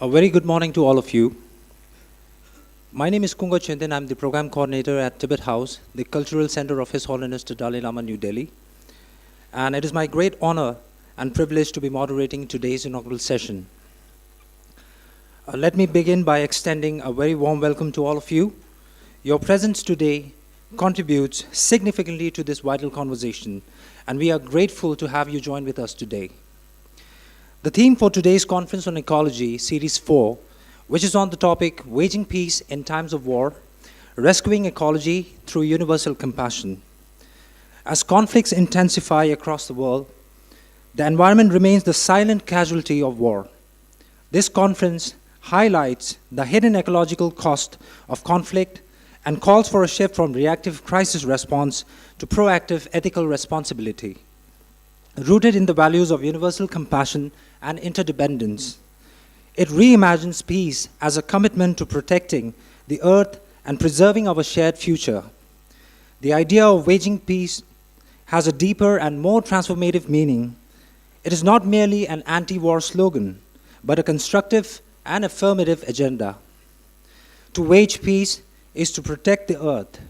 A very good morning to all of you. My name is Kunga Chintan. I'm the program coordinator at Tibet House, the cultural center of His Holiness the Dalai Lama, New Delhi. And it is my great honor and privilege to be moderating today's inaugural session. Let me begin by extending a very warm welcome to all of you. Your presence today contributes significantly to this vital conversation, and we are grateful to have you join with us today. The theme for today's conference on ecology, Series 4, which is on the topic Waging Peace in Times of War, Rescuing Ecology Through Universal Compassion. As conflicts intensify across the world, the environment remains the silent casualty of war. This conference highlights the hidden ecological cost of conflict and calls for a shift from reactive crisis response to proactive ethical responsibility, rooted in the values of universal compassion and interdependence. It reimagines peace as a commitment to protecting the earth and preserving our shared future. The idea of waging peace has a deeper and more transformative meaning. It is not merely an anti-war slogan, but a constructive and affirmative agenda. To wage peace is to protect the earth.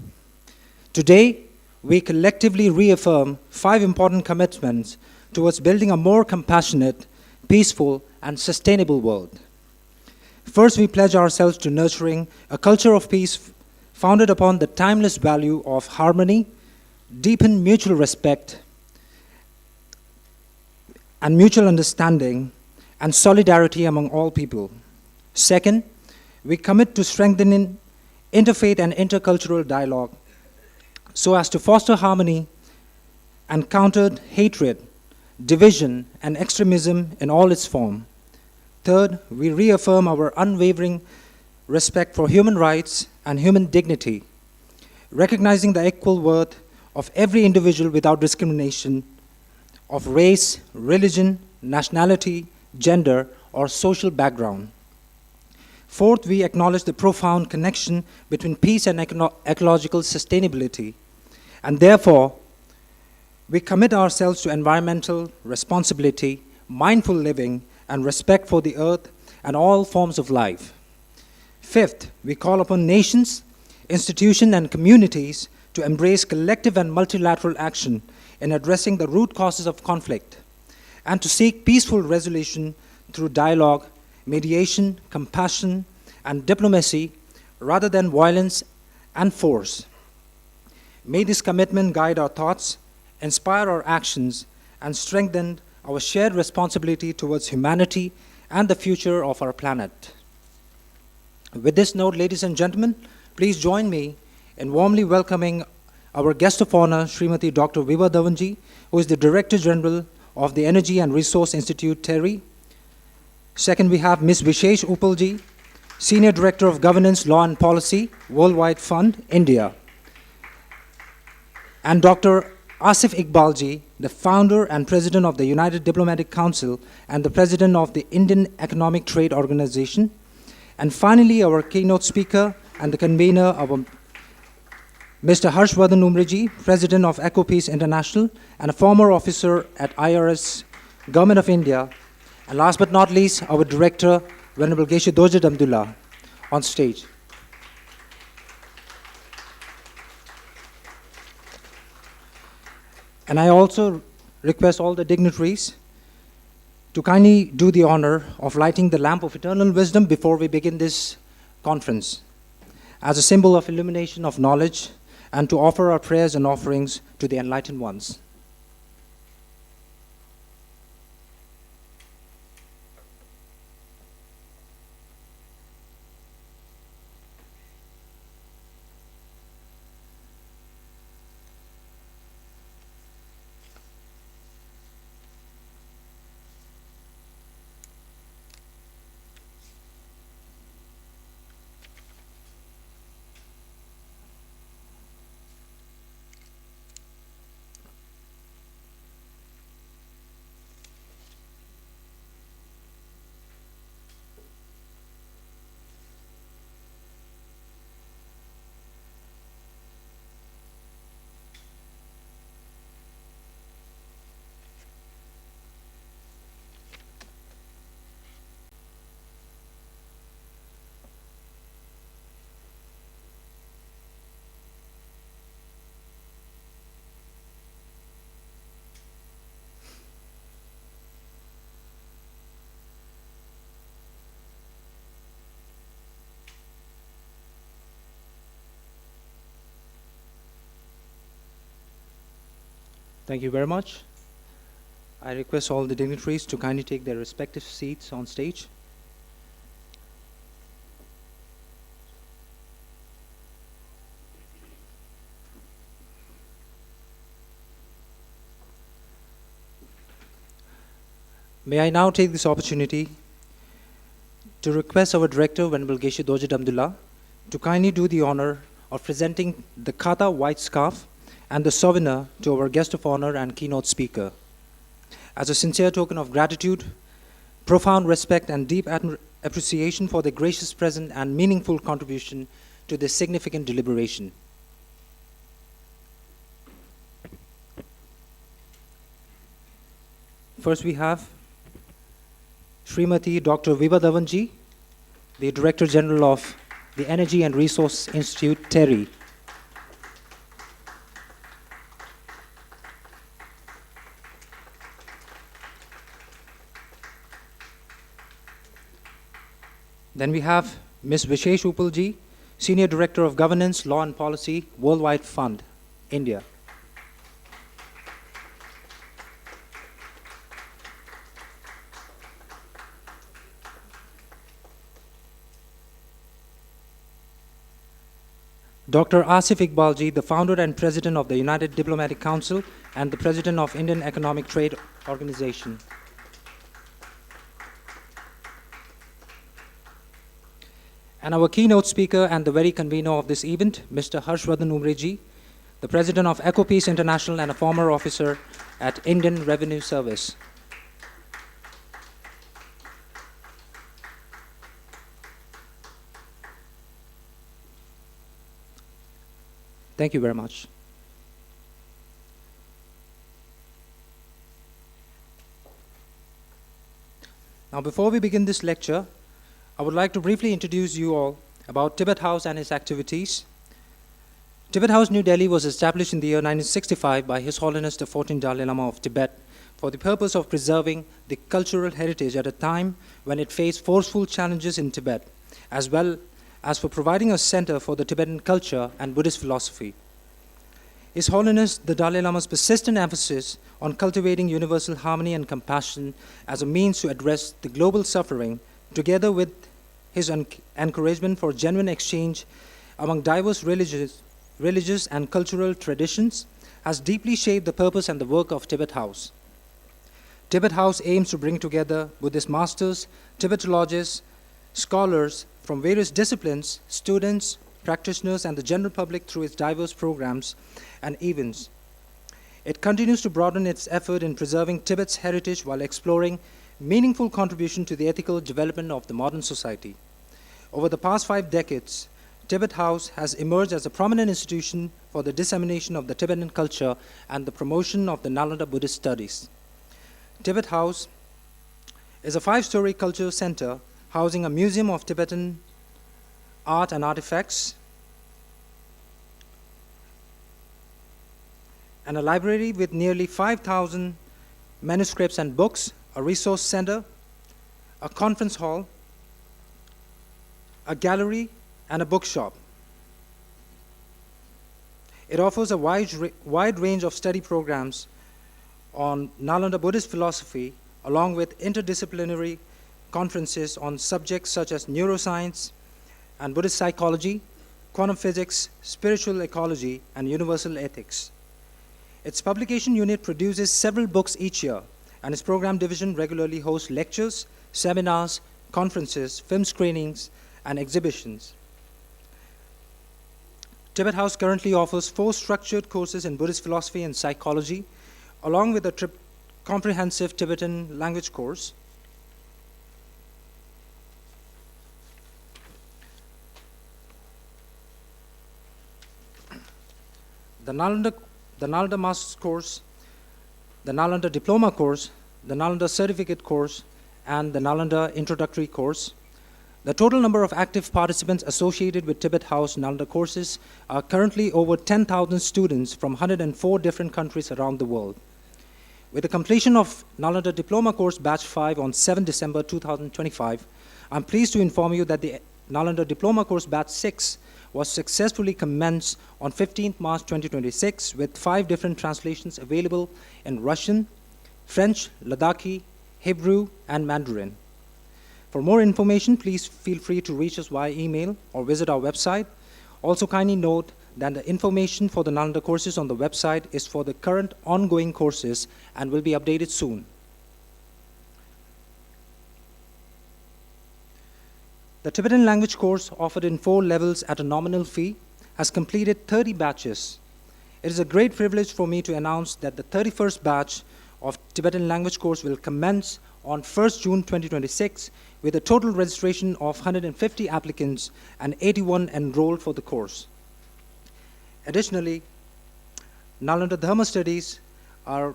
Today, we collectively reaffirm 5 important commitments towards building a more compassionate, peaceful, and sustainable world. First, we pledge ourselves to nurturing a culture of peace founded upon the timeless value of harmony, deepen mutual respect, and mutual understanding, and solidarity among all people. Second, we commit to strengthening interfaith and intercultural dialogue so as to foster harmony and counter hatred, division, and extremism in all its form. Third, we reaffirm our unwavering respect for human rights and human dignity, recognizing the equal worth of every individual without discrimination of race, religion, nationality, gender, or social background. Fourth, we acknowledge the profound connection between peace and ecological sustainability, and therefore, we commit ourselves to environmental responsibility, mindful living, and respect for the earth and all forms of life. Fifth, we call upon nations, institutions, and communities to embrace collective and multilateral action in addressing the root causes of conflict and to seek peaceful resolution through dialogue, mediation, compassion, and diplomacy rather than violence and force. May this commitment guide our thoughts, inspire our actions, and strengthen our shared responsibility towards humanity and the future of our planet. With this note, ladies and gentlemen, please join me in warmly welcoming our guest of honor, Srimati Dr. Viva Davanji, who is the Director General of the Energy and Resource Institute, TERI. Second, we have Ms. Vishesh Upalji, Senior Director of Governance, Law and Policy, Worldwide Fund, India. And Dr. Asif Iqbalji, the founder and president of the United Diplomatic Council and the president of the Indian Economic Trade Organization. And finally, our keynote speaker and the convener of Mr. Harshvardhan Umreji, president of EcoPeace International and a former officer at IRS, Government of India. And last but not least, our director, Venerable Geshe Dojad Abdullah, on stage. And I also request all the dignitaries to kindly do the honor of lighting the lamp of eternal wisdom before we begin this conference, as a symbol of illumination of knowledge and to offer our prayers and offerings to the enlightened ones. Thank you very much. I request all the dignitaries to kindly take their respective seats on stage. May I now take this opportunity to request our Director, Venerable Geshe Dojit Abdullah, to kindly do the honor of presenting the Khata white scarf and the souvenir to our guest of honor and keynote speaker. As a sincere token of gratitude, profound respect, and deep appreciation for their gracious presence and meaningful contribution to this significant deliberation. First we have Srimati Dr. Viva Dhawanji, the Director General of the Energy and Resource Institute, TERI. Then we have Ms. Vishesh Upalji, Senior Director of Governance, Law and Policy, Worldwide Fund, India. Dr. Asif Iqbalji, the founder and president of the United Diplomatic Council and the president of Indian Economic Trade Organization. And our keynote speaker and the very convener of this event, Mr. Harshvardhan Umreji, the president of EcoPeace International and a former officer at Indian Revenue Service. Thank you very much. Now, before we begin this lecture, I would like to briefly introduce you all about Tibet House and its activities. Tibet House, New Delhi was established in the year 1965 by His Holiness the 14th Dalai Lama of Tibet for the purpose of preserving the cultural heritage at a time when it faced forceful challenges in Tibet, as well as for providing a center for the Tibetan culture and Buddhist philosophy. His Holiness the Dalai Lama's persistent emphasis on cultivating universal harmony and compassion as a means to address the global suffering, together with his encouragement for genuine exchange among diverse religious and cultural traditions, has deeply shaped the purpose and the work of Tibet House. Tibet House aims to bring together Buddhist masters, Tibetologists, scholars from various disciplines, students, practitioners, and the general public through its diverse programs and events. It continues to broaden its effort in preserving Tibet's heritage while exploring meaningful contribution to the ethical development of the modern society. Over the past 5 decades, Tibet House has emerged as a prominent institution for the dissemination of the Tibetan culture and the promotion of the Nalanda Buddhist studies. Tibet House is a 5-story culture center housing a museum of Tibetan art and artifacts, and a library with nearly 5,000 manuscripts and books, a resource center, a conference hall, a gallery, and a bookshop. It offers a wide range of study programs on Nalanda Buddhist philosophy, along with interdisciplinary conferences on subjects such as neuroscience and Buddhist psychology, quantum physics, spiritual ecology, and universal ethics. Its publication unit produces several books each year, and its program division regularly hosts lectures, seminars, conferences, film screenings, and exhibitions. Tibet House currently offers 4 structured courses in Buddhist philosophy and psychology, along with a comprehensive Tibetan language course. The Nalanda Master's Course, the Nalanda Diploma Course, the Nalanda Certificate Course, and the Nalanda Introductory Course. The total number of active participants associated with Tibet House Nalanda courses are currently over 10,000 students from 104 different countries around the world. With the completion of Nalanda Diploma Course Batch 5 on 7 December 2025, I'm pleased to inform you that the Nalanda Diploma Course Batch 6 was successfully commenced on 15th March 2026 with 5 different translations available in Russian, French, Ladakhi, Hebrew, and Mandarin. For more information, please feel free to reach us via email or visit our website. Also, kindly note that the information for the Nalanda courses on the website is for the current ongoing courses and will be updated soon. The Tibetan language course, offered in 4 levels at a nominal fee, has completed 30 batches. It is a great privilege for me to announce that the 31st batch of Tibetan language course will commence on 1st June 2026 with a total registration of 150 applicants and 81 enrolled for the course. Additionally, Nalanda Dharma studies are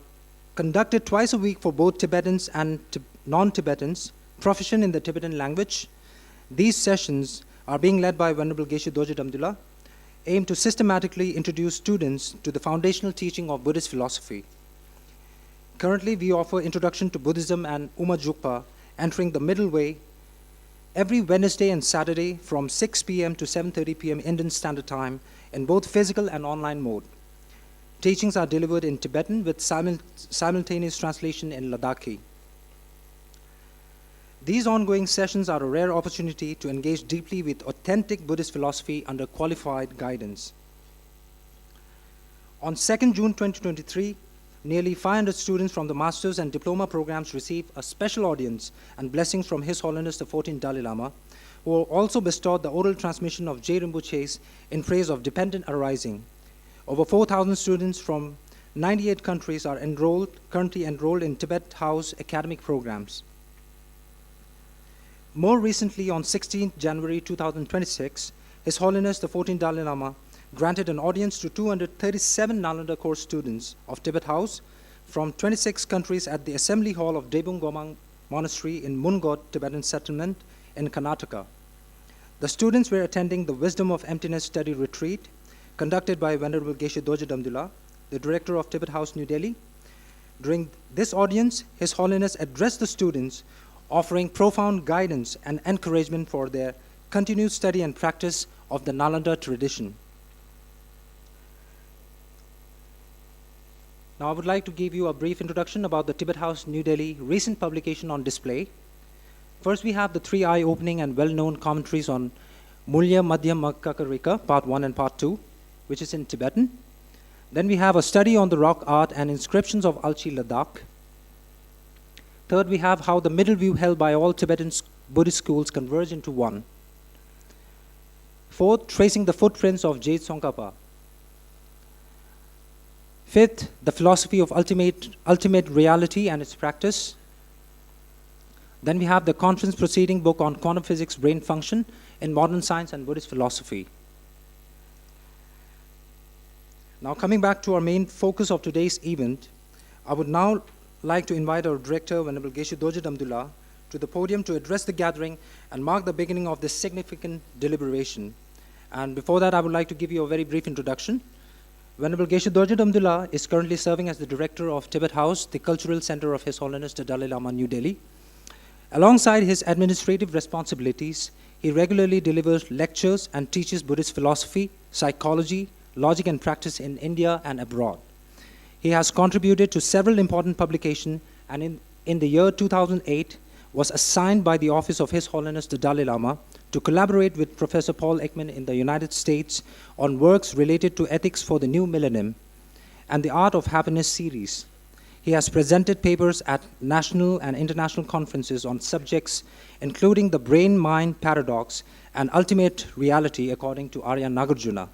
conducted twice a week for both Tibetans and non-Tibetans proficient in the Tibetan language. These sessions are being led by Venerable Geshe Dorje Damdula, aimed to systematically introduce students to the foundational teaching of Buddhist philosophy. Currently, we offer Introduction to Buddhism and Uma Jukpa, entering the middle way, every Wednesday and Saturday from 6 p.m. to 7:30 p.m. Indian Standard Time in both physical and online mode. Teachings are delivered in Tibetan with simultaneous translation in Ladakhi. These ongoing sessions are a rare opportunity to engage deeply with authentic Buddhist philosophy under qualified guidance. On 2nd June 2023, nearly 500 students from the master's and diploma programs received a special audience and blessings from His Holiness the 14th Dalai Lama, who also bestowed the oral transmission of J. Rinpoche's in praise of dependent arising. Over 4,000 students from 98 countries are currently enrolled in Tibet House academic programs. More recently, on 16th January 2026, His Holiness the 14th Dalai Lama granted an audience to 237 Nalanda course students of Tibet House from 26 countries at the Assembly Hall of Debung Gomang Monastery in Mungot Tibetan settlement in Karnataka. The students were attending the Wisdom of Emptiness study retreat conducted by Venerable Geshe Dorje Damdula, the director of Tibet House, New Delhi. During this audience, His Holiness addressed the students, offering profound guidance and encouragement for their continued study and practice of the Nalanda tradition. Now, I would like to give you a brief introduction about the Tibet House New Delhi recent publication on display. First, we have the 3 eye-opening and well-known commentaries on Mulya Madhyam Makakarika, Part 1 and Part 2, which is in Tibetan. Then we have a study on the rock art and inscriptions of Alchi Ladakh. Third, we have how the middle view held by all Tibetan Buddhist schools converge into one. Fourth, tracing the footprints of Jade Tsongkhapa. Fifth, the philosophy of ultimate reality and its practice. Then we have the conference proceeding book on quantum physics, brain function in modern science and Buddhist philosophy. Now, coming back to our main focus of today's event, I would now like to invite our director, Venerable Geshe Dorje Damdula, to the podium to address the gathering and mark the beginning of this significant deliberation. And before that, I would like to give you a very brief introduction. Venerable Geshe Dorje Damdula is currently serving as the director of Tibet House, the cultural center of His Holiness the Dalai Lama, New Delhi. Alongside his administrative responsibilities, he regularly delivers lectures and teaches Buddhist philosophy, psychology, logic and practice in India and abroad. He has contributed to several important publications and in the year 2008 was assigned by the Office of His Holiness the Dalai Lama to collaborate with Professor Paul Ekman in the United States on works related to ethics for the new millennium and the Art of Happiness series. He has presented papers at national and international conferences on subjects including the brain-mind paradox and ultimate reality according to Arya Nagarjuna.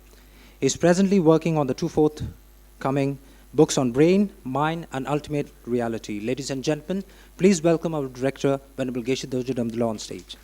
He is presently working on the 2 forthcoming books on brain, mind, and ultimate reality. Ladies and gentlemen, please welcome our director, Venerable Geshe Dorje Damdula, on stage.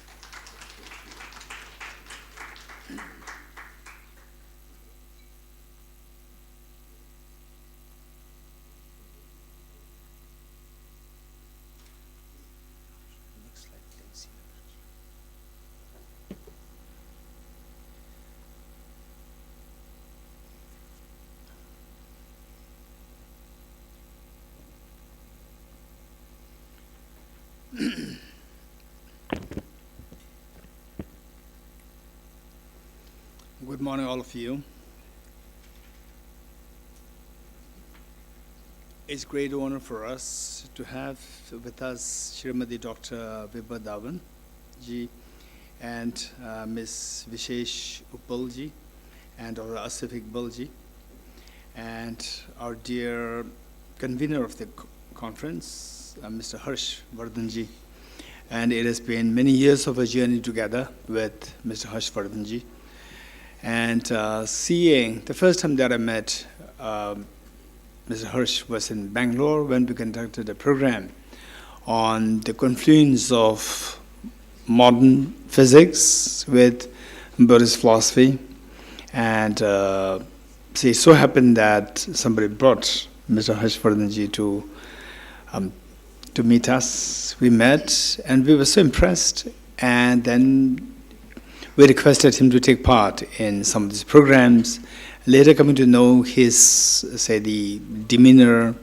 Good morning, all of you. It's a great honor for us to have with us Shrimati Dr. Vibha Dhawan ji and Ms. Vishesh Uppal ji and our Asif Iqbal ji and our dear convener of the conference, Mr. Harsh Vardhan ji. And it has been many years of a journey together with Mr. Harsh Vardhan ji. And seeing, the first time that I met Mr. Harsh was in Bangalore when we conducted a program on the confluence of modern physics with Buddhist philosophy. And it so happened that somebody brought Mr. Harsh Vardhan ji to meet us. We met and we were so impressed, and then we requested him to take part in some of these programs. Later coming to know his, say, the demeanor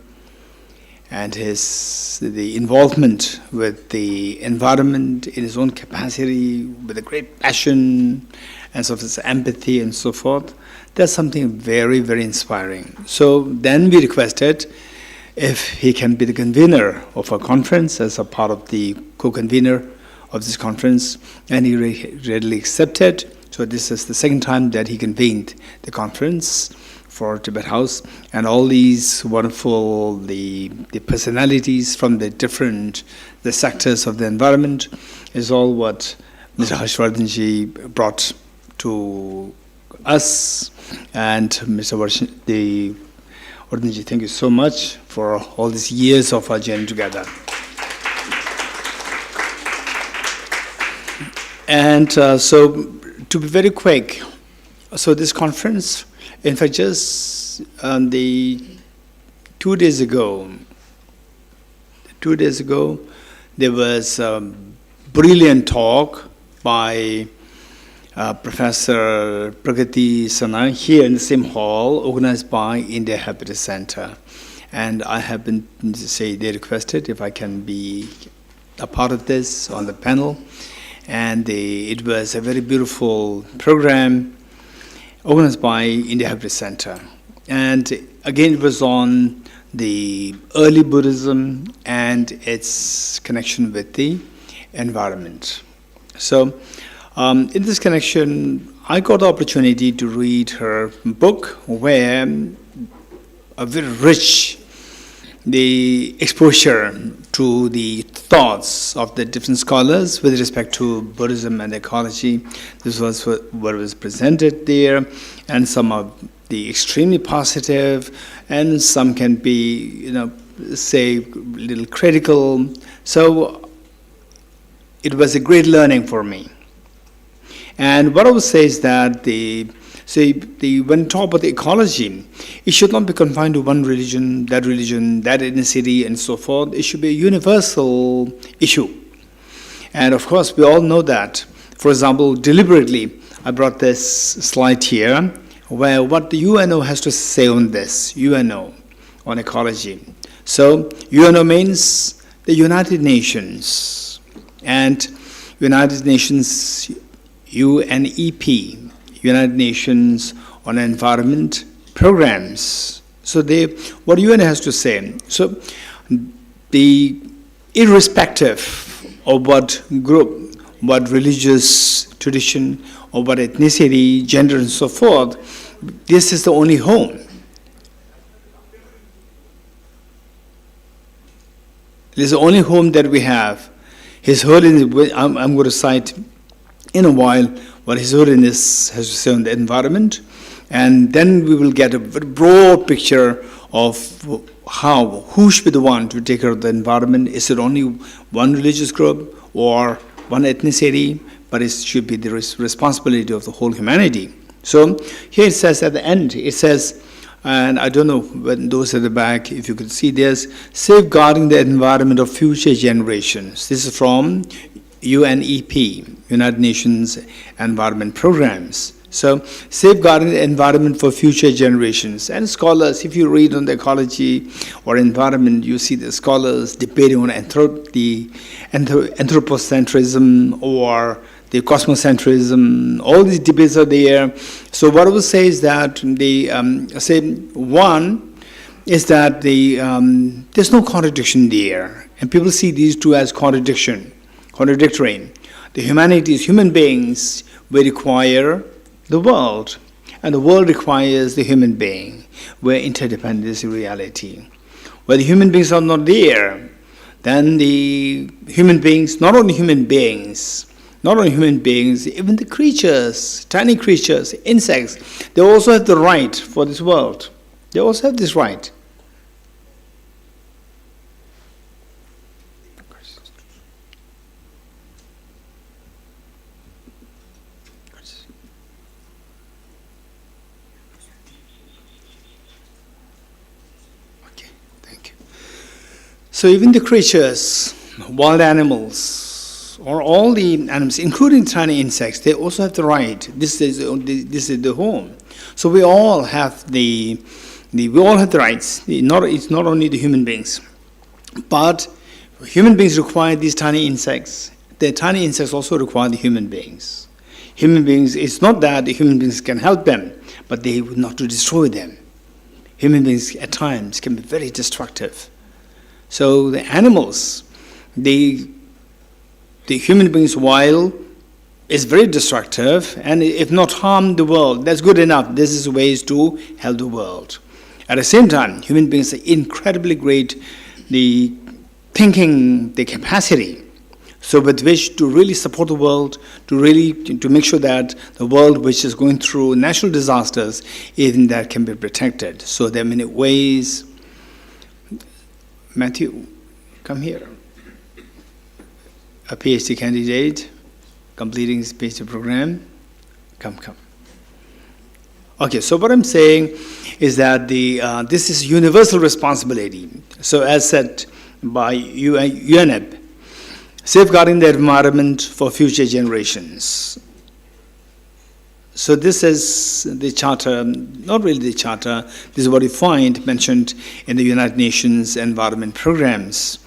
and the involvement with the environment in his own capacity, with a great passion and sort of his empathy and so forth, that's something very, very inspiring. So then we requested if he can be the convener of our conference as a part of the co-convener of this conference, and he readily accepted. So this is the second time that he convened the conference for Tibet House, and all these wonderful the personalities from the sectors of the environment is all what Mr. Harshvardhan ji brought to us. And Mr. Vardhan ji, thank you so much for all these years of our journey together. And so, to be very quick, so this conference, in fact, just 2 days ago, there was a brilliant talk by Professor Pragati Sana here in the same hall, organized by India Habitat Center. And I have been, they requested if I can be a part of this on the panel. And it was a very beautiful program organized by India Habitat Center. And again, it was on the early Buddhism and its connection with the environment. So in this connection, I got the opportunity to read her book, where a very rich the exposure to the thoughts of the different scholars with respect to Buddhism and ecology. This was what was presented there, and some of the extremely positive, and some can be, say, a little critical. So it was a great learning for me. And what I would say is that when talk about the ecology, it should not be confined to one religion, that ethnicity, and so forth. It should be a universal issue. And of course, we all know that. For example, deliberately, I brought this slide here, where what the UNO has to say on this, UNO, on ecology. So, UNO means the United Nations, and United Nations, UNEP, United Nations on Environment Programs. So what UN has to say. So irrespective of what group, what religious tradition, or what ethnicity, gender, and so forth, this is the only home. This is the only home that we have. His Holiness, I'm going to cite in a while what His Holiness has to say on the environment, and then we will get a very broad picture of who should be the one to take care of the environment. Is it only one religious group or one ethnicity? But it should be the responsibility of the whole humanity. So here it says at the end, it says, and I don't know when those at the back, if you could see this, safeguarding the environment of future generations. This is from UNEP, United Nations Environment Programs. So, safeguarding the environment for future generations. And scholars, if you read on the ecology or environment, you see the scholars debating on the anthropocentrism or the cosmocentrism, all these debates are there. So what I would say is that one is that there's no contradiction there, and people see these two as contradictory. The human beings, we require the world, and the world requires the human being, where interdependence is reality. Where the human beings are not there, then the human beings, not only human beings, even the creatures, tiny creatures, insects, they also have the right for this world. They also have this right. Okay, thank you. So even the creatures, wild animals, or all the animals, including tiny insects, they also have the right. This is the home. So we all have the rights. It's not only the human beings, but human beings require these tiny insects. The tiny insects also require the human beings. Human beings, it's not that the human beings can help them, but they would not to destroy them. Human beings at times can be very destructive. So the animals, the human beings, while is very destructive, and if not harm the world, that's good enough. This is ways to help the world. At the same time, human beings are incredibly great, the thinking, the capacity, so with which to really support the world, to make sure that the world which is going through natural disasters, even that can be protected. So there are many ways. Matthew, come here. A PhD candidate completing his PhD program. Come. Okay, so what I'm saying is that this is universal responsibility. So as said by UNEP, safeguarding the environment for future generations. So this is the charter, not really the charter, this is what you find mentioned in the United Nations Environment Programs.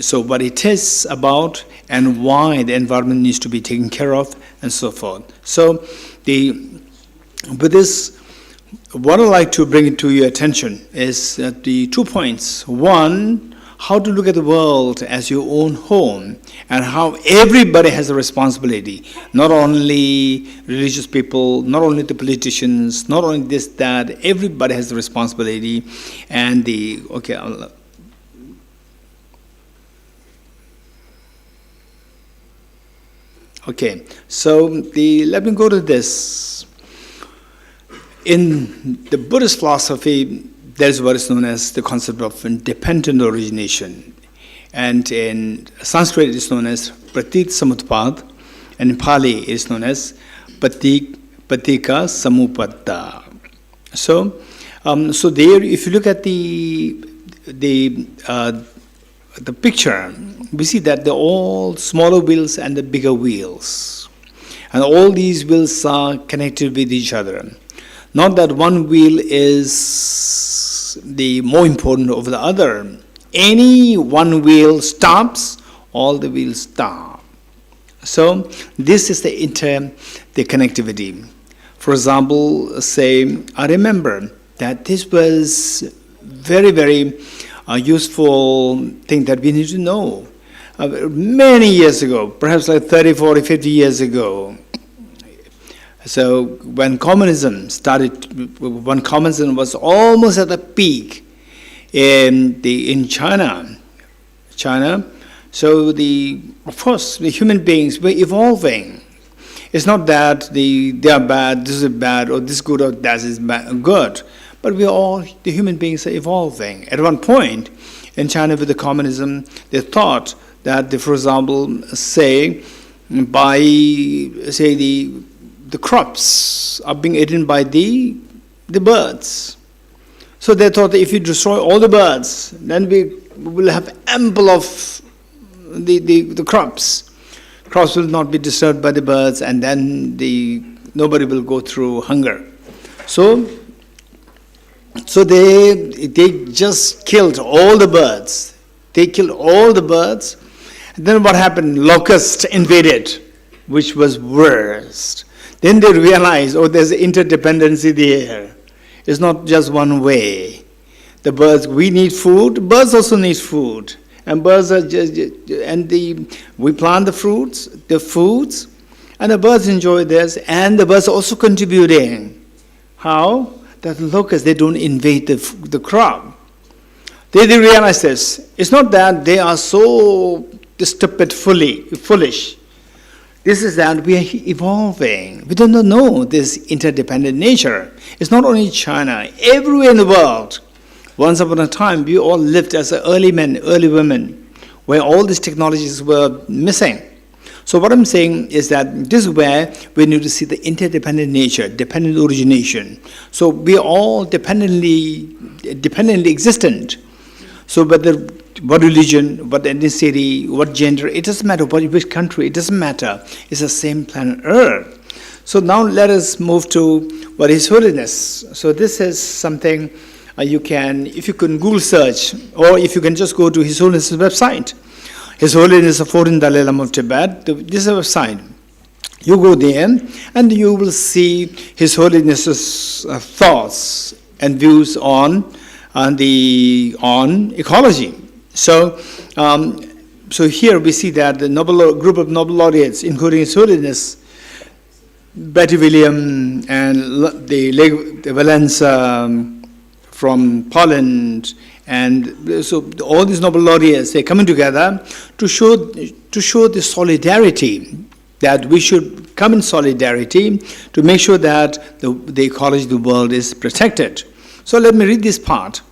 So what it is about and why the environment needs to be taken care of and so forth. So with this, what I'd like to bring to your attention is the 2 points. One, how to look at the world as your own home, and how everybody has a responsibility, not only religious people, not only the politicians, not only this, that, everybody has the responsibility. And so let me go to this. In the Buddhist philosophy, there's what is known as the concept of independent origination. And in Sanskrit, it is known as pratit samutpad, and in Pali, it is known as patika samupada. So there, if you look at the picture, we see that they're all smaller wheels and the bigger wheels. And all these wheels are connected with each other. Not that one wheel is the more important over the other. Any one wheel stops, all the wheels stop. So this is the connectivity. For example, say, I remember that this was very, very useful thing that we need to know. Many years ago, perhaps like 30, 40, 50 years ago. So when communism was almost at the peak in China, so of course the human beings were evolving. It's not that they are bad, this is bad, or this good, or that is good, but the human beings are evolving. At one point in China with the communism, they thought that, for example, the crops are being eaten by the birds. So they thought that if you destroy all the birds, then we will have ample of the crops. Crops will not be disturbed by the birds, and then nobody will go through hunger. So they just killed all the birds. They killed all the birds. And then what happened? Locusts invaded. which was worst. Then they realized, oh, there's interdependency there. It's not just one way. The birds, we need food, birds also need food. And birds are we plant the fruits, the foods, and the birds enjoy this, and the birds are also contributing. How? That locusts, they don't invade the crop. They realize this. It's not that they are so stupid, foolish. This is that we are evolving. We do not know this interdependent nature. It's not only China, everywhere in the world. Once upon a time, we all lived as early men, early women, where all these technologies were missing. So what I'm saying is that this is where we need to see the interdependent nature, dependent origination. So we are all dependently existent. So whether what religion, what ethnicity, what gender, it doesn't matter, which country, it doesn't matter. It's the same planet Earth. So now let us move to what is holiness. So this is something you can, if you can Google search, or if you can just go to His Holiness' website. His Holiness the 14th Dalai Lama of Tibet, this is a website. You go there and you will see His Holiness's thoughts and views on ecology. So here we see that the group of Nobel laureates, including His Holiness, Betty William and the Valence from Poland, and so all these Nobel laureates, they're coming together to show the solidarity, that we should come in solidarity to make sure that the ecology of the world is protected. So let me read this part.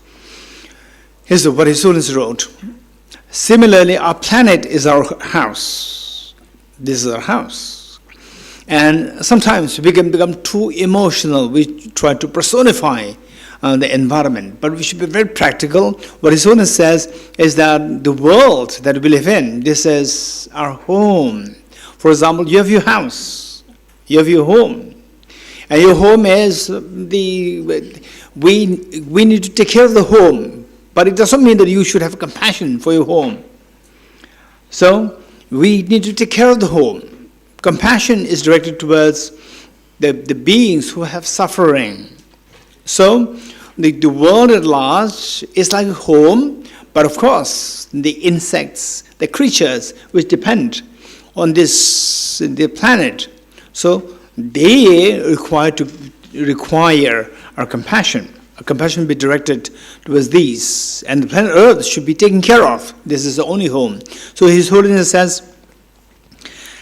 Here's what His Holiness wrote. Similarly, our planet is our house. This is our house. And sometimes we can become too emotional. We try to personify the environment. But we should be very practical. What His Holiness says is that the world that we live in, this is our home. For example, you have your house. You have your home. And your home is we need to take care of the home. But it doesn't mean that you should have compassion for your home. So we need to take care of the home. Compassion is directed towards the beings who have suffering. So the world at large is like a home, but of course the insects, the creatures which depend on the planet, so they require our compassion. Our compassion will be directed towards these, and the planet Earth should be taken care of. This is the only home. So His Holiness says,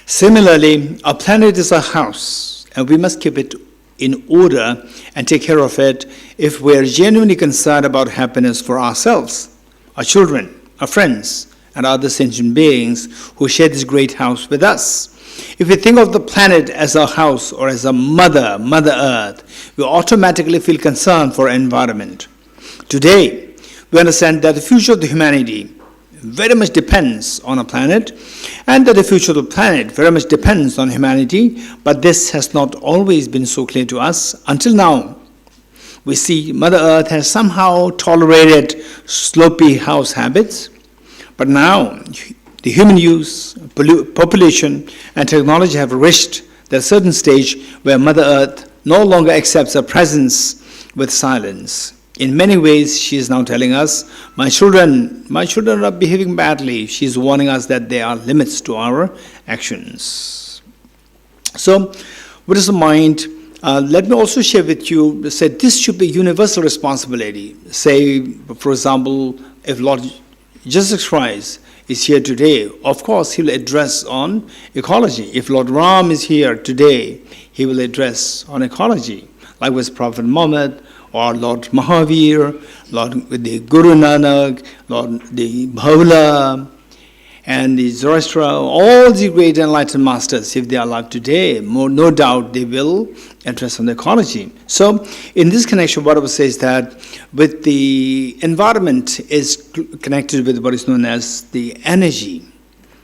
similarly, our planet is a house, and we must keep it in order and take care of it if we are genuinely concerned about happiness for ourselves, our children, our friends, and other sentient beings who share this great house with us. If we think of the planet as our house or as a mother Earth, we automatically feel concern for our environment. Today, we understand that the future of the humanity very much depends on our planet, and that the future of the planet very much depends on humanity, but this has not always been so clear to us until now. We see Mother Earth has somehow tolerated slopey house habits, but now the human use, population, and technology have reached a certain stage where Mother Earth no longer accepts our presence with silence. In many ways, she is now telling us, my children are behaving badly. She is warning us that there are limits to our actions. So, with this in mind, let me also share with you, say this should be universal responsibility. Say, for example, if Lord Jesus Christ is here today, of course he will address on ecology. If Lord Ram is here today, he will address on ecology. Likewise, Prophet Muhammad, or Lord Mahavir, Lord the Guru Nanak, Lord the Bhaula, and the Zoroaster, all the great enlightened masters, if they are alive today, no doubt they will address on ecology. So, in this connection, what I would say is that with the environment is connected with what is known as the energy.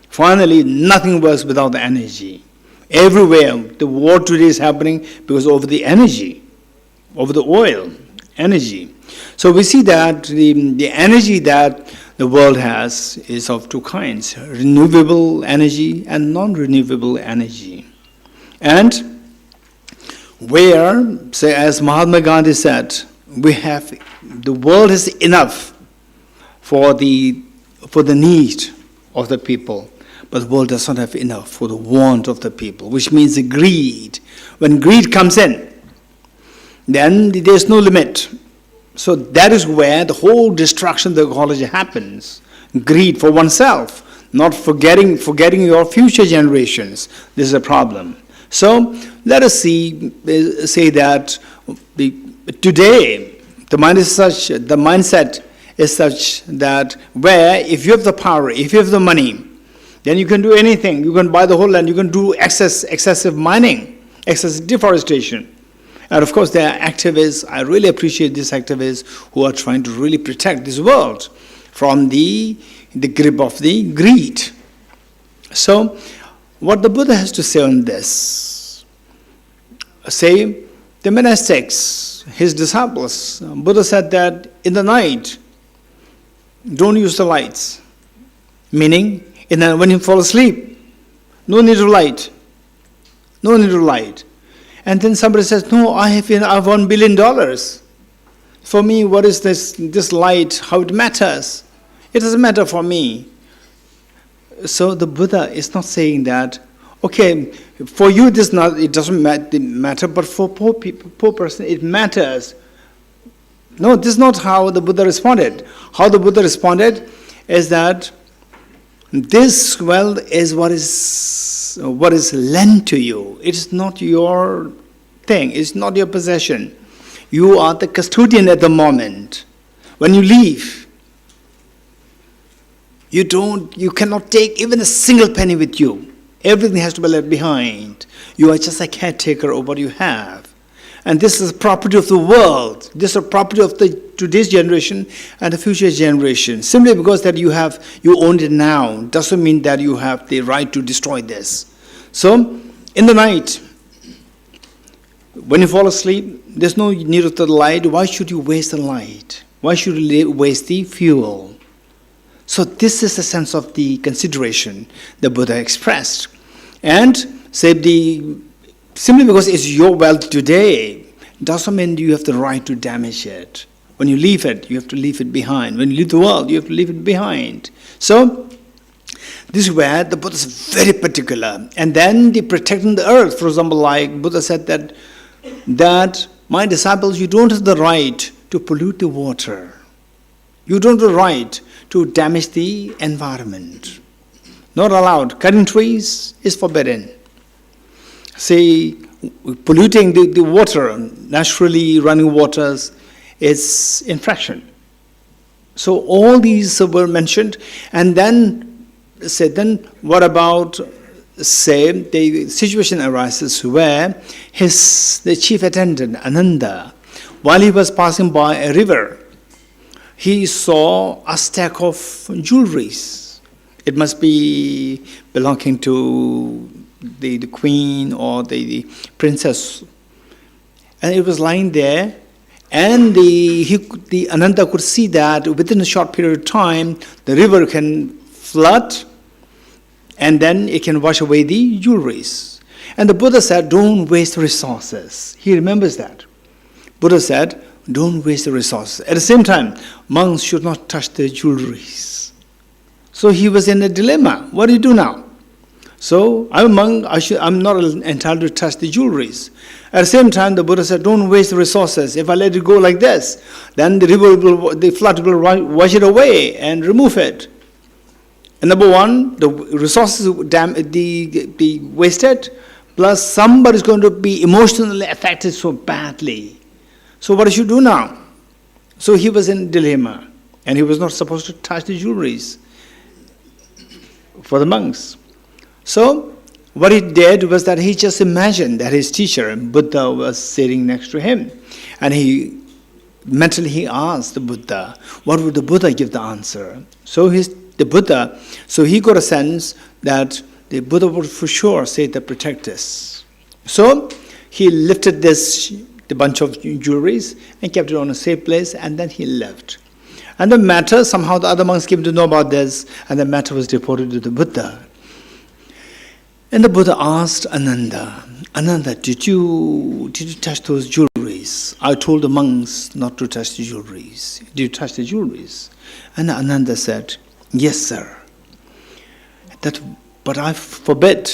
Finally, nothing works without the energy. Everywhere, the war today is happening because of the energy, of the oil, energy. So we see that the energy that the world has is of two kinds: renewable energy and non-renewable energy. And where, say, as Mahatma Gandhi said, the world is enough for the need of the people, but the world does not have enough for the want of the people, which means the greed. When greed comes in, then there's no limit. So that is where the whole destruction of the ecology happens. Greed for oneself, not forgetting your future generations. This is a problem. So let us say that today the mindset is such that where if you have the power, if you have the money, then you can do anything. You can buy the whole land. You can do excessive mining, excessive deforestation. And of course, there are activists, I really appreciate these activists who are trying to really protect this world from the grip of the greed. So, what the Buddha has to say on this, say, the monastics, his disciples, Buddha said that in the night, don't use the lights. Meaning, when you fall asleep, no need of light. No need of light. And then somebody says, no, I have $1 billion. For me, what is this light, how it matters? It doesn't matter for me. So the Buddha is not saying that, okay, for you it doesn't matter, but for poor person, it matters. No, this is not how the Buddha responded. How the Buddha responded is that this wealth is what is lent to you. It is not your thing. It's not your possession. You are the custodian at the moment. When you leave, you cannot take even a single penny with you. Everything has to be left behind. You are just a caretaker of what you have. And this is property of the world. This is property of today's generation and the future generation. Simply because that you own it now doesn't mean that you have the right to destroy this. So, in the night, when you fall asleep, there's no need of the light. Why should you waste the light? Why should you waste the fuel? So this is the sense of the consideration the Buddha expressed. And simply because it's your wealth today, doesn't mean you have the right to damage it. When you leave it, you have to leave it behind. When you leave the world, you have to leave it behind. So, this is where the Buddha is very particular. And then the protecting the earth, for example, like Buddha said that my disciples, you don't have the right to pollute the water. You don't have the right to damage the environment. Not allowed. Cutting trees is forbidden. Say, polluting the water, naturally running waters, is infraction. So all these were mentioned, and then what about, say, the situation arises where the chief attendant, Ananda, while he was passing by a river, he saw a stack of jewelries. It must be belonging to the queen or the princess. And it was lying there, and the Ananda could see that within a short period of time, the river can flood, and then it can wash away the jewelries. And the Buddha said, don't waste resources. He remembers that. Buddha said, don't waste the resources. At the same time, monks should not touch the jewelries. So he was in a dilemma. What do you do now? So I'm a monk, I'm not entitled to touch the jewelries. At the same time, the Buddha said, don't waste the resources. If I let it go like this, then the flood will wash it away and remove it. And number one, the resources be wasted, plus somebody is going to be emotionally affected so badly. So what should you do now? So he was in a dilemma, and he was not supposed to touch the jewelries for the monks. So what he did was that he just imagined that his teacher, Buddha, was sitting next to him. And he asked the Buddha, what would the Buddha give the answer? So he got a sense that the Buddha would for sure say to protect us. So he lifted the bunch of jewelries and kept it on a safe place, and then he left. And the matter, somehow the other monks came to know about this, and the matter was reported to the Buddha. And the Buddha asked Ananda, Ananda, did you touch those jewelries? I told the monks not to touch the jewelries. Did you touch the jewelries? And Ananda said, yes, sir. But I forbid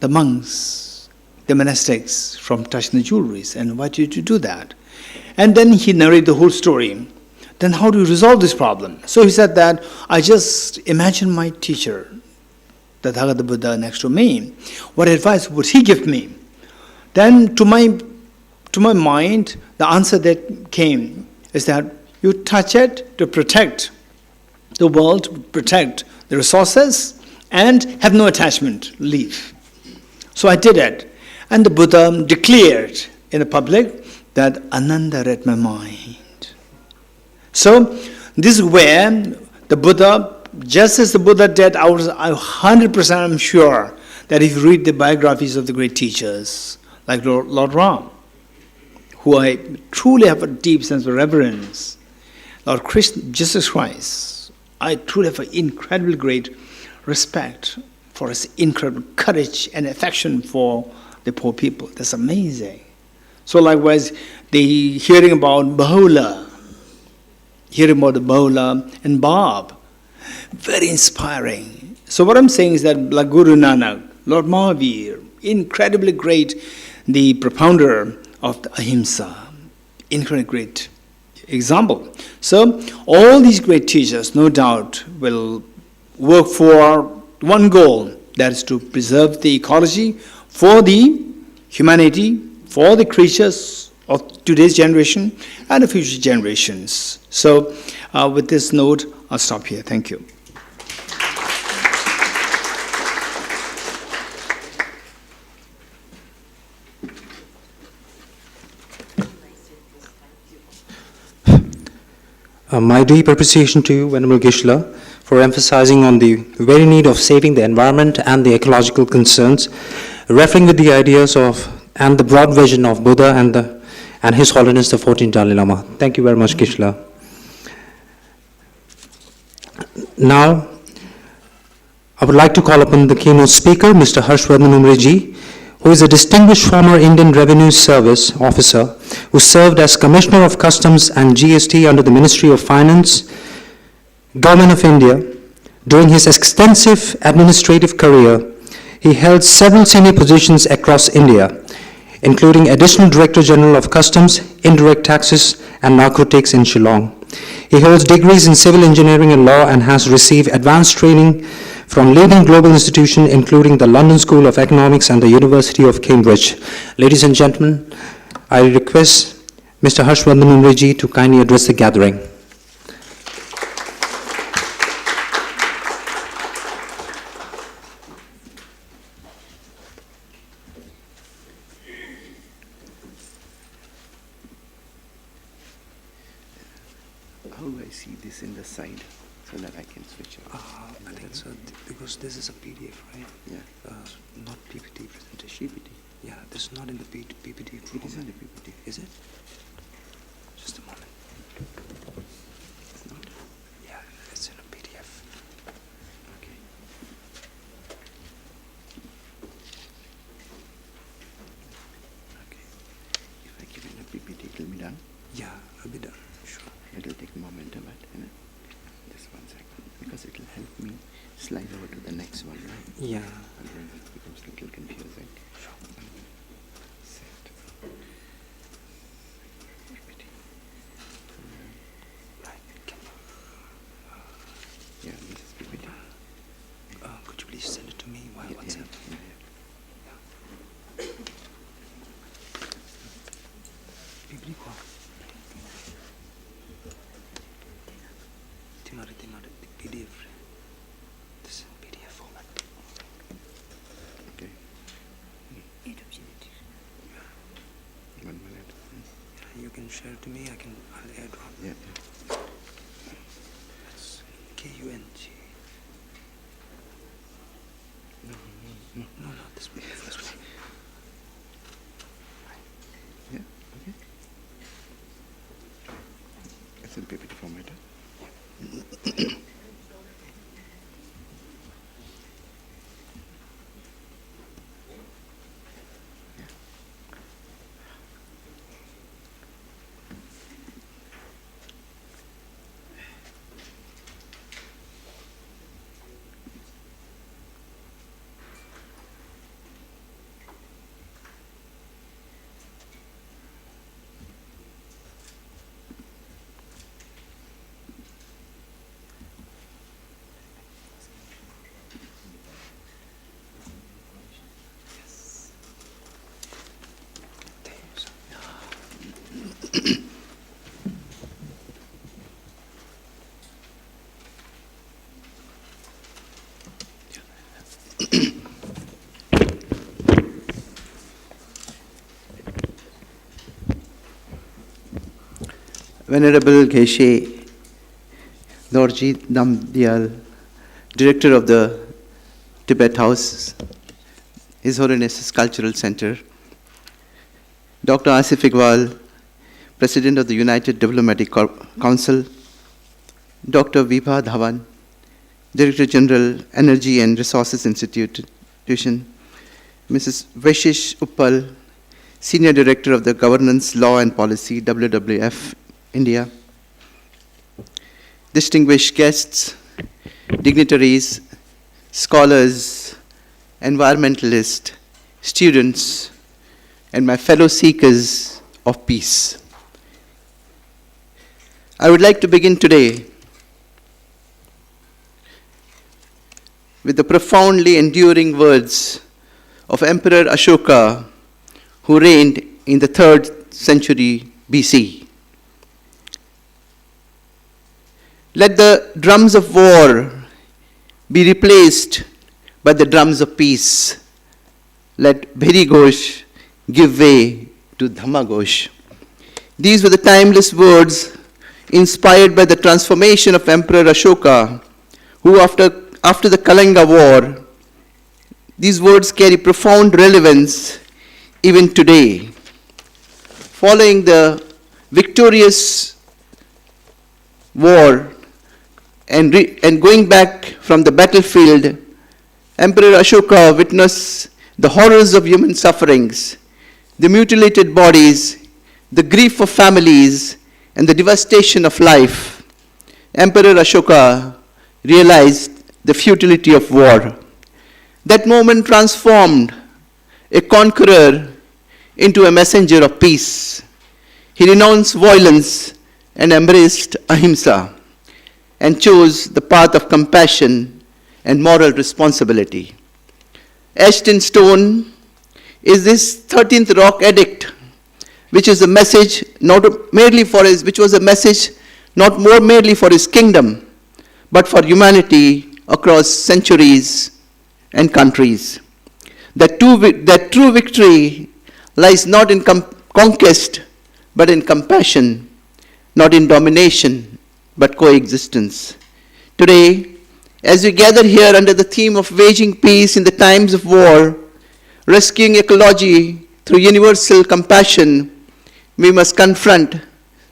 the monks, the monastics, from touching the jewelries. And why did you do that? And then he narrated the whole story. Then how do you resolve this problem? So he said that, I just imagine my teacher, the Tathagata Buddha, next to me. What advice would he give me? Then to my mind, the answer that came is that you touch it to protect the world, protect the resources, and have no attachment, leave. So I did it. And the Buddha declared in the public that Ananda read my mind. So this is where the Buddha, just as the Buddha did, I 100% I'm sure that if you read the biographies of the great teachers, like Lord Ram, who I truly have a deep sense of reverence, Lord Jesus Christ, I truly have an incredibly great respect for his incredible courage and affection for the poor people. That's amazing. So likewise, the hearing about Bahula, hearing about the Bahula and Bab, very inspiring. So what I'm saying is that like Guru Nanak, Lord Mahavir, incredibly great, the propounder of the ahimsa, incredibly great example. So all these great teachers, no doubt, will work for one goal, that is to preserve the ecology for the humanity, for the creatures of today's generation and the future generations. So with this note, I'll stop here. Thank you. My deep appreciation to you, Venerable Geshe-la, for emphasizing on the very need of saving the environment and the ecological concerns, referring with the ideas of and the broad vision of Buddha and His Holiness the 14th Dalai Lama. Thank you very much, Geshe-la. Now, I would like to call upon the keynote speaker, Mr. Harshvardhan Umreji, who is a distinguished former Indian Revenue Service officer who served as Commissioner of Customs and GST under the Ministry of Finance, Government of India. During his extensive administrative career, he held several senior positions across India, including Additional Director General of Customs, Indirect Taxes and Narcotics in Shillong. He holds degrees in civil engineering and law and has received advanced training from leading global institutions including the London School of Economics and the University of Cambridge. Ladies and gentlemen, I request Mr. Harshvardhan Umreji to kindly address the gathering. How do I see this in the side so that I can switch it? I think so, because this is a PDF, right? Yeah. Not PPT presentation. PPT. Yeah, this is not in the PPT format. It is in the PPT. Is it? Just a moment. It's not. Yeah, it's in a PDF. Okay. Okay. If I give it a PPT, it will be done. Yeah, I'll be done. Sure. It will take a moment of it, just 1 second, because it will help me slide over to the next one, right? Yeah. Otherwise it becomes a little confusing. Sure. Set. PPT. Right. Can you, Yeah, this is PPT. could you please send it to me via Yeah, WhatsApp? yeah. PPT quoi? Timari, PDF. This is PDF format. Okay. 1 minute. You can share it to me, I'll airdrop. Yeah. That's KUNG. No, not this one, the first one. Yeah. Okay. It's in PPT format. Huh? Venerable Geshe Dorji Namdyal, Director of the Tibet House, His Holiness's Cultural Center, Dr. Asif Iqbal, President of the United Diplomatic Council, Dr. Vibha Dhawan, Director General, Energy and Resources Institution, Mrs. Vishesh Uppal, Senior Director of the Governance, Law and Policy, WWF, India, distinguished guests, dignitaries, scholars, environmentalists, students, and my fellow seekers of peace. I would like to begin today with the profoundly enduring words of Emperor Ashoka, who reigned in the 3rd century BC. Let the drums of war be replaced by the drums of peace. Let Bhiri Ghosh give way to Dhamma Ghosh. These were the timeless words inspired by the transformation of Emperor Ashoka, who after the Kalinga War, these words carry profound relevance even today. Following the victorious war and going back from the battlefield, Emperor Ashoka witnessed the horrors of human sufferings, the mutilated bodies, the grief of families, and the devastation of life. Emperor Ashoka realized the futility of war. That moment transformed a conqueror into a messenger of peace. He renounced violence and embraced ahimsa, and chose the path of compassion and moral responsibility. Etched in stone is this 13th rock edict, which is a message which was a message not more merely for his kingdom, but for humanity across centuries and countries. That true victory lies not in conquest, but in compassion, not in domination, but coexistence. Today, as we gather here under the theme of waging peace in the times of war, rescuing ecology through universal compassion, we must confront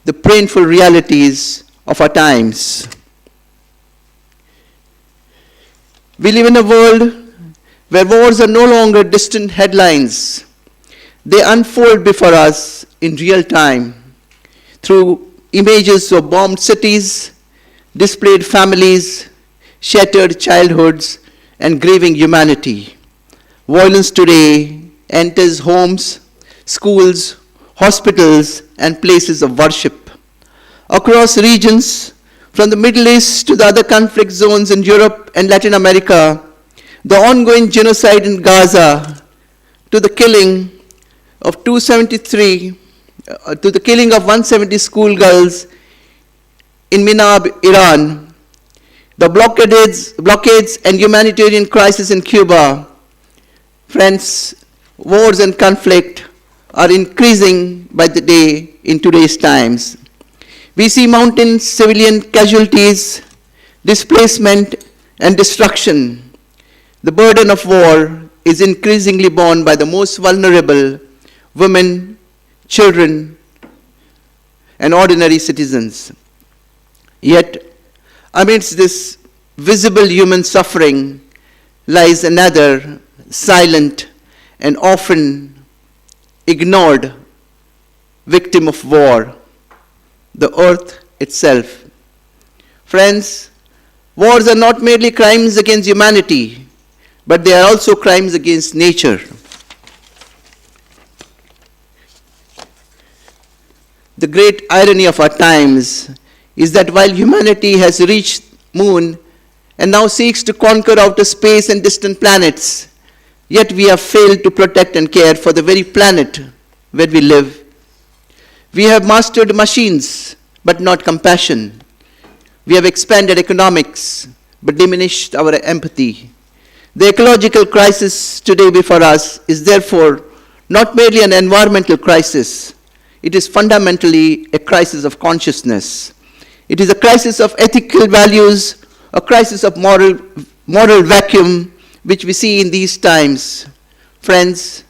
the painful realities of our times. We live in a world where wars are no longer distant headlines. They unfold before us in real time through images of bombed cities, displaced families, shattered childhoods, and grieving humanity. Violence today enters homes, schools, hospitals, and places of worship. Across regions, from the Middle East to the other conflict zones in Europe and Latin America, the ongoing genocide in Gaza, to the killing of 170 schoolgirls in Minab, Iran, the blockades and humanitarian crisis in Cuba. Friends, wars and conflict are increasing by the day in today's times. We see mounting civilian casualties, displacement, and destruction. The burden of war is increasingly borne by the most vulnerable: women, children, and ordinary citizens. Yet, Amidst this visible human suffering lies another silent and often ignored victim of war, the earth itself. Friends, wars are not merely crimes against humanity, but they are also crimes against nature. The great irony of our times is that while humanity has reached moon and now seeks to conquer outer space and distant planets, yet we have failed to protect and care for the very planet where we live. We have mastered machines, but not compassion. We have expanded economics, but diminished our empathy. The ecological crisis today before us is therefore not merely an environmental crisis. It is fundamentally a crisis of consciousness. It is a crisis of ethical values, a crisis of moral vacuum, which we see in these times. Friends,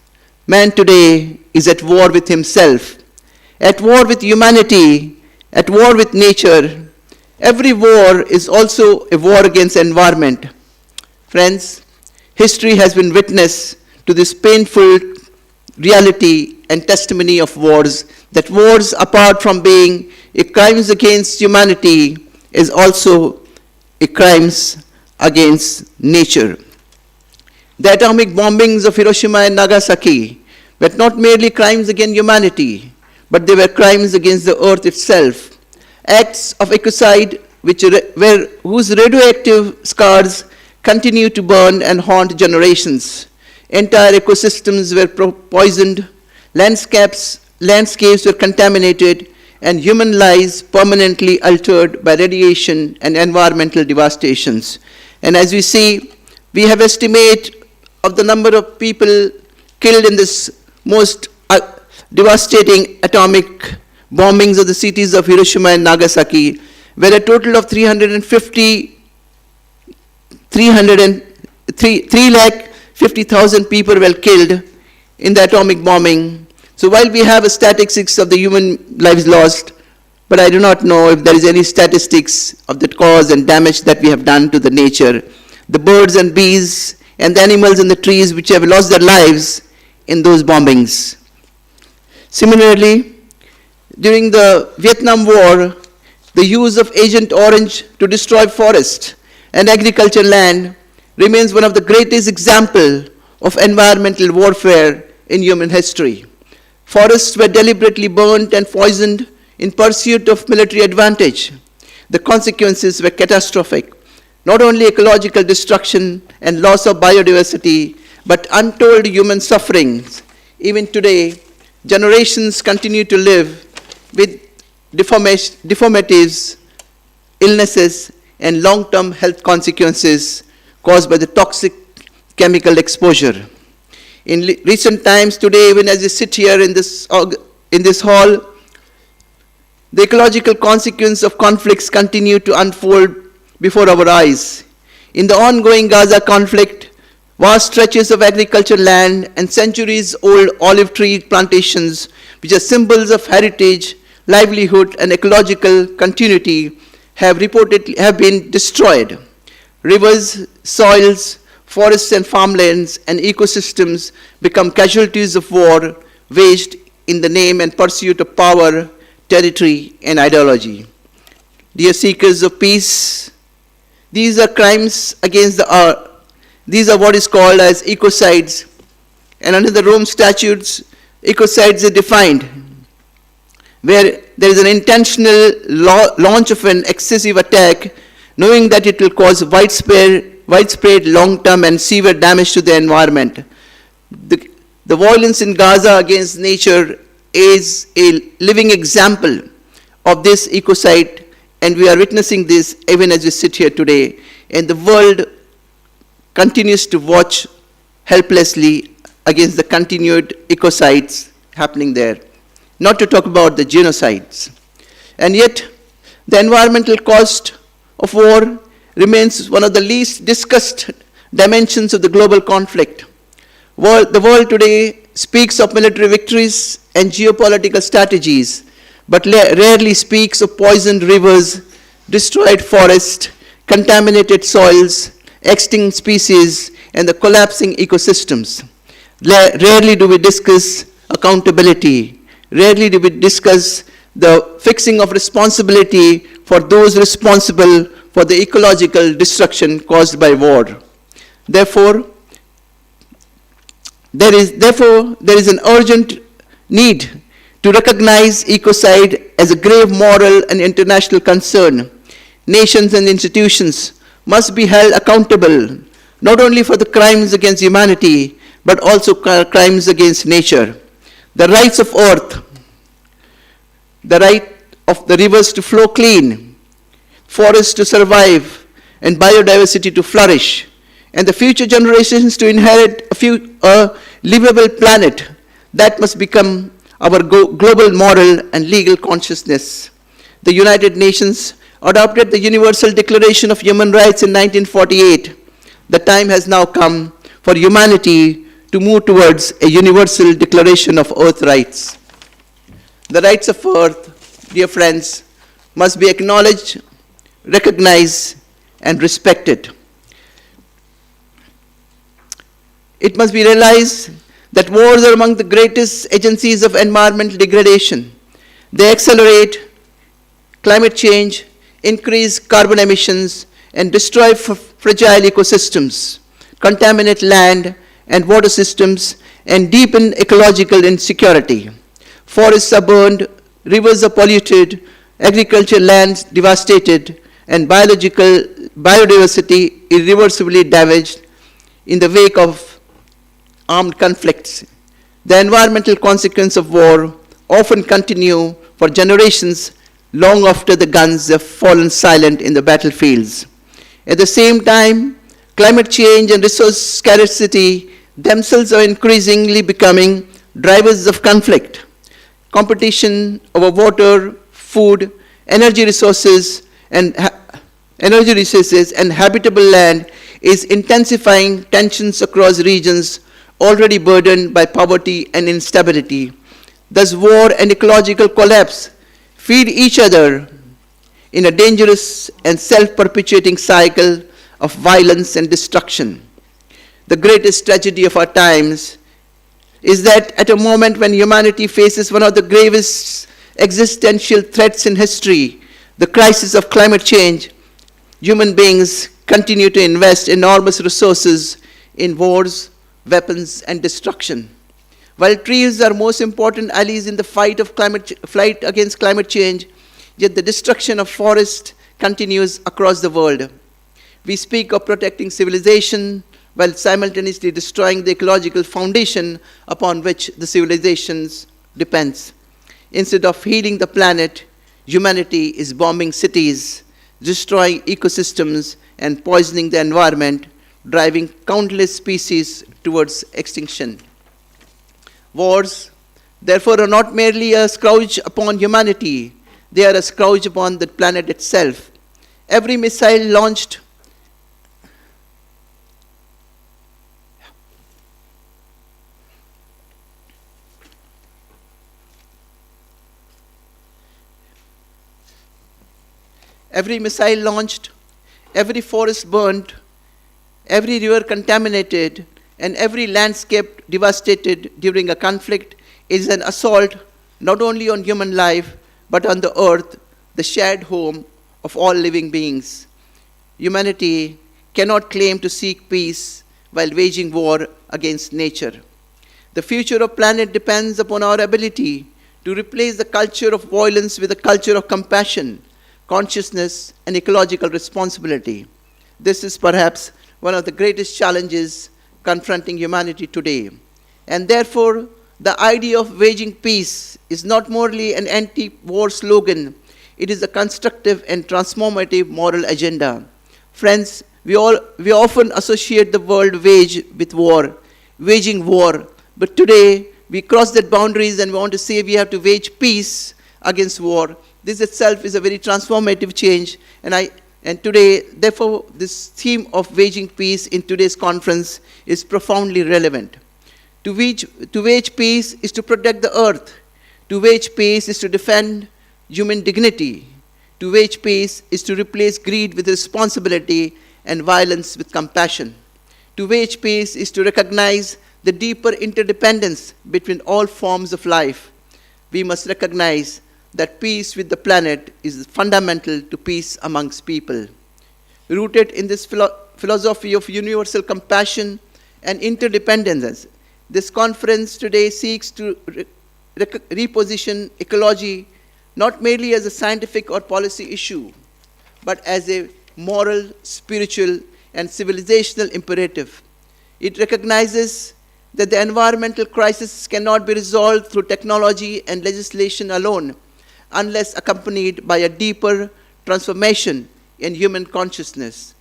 man today is at war with himself, at war with humanity, at war with nature. Every war is also a war against environment. Friends, history has been witness to this painful reality and testimony of wars, that wars, apart from being a crimes against humanity, is also a crimes against nature. The atomic bombings of Hiroshima and Nagasaki were not merely crimes against humanity, but they were crimes against the earth itself. Acts of ecocide whose radioactive scars continue to burn and haunt generations. Entire ecosystems were poisoned, landscapes were contaminated, and human lives permanently altered by radiation and environmental devastations. And as we see, we have estimate of the number of people killed in this most devastating atomic bombings of the cities of Hiroshima and Nagasaki, where a total of 350,000 people were killed in the atomic bombing. So while we have statistics of the human lives lost, but I do not know if there is any statistics of the cause and damage that we have done to the nature, the birds and bees and the animals in the trees which have lost their lives in those bombings. Similarly, during the Vietnam War, the use of Agent Orange to destroy forest and agricultural land remains one of the greatest examples of environmental warfare in human history. Forests were deliberately burnt and poisoned in pursuit of military advantage. The consequences were catastrophic. Not only ecological destruction and loss of biodiversity, but untold human sufferings. Even today, generations continue to live with deformities, illnesses, and long-term health consequences caused by the toxic chemical exposure. In recent times, today, even as we sit here in this hall, the ecological consequences of conflicts continue to unfold before our eyes. In the ongoing Gaza conflict, vast stretches of agricultural land and centuries-old olive tree plantations, which are symbols of heritage, livelihood, and ecological continuity, have been destroyed. Rivers, soils, forests and farmlands and ecosystems become casualties of war waged in the name and pursuit of power, territory, and ideology. Dear seekers of peace, these are crimes against the earth. These are what is called as ecocides. And under the Rome statutes, ecocides are defined, where there is an intentional launch of an excessive attack, knowing that it will cause widespread long-term and severe damage to the environment. The violence in Gaza against nature is a living example of this ecocide, and we are witnessing this even as we sit here today. And the world continues to watch helplessly against the continued ecocides happening there, not to talk about the genocides. And yet, the environmental cost of war remains one of the least discussed dimensions of the global conflict. The world today speaks of military victories and geopolitical strategies, but rarely speaks of poisoned rivers, destroyed forests, contaminated soils, extinct species, and the collapsing ecosystems. Rarely do we discuss accountability. Rarely do we discuss the fixing of responsibility for those responsible for the ecological destruction caused by war. Therefore, there is an urgent need to recognize ecocide as a grave moral and international concern. Nations and institutions must be held accountable not only for the crimes against humanity, but also crimes against nature. The rights of earth, the right of the rivers to flow clean, forests to survive, and biodiversity to flourish, and the future generations to inherit a livable planet, that must become our global moral and legal consciousness. The United Nations adopted the Universal Declaration of Human Rights in 1948. The time has now come for humanity to move towards a universal declaration of earth rights. The rights of earth, dear friends, must be acknowledged, recognized, and respected. It must be realized that wars are among the greatest agencies of environmental degradation. They accelerate climate change, increase carbon emissions, and destroy fragile ecosystems, contaminate land and water systems, and deepen ecological insecurity. Forests are burned, rivers are polluted, agricultural lands devastated, and biodiversity irreversibly damaged in the wake of armed conflicts. The environmental consequences of war often continue for generations long after the guns have fallen silent in the battlefields. At the same time, climate change and resource scarcity themselves are increasingly becoming drivers of conflict. Competition over water, food, energy resources, and habitable land is intensifying tensions across regions already burdened by poverty and instability. Thus, war and ecological collapse feed each other in a dangerous and self-perpetuating cycle of violence and destruction. The greatest tragedy of our times is that at a moment when humanity faces one of the gravest existential threats in history, the crisis of climate change, human beings continue to invest enormous resources in wars, weapons, and destruction. While trees are most important allies in the fight against climate change, yet the destruction of forests continues across the world. We speak of protecting civilization while simultaneously destroying the ecological foundation upon which the civilizations depends. Instead of healing the planet, humanity is bombing cities, destroying ecosystems, and poisoning the environment, driving countless species towards extinction. Wars, therefore, are not merely a scourge upon humanity, they are a scourge upon the planet itself. Every missile launched every forest burned, every river contaminated, and every landscape devastated during a conflict is an assault not only on human life, but on the earth, the shared home of all living beings. Humanity cannot claim to seek peace while waging war against nature. The future of the planet depends upon our ability to replace the culture of violence with a culture of compassion, consciousness, and ecological responsibility. This is perhaps one of the greatest challenges confronting humanity today. And therefore, the idea of waging peace is not merely an anti-war slogan, it is a constructive and transformative moral agenda. Friends, we often associate the word wage with war, waging war, but today we cross that boundaries and we want to say we have to wage peace against war. This itself is a very transformative change, and today, therefore, this theme of waging peace in today's conference is profoundly relevant. To wage peace is to protect the earth. To wage peace is to defend human dignity. To wage peace is to replace greed with responsibility and violence with compassion. To wage peace is to recognize the deeper interdependence between all forms of life. We must recognize that peace with the planet is fundamental to peace amongst people. Rooted in this philosophy of universal compassion and interdependence, this conference today seeks to reposition ecology not merely as a scientific or policy issue, but as a moral, spiritual, and civilizational imperative. It recognizes that the environmental crisis cannot be resolved through technology and legislation alone, unless accompanied by a deeper transformation in human consciousness,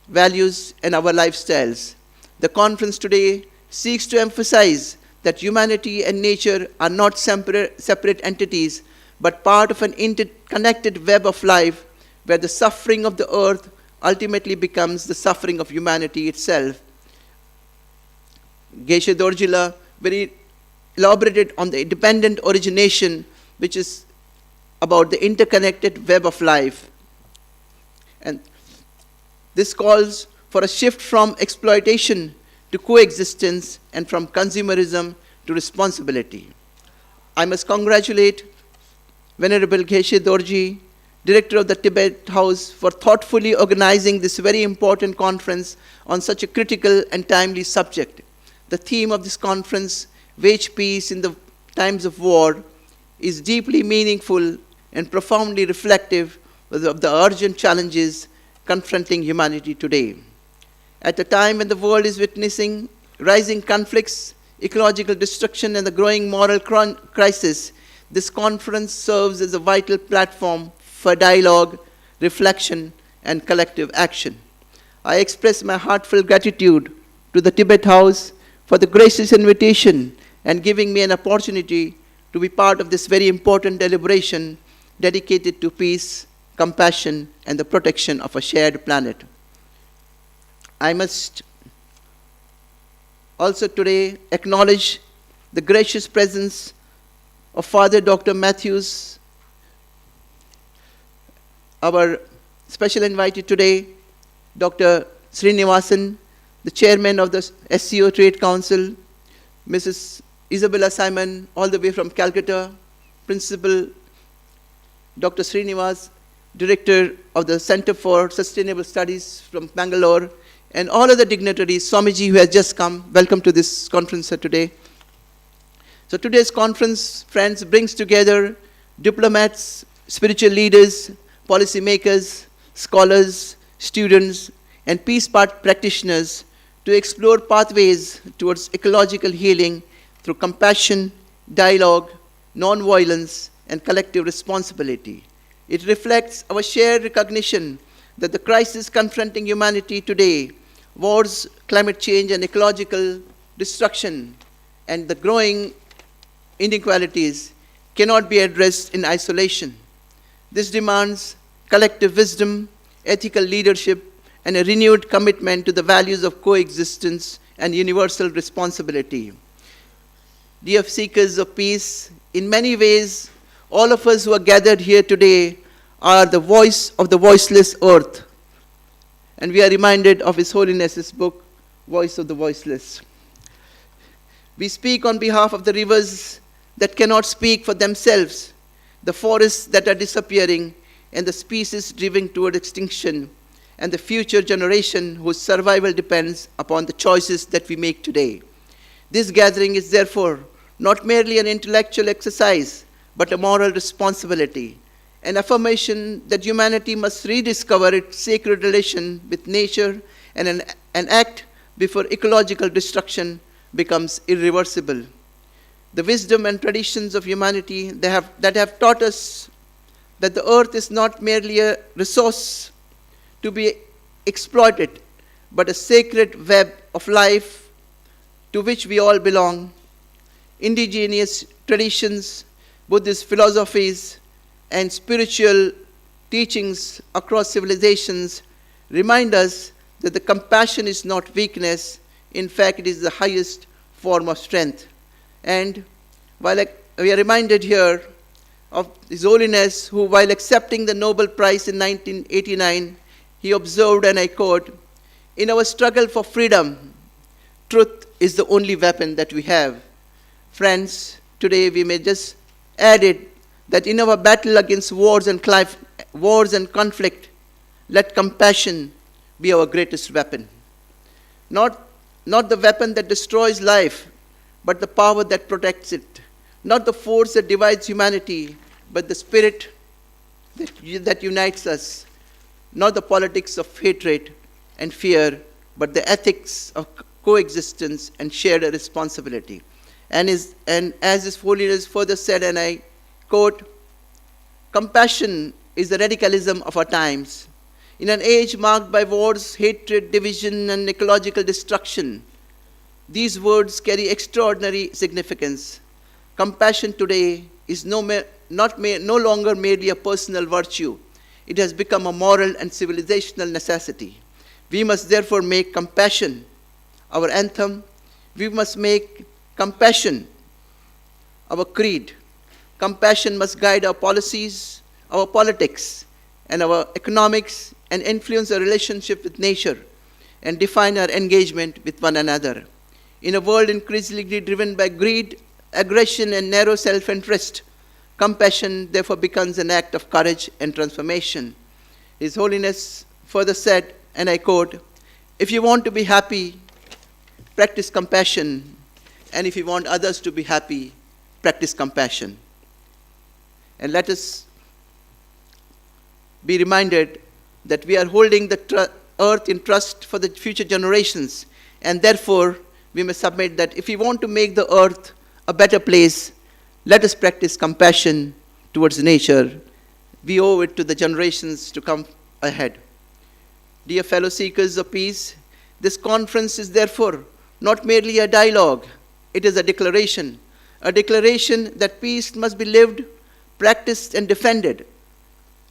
values, and our lifestyles. The conference today seeks to emphasize that humanity and nature are not separate entities, but part of an interconnected web of life where the suffering of the earth ultimately becomes the suffering of humanity itself. Geshe Dorjila very elaborated on the independent origination, which is about the interconnected web of life. And this calls for a shift from exploitation to coexistence and from consumerism to responsibility. I must congratulate Venerable Geshe Dorji, Director of the Tibet House, for thoughtfully organizing this very important conference on such a critical and timely subject. The theme of this conference, Wage Peace in the Times of War, is deeply meaningful and profoundly reflective of the urgent challenges confronting humanity today. At a time when the world is witnessing rising conflicts, ecological destruction, and the growing moral crisis, this conference serves as a vital platform for dialogue, reflection, and collective action. I express my heartfelt gratitude to the Tibet House for the gracious invitation and giving me an opportunity to be part of this very important deliberation dedicated to peace, compassion, and the protection of a shared planet. I must also today acknowledge the gracious presence of Father Dr. Matthews, our special invitee today, Dr. Srinivasan, the chairman of the SCO Trade Council, Mrs. Isabella Simon, all the way from Calcutta, Principal Dr. Srinivas, Director of the Center for Sustainable Studies from Bangalore, and all other dignitaries, Swamiji, who has just come. Welcome to this conference today. So today's conference, friends, brings together diplomats, spiritual leaders, policymakers, scholars, students, and peace practitioners to explore pathways towards ecological healing through compassion, dialogue, non-violence, and collective responsibility. It reflects our shared recognition that the crisis confronting humanity today, wars, climate change, and ecological destruction, and the growing inequalities cannot be addressed in isolation. This demands collective wisdom, ethical leadership, and a renewed commitment to the values of coexistence and universal responsibility. Dear seekers of peace, in many ways, all of us who are gathered here today are the voice of the voiceless earth. And we are reminded of His Holiness's book, Voice of the Voiceless. We speak on behalf of the rivers that cannot speak for themselves, the forests that are disappearing, and the species driven toward extinction, and the future generation whose survival depends upon the choices that we make today. This gathering is therefore not merely an intellectual exercise, but a moral responsibility, an affirmation that humanity must rediscover its sacred relation with nature and an act before ecological destruction becomes irreversible. The wisdom and traditions of humanity that have taught us that the earth is not merely a resource to be exploited, but a sacred web of life to which we all belong. Indigenous traditions, Buddhist philosophies, and spiritual teachings across civilizations remind us that the compassion is not weakness. In fact, it is the highest form of strength. And while we are reminded here of His Holiness, who, while accepting the Nobel Prize in 1989, he observed, and I quote, "In our struggle for freedom, truth is the only weapon that we have." Friends, today we may just add it that in our battle against wars and conflict, let compassion be our greatest weapon. Not the weapon that destroys life, but the power that protects it. Not the force that divides humanity, but the spirit that unites us. Not the politics of hatred and fear, but the ethics of coexistence and shared responsibility. And as His Holiness further said, and I quote, "Compassion is the radicalism of our times. In an age marked by wars, hatred, division, and ecological destruction, these words carry extraordinary significance. Compassion today is no longer merely a personal virtue. It has become a moral and civilizational necessity. We must therefore make compassion our anthem. We must make compassion our creed. Compassion must guide our policies, our politics, and our economics, and influence our relationship with nature, and define our engagement with one another. In a world increasingly driven by greed, aggression, and narrow self-interest, compassion therefore becomes an act of courage and transformation." His Holiness further said, and I quote, "If you want to be happy, practice compassion, and if you want others to be happy, practice compassion." And let us be reminded that we are holding the earth in trust for the future generations, and therefore we must submit that if we want to make the earth a better place, let us practice compassion towards nature. We owe it to the generations to come ahead. Dear fellow seekers of peace, this conference is therefore not merely a dialogue, it is a declaration that peace must be lived, practiced, and defended.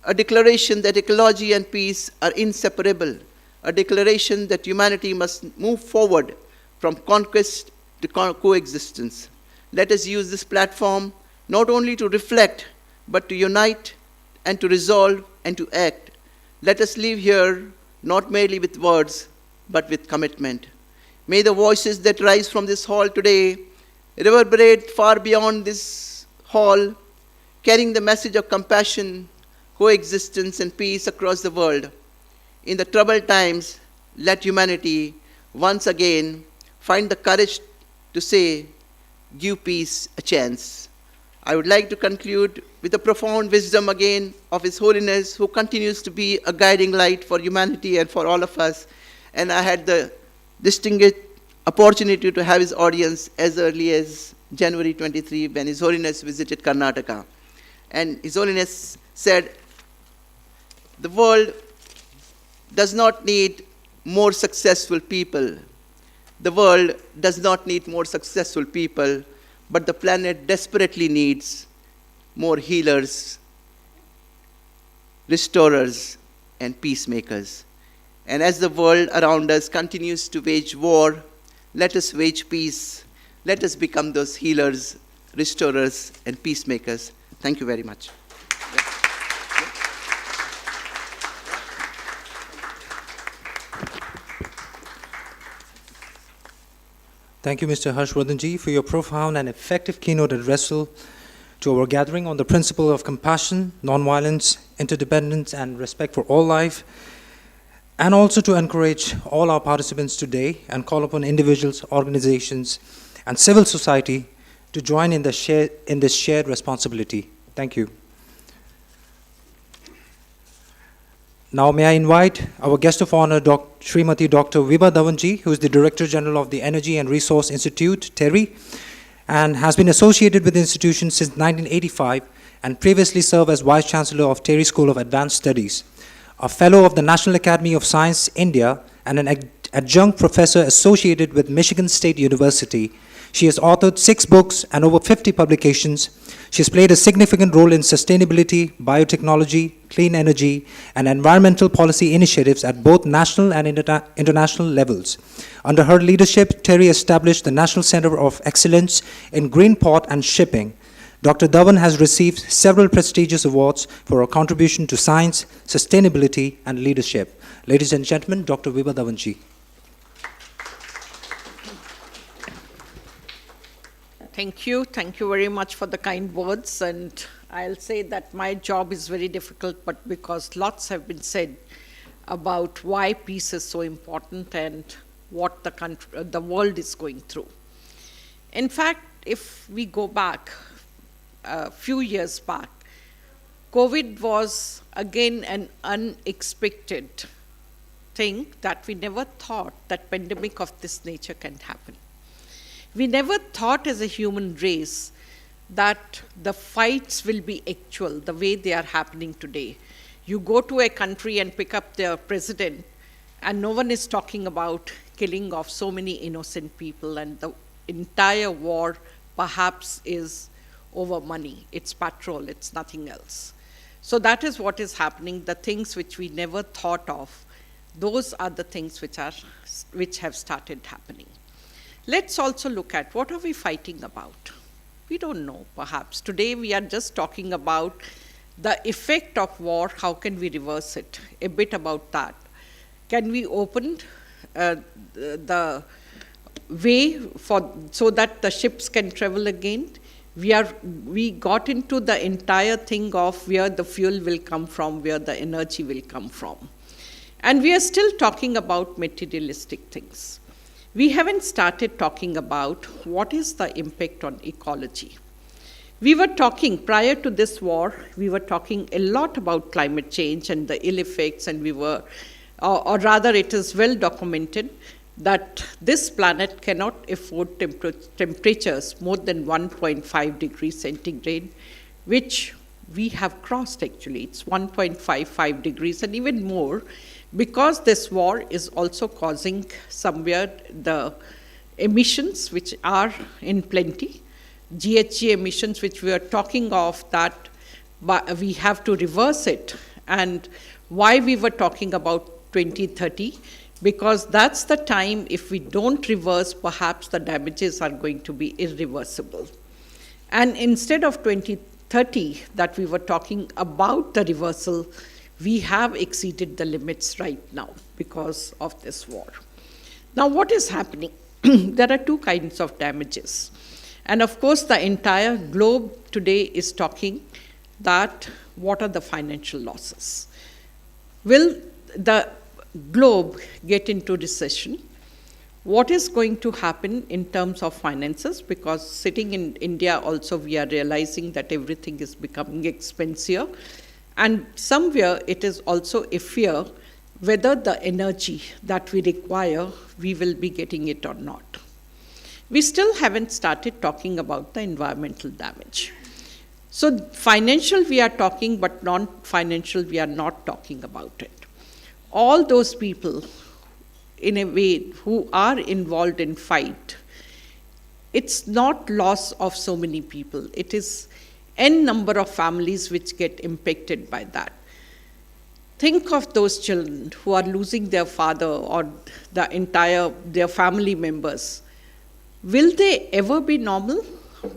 A declaration that ecology and peace are inseparable. A declaration that humanity must move forward from conquest to coexistence. Let us use this platform not only to reflect, but to unite and to resolve and to act. Let us live here not merely with words, but with commitment. May the voices that rise from this hall today reverberate far beyond this hall, carrying the message of compassion, coexistence, and peace across the world. In the troubled times, let humanity once again find the courage to say, "Give peace a chance." I would like to conclude with the profound wisdom again of His Holiness, who continues to be a guiding light for humanity and for all of us. And I had the distinguished opportunity to have his audience as early as January 23, when His Holiness visited Karnataka. And His Holiness said, "The world does not need more successful people. The world does not need more successful people, but the planet desperately needs more healers, restorers, and peacemakers." And as the world around us continues to wage war, let us wage peace. Let us become those healers, restorers, and peacemakers. Thank you very much. Thank you, Mr. Harshvardhanji, for your profound and effective keynote address to our gathering on the principle of compassion, nonviolence, interdependence, and respect for all life, and also to encourage all our participants today and call upon individuals, organizations, and civil society to join in this shared responsibility. Thank you. Now may I invite our guest of honor, Srimati Dr. Vibha Dhawanji, who is the Director General of the Energy and Resource Institute, TERI, and has been associated with the institution since 1985 and previously served as Vice Chancellor of TERI School of Advanced Studies, a Fellow of the National Academy of Science, India, and an adjunct professor associated with Michigan State University. She has authored 6 books and over 50 publications. She has played a significant role in sustainability, biotechnology, clean energy, and environmental policy initiatives at both national and international levels. Under her leadership, TERI established the National Center of Excellence in Green Port and Shipping. Dr. Dhawan has received several prestigious awards for her contribution to science, sustainability, and leadership. Ladies and gentlemen, Dr. Vibha Dhawan ji. Thank you. Thank you very much for the kind words. And I'll say that my job is very difficult, but because lots have been said about why peace is so important and what the world is going through. In fact, if we go back a few years back, COVID was again an unexpected thing that we never thought that pandemic of this nature can happen. We never thought as a human race that the fights will be actual the way they are happening today. You go to a country and pick up their president, and no one is talking about killing of so many innocent people, and the entire war perhaps is over money. It's petrol, it's nothing else. So that is what is happening. The things which we never thought of, those are the things which have started happening. Let's also look at what are we fighting about. We don't know, perhaps. Today we are just talking about the effect of war, how can we reverse it, a bit about that. Can we open the way so that the ships can travel again? We got into the entire thing of where the fuel will come from, where the energy will come from. And we are still talking about materialistic things. We haven't started talking about what is the impact on ecology. We were talking, prior to this war, we were talking a lot about climate change and the ill effects, and or rather it is well documented that this planet cannot afford temperatures more than 1.5 degrees centigrade, which we have crossed actually. It's 1.55 degrees and even more, because this war is also causing somewhere the emissions which are in plenty, GHG emissions which we are talking of, that we have to reverse it. And why we were talking about 2030, because that's the time, if we don't reverse, perhaps the damages are going to be irreversible. And instead of 2030 that we were talking about the reversal, we have exceeded the limits right now because of this war. Now, what is happening? There are two kinds of damages. And of course, the entire globe today is talking that what are the financial losses? Will the globe get into recession? What is going to happen in terms of finances? Because sitting in India also, we are realizing that everything is becoming expensive. And somewhere it is also a fear whether the energy that we require, we will be getting it or not. We still haven't started talking about the environmental damage. So financial we are talking, but non-financial we are not talking about it. All those people, in a way, who are involved in fight, it's not loss of so many people. It is n number of families which get impacted by that. Think of those children who are losing their father or their family members. Will they ever be normal?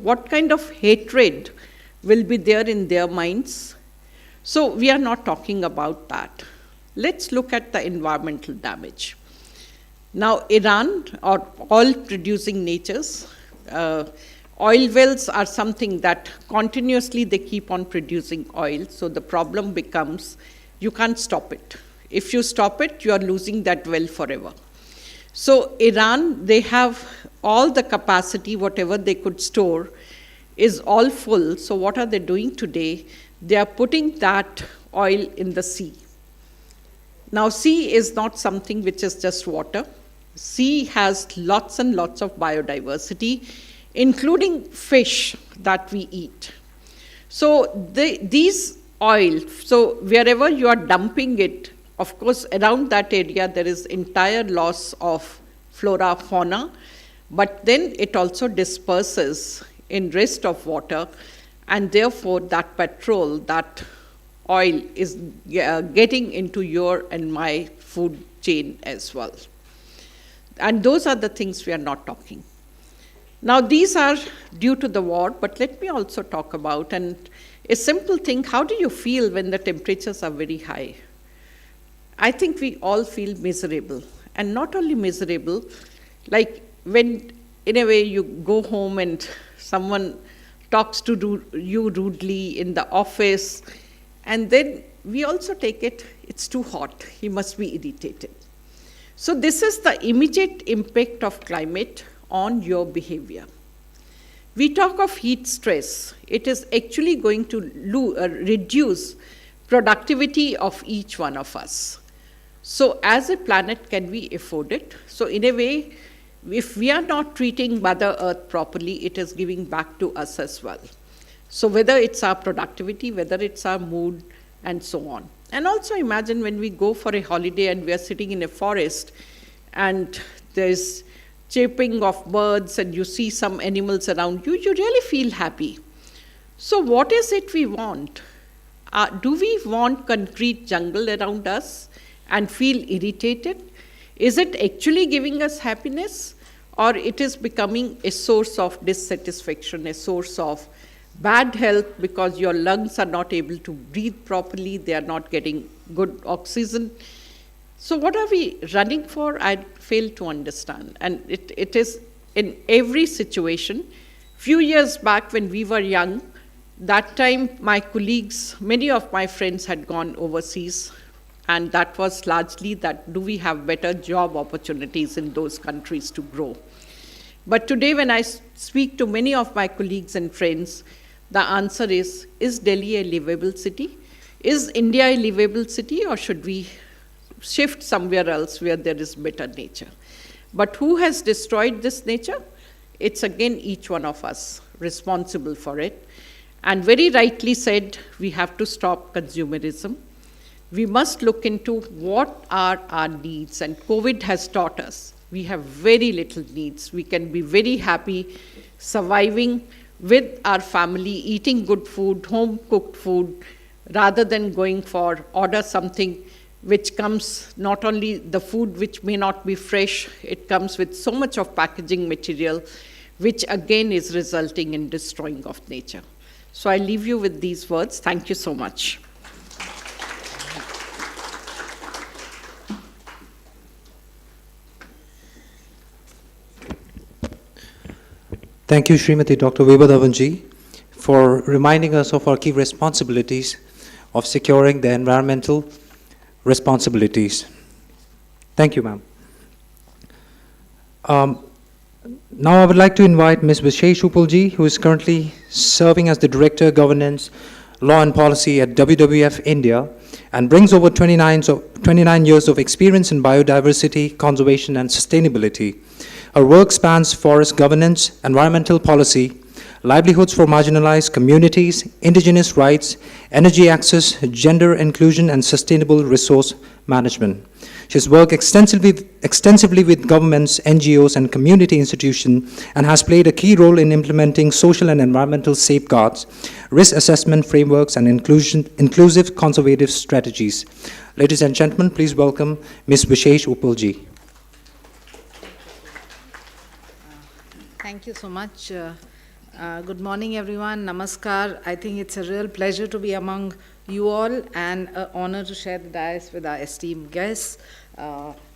What kind of hatred will be there in their minds? So we are not talking about that. Let's look at the environmental damage. Now, Iran, or oil-producing natures, oil wells are something that continuously they keep on producing oil. So the problem becomes you can't stop it. If you stop it, you are losing that well forever. So Iran, they have all the capacity, whatever they could store is all full. So what are they doing today? They are putting that oil in the sea. Now, sea is not something which is just water. Sea has lots and lots of biodiversity, including fish that we eat. So these oil, so wherever you are dumping it, of course, around that area, there is entire loss of flora, fauna, but then it also disperses in rest of water, and therefore that petrol, that oil is getting into your and my food chain as well. And those are the things we are not talking. Now, these are due to the war, but let me also talk about, and a simple thing, how do you feel when the temperatures are very high? I think we all feel miserable, and not only miserable, like when in a way you go home and someone talks to you rudely in the office, and then we also take it, it's too hot, he must be irritated. So this is the immediate impact of climate on your behavior. We talk of heat stress. It is actually going to reduce productivity of each one of us. So as a planet, can we afford it? So in a way, if we are not treating Mother Earth properly, it is giving back to us as well. So whether it's our productivity, whether it's our mood, and so on. And also imagine when we go for a holiday and we are sitting in a forest and there's chirping of birds and you see some animals around you, you really feel happy. So what is it we want? Do we want concrete jungle around us and feel irritated? Is it actually giving us happiness, or it is becoming a source of dissatisfaction, a source of bad health because your lungs are not able to breathe properly, they are not getting good oxygen? So what are we running for? I fail to understand. And it is in every situation. Few years back when we were young, that time my colleagues, many of my friends had gone overseas, and that was largely that do we have better job opportunities in those countries to grow. But today when I speak to many of my colleagues and friends, the answer is Delhi a livable city? Is India a livable city, or should we shift somewhere else where there is better nature? But who has destroyed this nature? It's again each one of us responsible for it. And very rightly said, we have to stop consumerism. We must look into what are our needs, and COVID has taught us we have very little needs. We can be very happy surviving with our family, eating good food, home-cooked food, rather than going for order something which comes not only the food which may not be fresh, it comes with so much of packaging material, which again is resulting in destroying of nature. So I leave you with these words. Thank you so much. Thank you, Srimati Dr. Vibhadavanji, for reminding us of our key responsibilities of securing the environmental responsibilities. Thank you, ma'am. Now I would like to invite Ms. Vishesh Uppalji, who is currently serving as the Director, Governance, Law and Policy at WWF India, and brings over 29 years of experience in biodiversity, conservation, and sustainability. Her work spans forest governance, environmental policy, livelihoods for marginalized communities, indigenous rights, energy access, gender inclusion, and sustainable resource management. She has worked extensively with governments, NGOs, and community institutions, and has played a key role in implementing social and environmental safeguards, risk assessment frameworks, and inclusive conservative strategies. Ladies and gentlemen, please welcome Ms. Vishesh Uppalji. Thank you so much. Good morning, everyone. Namaskar. I think it's a real pleasure to be among you all, and an honor to share the dais with our esteemed guests,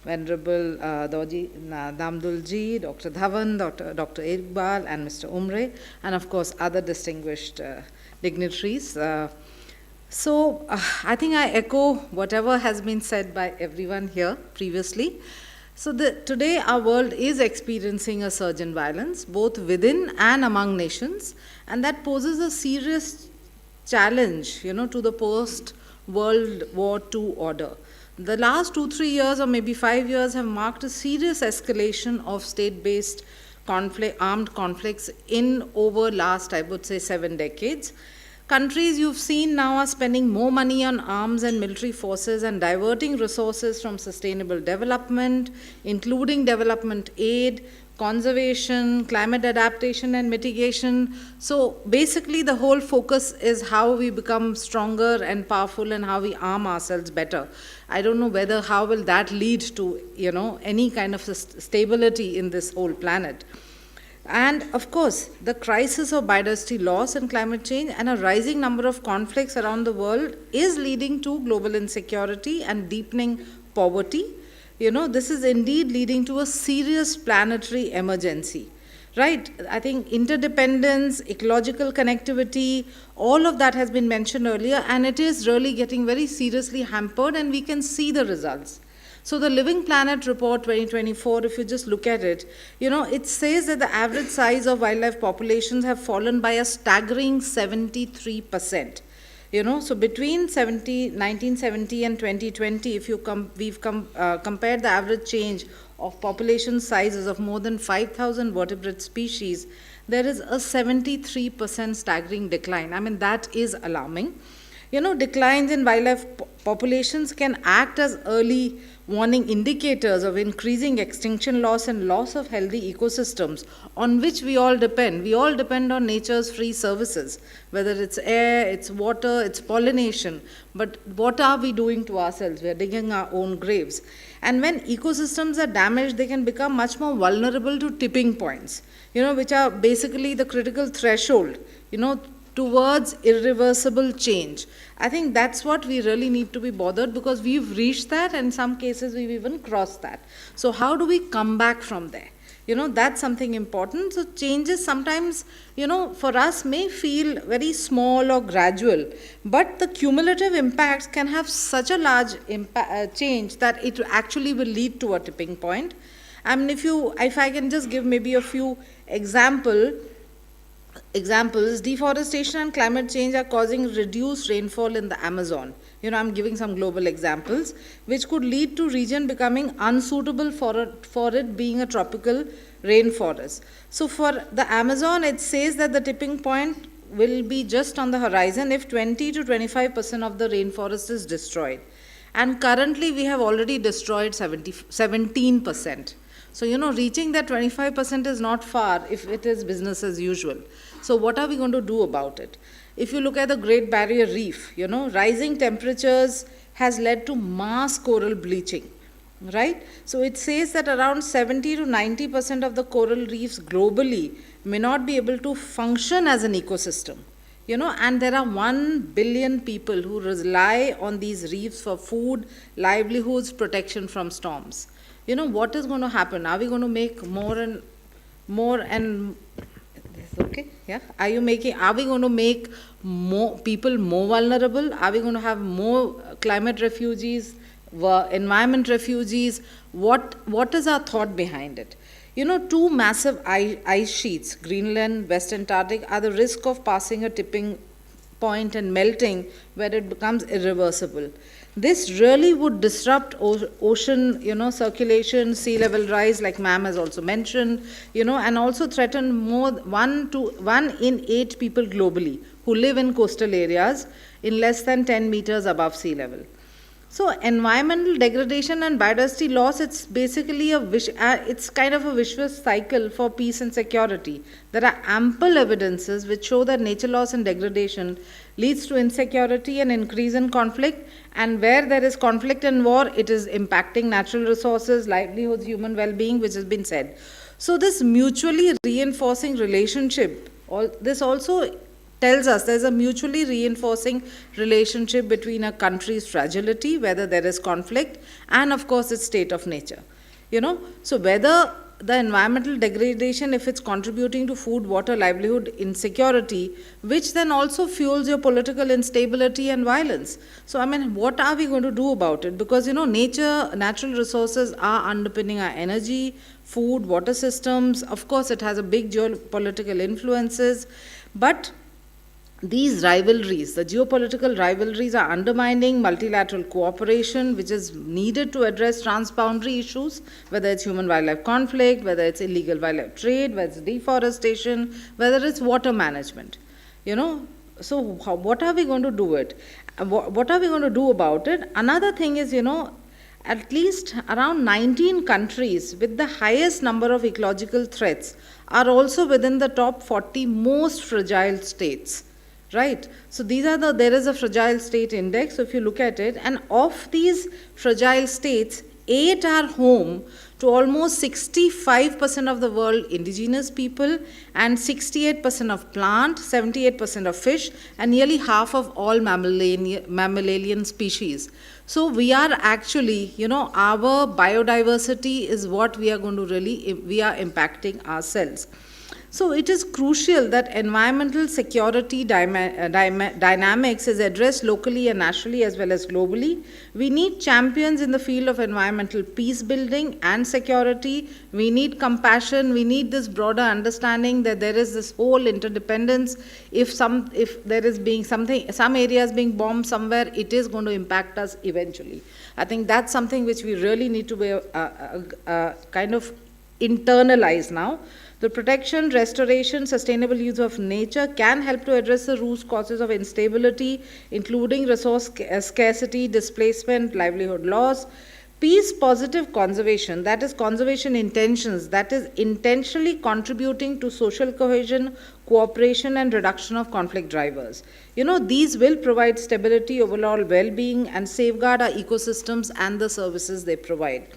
Venerable Doji Damdulji, Dr. Dhawan, Dr. Iqbal, and Mr. Umre, and of course other distinguished dignitaries. So I think I echo whatever has been said by everyone here previously. So today our world is experiencing a surge in violence, both within and among nations, and that poses a serious challenge, to the post-World War II order. The last 2-3 years, or maybe 5 years, have marked a serious escalation of state-based armed conflicts in over last, I would say, 7 decades. Countries you've seen now are spending more money on arms and military forces and diverting resources from sustainable development, including development aid, conservation, climate adaptation and mitigation. So basically the whole focus is how we become stronger and powerful and how we arm ourselves better. I don't know how will that lead to, any kind of stability in this whole planet. And of course, the crisis of biodiversity loss and climate change and a rising number of conflicts around the world is leading to global insecurity and deepening poverty. This is indeed leading to a serious planetary emergency. Right? I think interdependence, ecological connectivity, all of that has been mentioned earlier, and it is really getting very seriously hampered, and we can see the results. So the Living Planet Report 2024, if you just look at it, it says that the average size of wildlife populations have fallen by a staggering 73%. So between 1970 and 2020, if we've compared the average change of population sizes of more than 5,000 vertebrate species, there is a 73% staggering decline. I mean, that is alarming. Declines in wildlife populations can act as early warning indicators of increasing extinction loss and loss of healthy ecosystems on which we all depend. We all depend on nature's free services, whether it's air, it's water, it's pollination. But what are we doing to ourselves? We are digging our own graves. And when ecosystems are damaged, they can become much more vulnerable to tipping points, which are basically the critical threshold, towards irreversible change. I think that's what we really need to be bothered, because we've reached that, and in some cases we've even crossed that. So how do we come back from there? That's something important. So changes sometimes, for us may feel very small or gradual, but the cumulative impacts can have such a large change that it actually will lead to a tipping point. I mean, if I can just give maybe a few examples, deforestation and climate change are causing reduced rainfall in the Amazon. I'm giving some global examples, which could lead to region becoming unsuitable for it being a tropical rainforest. So for the Amazon, it says that the tipping point will be just on the horizon if 20 to 25% of the rainforest is destroyed. And currently we have already destroyed 17%. So, reaching that 25% is not far if it is business as usual. So what are we going to do about it? If you look at the Great Barrier Reef, rising temperatures has led to mass coral bleaching, right? So it says that around 70 to 90% of the coral reefs globally may not be able to function as an ecosystem. And there are 1 billion people who rely on these reefs for food, livelihoods, protection from storms. What is going to happen? Are we going to make more and okay, yeah. Are we going to make more people more vulnerable? Are we going to have more climate refugees, environment refugees? What is our thought behind it? Two massive ice sheets, Greenland, West Antarctic, are the risk of passing a tipping point and melting where it becomes irreversible. This really would disrupt ocean, circulation, sea level rise, like ma'am has also mentioned, and also threaten one in 8 people globally who live in coastal areas in less than 10 meters above sea level. So environmental degradation and biodiversity loss, it's basically it's kind of a vicious cycle for peace and security. There are ample evidences which show that nature loss and degradation leads to insecurity and increase in conflict, and where there is conflict and war, it is impacting natural resources, livelihoods, human well-being, which has been said. So this mutually reinforcing relationship, this also tells us there's a mutually reinforcing relationship between a country's fragility, whether there is conflict, and of course its state of nature. So whether the environmental degradation, if it's contributing to food, water, livelihood insecurity, which then also fuels your political instability and violence. So I mean, what are we going to do about it? Because natural resources are underpinning our energy, food, water systems. Of course, it has a big geopolitical influences, but these rivalries, the geopolitical rivalries, are undermining multilateral cooperation, which is needed to address transboundary issues, whether it's human-wildlife conflict, whether it's illegal wildlife trade, whether it's deforestation, whether it's water management. So what are we going to do it? What are we going to do about it? Another thing is, at least around 19 countries with the highest number of ecological threats are also within the top 40 most fragile states. Right. So there is a fragile state index. So if you look at it, and of these fragile states, 8 are home to almost 65% of the world indigenous people and 68% of plant, 78% of fish, and nearly half of all mammalian species. So we are actually, our biodiversity is what we are going to we are impacting ourselves. So it is crucial that environmental security dynamics is addressed locally and nationally as well as globally. We need champions in the field of environmental peace building and security. We need compassion. We need this broader understanding that there is this whole interdependence. If there is some areas being bombed somewhere, it is going to impact us eventually. I think that's something which we really need to be kind of internalize now. The protection, restoration, sustainable use of nature can help to address the root causes of instability, including resource scarcity, displacement, livelihood loss. Peace positive conservation, that is conservation intentions, that is intentionally contributing to social cohesion, cooperation, and reduction of conflict drivers. These will provide stability, overall well-being, and safeguard our ecosystems and the services they provide.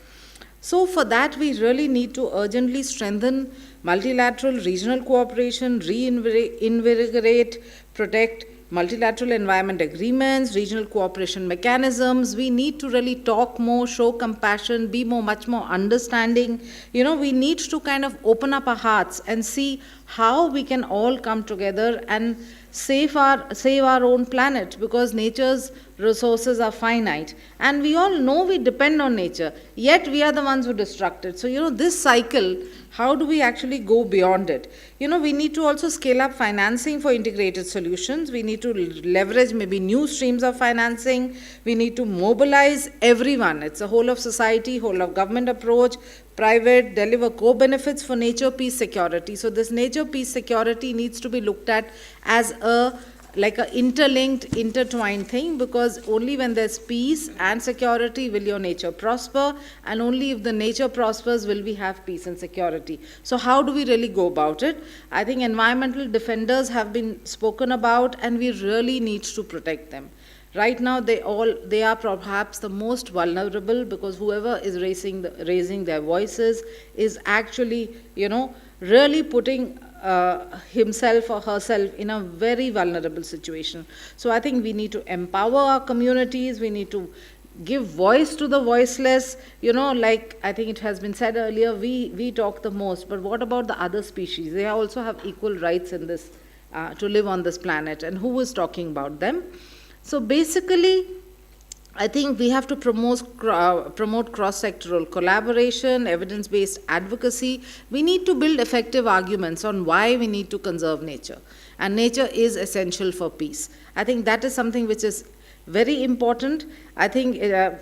So for that, we really need to urgently strengthen multilateral regional cooperation, reinvigorate, protect multilateral environment agreements, regional cooperation mechanisms. We need to really talk more, show compassion, be much more understanding. We need to kind of open up our hearts and see how we can all come together and save our own planet, because nature's resources are finite. And we all know we depend on nature, yet we are the ones who destruct it. So, this cycle, how do we actually go beyond it? We need to also scale up financing for integrated solutions. We need to leverage maybe new streams of financing. We need to mobilize everyone. It's a whole of society, whole of government approach, private, deliver co-benefits for nature, peace, security. So this nature, peace, security needs to be looked at as like an interlinked, intertwined thing, because only when there's peace and security will your nature prosper, and only if the nature prospers will we have peace and security. So how do we really go about it? I think environmental defenders have been spoken about, and we really need to protect them. Right now, they are perhaps the most vulnerable, because whoever is raising their voices is actually, really putting himself or herself in a very vulnerable situation. So I think we need to empower our communities. We need to give voice to the voiceless. Like I think it has been said earlier, we talk the most, but what about the other species? They also have equal rights in this to live on this planet, and who is talking about them? So basically, I think we have to promote cross-sectoral collaboration, evidence-based advocacy. We need to build effective arguments on why we need to conserve nature. And nature is essential for peace. I think that is something which is very important. I think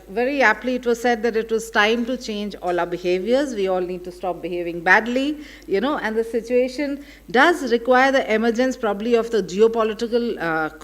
very aptly it was said that it was time to change all our behaviors. We all need to stop behaving badly, and the situation does require the emergence probably of the geopolitical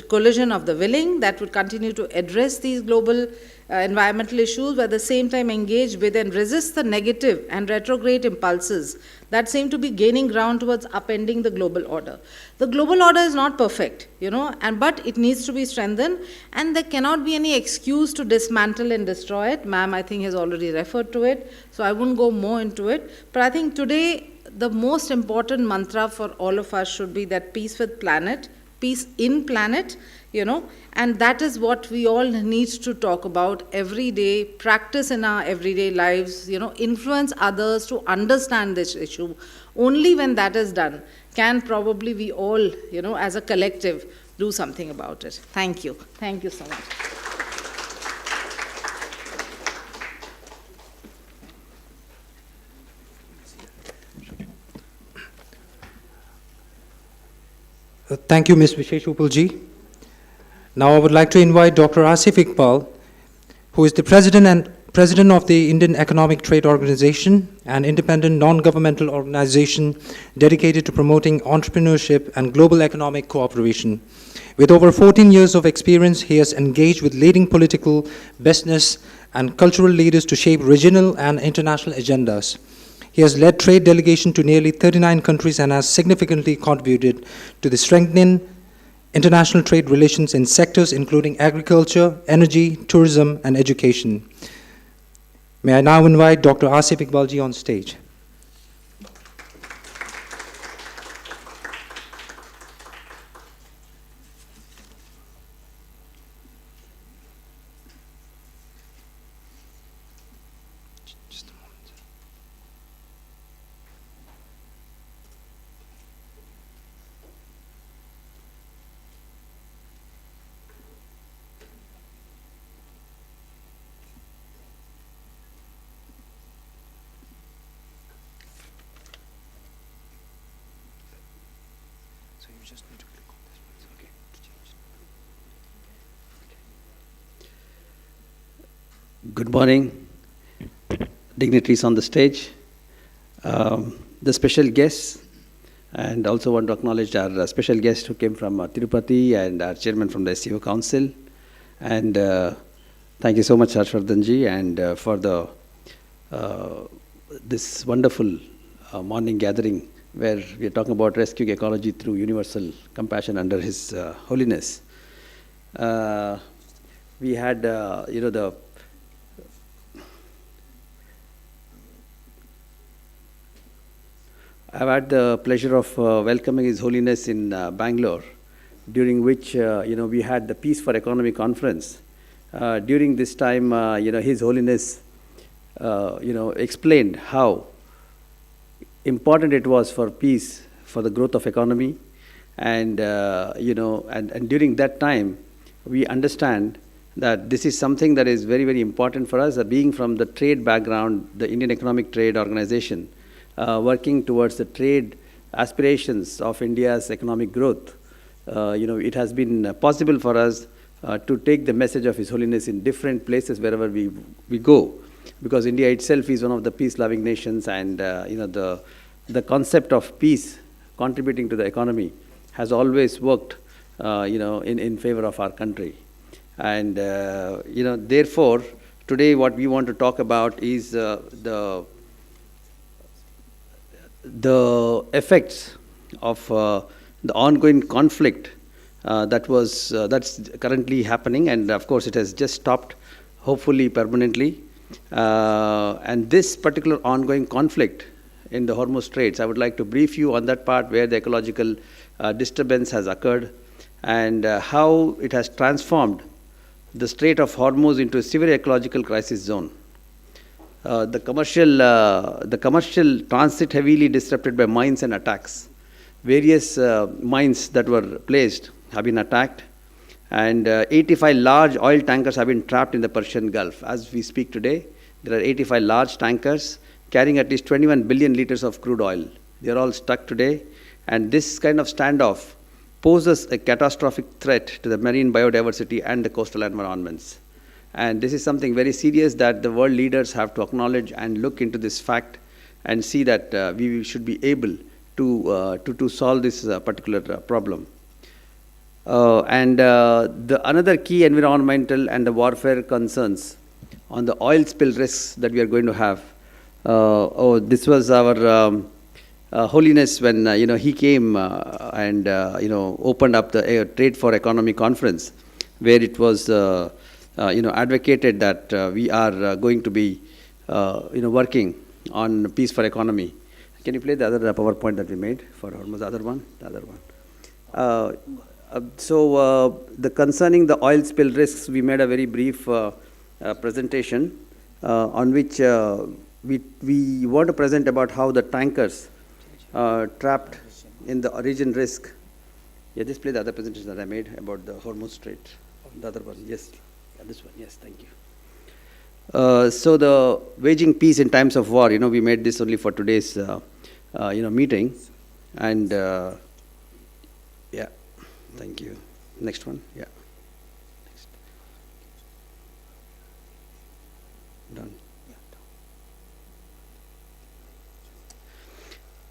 collision of the willing that would continue to address these global environmental issues, but at the same time engage with and resist the negative and retrograde impulses that seem to be gaining ground towards upending the global order. The global order is not perfect, but it needs to be strengthened, and there cannot be any excuse to dismantle and destroy it. Ma'am, I think, has already referred to it, so I won't go more into it. But I think today, the most important mantra for all of us should be that peace with planet, peace in planet, and that is what we all need to talk about every day, practice in our everyday lives, influence others to understand this issue. Only when that is done can probably we all, as a collective, do something about it. Thank you. Thank you so much. Thank you, Ms. Vishesh Uppalji. Now I would like to invite Dr. Asif Iqbal, who is the President of the Indian Economic Trade Organization, an independent non-governmental organization dedicated to promoting entrepreneurship and global economic cooperation. With over 14 years of experience, he has engaged with leading political, business, and cultural leaders to shape regional and international agendas. He has led trade delegation to nearly 39 countries and has significantly contributed to the strengthening international trade relations in sectors including agriculture, energy, tourism, and education. May I now invite Dr. Asif Iqbalji on stage. Just a moment. So you just need to click on this one. Okay, to change. Good morning, dignitaries on the stage, the special guests, and also want to acknowledge our special guest who came from Tirupati and our chairman from the SEO Council. And thank you so much, Harshvardhanji, and for the this wonderful morning gathering where we are talking about rescuing ecology through universal compassion under His Holiness. We had, I've had the pleasure of welcoming His Holiness in Bangalore, during which we had the Peace for Economy conference. During this time, His Holiness explained how important it was for peace, for the growth of economy, and and during that time, we understand that this is something that is very, very important for us. Being from the trade background, the Indian Economic Trade Organization, working towards the trade aspirations of India's economic growth, it has been possible for us to take the message of His Holiness in different places wherever we go, because India itself is one of the peace-loving nations, and the concept of peace contributing to the economy has always worked, in favor of our country. And therefore, today what we want to talk about is the effects of the ongoing conflict that's currently happening, and of course it has just stopped, hopefully permanently. And this particular ongoing conflict in the Hormuz Straits, I would like to brief you on that part where the ecological disturbance has occurred, and how it has transformed the Strait of Hormuz into a severe ecological crisis zone. The commercial transit heavily disrupted by mines and attacks. Various mines that were placed have been attacked, and 85 large oil tankers have been trapped in the Persian Gulf. As we speak today, there are 85 large tankers carrying at least 21 billion liters of crude oil. They are all stuck today, and this kind of standoff poses a catastrophic threat to the marine biodiversity and the coastal environments. And this is something very serious that the world leaders have to acknowledge and look into this fact and see that we should be able to solve this particular problem. The another key environmental and the warfare concerns on the oil spill risks that we are going to have. This was our Holiness when he came and opened up the Trade for Economy conference, where it was advocated that we are going to be working on peace for economy. Can you play the other PowerPoint that we made for Hormuz? The other one. So the concerning the oil spill risks, we made a very brief presentation on which we want to present about how the tankers trapped in the origin risk. Yeah, just play the other presentation that I made about the Hormuz Strait. The other one, yes. Yeah, this one, yes, thank you. So the waging peace in times of war, we made this only for today's, meeting. And yeah, thank you. Next one, yeah. Next. Done.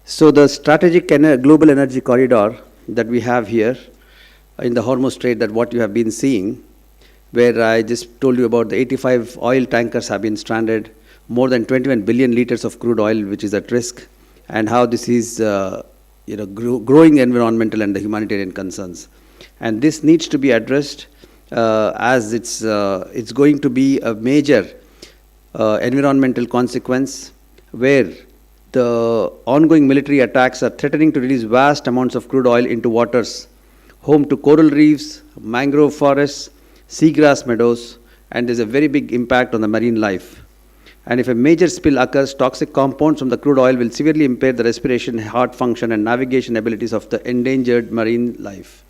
So the strategic global energy corridor that we have here in the Hormuz Strait, that what you have been seeing, where I just told you about the 85 oil tankers have been stranded, more than 21 billion liters of crude oil which is at risk, and how this is growing environmental and the humanitarian concerns. And this needs to be addressed as it's going to be a major environmental consequence where the ongoing military attacks are threatening to release vast amounts of crude oil into waters home to coral reefs, mangrove forests, seagrass meadows, and there's a very big impact on the marine life. And if a major spill occurs, toxic compounds from the crude oil will severely impair the respiration, heart function, and navigation abilities of the endangered marine life,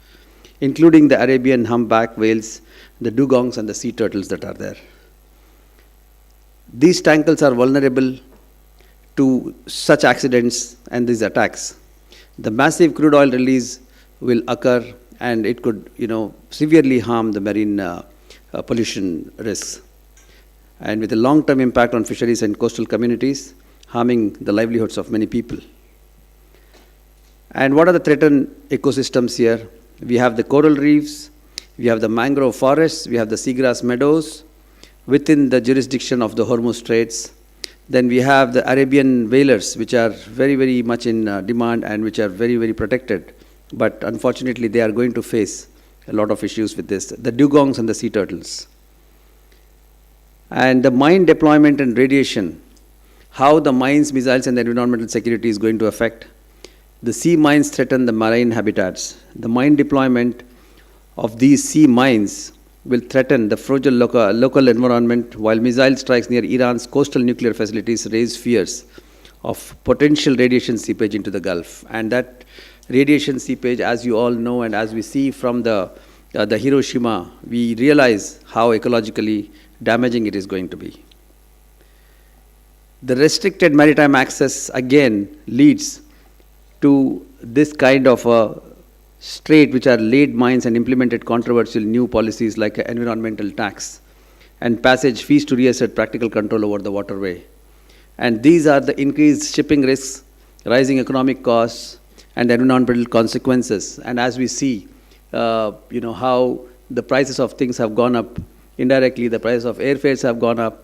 including the Arabian humpback whales, the dugongs, and the sea turtles that are there. These tankers are vulnerable to such accidents and these attacks. The massive crude oil release will occur, and it could, severely harm the marine pollution risks, and with a long-term impact on fisheries and coastal communities, harming the livelihoods of many people. And what are the threatened ecosystems here? We have the coral reefs, we have the mangrove forests, we have the seagrass meadows within the jurisdiction of the Hormuz Straits. Then we have the Arabian whalers, which are very, very much in demand and which are very, very protected. But unfortunately, they are going to face a lot of issues with this. The dugongs and the sea turtles. And the mine deployment and radiation, how the mines, missiles, and the environmental security is going to affect. The sea mines threaten the marine habitats. The mine deployment of these sea mines will threaten the fragile local environment, while missile strikes near Iran's coastal nuclear facilities raise fears of potential radiation seepage into the Gulf. And that radiation seepage, as you all know, and as we see from the Hiroshima, we realize how ecologically damaging it is going to be. The restricted maritime access again leads to this kind of a strait, which are laid mines and implemented controversial new policies like environmental tax and passage fees to reassert practical control over the waterway. And these are the increased shipping risks, rising economic costs, and environmental consequences. And as we see, how the prices of things have gone up, indirectly the prices of airfares have gone up,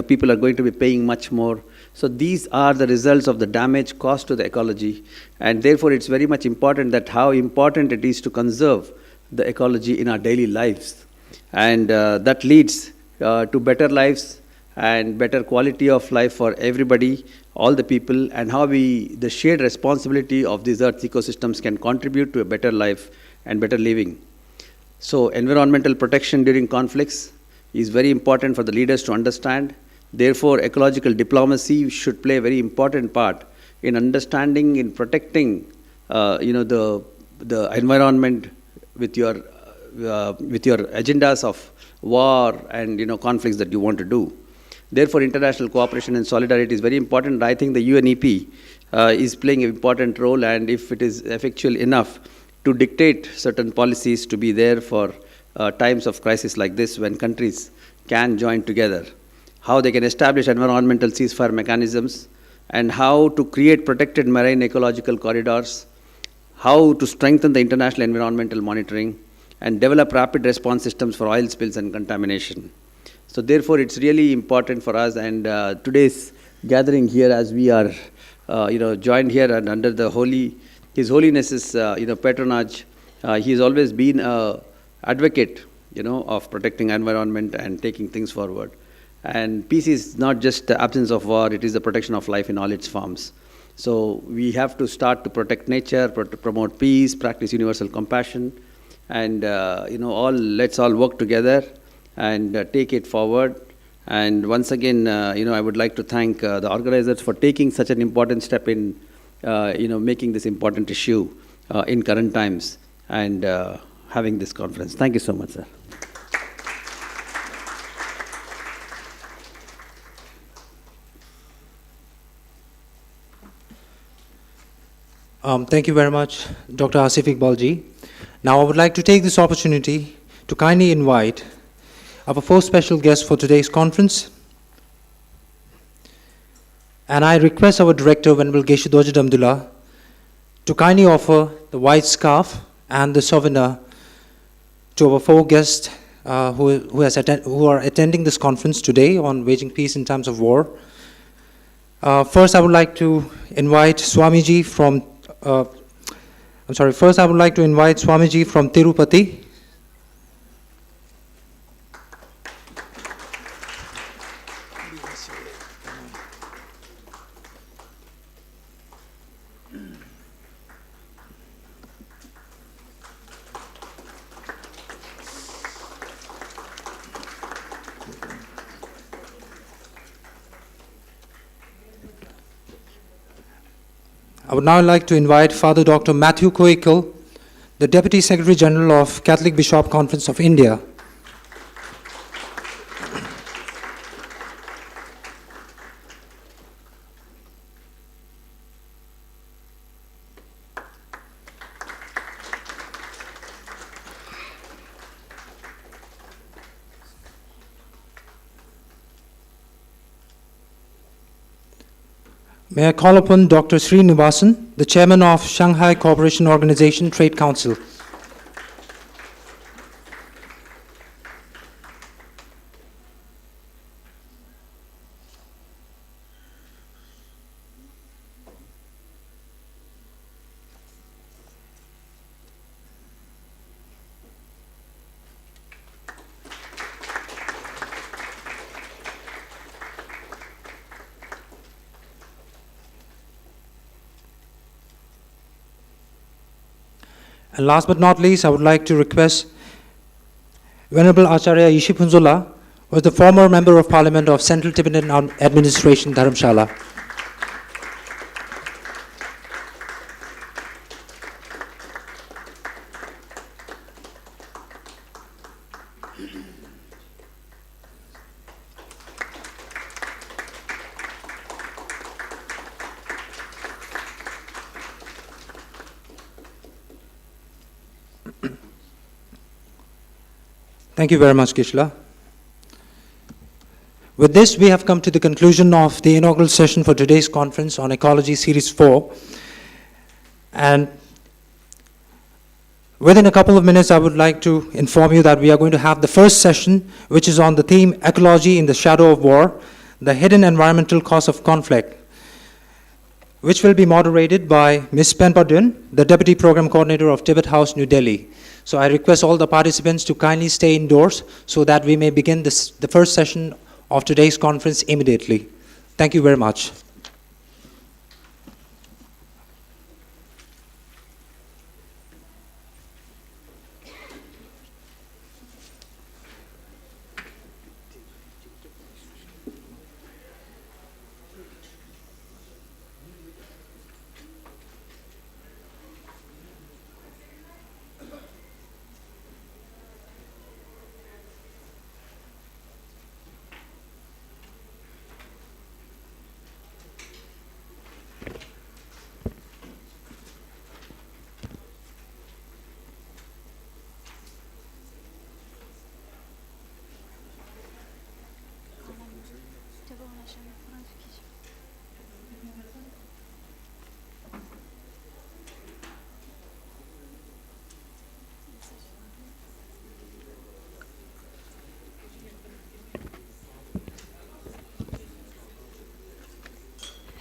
people are going to be paying much more. So these are the results of the damage caused to the ecology, and therefore it's very much important that how important it is to conserve the ecology in our daily lives. And that leads to better lives and better quality of life for everybody, all the people, and how the shared responsibility of these earth ecosystems can contribute to a better life and better living. So environmental protection during conflicts is very important for the leaders to understand. Therefore, ecological diplomacy should play a very important part in understanding, in protecting, the environment with your agendas of war and conflicts that you want to do. Therefore, international cooperation and solidarity is very important. I think the UNEP is playing an important role, and if it is effectual enough to dictate certain policies to be there for times of crisis like this, when countries can join together, how they can establish environmental ceasefire mechanisms, and how to create protected marine ecological corridors, how to strengthen the international environmental monitoring, and develop rapid response systems for oil spills and contamination. So therefore, it's really important for us, and today's gathering here, as we are, joined here and under the His Holiness's, patronage, he has always been an advocate, of protecting environment and taking things forward. And peace is not just the absence of war, it is the protection of life in all its forms. So we have to start to protect nature, promote peace, practice universal compassion, and let's all work together and take it forward. And once again, I would like to thank the organizers for taking such an important step in, making this important issue in current times and having this conference. Thank you so much, sir. Thank you very much, Dr. Asif Iqbalji. Now I would like to take this opportunity to kindly invite our first special guest for today's conference. And I request our director, Venerable Geshe Dojid Abdullah, to kindly offer the white scarf and the souvenir to our four guests who are attending this conference today on waging peace in times of war. First, I would like to invite Swamiji from Tirupati. I would now like to invite Father Dr. Matthew Koikal, the Deputy Secretary General of Catholic Bishop Conference of India. May I call upon Dr. Srinivasan, the Chairman of Shanghai Cooperation Organization Trade Council. And last but not least, I would like to request Venerable Acharya Yishipunzola, who was the former Member of Parliament of Central Tibetan Administration, Dharamshala. Thank you very much, Kishla. With this, we have come to the conclusion of the inaugural session for today's conference on Ecology Series 4. And within a couple of minutes, I would like to inform you that we are going to have the first session, which is on the theme Ecology in the Shadow of War, the Hidden Environmental Cause of Conflict, which will be moderated by Ms. Penpadun, the Deputy Program Coordinator of Tibet House, New Delhi. So I request all the participants to kindly stay indoors so that we may begin the first session of today's conference immediately. Thank you very much.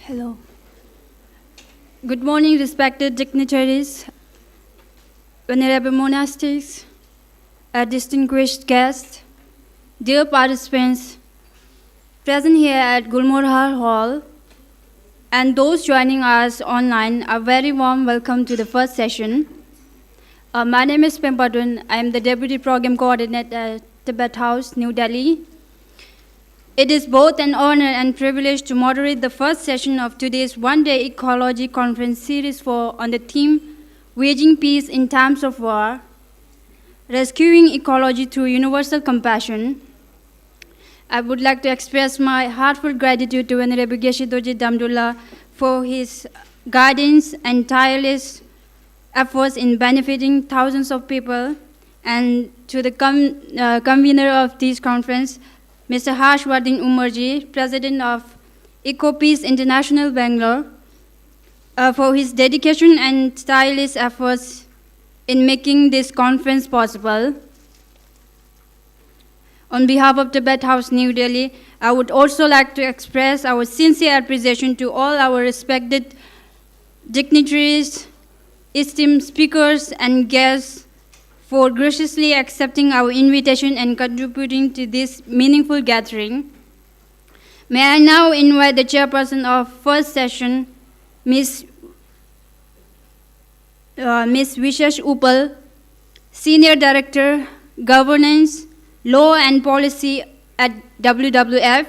Hello. Good morning, respected dignitaries, venerable monastics, distinguished guests, dear participants present here at Gulmohar Hall, and those joining us online, a very warm welcome to the first session. My name is Pempadun. I am the Deputy Program Coordinator at Tibet House, New Delhi. It is both an honor and privilege to moderate the first session of today's one-day Ecology Conference Series 4 on the theme, Waging Peace in Times of War, Rescuing Ecology Through Universal Compassion. I would like to express my heartfelt gratitude to Venerable Geshe Dorje Damdullah for his guidance and tireless efforts in benefiting thousands of people, and to the convener of this conference, Mr. Harshvardhan Umarji, President of EcoPeace International Bangalore, for his dedication and tireless efforts in making this conference possible. On behalf of Tibet House, New Delhi, I would also like to express our sincere appreciation to all our respected dignitaries, esteemed speakers, and guests for graciously accepting our invitation and contributing to this meaningful gathering. May I now invite the chairperson of first session, Ms. Vishesh Uppal, Senior Director, Governance, Law and Policy at WWF,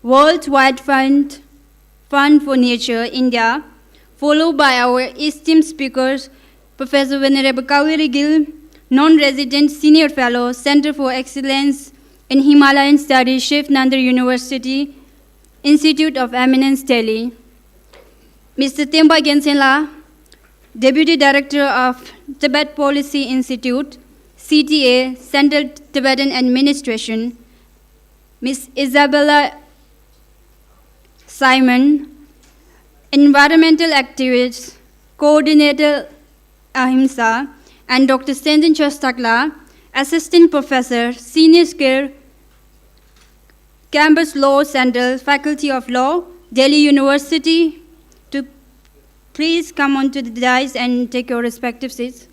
Worldwide Fund for Nature, India, followed by our esteemed speakers, Professor Venerable Kaveri Gill, Non-Resident Senior Fellow, Center for Excellence in Himalayan Studies, Shiv Nandar University, Institute of Eminence, Delhi. Mr. Temba Gensenla, Deputy Director of Tibet Policy Institute, CTA, Central Tibetan Administration. Ms. Isabella Simon, Environmental Activist, Coordinator Ahimsa, and Dr. Sendin Chostakla, Assistant Professor, Senior Skill, Campus Law Center, Faculty of Law, Delhi University, to please come onto the dais and take your respective seats.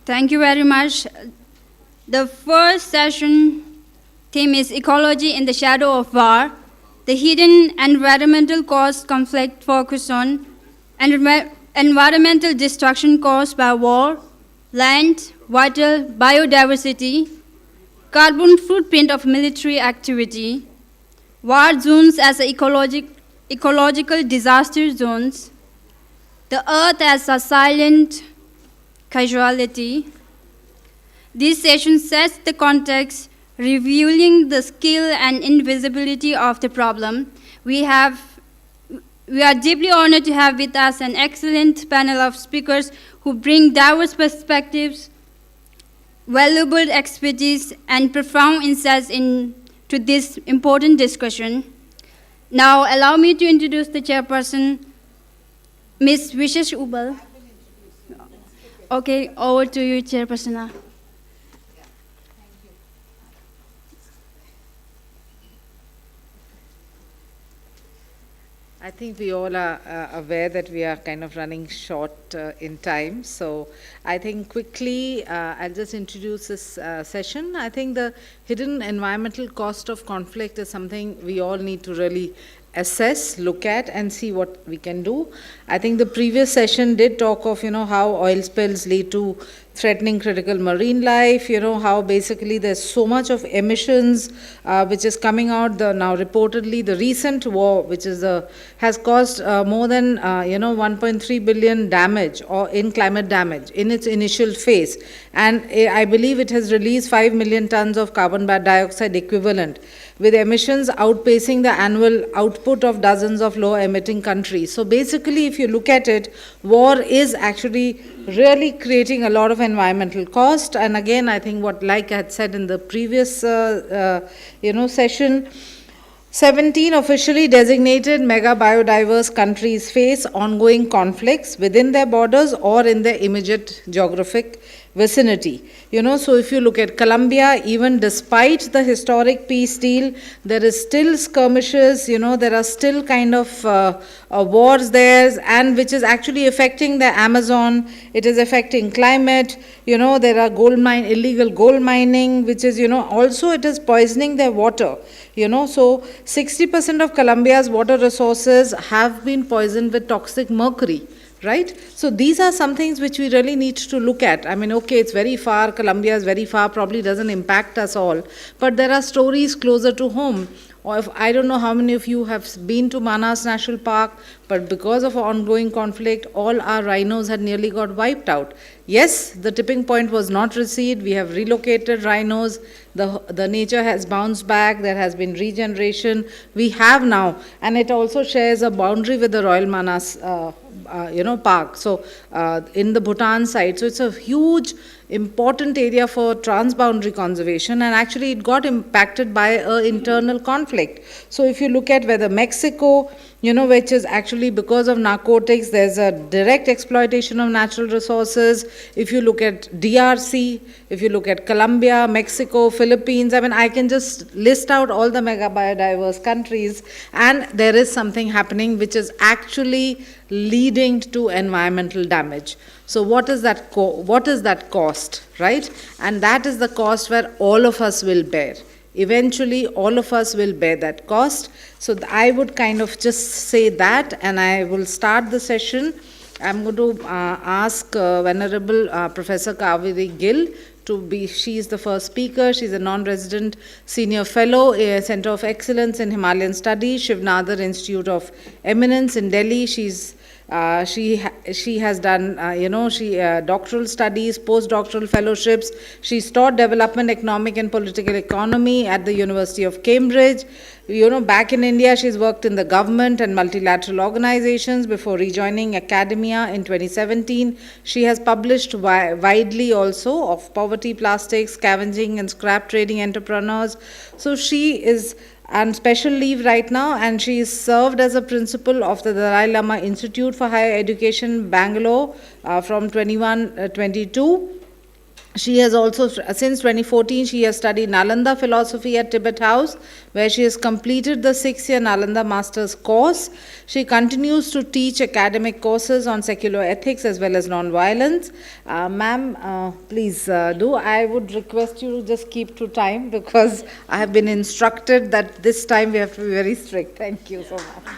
Thank you very much. The first session theme is Ecology in the Shadow of War. The hidden environmental cost conflict focus on environmental destruction caused by war, land, water, biodiversity, carbon footprint of military activity, war zones as ecological disaster zones, the earth as a silent casualty. This session sets the context, revealing the scale and invisibility of the problem. We are deeply honored to have with us an excellent panel of speakers who bring diverse perspectives, valuable expertise, and profound insights into this important discussion. Now, allow me to introduce the chairperson, Ms. Vishesh Uppal. Okay, over to you, chairperson. I think we all are aware that we are kind of running short in time. So I think quickly I'll just introduce this session. I think the hidden environmental cost of conflict is something we all need to really assess, look at, and see what we can do. I think the previous session did talk of, how oil spills lead to threatening critical marine life, how basically there's so much of emissions which is coming out. Now reportedly the recent war, which is has caused more than 1.3 billion damage or in climate damage in its initial phase, and I believe it has released 5 million tons of carbon dioxide equivalent, with emissions outpacing the annual output of dozens of low-emitting countries. So basically, if you look at it, war is actually really creating a lot of environmental cost. And again, I think like I had said in the previous session, 17 officially designated mega biodiverse countries face ongoing conflicts within their borders or in their immediate geographic vicinity. So if you look at Colombia, even despite the historic peace deal, there is still skirmishes, there are still kind of wars there, and which is actually affecting the Amazon. It is affecting climate. There are illegal gold mining, which is, also it is poisoning their water. So 60% of Colombia's water resources have been poisoned with toxic mercury. Right? So these are some things which we really need to look at. I mean, okay, it's very far, Colombia is very far, probably doesn't impact us all, but there are stories closer to home or if, I don't know how many of you have been to Manas National Park, but because of ongoing conflict, all our rhinos had nearly got wiped out. Yes, the tipping point was not received. We have relocated rhinos. The nature has bounced back. There has been regeneration. We have now, and it also shares a boundary with the Royal Manas park. So in the Bhutan side, so it's a huge important area for transboundary conservation, and actually it got impacted by an internal conflict. So if you look at whether Mexico, which is actually because of narcotics, there's a direct exploitation of natural resources. If you look at DRC, if you look at Colombia, Mexico, Philippines, I mean, I can just list out all the mega biodiverse countries, and there is something happening which is actually leading to environmental damage. So what is that cost, right? And that is the cost where all of us will bear. Eventually, all of us will bear that cost. So I would kind of just say that, and I will start the session. I'm going to ask Venerable Professor Kaveri Gill to be, she is the first speaker. She's a non-resident senior fellow, Center of Excellence in Himalayan Studies, Shivnadar Institute of Eminence in Delhi. She has done, doctoral studies, postdoctoral fellowships. She's taught development, economic and political economy at the University of Cambridge. Back in India, she's worked in the government and multilateral organizations before rejoining academia in 2017. She has published widely also of poverty, plastics, scavenging and scrap trading entrepreneurs. So she is on special leave right now, and she is served as a principal of the Dalai Lama Institute for Higher Education, Bangalore, from 21-22. She has also, since 2014, she has studied Nalanda philosophy at Tibet House, where she has completed the 6-year Nalanda Master's course. She continues to teach academic courses on secular ethics as well as non-violence. Ma'am, please do. I would request you to just keep to time, because I have been instructed that this time we have to be very strict. Thank you so much.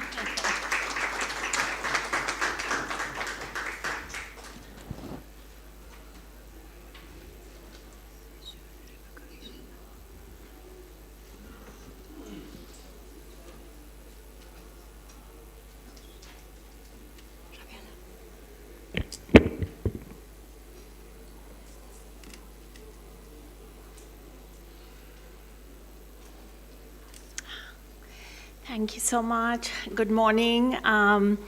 Thank you so much. Good morning to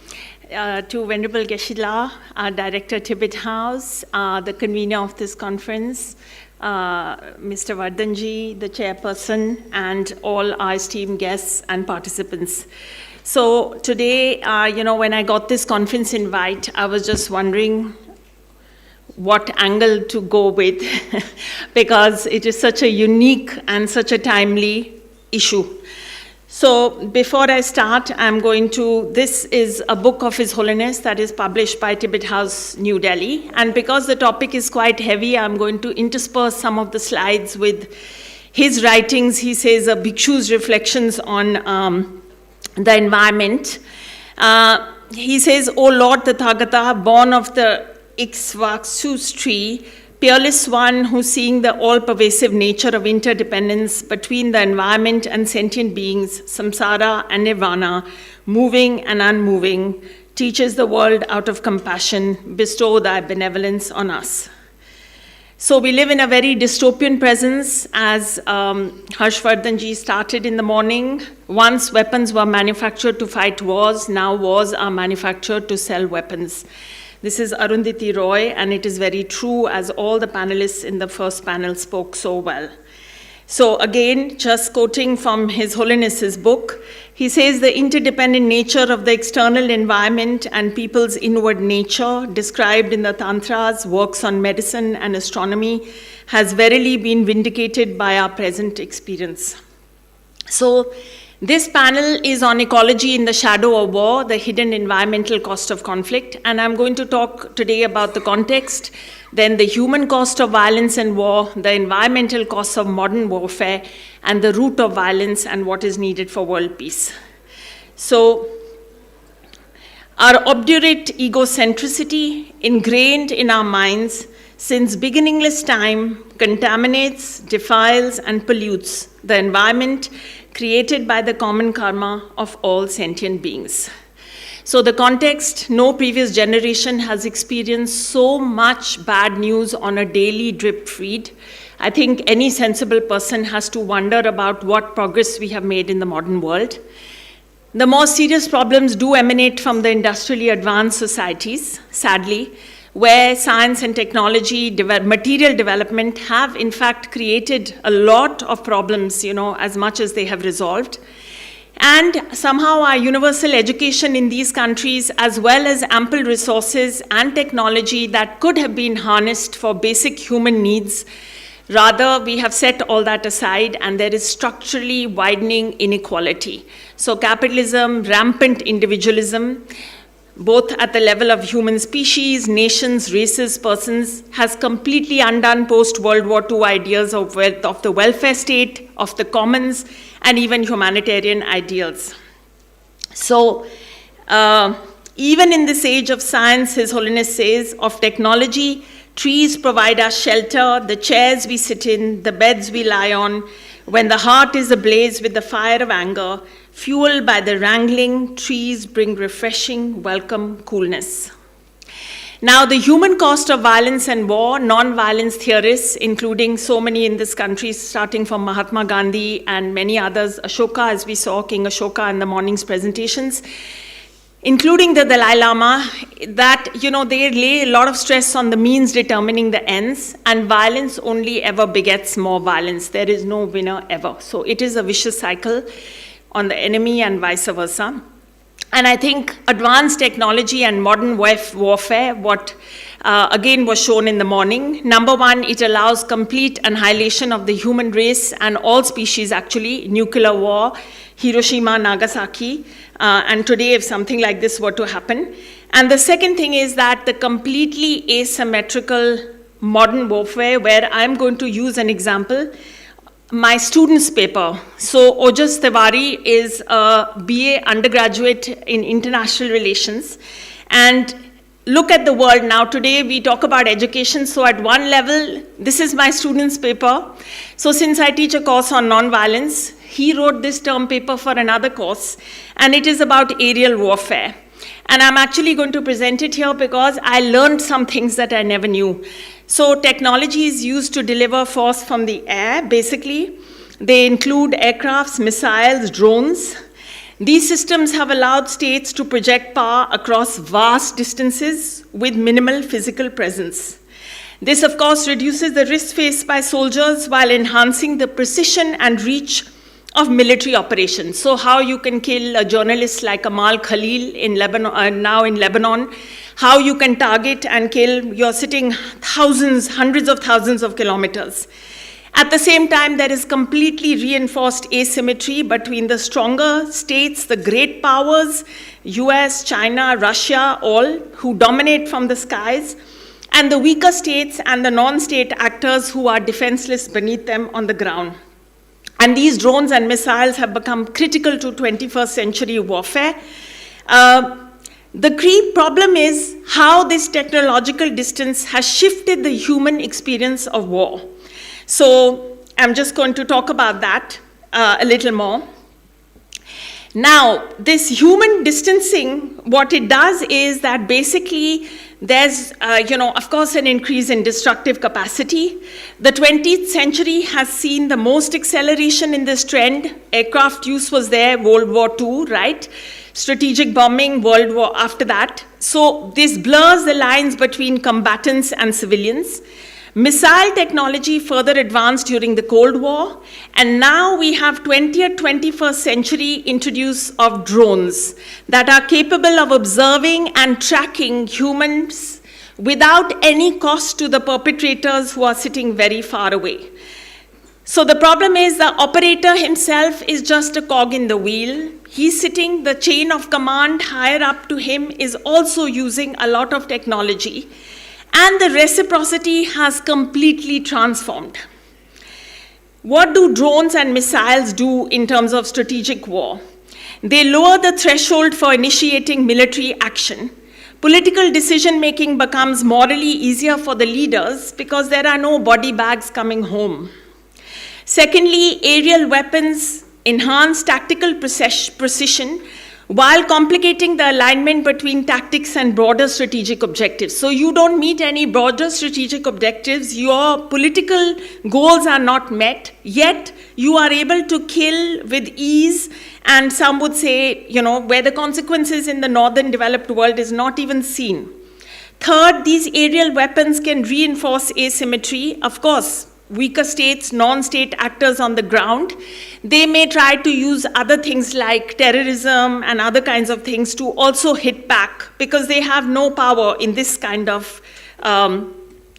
Venerable Geshe-la, Director Tibet House, the convener of this conference, Mr. Vardhanji, the chairperson, and all our esteemed guests and participants. So today, when I got this conference invite, I was just wondering what angle to go with because it is such a unique and such a timely issue. So before I start, this is a book of His Holiness that is published by Tibet House, New Delhi. And because the topic is quite heavy, I'm going to intersperse some of the slides with his writings. He says, a bhikshu's reflections on the environment. He says, O Lord Tathagata, born of the Ikshvaku's tree, peerless one who, seeing the all-pervasive nature of interdependence between the environment and sentient beings, samsara and nirvana, moving and unmoving, teaches the world out of compassion, bestow thy benevolence on us. So we live in a very dystopian presence, as Harshvardhanji started in the morning. Once weapons were manufactured to fight wars, now wars are manufactured to sell weapons. This is Arundhati Roy, and it is very true, as all the panelists in the first panel spoke so well. So again, just quoting from His Holiness's book, he says, the interdependent nature of the external environment and people's inward nature, described in the Tantras, works on medicine and astronomy, has verily been vindicated by our present experience. So this panel is on ecology in the shadow of war, the hidden environmental cost of conflict, and I'm going to talk today about the context, then the human cost of violence and war, the environmental costs of modern warfare, and the root of violence and what is needed for world peace. So, our obdurate egocentricity ingrained in our minds since beginningless time, contaminates, defiles, and pollutes the environment created by the common karma of all sentient beings. So the context, no previous generation has experienced so much bad news on a daily drip feed. I think any sensible person has to wonder about what progress we have made in the modern world. The more serious problems do emanate from the industrially advanced societies, sadly, where science and technology, material development have in fact created a lot of problems, as much as they have resolved. And somehow our universal education in these countries, as well as ample resources and technology that could have been harnessed for basic human needs, rather we have set all that aside and there is structurally widening inequality. So capitalism, rampant individualism, both at the level of human species, nations, races, persons, has completely undone post-World War II ideas of the welfare state, of the commons, and even humanitarian ideals. So, even in this age of science, His Holiness says, of technology, trees provide us shelter, the chairs we sit in, the beds we lie on. When the heart is ablaze with the fire of anger, fueled by the wrangling, trees bring refreshing, welcome coolness. Now, the human cost of violence and war, non-violence theorists, including so many in this country, starting from Mahatma Gandhi and many others, Ashoka, as we saw, King Ashoka in the morning's presentations, including the Dalai Lama, that, they lay a lot of stress on the means determining the ends, and violence only ever begets more violence. There is no winner ever. So it is a vicious cycle on the enemy and vice versa. And I think advanced technology and modern warfare, what again was shown in the morning, number one, it allows complete annihilation of the human race and all species actually, nuclear war, Hiroshima, Nagasaki, and today if something like this were to happen. And the second thing is that the completely asymmetrical modern warfare, where I'm going to use an example, my student's paper. So Ojas Tiwari is a BA undergraduate in international relations. And look at the world now. Today we talk about education. So at one level, this is my student's paper. So since I teach a course on nonviolence, he wrote this term paper for another course. And it is about aerial warfare. And I'm actually going to present it here because I learned some things that I never knew. So technology is used to deliver force from the air, basically. They include aircrafts, missiles, drones. These systems have allowed states to project power across vast distances with minimal physical presence. This, of course, reduces the risk faced by soldiers while enhancing the precision and reach of military operations. So how you can kill a journalist like Amal Khalil in Lebanon, now in Lebanon, how you can target and kill, you're sitting thousands, hundreds of thousands of kilometers. At the same time, there is completely reinforced asymmetry between the stronger states, the great powers, US, China, Russia, all, who dominate from the skies, and the weaker states and the non-state actors who are defenseless beneath them on the ground. And these drones and missiles have become critical to 21st century warfare. The key problem is how this technological distance has shifted the human experience of war. So I'm just going to talk about that a little more. Now, this human distancing, what it does is that basically there's, of course, an increase in destructive capacity. The 20th century has seen the most acceleration in this trend. Aircraft use was there, World War II, right? Strategic bombing, World War after that. So this blurs the lines between combatants and civilians. Missile technology further advanced during the Cold War, and now we have 20th, 21st century introduce of drones that are capable of observing and tracking humans without any cost to the perpetrators who are sitting very far away. So the problem is the operator himself is just a cog in the wheel. He's sitting, the chain of command higher up to him is also using a lot of technology. And the reciprocity has completely transformed. What do drones and missiles do in terms of strategic war? They lower the threshold for initiating military action, Political decision-making becomes morally easier for the leaders because there are no body bags coming home. Secondly, aerial weapons enhance tactical precision while complicating the alignment between tactics and broader strategic objectives. So you don't meet any broader strategic objectives, your political goals are not met, yet you are able to kill with ease, and some would say, where the consequences in the northern developed world is not even seen. Third, these aerial weapons can reinforce asymmetry. Of course, weaker states, non-state actors on the ground, they may try to use other things like terrorism and other kinds of things to also hit back because they have no power in this kind of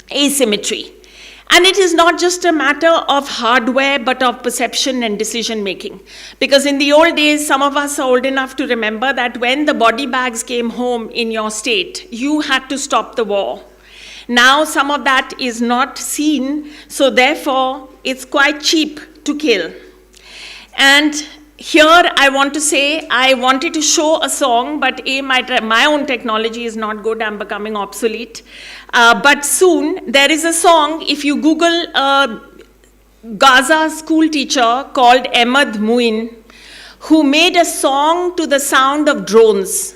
asymmetry. And it is not just a matter of hardware, but of perception and decision making. Because in the old days, some of us are old enough to remember that when the body bags came home in your state, you had to stop the war. Now some of that is not seen, so therefore it's quite cheap to kill. And here I want to say, I wanted to show a song, but my own technology is not good, I'm becoming obsolete. But soon there is a song, if you Google a Gaza school teacher called Ahmed Muin, who made a song to the sound of drones.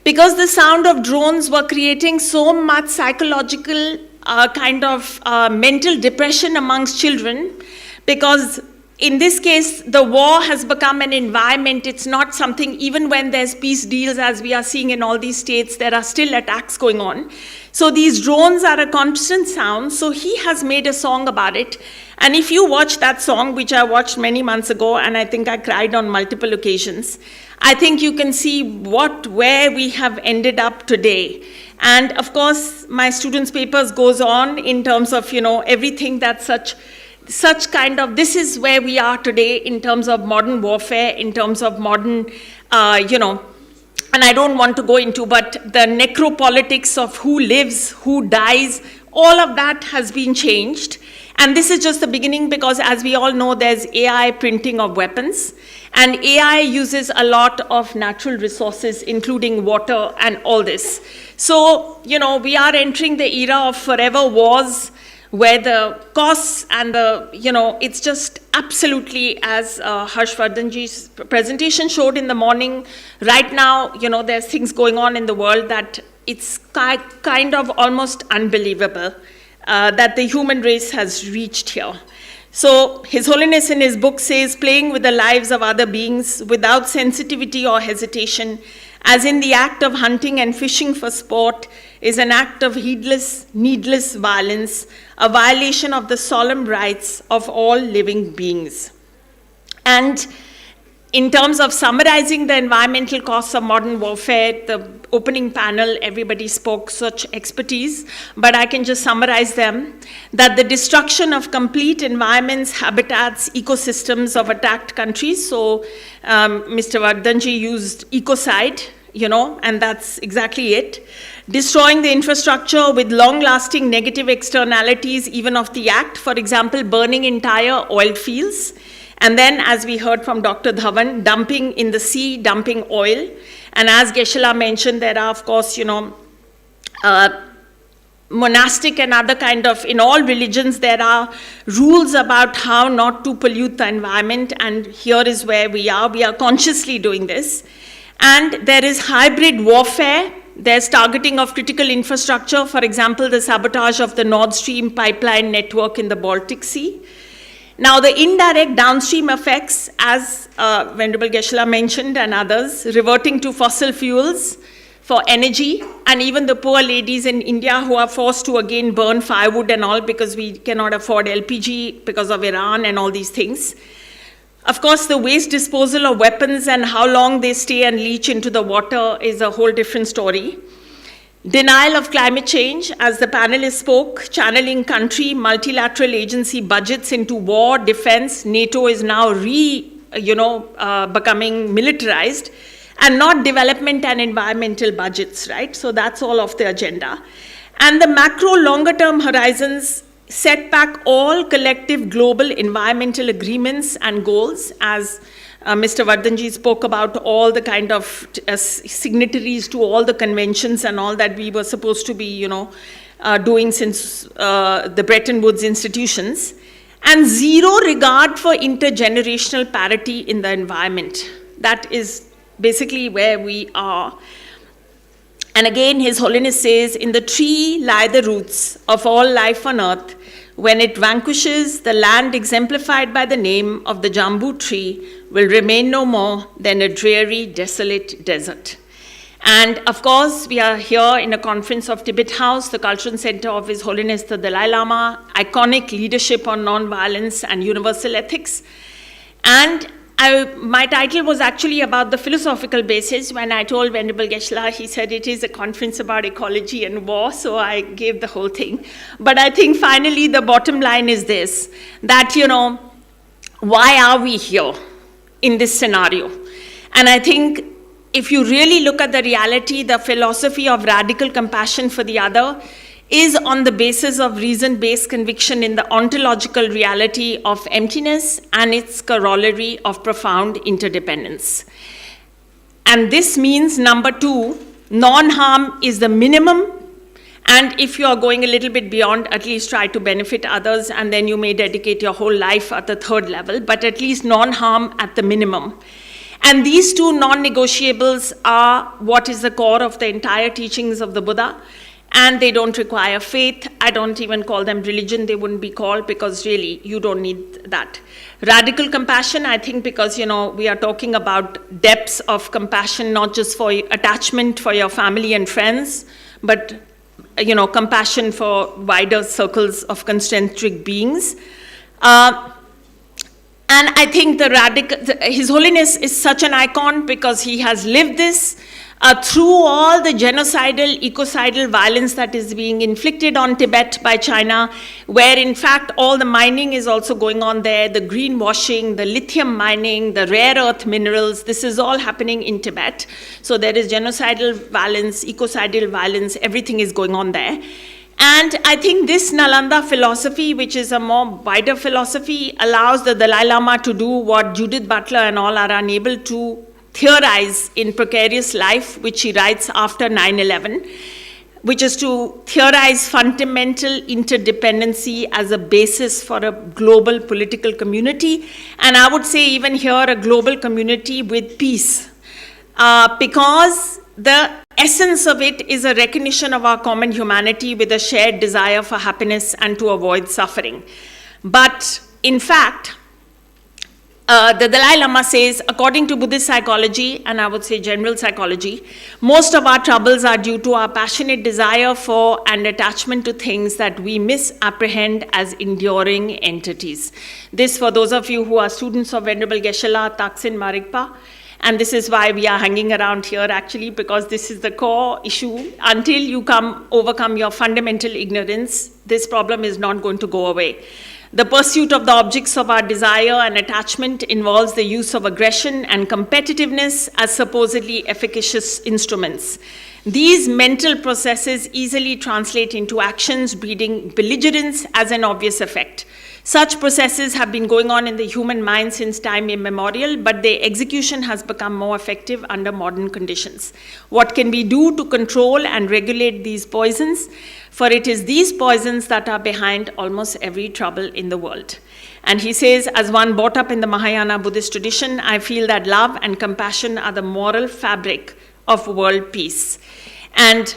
Because the sound of drones were creating so much psychological mental depression amongst children, because in this case, the war has become an environment. It's not something, even when there's peace deals, as we are seeing in all these states, there are still attacks going on. So these drones are a constant sound. So he has made a song about it. And if you watch that song, which I watched many months ago, and I think I cried on multiple occasions, I think you can see where we have ended up today. And of course, my students' papers goes on in terms of, everything that's such kind of, this is where we are today in terms of modern warfare, in terms of modern, and I don't want to go into, but the necropolitics of who lives, who dies, all of that has been changed. And this is just the beginning because, as we all know, there's AI printing of weapons. And AI uses a lot of natural resources, including water and all this. So, we are entering the era of forever wars, where the costs and it's just absolutely, as Harshvardhanji's presentation showed in the morning, right now, there's things going on in the world that it's kind of almost unbelievable that the human race has reached here. So His Holiness in his book says, playing with the lives of other beings without sensitivity or hesitation, as in the act of hunting and fishing for sport, is an act of heedless, needless violence, a violation of the solemn rights of all living beings. And in terms of summarizing the environmental costs of modern warfare, the opening panel, everybody spoke such expertise, but I can just summarize them, that the destruction of complete environments, habitats, ecosystems of attacked countries, so Mr. Vardhanji used ecocide, and that's exactly it. Destroying the infrastructure with long-lasting negative externalities even of the act, for example, burning entire oil fields, and then, as we heard from Dr. Dhawan, dumping in the sea, dumping oil. And as Geshe-la mentioned, there are, of course, monastic and other kind of, in all religions, there are rules about how not to pollute the environment, and here is where we are consciously doing this. And there is hybrid warfare. There's targeting of critical infrastructure, for example, the sabotage of the Nord Stream pipeline network in the Baltic Sea. Now, the indirect downstream effects, as Venerable Geshe-la mentioned and others, reverting to fossil fuels for energy, and even the poor ladies in India who are forced to again burn firewood and all because we cannot afford LPG because of Iran and all these things. Of course, the waste disposal of weapons and how long they stay and leach into the water is a whole different story. Denial of climate change, as the panelists spoke, channeling country, multilateral agency budgets into war, defense. NATO is now becoming militarized, and not development and environmental budgets, right? So that's all of the agenda. And the macro longer-term horizons set back all collective global environmental agreements and goals, as Mr. Vardhanji spoke about all the kind of signatories to all the conventions and all that we were supposed to be, doing since the Bretton Woods institutions, and zero regard for intergenerational parity in the environment. That is basically where we are. And again, His Holiness says, in the tree lie the roots of all life on earth. When it vanquishes, the land exemplified by the name of the Jambu tree will remain no more than a dreary, desolate desert. And of course, we are here in a conference of Tibet House, the cultural center of His Holiness the Dalai Lama, iconic leadership on non-violence and universal ethics. And my title was actually about the philosophical basis. When I told Venerable Geshe-la, he said it is a conference about ecology and war, so I gave the whole thing. But I think finally the bottom line is this, that, why are we here in this scenario? And I think if you really look at the reality, the philosophy of radical compassion for the other is on the basis of reason-based conviction in the ontological reality of emptiness and its corollary of profound interdependence. And this means, number two, non-harm is the minimum, and if you are going a little bit beyond, at least try to benefit others, and then you may dedicate your whole life at the third level, but at least non-harm at the minimum. And these two non-negotiables are what is the core of the entire teachings of the Buddha. And they don't require faith. I don't even call them religion. They wouldn't be called, because really you don't need that. Radical compassion, I think, because we are talking about depths of compassion, not just for attachment for your family and friends, but compassion for wider circles of concentric beings. And I think His Holiness is such an icon because he has lived this. Through all the genocidal, ecocidal violence that is being inflicted on Tibet by China, where in fact all the mining is also going on there, the greenwashing, the lithium mining, the rare earth minerals, this is all happening in Tibet. So there is genocidal violence, ecocidal violence, everything is going on there. And I think this Nalanda philosophy, which is a more wider philosophy, allows the Dalai Lama to do what Judith Butler and all are unable to theorize in Precarious Life, which he writes after 9/11, which is to theorize fundamental interdependency as a basis for a global political community. And I would say even here a global community with peace, because the essence of it is a recognition of our common humanity with a shared desire for happiness and to avoid suffering. But in fact, the Dalai Lama says, according to Buddhist psychology, and I would say general psychology, most of our troubles are due to our passionate desire for and attachment to things that we misapprehend as enduring entities. This, for those of you who are students of Venerable Geshe-la, Taksin Marikpa, and this is why we are hanging around here actually, because this is the core issue. Until you overcome your fundamental ignorance, this problem is not going to go away. The pursuit of the objects of our desire and attachment involves the use of aggression and competitiveness as supposedly efficacious instruments. These mental processes easily translate into actions, breeding belligerence as an obvious effect. Such processes have been going on in the human mind since time immemorial, but their execution has become more effective under modern conditions. What can we do to control and regulate these poisons? For it is these poisons that are behind almost every trouble in the world. And he says, as one brought up in the Mahayana Buddhist tradition, I feel that love and compassion are the moral fabric of world peace. And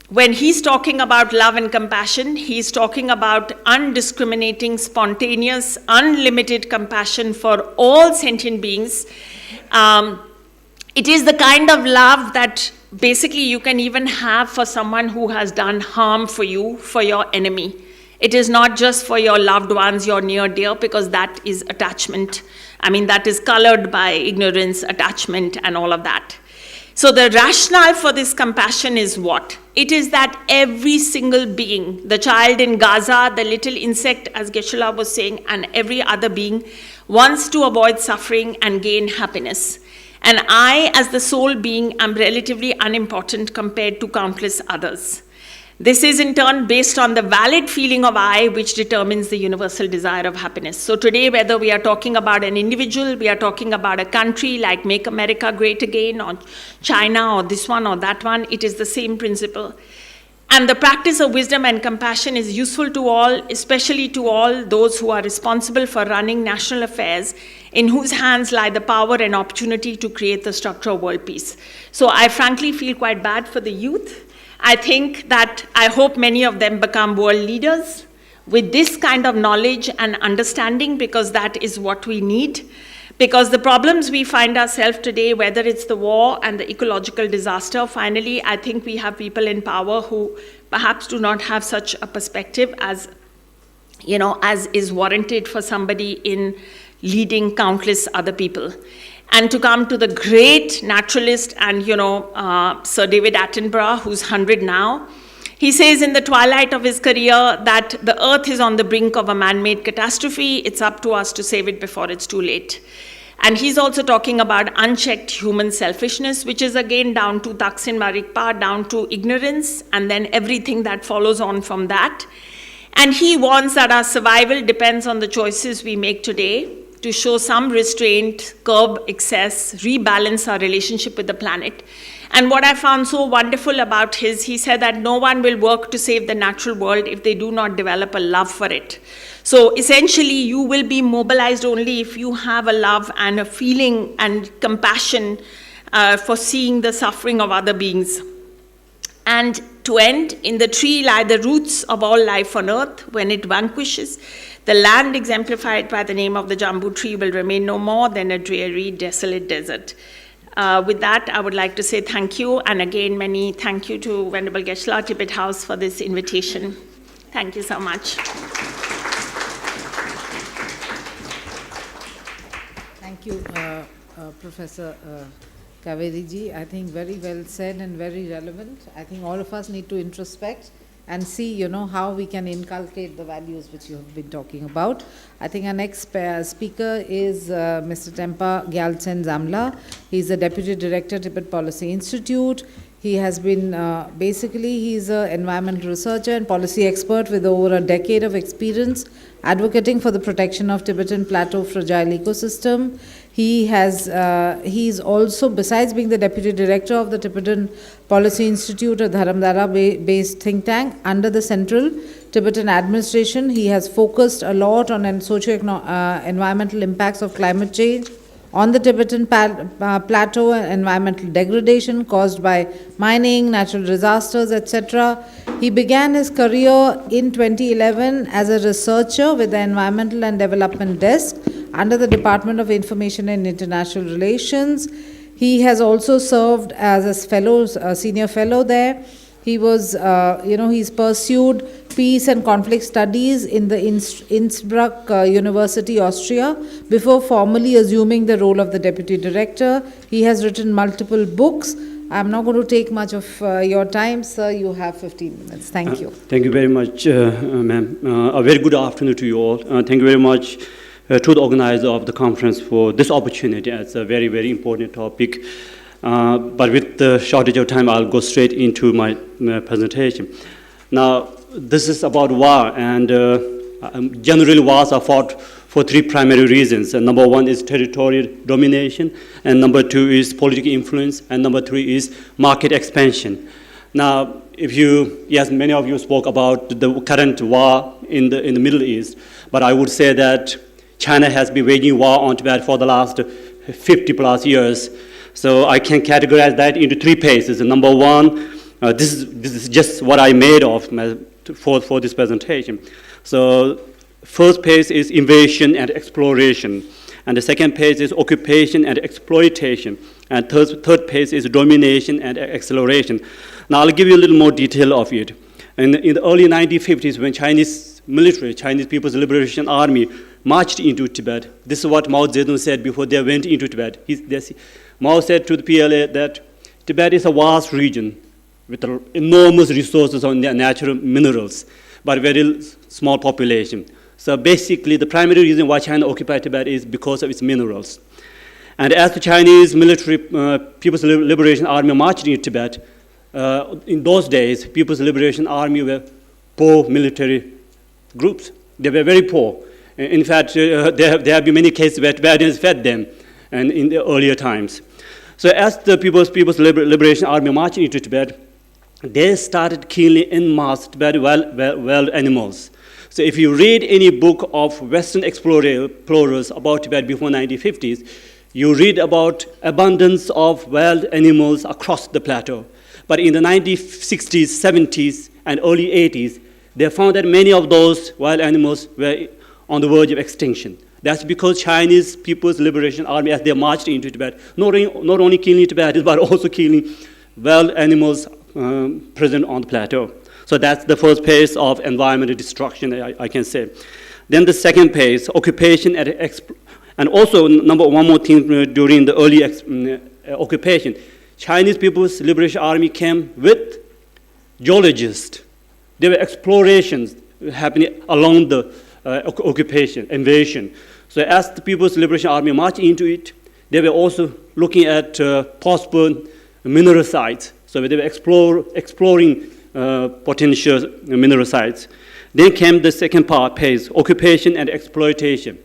when he's talking about love and compassion, he's talking about undiscriminating, spontaneous, unlimited compassion for all sentient beings. It is the kind of love that basically you can even have for someone who has done harm for you, for your enemy. It is not just for your loved ones, your near dear, because that is attachment. I mean, that is colored by ignorance, attachment, and all of that. So the rationale for this compassion is what? It is that every single being, the child in Gaza, the little insect, as Geshe-la was saying, and every other being, wants to avoid suffering and gain happiness. And I, as the sole being, am relatively unimportant compared to countless others. This is in turn based on the valid feeling of I, which determines the universal desire of happiness. So today, whether we are talking about an individual, we are talking about a country like Make America Great Again, or China, or this one or that one, it is the same principle. And the practice of wisdom and compassion is useful to all, especially to all those who are responsible for running national affairs, in whose hands lie the power and opportunity to create the structure of world peace. So I frankly feel quite bad for the youth. I think that I hope many of them become world leaders with this kind of knowledge and understanding, because that is what we need. Because the problems we find ourselves today, whether it's the war and the ecological disaster, finally, I think we have people in power who perhaps do not have such a perspective as, as is warranted for somebody in leading countless other people. And to come to the great naturalist and, Sir David Attenborough, who's 100 now, he says in the twilight of his career that the earth is on the brink of a man-made catastrophe. It's up to us to save it before it's too late. And he's also talking about unchecked human selfishness, which is again down to Taksin Marikpa, down to ignorance, and then everything that follows on from that. And he warns that our survival depends on the choices we make today to show some restraint, curb excess, rebalance our relationship with the planet. And what I found so wonderful about he said that no one will work to save the natural world if they do not develop a love for it. So essentially, you will be mobilized only if you have a love and a feeling and compassion for seeing the suffering of other beings. And to end, in the tree lie the roots of all life on earth. When it vanquishes, the land exemplified by the name of the Jambu tree will remain no more than a dreary, desolate desert. With that, I would like to say thank you, and again, many thank you to Venerable Geshe-la Tibet House for this invitation. Thank you so much. Thank you, Professor Kaveriji. I think very well said and very relevant. I think all of us need to introspect and see, how we can inculcate the values which you have been talking about. I think our next speaker is Mr. Tempa Gyaltsen Zamla. He's the Deputy Director, Tibet Policy Institute. He has been, he's an environmental researcher and policy expert with over a decade of experience advocating for the protection of Tibetan Plateau fragile ecosystem. He's also, besides being the Deputy Director of the Tibetan Policy Institute, a Dharamdara-based think tank under the Central Tibetan Administration, he has focused a lot on socio-environmental impacts of climate change on the Tibetan plateau and environmental degradation caused by mining, natural disasters, etc. He began his career in 2011 as a researcher with the Environmental and Development Desk under the Department of Information and International Relations. He has also served as a senior fellow there. He was, he's pursued peace and conflict studies in the Innsbruck University, Austria, before formally assuming the role of the deputy director. He has written multiple books. I'm not going to take much of your time, sir. You have 15 minutes. Thank you. Thank you very much, ma'am. A very good afternoon to you all. Thank you very much to the organizer of the conference for this opportunity. It's a very, very important topic. But with the shortage of time, I'll go straight into my presentation. Now, this is about war, and generally wars are fought for three primary reasons. And number one is territorial domination, and number two is political influence, and number three is market expansion. Now, yes, many of you spoke about the current war in the Middle East, but I would say that China has been waging war on Tibet for the last 50 plus years. So I can categorize that into three phases. And number one, this is just what I made of for this presentation. So first phase is invasion and exploration. And the second phase is occupation and exploitation. And third phase is domination and acceleration. Now I'll give you a little more detail of it. In the early 1950s, when Chinese military, Chinese People's Liberation Army, marched into Tibet, this is what Mao Zedong said before they went into Tibet. Mao said to the PLA that Tibet is a vast region with enormous resources on natural minerals, but very small population. So basically, the primary reason why China occupied Tibet is because of its minerals. And as the Chinese military People's Liberation Army marched into Tibet, in those days, People's Liberation Army were poor military groups. They were very poor. In fact, there have been many cases where Tibetans fed them and in the earlier times. So as the People's Liberation Army marched into Tibet, they started killing en masse Tibetan wild animals. So if you read any book of Western explorers about Tibet before 1950s, you read about abundance of wild animals across the plateau. But in the 1960s, 70s, and early 80s, they found that many of those wild animals were on the verge of extinction. That's because Chinese People's Liberation Army, as they marched into Tibet, not only killing Tibetans, but also killing wild animals present on the plateau. So that's the first phase of environmental destruction, I can say. Then the second phase, occupation and also one more thing during the early occupation, Chinese People's Liberation Army came with geologists. There were explorations happening along the occupation, invasion. So as the People's Liberation Army marched into it, they were also looking at possible mineral sites. So they were exploring potential mineral sites. Then came the second phase, occupation and exploitation.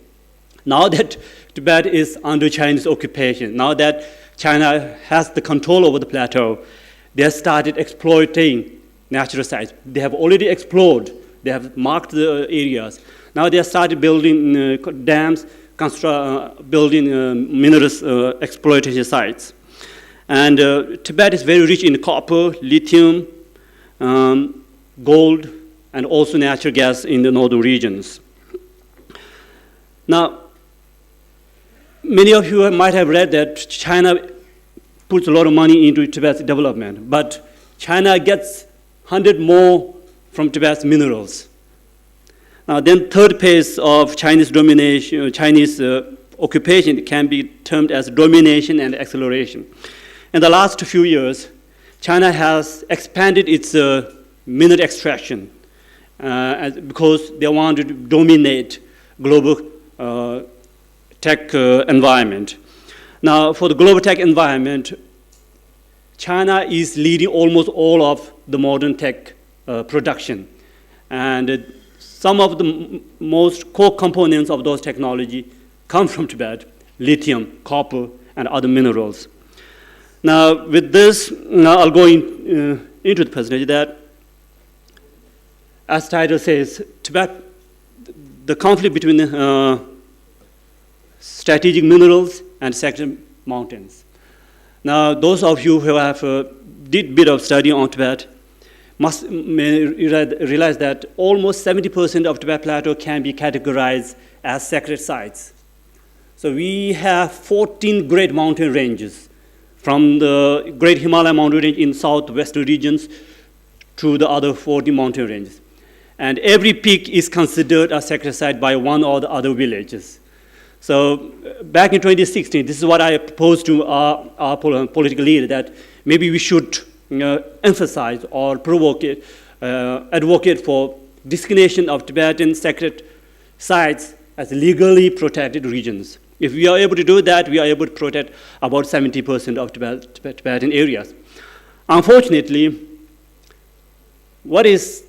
Now that Tibet is under Chinese occupation, now that China has the control over the plateau, they have started exploiting natural sites. They have already explored, they have marked the areas. Now they have started building dams, building minerals exploitation sites. And Tibet is very rich in copper, lithium, gold, and also natural gas in the northern regions. Now, many of you might have read that China puts a lot of money into Tibet's development, but China gets 100 more from Tibet's minerals. Now, then third phase of Chinese domination, Chinese occupation can be termed as domination and acceleration. In the last few years, China has expanded its mineral extraction because they want to dominate global tech environment. Now, for the global tech environment, China is leading almost all of the modern tech production. And some of the most core components of those technology come from Tibet: lithium, copper, and other minerals. Now, with this, I'll go into the presentation that, as title says, Tibet, the conflict between strategic minerals and sacred mountains. Now, those of you who have did a bit of study on Tibet may realize that almost 70% of Tibet Plateau can be categorized as sacred sites. So we have 14 great mountain ranges, from the Great Himalaya mountain range in southwestern regions to the other 40 mountain ranges. And every peak is considered a sacred site by one or the other villages. So back in 2016, this is what I proposed to our political leader, that maybe we should emphasize or advocate for designation of Tibetan sacred sites as legally protected regions. If we are able to do that, we are able to protect about 70% of Tibetan areas. Unfortunately, what is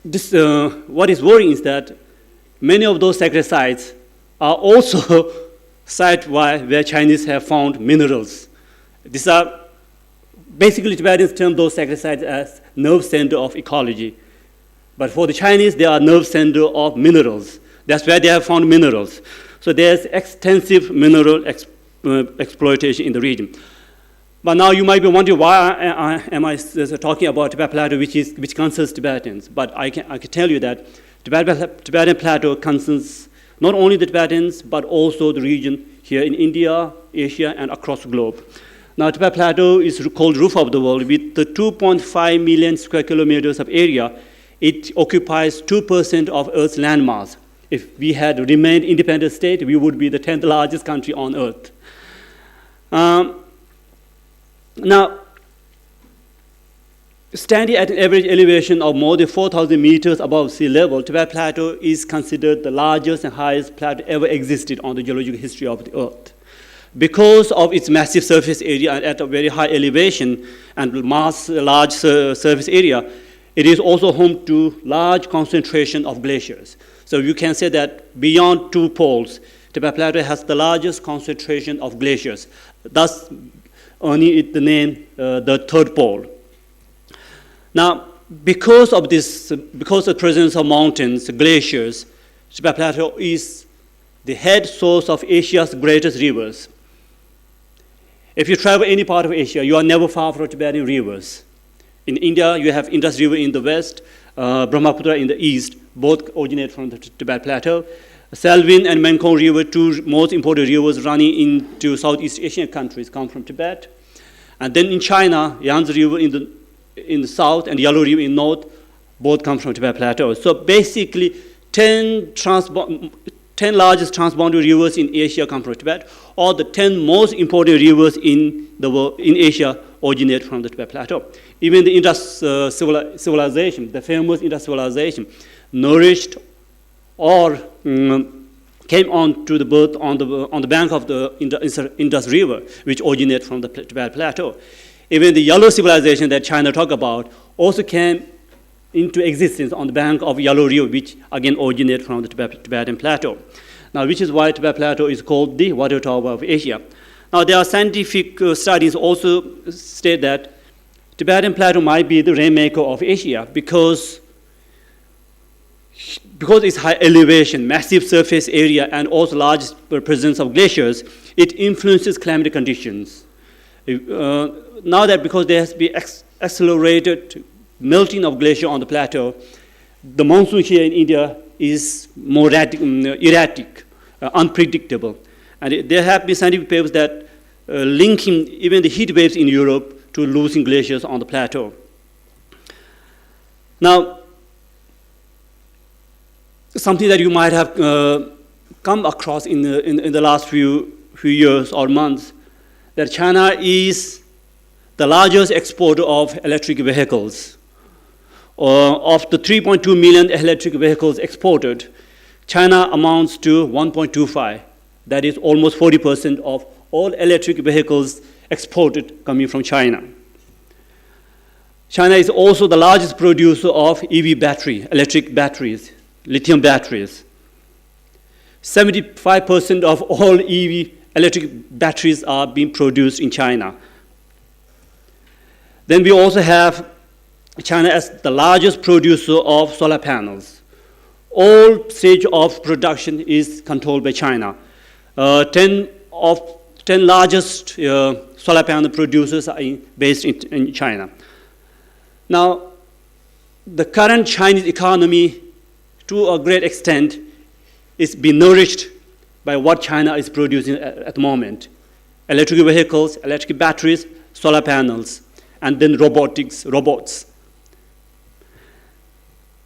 worrying is that many of those sacred sites are also sites where Chinese have found minerals. These are basically Tibetans term those sacred sites as nerve center of ecology. But for the Chinese, they are nerve center of minerals. That's where they have found minerals. So there's extensive mineral exploitation in the region. But now you might be wondering, why am I talking about Tibet Plateau, which concerns Tibetans? But I can tell you that Tibetan Plateau concerns not only the Tibetans, but also the region here in India, Asia, and across the globe. Now, Tibet Plateau is called roof of the world. With the 2.5 million square kilometers of area, it occupies 2% of Earth's landmass. If we had remained independent state, we would be the 10th largest country on Earth. Now, standing at an average elevation of more than 4,000 meters above sea level, Tibet Plateau is considered the largest and highest plateau ever existed on the geological history of the Earth. because of its massive surface area and at a very high elevation and large surface area, it is also home to large concentration of glaciers. So you can say that beyond 2 poles, Tibet Plateau has the largest concentration of glaciers, thus earning it the name the third pole. Now, because of the presence of mountains, glaciers, Tibet Plateau is the head source of Asia's greatest rivers. If you travel any part of Asia, you are never far from Tibetan rivers. In India, you have Indus River in the west, Brahmaputra in the east, both originate from the Tibet Plateau. Salween and Mekong River, 2 most important rivers running into Southeast Asian countries, come from Tibet. And then in China, Yangtze River in the south and Yellow River in north, both come from Tibet Plateau. So basically, 10 largest transboundary rivers in Asia come from Tibet, or the 10 most important rivers in the world, in Asia, originate from the Tibet Plateau. Even the Indus civilization, the famous Indus civilization, nourished or came on to the birth on the bank of the Indus River, which originated from the Tibet Plateau. Even the Yellow civilization that China talked about also came into existence on the bank of Yellow River, which again originated from the Tibetan Plateau. Now, which is why Tibet Plateau is called the water tower of Asia. Now, there are scientific studies also state that Tibetan Plateau might be the rainmaker of Asia because its high elevation, massive surface area, and also large presence of glaciers, it influences climatic conditions. Now that because there has been accelerated melting of glacier on the plateau, the monsoon here in India is more erratic, unpredictable. And there have been scientific papers that linking even the heat waves in Europe to losing glaciers on the plateau. Now, something that you might have come across in the last few years or months, that China is the largest exporter of electric vehicles. Of the 3.2 million electric vehicles exported, China amounts to 1.25. That is almost 40% of all electric vehicles exported coming from China. China is also the largest producer of EV battery, electric batteries, lithium batteries. 75% of all EV electric batteries are being produced in China. Then we also have China as the largest producer of solar panels. All stage of production is controlled by China. 10 largest solar panel producers are based in China. Now, the current Chinese economy, to a great extent, is being nourished by what China is producing at the moment. Electric vehicles, electric batteries, solar panels, and then robots.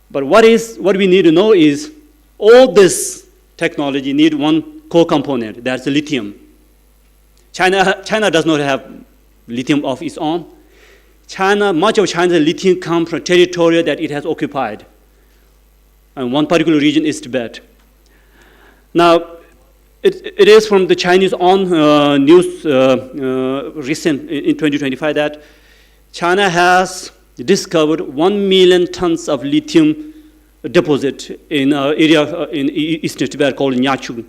But what we need to know is all this technology need one core component, that's lithium. China does not have lithium of its own. Much of China's lithium comes from territory that it has occupied. And one particular region is Tibet. Now, it is from the Chinese own news recent in 2025 that China has discovered 1 million tons of lithium deposit in an area in eastern Tibet called Nyachu.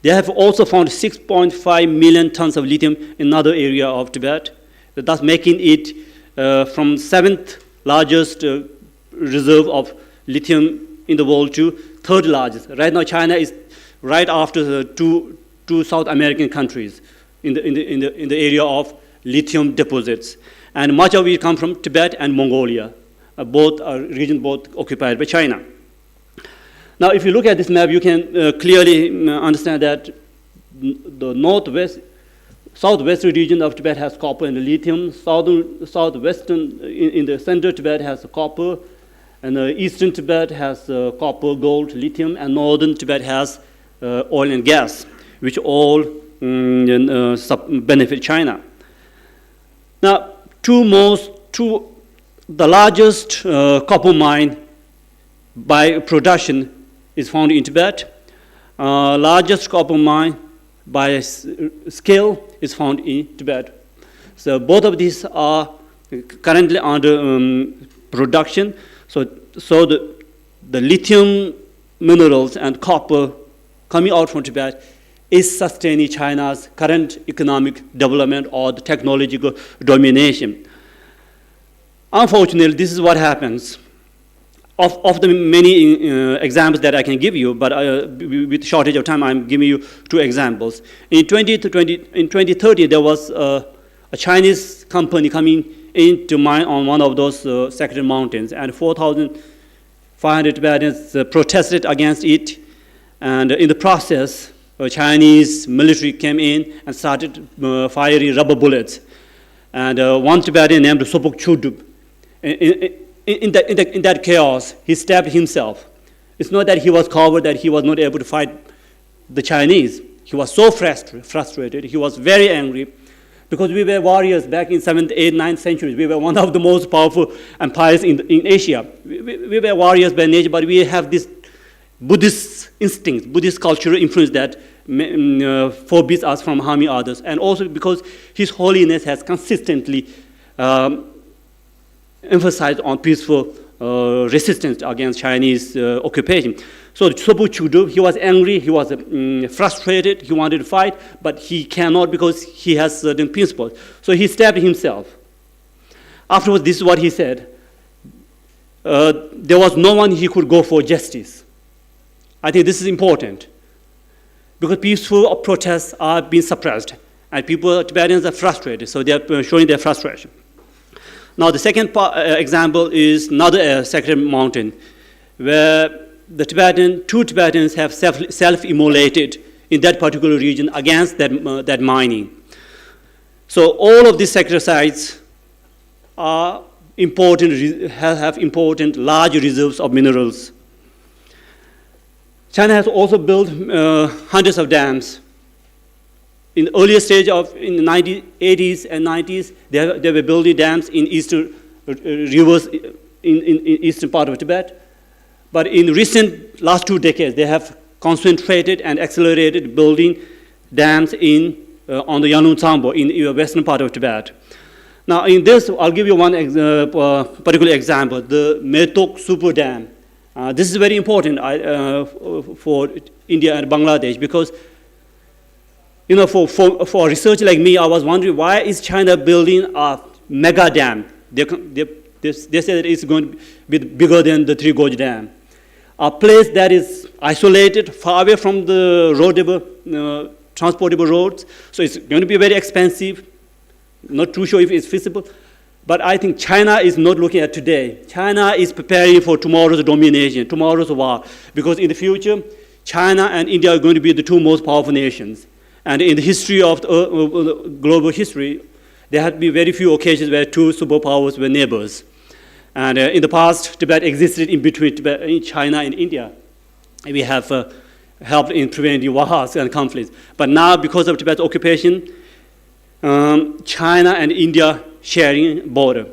They have also found 6.5 million tons of lithium in another area of Tibet, thus making it from 7th largest reserve of lithium in the world to 3rd largest. Right now, China is right after the two South American countries in the area of lithium deposits. And much of it comes from Tibet and Mongolia, both occupied by China. Now, if you look at this map, you can clearly understand that the southwestern region of Tibet has copper and lithium. Southwestern, in the center, Tibet has copper, and eastern Tibet has copper, gold, lithium, and northern Tibet has oil and gas, which all benefit China. Now, the largest copper mine by production is found in Tibet. Largest copper mine by scale is found in Tibet. So both of these are currently under production. So the lithium minerals and copper coming out from Tibet is sustaining China's current economic development or the technological domination. Unfortunately, this is what happens. Of the many examples that I can give you, but with shortage of time, I'm giving you 2 examples. In 2030, there was a Chinese company coming in to mine on one of those sacred mountains, and 4,500 Tibetans protested against it. And in the process, Chinese military came in and started firing rubber bullets. And one Tibetan named Sopok Chudub, in that chaos, he stabbed himself. It's not that he was covered, that he was not able to fight the Chinese. He was so frustrated. He was very angry because we were warriors back in 7th, 8th, 9th centuries. We were one of the most powerful empires in Asia. We were warriors by nature, but we have this Buddhist instinct, Buddhist cultural influence that forbids us from harming others. And also because His Holiness has consistently emphasized on peaceful resistance against Chinese occupation. So Sopu Chudu, he was angry, he was frustrated, he wanted to fight, but he cannot because he has certain principles. So he stabbed himself. Afterwards, this is what he said. There was no one he could go for justice. I think this is important because peaceful protests are being suppressed and Tibetans are frustrated, so they are showing their frustration. Now, the second example is another sacred mountain where two Tibetans have self-immolated in that particular region against that mining. So all of these sacred sites are important, have important large reserves of minerals. China has also built hundreds of dams. In the earlier stage in the 80s and 90s, they were building dams in eastern rivers in eastern part of Tibet. But in last 2 decades, they have concentrated and accelerated building dams on the Yangon Tsambo in the western part of Tibet. Now, in this, I'll give you one particular example, the Metok Super Dam. This is very important for India and Bangladesh because, for research like me, I was wondering why is China building a mega dam? They say that it's going to be bigger than the Three Gorge Dam. A place that is isolated, far away from the transportable roads, so it's going to be very expensive. Not too sure if it's feasible. But I think China is not looking at today. China is preparing for tomorrow's domination, tomorrow's war, because in the future, China and India are going to be the 2 most powerful nations. And in the history of global history, there had been very few occasions where 2 superpowers were neighbors. And in the past, Tibet existed in between China and India. We have helped in preventing wars and conflicts. But now, because of Tibet's occupation, China and India sharing border.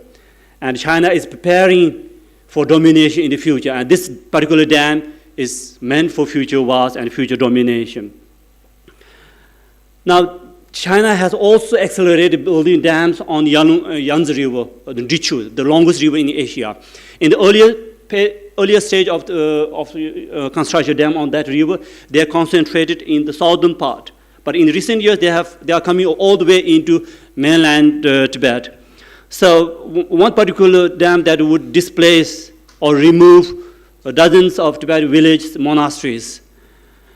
And China is preparing for domination in the future. And this particular dam is meant for future wars and future domination. Now, China has also accelerated building dams on Yangtze River, the Dichu, the longest river in Asia. In the earlier stage of construction dam on that river, they are concentrated in the southern part. But in recent years, they are coming all the way into mainland Tibet. So one particular dam that would displace or remove dozens of Tibetan villages, monasteries,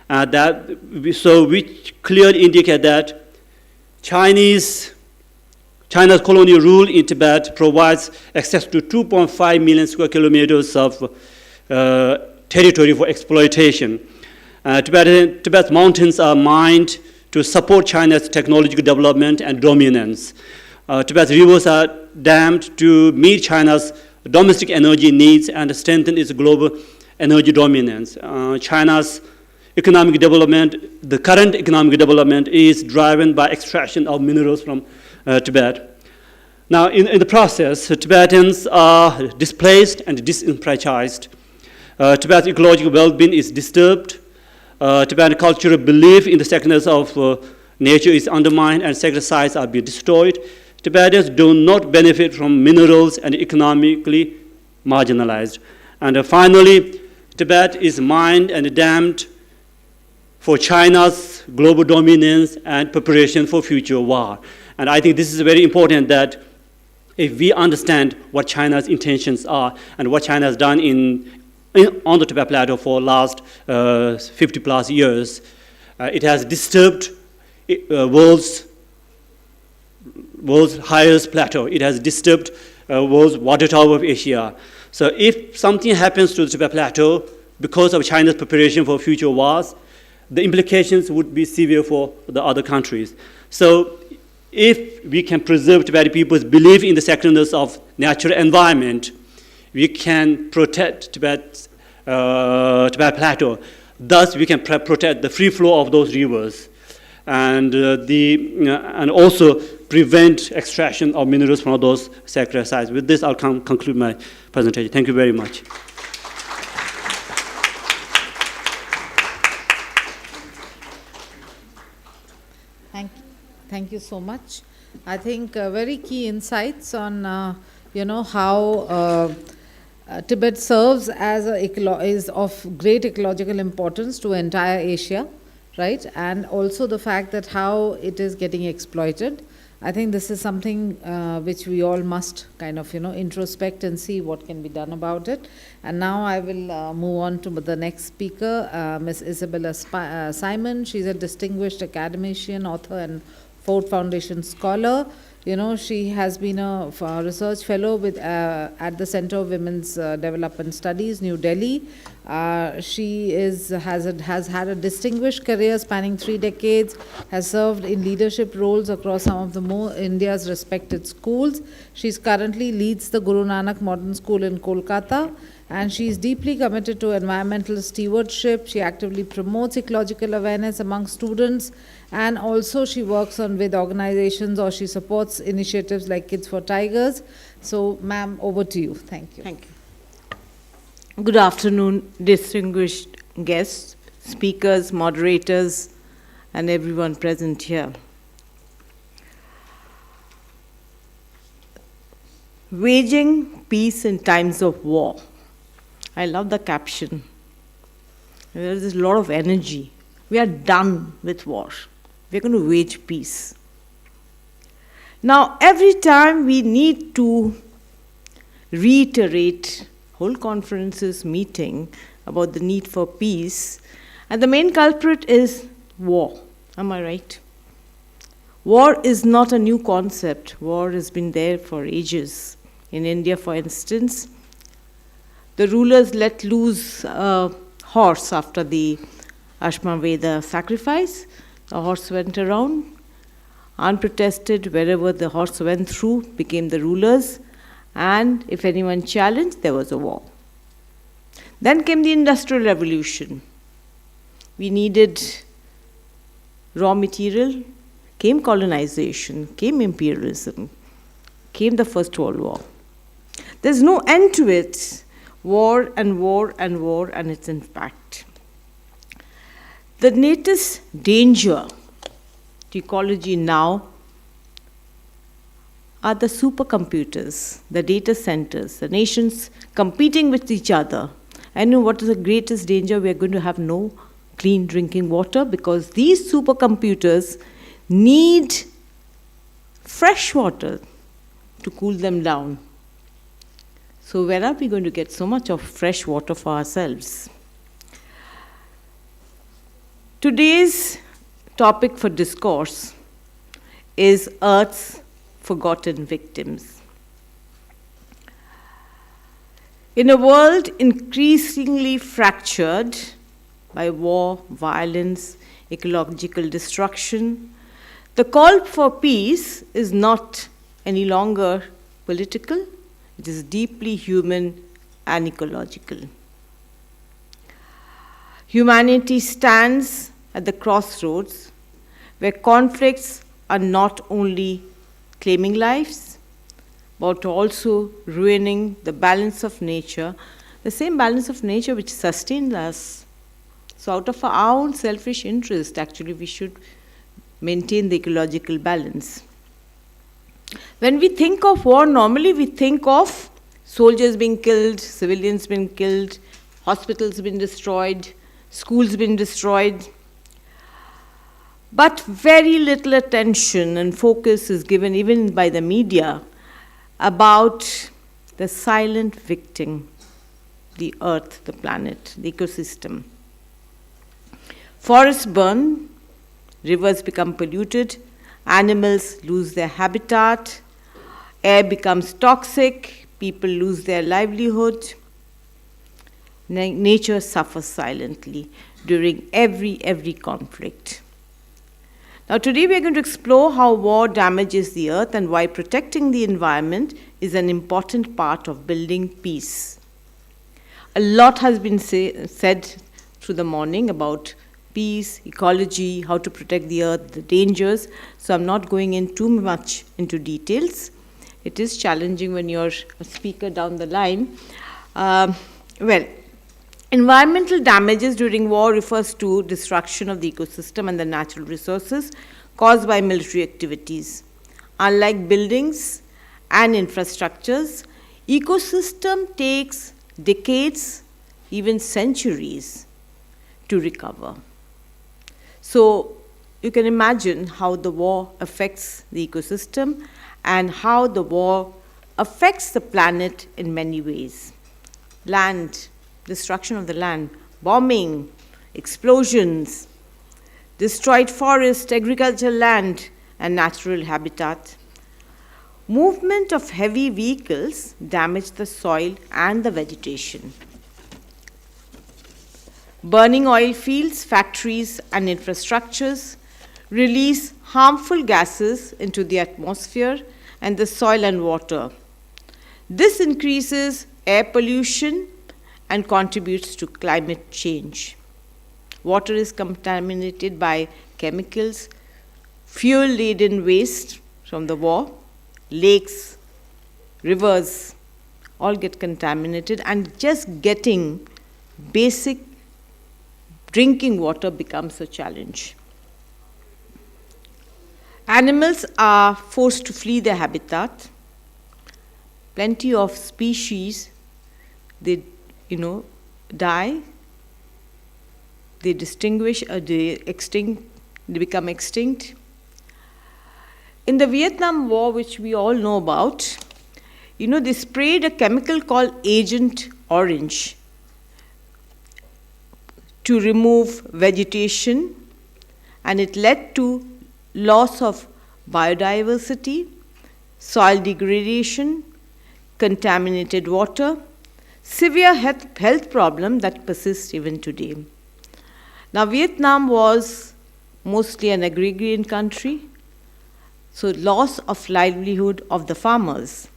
which clearly indicate that China's colonial rule in Tibet provides access to 2.5 million square kilometers of territory for exploitation. Tibet's mountains are mined to support China's technological development and dominance. Tibet's rivers are dammed to meet China's domestic energy needs and strengthen its global energy dominance. China's economic development, the current economic development is driven by extraction of minerals from Tibet. Now, in the process, Tibetans are displaced and disenfranchised. Tibet's ecological well-being is disturbed. Tibetan cultural belief in the sacredness of nature is undermined and sacred sites are being destroyed. Tibetans do not benefit from minerals and economically marginalized. And finally, Tibet is mined and dammed for China's global dominance and preparation for future war. And I think this is very important that if we understand what China's intentions are and what China has done on the Tibet Plateau for the last 50 plus years, it has disturbed world's highest plateau. It has disturbed world's water tower of Asia. So if something happens to the Tibet Plateau because of China's preparation for future wars, the implications would be severe for the other countries. So if we can preserve Tibetan people's belief in the sacredness of natural environment, we can protect Tibet Plateau. Thus, we can protect the free flow of those rivers, and also prevent extraction of minerals from those sacred sites. With this, I'll conclude my presentation. Thank you very much. Thank you so much. I think very key insights on how Tibet serves as is of great ecological importance to entire Asia, right? And also the fact that how it is getting exploited. I think this is something which we all must kind of introspect and see what can be done about it. And now I will move on to the next speaker, Ms. Isabella Simon. She's a distinguished academician, author, and Ford Foundation scholar. She has been a research fellow at the Center of Women's Development Studies, New Delhi. She has had a distinguished career spanning 3 decades, has served in leadership roles across some of the India's respected schools. She currently leads the Guru Nanak Modern School in Kolkata, and she is deeply committed to environmental stewardship. She actively promotes ecological awareness among students, and also she works with organizations, or she supports initiatives like Kids for Tigers. So, ma'am, over to you. Thank you. Thank you. Good afternoon, distinguished guests, speakers, moderators, and everyone present here. Waging peace in times of war. I love the caption. There is a lot of energy. We are done with war. We're going to wage peace. Now, every time we need to reiterate whole conferences meeting about the need for peace, and the main culprit is war. Am I right? War is not a new concept. War has been there for ages. In India, for instance, the rulers let loose a horse after the Ashwamedha sacrifice. The horse went around, unprotested. Wherever the horse went through, became the rulers. And if anyone challenged, there was a war. Then came the Industrial Revolution. We needed raw material, came colonization, came imperialism, came the First World War. There's no end to it. War and war and war and its impact. The latest danger to ecology now are the supercomputers, the data centers, the nations competing with each other. And you know what is the greatest danger? We are going to have no clean drinking water because these supercomputers need fresh water to cool them down. So where are we going to get so much of fresh water for ourselves? Today's topic for discourse is Earth's forgotten victims. In a world increasingly fractured by war, violence, ecological destruction, the call for peace is not any longer political. It is deeply human and ecological. Humanity stands at the crossroads where conflicts are not only claiming lives, but also ruining the balance of nature, the same balance of nature which sustains us So out of our own selfish interest, actually, we should maintain the ecological balance. When we think of war, normally we think of soldiers being killed, civilians being killed, hospitals being destroyed, schools being destroyed. But very little attention and focus is given, even by the media, about the silent victim, the earth, the planet, the ecosystem. Forests burn, rivers become polluted, animals lose their habitat, air becomes toxic, people lose their livelihood. Nature suffers silently during every conflict. Now today we are going to explore how war damages the earth and why protecting the environment is an important part of building peace. A lot has been said through the morning about peace, ecology, how to protect the earth, the dangers, so I'm not going in too much into details. It is challenging when you're a speaker down the line. Environmental damages during war refers to destruction of the ecosystem and the natural resources caused by military activities. Unlike buildings and infrastructures, ecosystem takes decades, even centuries, to recover. So you can imagine how the war affects the ecosystem and how the war affects the planet in many ways. Land, destruction of the land, bombing, explosions, destroyed forest, agricultural land, and natural habitat. Movement of heavy vehicles damage the soil and the vegetation. Burning oil fields, factories, and infrastructures release harmful gases into the atmosphere and the soil and water. This increases air pollution and contributes to climate change. Water is contaminated by chemicals, fuel-laden waste from the war, lakes, rivers, all get contaminated, and just getting basic drinking water becomes a challenge. Animals are forced to flee their habitat. Plenty of species, they die, they become extinct. In the Vietnam War, which we all know about, they sprayed a chemical called Agent Orange to remove vegetation, and it led to loss of biodiversity, soil degradation, contaminated water, severe health problem that persists even today. Now, Vietnam was mostly an agrarian country, so loss of livelihood of the farmers.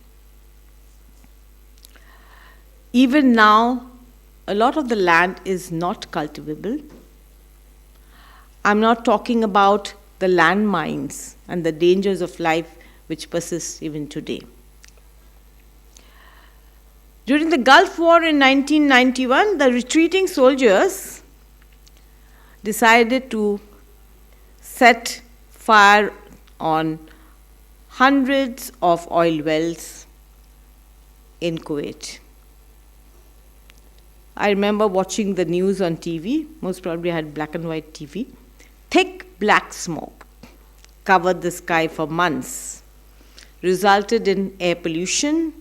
Even now, a lot of the land is not cultivable. I'm not talking about the landmines and the dangers of life which persist even today. During the Gulf War in 1991, the retreating soldiers decided to set fire on hundreds of oil wells in Kuwait. I remember watching the news on TV, most probably I had black and white TV. Thick black smoke covered the sky for months, resulted in air pollution,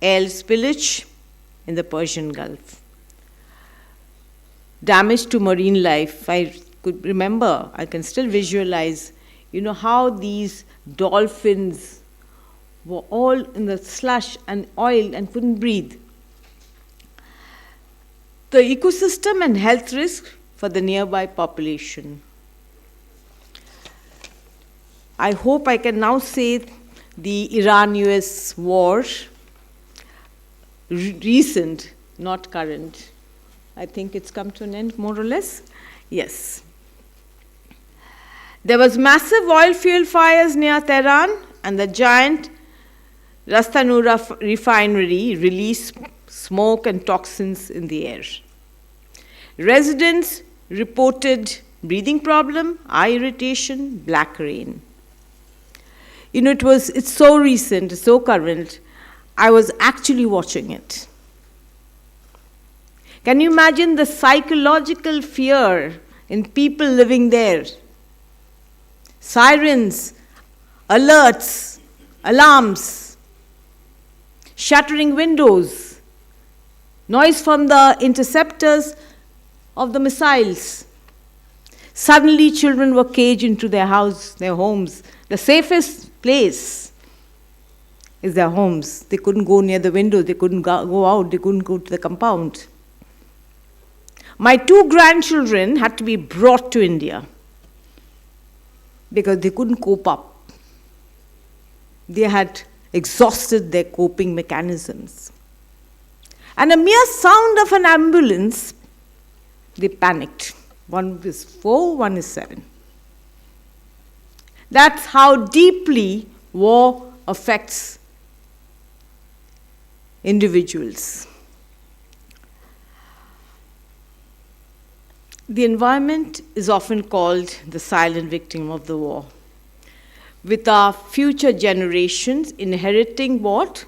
oil spillage in the Persian Gulf. Damage to marine life. I could remember, I can still visualize, how these dolphins were all in the slush and oil and couldn't breathe. The ecosystem and health risk for the nearby population. I hope I can now say the Iran-US war, recent, not current. I think it's come to an end, more or less. Yes. There was massive oil fuel fires near Tehran, and the giant Rastanura refinery released smoke and toxins in the air. Residents reported breathing problem, eye irritation, black rain. You know, it's so recent, it's so current. I was actually watching it. Can you imagine the psychological fear in people living there? Sirens, alerts, alarms, shattering windows, noise from the interceptors of the missiles. Suddenly children were caged into their homes. The safest place is their homes. They couldn't go near the windows, they couldn't go out, they couldn't go to the compound. My 2 grandchildren had to be brought to India because they couldn't cope up. They had exhausted their coping mechanisms. And a mere sound of an ambulance, they panicked. One is 4, one is 7. That's how deeply war affects individuals. The environment is often called the silent victim of the war, with our future generations inheriting what?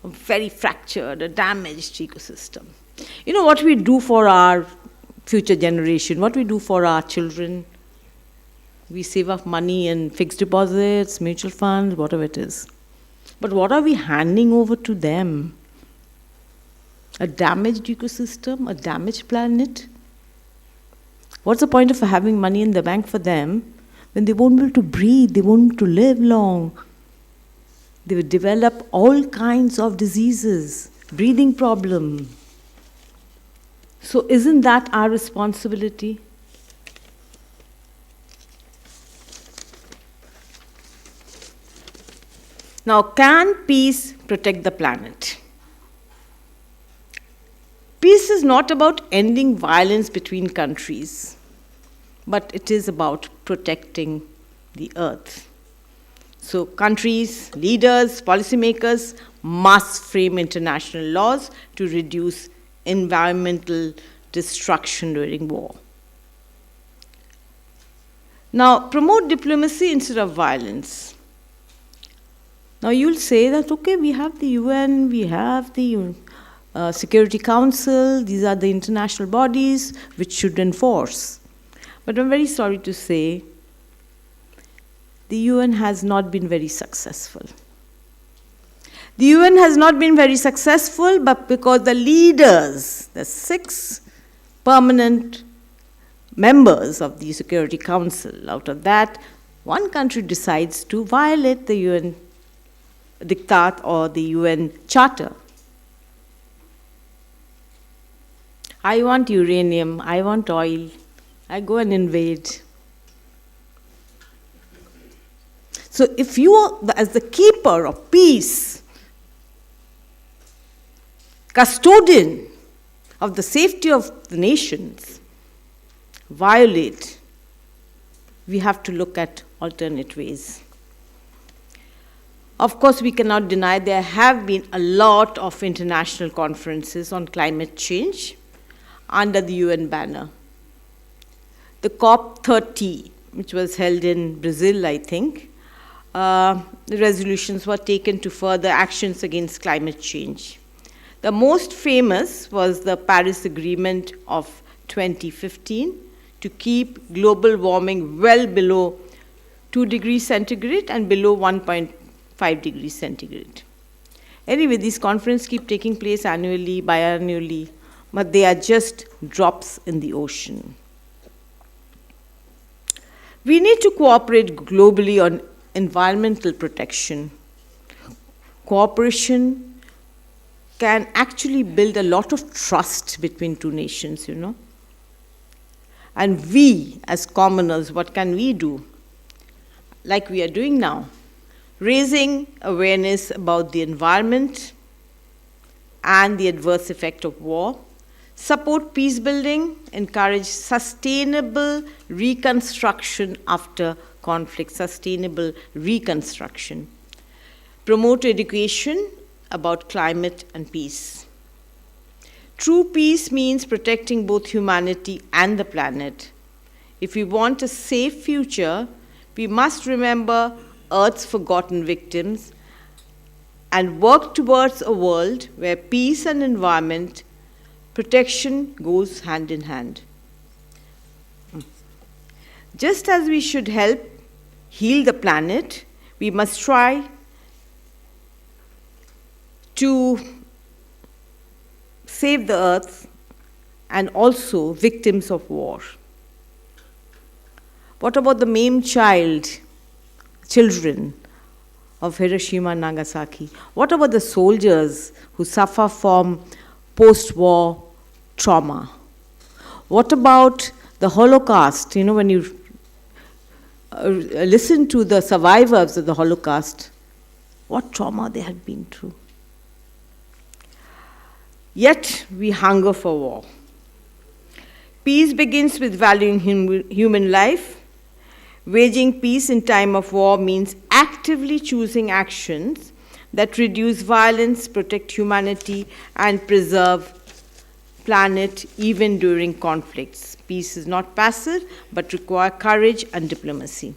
A very fractured, a damaged ecosystem. You know what we do for our future generation, what we do for our children? We save up money in fixed deposits, mutual funds, whatever it is. But what are we handing over to them? A damaged ecosystem, a damaged planet? What's the point of having money in the bank for them when they won't be able to breathe, they won't be able to live long? They will develop all kinds of diseases, breathing problem. So isn't that our responsibility? Now, can peace protect the planet? Peace is not about ending violence between countries, but it is about protecting the earth. So countries, leaders, policymakers must frame international laws to reduce environmental destruction during war. Now, promote diplomacy instead of violence. Now, you'll say that, okay, we have the UN, we have the Security Council, these are the international bodies which should enforce. But I'm very sorry to say, the UN has not been very successful. The UN has not been very successful, but because the leaders, the 6 permanent members of the Security Council, out of that, one country decides to violate the UN diktat or the UN Charter. I want uranium, I want oil, I go and invade. So if you are, as the keeper of peace, custodian of the safety of the nations, violate, we have to look at alternate ways. Of course, we cannot deny there have been a lot of international conferences on climate change under the UN banner. The COP30, which was held in Brazil, I think, the resolutions were taken to further actions against climate change. The most famous was the Paris Agreement of 2015 to keep global warming well below 2 degrees centigrade and below 1.5 degrees centigrade. Anyway, these conferences keep taking place annually, biannually, but they are just drops in the ocean. We need to cooperate globally on environmental protection. Cooperation can actually build a lot of trust between 2 nations, you know. And we, as commoners, what can we do? Like we are doing now, raising awareness about the environment and the adverse effect of war, support peace building, encourage sustainable reconstruction after conflict, sustainable reconstruction, promote education about climate and peace. True peace means protecting both humanity and the planet. If we want a safe future, we must remember Earth's forgotten victims and work towards a world where peace and environment protection goes hand in hand. Just as we should help heal the planet, we must try to save the earth and also victims of war. What about the maimed children of Hiroshima and Nagasaki? What about the soldiers who suffer from post-war trauma? What about the Holocaust? You know, when you listen to the survivors of the Holocaust, what trauma they had been through. Yet we hunger for war. Peace begins with valuing human life. Waging peace in time of war means actively choosing actions that reduce violence, protect humanity, and preserve planet even during conflicts. Peace is not passive, but requires courage and diplomacy.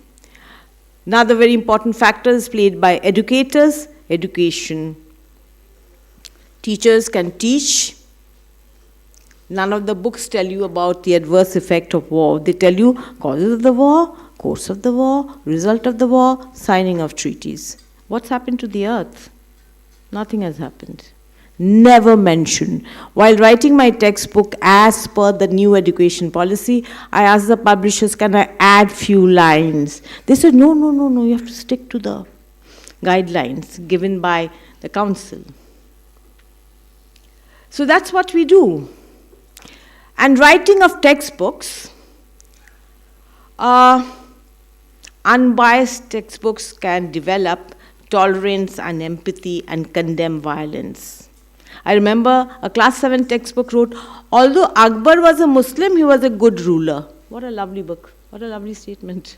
Another very important factor is played by educators, education. Teachers can teach. None of the books tell you about the adverse effect of war. They tell you causes of the war, course of the war, result of the war, signing of treaties. What's happened to the earth? Nothing has happened. Never mentioned. While writing my textbook as per the new education policy, I asked the publishers, can I add few lines? They said, no, you have to stick to the guidelines given by the council. So that's what we do. And writing of textbooks, unbiased textbooks can develop tolerance and empathy and condemn violence. I remember a class 7 textbook wrote, although Akbar was a Muslim, he was a good ruler. What a lovely book. What a lovely statement.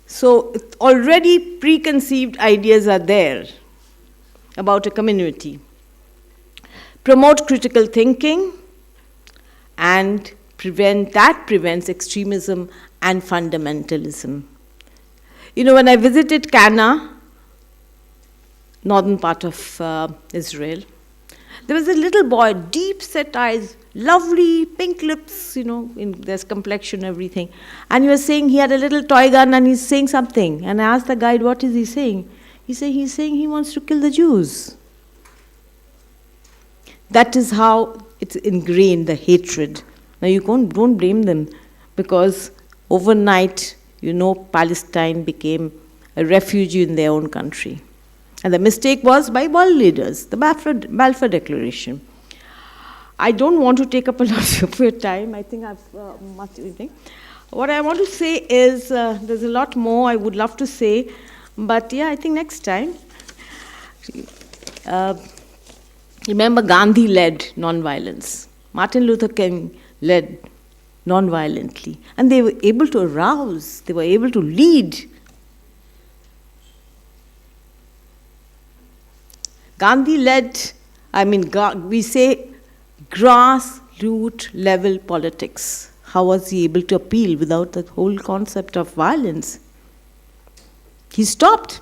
So already preconceived ideas are there about a community. Promote critical thinking and prevents extremism and fundamentalism. You know, when I visited Cana, northern part of Israel, there was a little boy, deep set eyes, lovely pink lips, you know, in there's complexion, everything. And he was saying he had a little toy gun and he's saying something. And I asked the guide, what is he saying? He's saying he wants to kill the Jews. That is how it's ingrained, the hatred. Now you don't blame them, because overnight, you know, Palestine became a refugee in their own country. And the mistake was by world leaders, the Balfour Declaration. I don't want to take up a lot of your time. I think I've much everything. What I want to say is, there's a lot more I would love to say, but yeah, I think next time. Remember, Gandhi led nonviolence. Martin Luther King led nonviolently. And they were able to arouse, they were able to lead. Gandhi led, we say grassroots level politics. How was he able to appeal without the whole concept of violence? He stopped.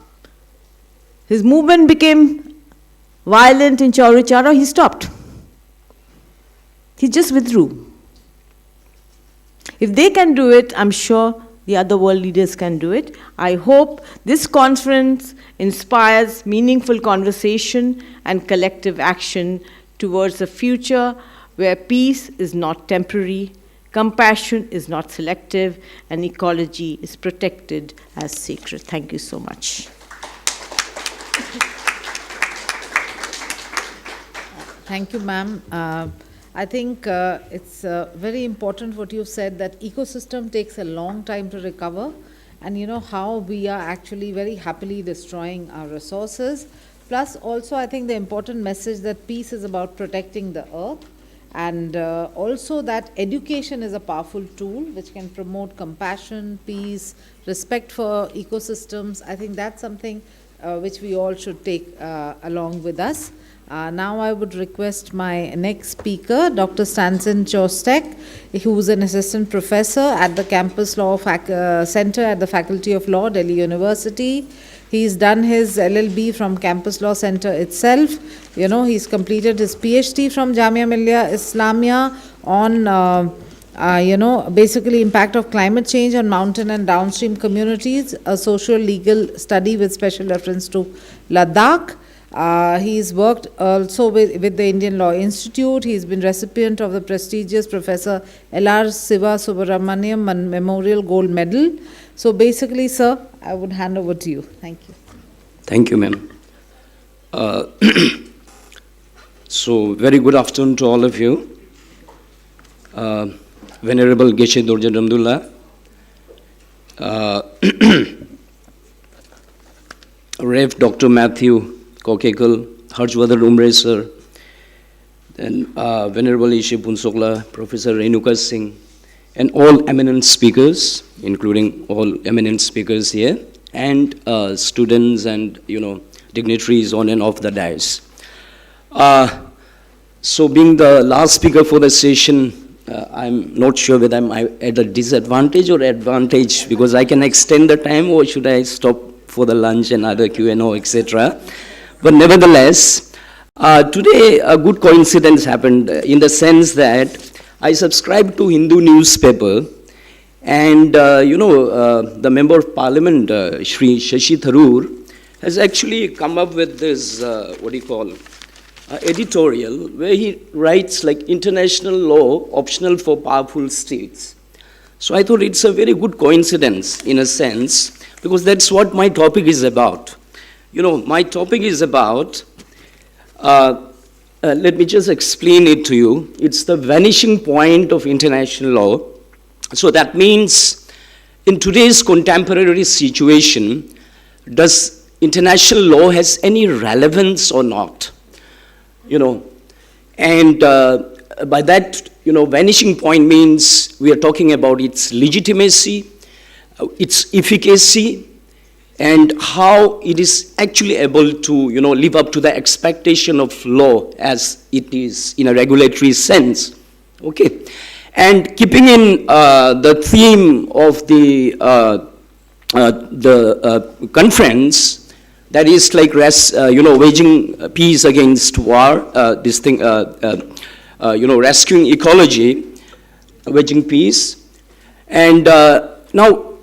His movement became violent in Chauri Chara, he stopped. He just withdrew. If they can do it, I'm sure the other world leaders can do it. I hope this conference inspires meaningful conversation and collective action towards a future where peace is not temporary, compassion is not selective, and ecology is protected as sacred. Thank you so much. Thank you, ma'am. I think it's very important what you've said, that ecosystem takes a long time to recover, and you know how we are actually very happily destroying our resources. Plus also I think the important message that peace is about protecting the earth, and also that education is a powerful tool which can promote compassion, peace, respect for ecosystems. I think that's something which we all should take along with us. Now I would request my next speaker, Dr. Stanton Chostek, who is an assistant professor at the Campus Law Center at the Faculty of Law, Delhi University. He's done his LLB from Campus Law Center itself. You know, he's completed his PhD from Jamia Millia Islamia on basically impact of climate change on mountain and downstream communities, a social legal study with special reference to Ladakh. He's worked also with the Indian Law Institute. He's been recipient of the prestigious Professor L.R. Siva Subramaniam Memorial Gold Medal. So basically, sir, I would hand over to you. Thank you. Thank you, ma'am. So, very good afternoon to all of you. Venerable Geshe Dorje Damdullah, Rev. Dr. Matthew Kokekal, Harshvardhan Umre sir, then Venerable Ishe Punsokla, Professor Renuka Singh, and all eminent speakers, including all eminent speakers here, and students and, dignitaries on and off the dais. So being the last speaker for the session, I'm not sure whether I'm at a disadvantage or advantage, because I can extend the time, or should I stop for the lunch and other Q&A, etc. But nevertheless, today a good coincidence happened in the sense that I subscribe to Hindu newspaper, and the Member of Parliament, Shri Shashi Tharoor, has actually come up with this, editorial, where he writes like international law optional for powerful states. So I thought it's a very good coincidence in a sense, because that's what my topic is about. My topic is about, let me just explain it to you. It's the vanishing point of international law. So that means in today's contemporary situation, does international law has any relevance or not? And by that, vanishing point means we are talking about its legitimacy, its efficacy, and how it is actually able to, live up to the expectation of law as it is in a regulatory sense. Okay. And keeping in the theme of the conference, that is like, waging peace against war, rescuing ecology, waging peace, and now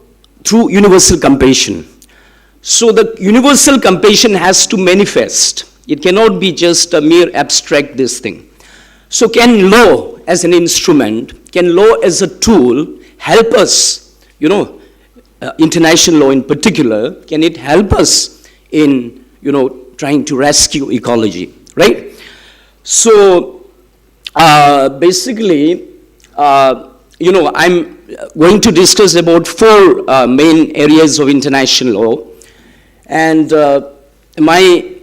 through universal compassion. So the universal compassion has to manifest. It cannot be just a mere abstract this thing. So can law as an instrument, can law as a tool help us, international law in particular, can it help us in, trying to rescue ecology, right? So, basically, I'm going to discuss about 4 main areas of international law. And my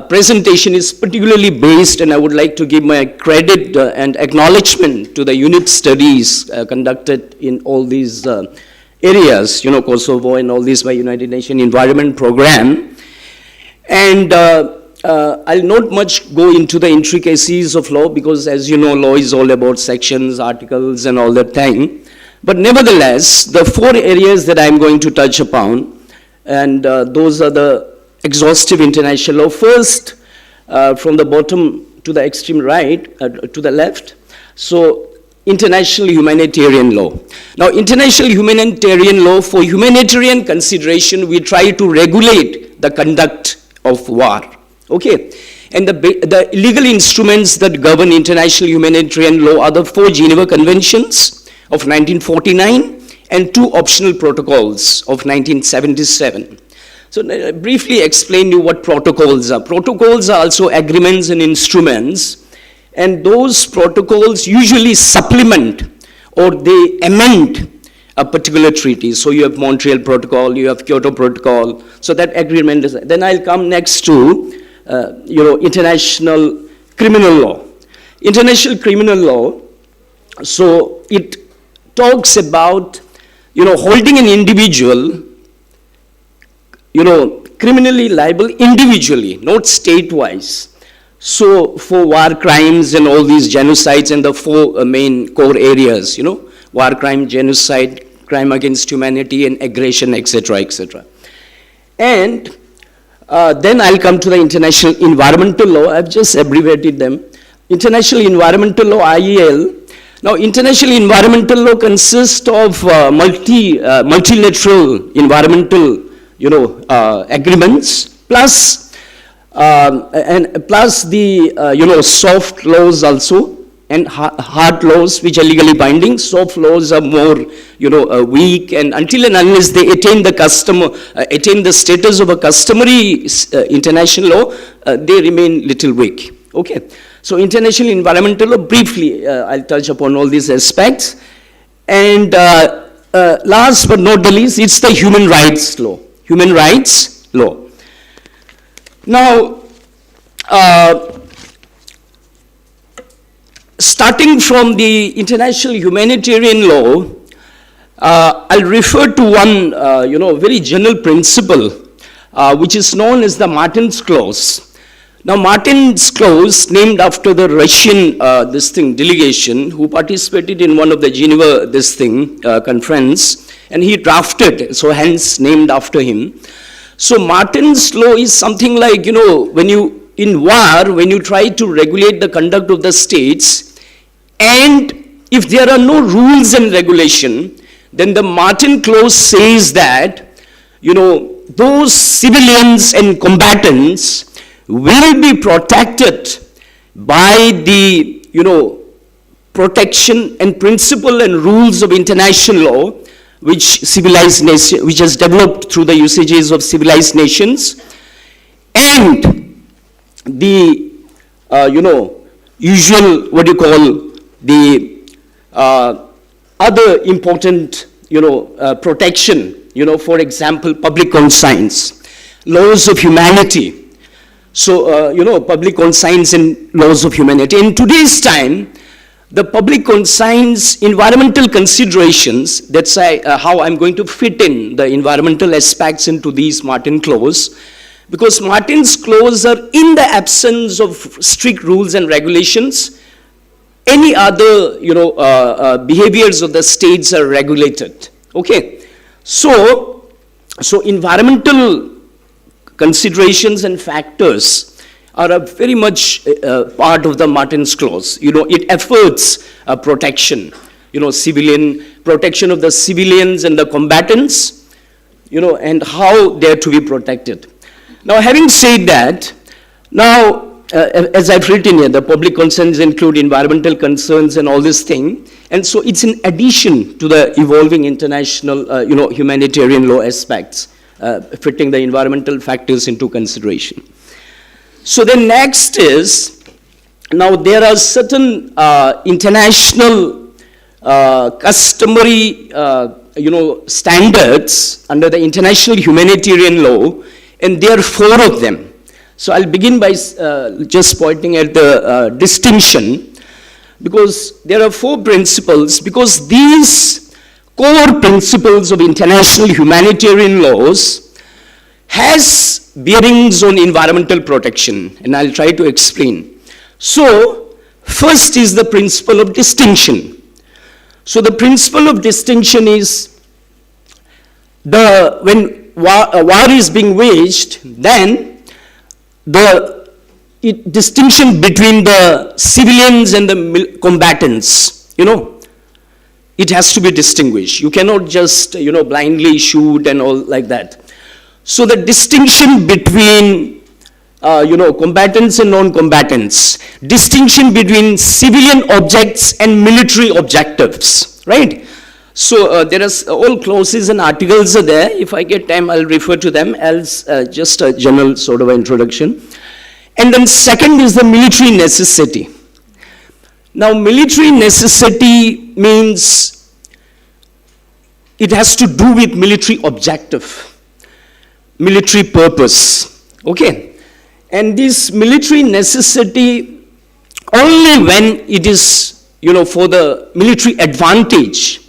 presentation is particularly based, and I would like to give my credit and acknowledgement to the unit studies conducted in all these areas, Kosovo and all this by United Nations Environment Program. And I'll not much go into the intricacies of law, because as you know, law is all about sections, articles, and all that thing. But nevertheless, the 4 areas that I'm going to touch upon, and those are the exhaustive international law. First, from the bottom to the extreme right, to the left. So, international humanitarian law. Now, international humanitarian law, for humanitarian consideration, we try to regulate the conduct of war. Okay? And the legal instruments that govern international humanitarian law are the 4 Geneva Conventions of 1949 and 2 optional protocols of 1977. So briefly explain you what protocols are. Protocols are also agreements and instruments, and those protocols usually supplement or they amend a particular treaty. So you have Montreal Protocol, you have Kyoto Protocol, so that agreement is, then I'll come next to, international criminal law. International criminal law, so it talks about, holding an individual criminally liable individually, not state-wise. So for war crimes and all these genocides and the four main core areas, war crime, genocide, crime against humanity, and aggression, etc., etc. And then I'll come to the international environmental law. I've just abbreviated them. International environmental law, IEL. Now, international environmental law consists of multilateral environmental, agreements, plus the soft laws also, and hard laws which are legally binding. Soft laws are more weak, and until and unless they attain the status of a customary international law, they remain little weak. Okay, so international environmental law, briefly I'll touch upon all these aspects. And last but not the least, it's the human rights law. Human rights law. Now, starting from the international humanitarian law, I'll refer to one, very general principle, which is known as the Martin's Clause. Now, Martin's Clause, named after the Russian, delegation who participated in one of the Geneva, conference, and he drafted, so hence named after him. So Martin's Law is something like, when you try to regulate the conduct of the states, and if there are no rules and regulation, then the Martin Clause says that, those civilians and combatants will be protected by the, protection and principle and rules of international law, which has developed through the usages of civilized nations, and the, usual, the other important, protection, for example, public conscience, laws of humanity. So, public conscience and laws of humanity. In today's time, the public conscience, environmental considerations, that's how I'm going to fit in the environmental aspects into these Martin Clause, because Martin's Clause are in the absence of strict rules and regulations, any other, behaviors of the states are regulated. Okay, so environmental considerations and factors are a very much part of the Martin's Clause. It affords protection, protection of the civilians and the combatants, and how they are to be protected. Now, having said that, now, as I've written here, the public concerns include environmental concerns and all this thing, and so it's in addition to the evolving international, humanitarian law aspects, fitting the environmental factors into consideration. So then next is, now there are certain international customary, standards under the international humanitarian law, and there are 4 of them. So I'll begin by just pointing at the distinction, because there are 4 principles, because these core principles of international humanitarian laws has bearings on environmental protection, and I'll try to explain. So, first is the principle of distinction. So the principle of distinction is when war is being waged, then the distinction between the civilians and the combatants, it has to be distinguished. You cannot just, blindly shoot and all like that. So the distinction between, combatants and non-combatants, distinction between civilian objects and military objectives, right? So there are all clauses and articles are there. If I get time, I'll refer to them, else just a general sort of introduction. And then second is the military necessity. Now, military necessity means it has to do with military objective, military purpose, okay? And this military necessity, only when it is, for the military advantage,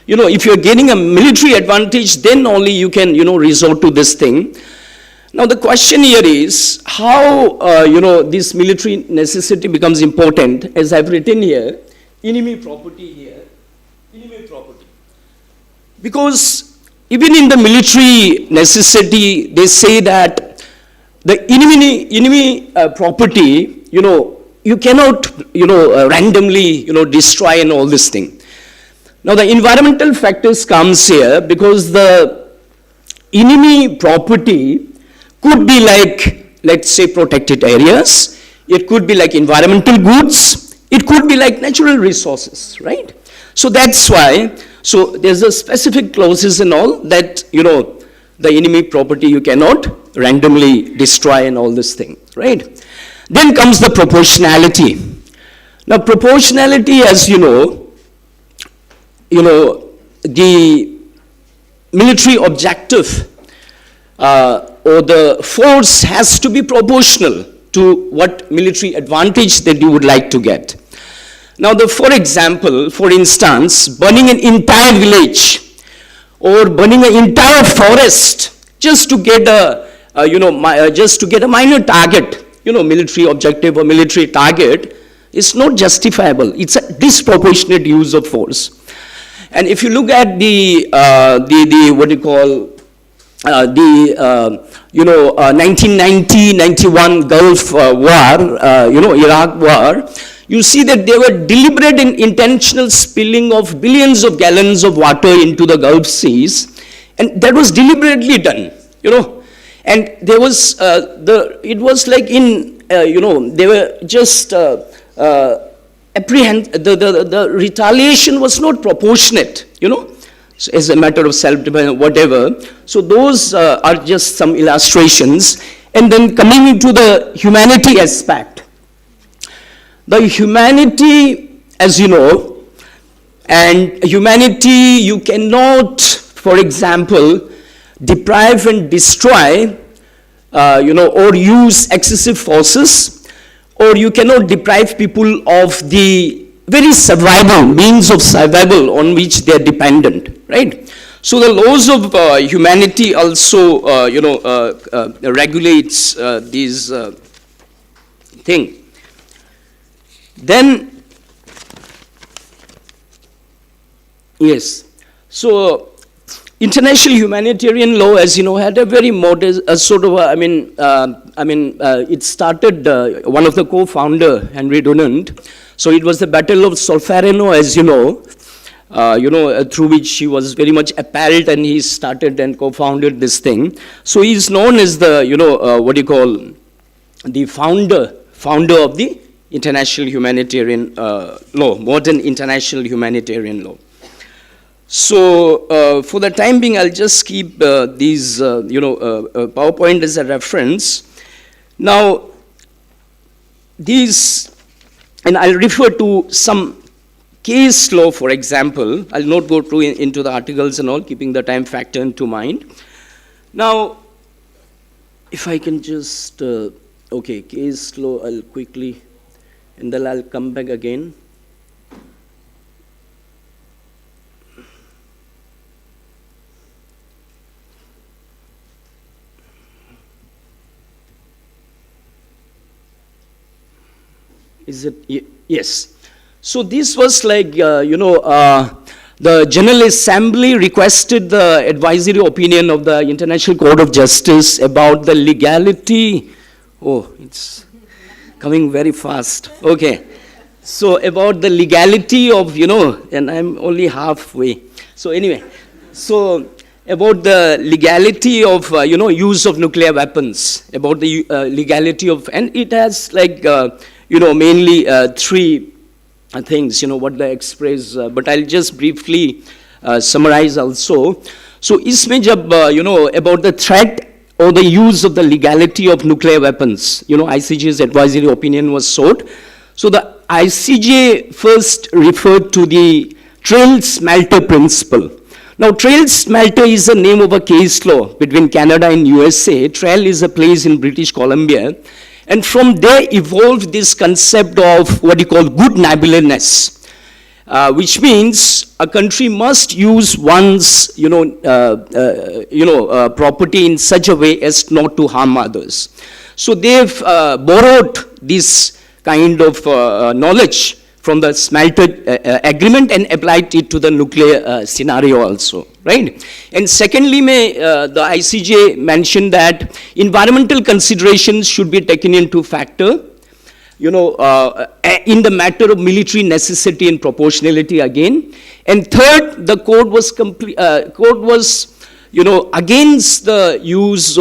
if you're gaining a military advantage, then only you can, resort to this thing. Now the question here is how, this military necessity becomes important, as I've written here, enemy property here, enemy property. Because even in the military necessity, they say that the enemy property, you cannot, randomly, destroy and all this thing. Now the environmental factors comes here because the enemy property could be like, let's say, protected areas. It could be like environmental goods. It could be like natural resources, right? So that's why, so there's a specific clauses and all that, the enemy property you cannot randomly destroy and all this thing, right? Then comes the proportionality. Now proportionality, as you know, the military objective or the force has to be proportional to what military advantage that you would like to get. Now, for instance, burning an entire village or burning an entire forest just to get a minor target, military objective or military target is not justifiable. It's a disproportionate use of force. And if you look at the 1990-91 Gulf War, Iraq War, you see that there were deliberate and intentional spilling of billions of gallons of water into the Gulf seas, and that was deliberately done, and there was it was like they were just the retaliation was not proportionate, so as a matter of self-defense, whatever. So those are just some illustrations. And then coming into the humanity aspect. The humanity, as you know, and humanity you cannot, for example, deprive and destroy, or use excessive forces, or you cannot deprive people of the very means of survival on which they are dependent, right? So the laws of humanity also, regulates these thing. Then, yes, so international humanitarian law, as you know, had a very modest, it started, one of the co-founder, Henry Dunant. So it was the Battle of Solferino, as you know, through which he was very much appalled, and he started and co-founded this thing. So he is known as the, the founder of the international humanitarian law, modern international humanitarian law. So for the time being, I'll just keep these, PowerPoint as a reference. Now, these, and I'll refer to some case law, for example. I'll not go through into the articles and all, keeping the time factor into mind. Now, if I can just, case law, I'll quickly, and then I'll come back again. Is it? Yes. So this was like, the General Assembly requested the advisory opinion of the International Court of Justice about the legality. Oh, it's coming very fast. Okay. So about the legality of, and I'm only halfway. So anyway, so about the legality of, use of nuclear weapons, about the legality of, and it has like, mainly three things, what they express, but I'll just briefly summarize also. So, isme jab, about the threat or the use of the legality of nuclear weapons, ICJ's advisory opinion was sought. So, the ICJ first referred to the trail smelter principle. Now, trail smelter is the name of a case law between Canada and USA. Trail is a place in British Columbia. And from there evolved this concept of what you call good neighborliness. which means a country must use one's, property in such a way as not to harm others. So they've borrowed this kind of knowledge from the smelter agreement and applied it to the nuclear scenario also, right? And secondly, the ICJ mentioned that environmental considerations should be taken into factor, in the matter of military necessity and proportionality again. And third, the court was against the use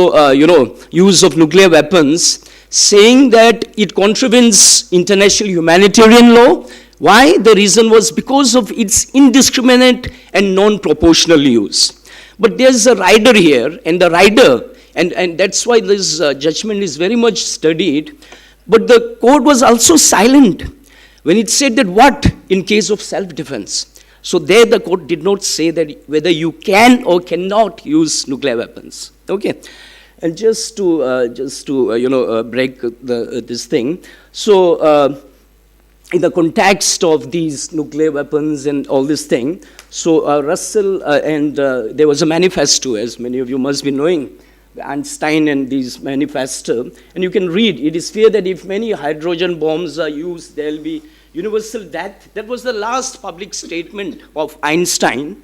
of nuclear weapons, saying that it contravenes international humanitarian law. Why? The reason was because of its indiscriminate and non-proportional use. But there's a rider here, and the rider, and that's why this judgment is very much studied, but the court was also silent when it said that what in case of self-defense. So there the court did not say that whether you can or cannot use nuclear weapons. Okay. And just to break this thing. So in the context of these nuclear weapons and all this thing, so Russell and there was a manifesto, as many of you must be knowing, Einstein and these manifesto, and you can read, it is feared that if many hydrogen bombs are used, there will be universal death. That was the last public statement of Einstein,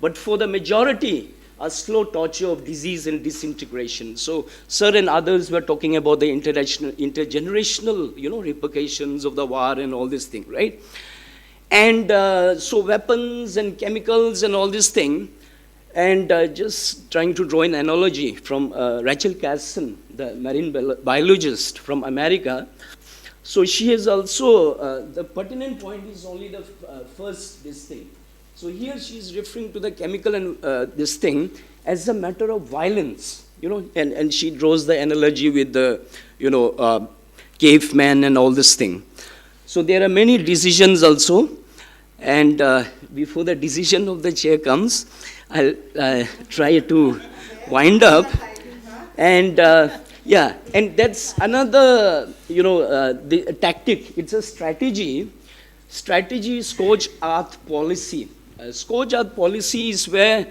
but for the majority, a slow torture of disease and disintegration. So, sir and others were talking about the intergenerational, repercussions of the war and all this thing, right? And so weapons and chemicals and all this thing, and just trying to draw an analogy from Rachel Carson, the marine biologist from America. So she has also, the pertinent point is only the first, this thing. So here she is referring to the chemical and this thing as a matter of violence, and she draws the analogy with the, caveman and all this thing. So there are many decisions also, and before the decision of the chair comes, I'll try to wind up. And yeah, and that's another, the tactic. It's a strategy. Strategy, scorch earth policy. Scorch earth policy is where,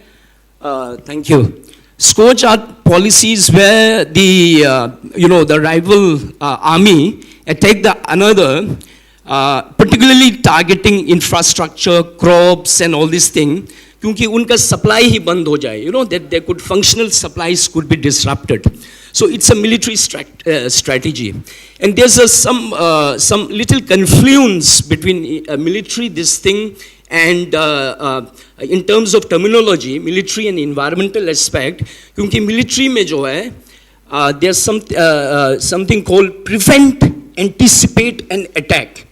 thank you. Scorch earth policy is where the, the rival army attack the another, particularly targeting infrastructure, crops and all these things, क्योंकि उनका supply ही बंद हो जाए, that their functional supplies could be disrupted. So it's a military strategy. And there's some little confluence between military, this thing, and in terms of terminology, military and environmental aspect, क्योंकि military में जो है, there's something called prevent, anticipate and attack.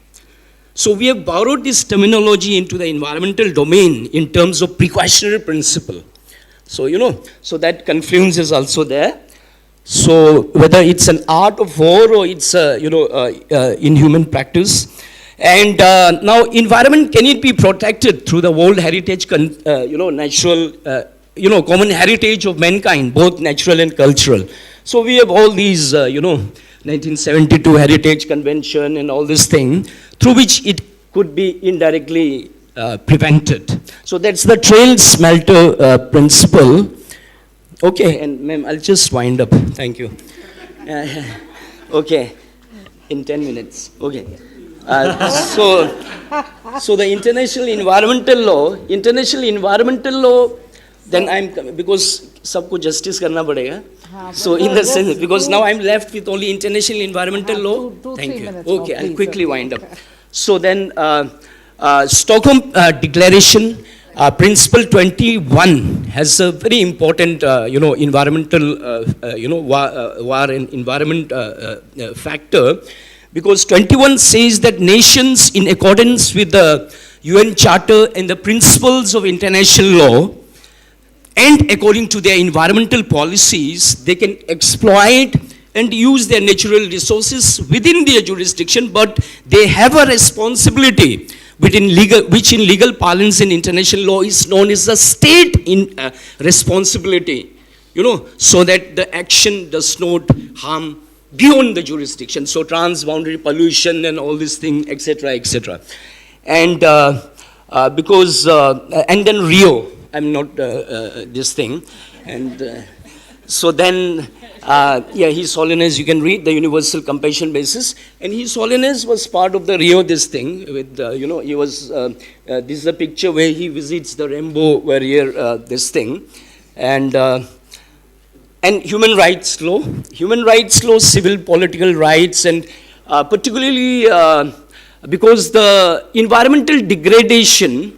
So we have borrowed this terminology into the environmental domain in terms of precautionary principle. So, so that confluence is also there. So whether it's an art of war or it's, in human practice. And now environment, can it be protected through the World Heritage, natural, common heritage of mankind, both natural and cultural. So we have all these, 1972 Heritage Convention and all this thing, through which it could be indirectly prevented. So that's the trail smelter principle. Okay, and ma'am, I'll just wind up. Thank you. Okay, in 10 minutes. Okay. So the international environmental law, then I'm, because सबको justice करना पड़ेगा. So in the sense, because now I'm left with only international environmental law. Thank you. Okay, I'll quickly wind up. So then, Stockholm Declaration, Principle 21 has a very important, environmental, war and environment factor, because 21 says that nations, in accordance with the UN Charter and the principles of international law, and according to their environmental policies, they can exploit and use their natural resources within their jurisdiction, but they have a responsibility which in legal parlance in international law is known as a state responsibility, so that the action does not harm beyond the jurisdiction. So transboundary pollution and all these things, etc., etc. And because, and then Rio, I'm not this thing, and so then, yeah, His Holiness, you can read the Universal Compassion Basis, and His Holiness was part of the Rio this thing, with, he was, this is a picture where he visits the rainbow warrior, this thing, and human rights law, civil political rights, and particularly because the environmental degradation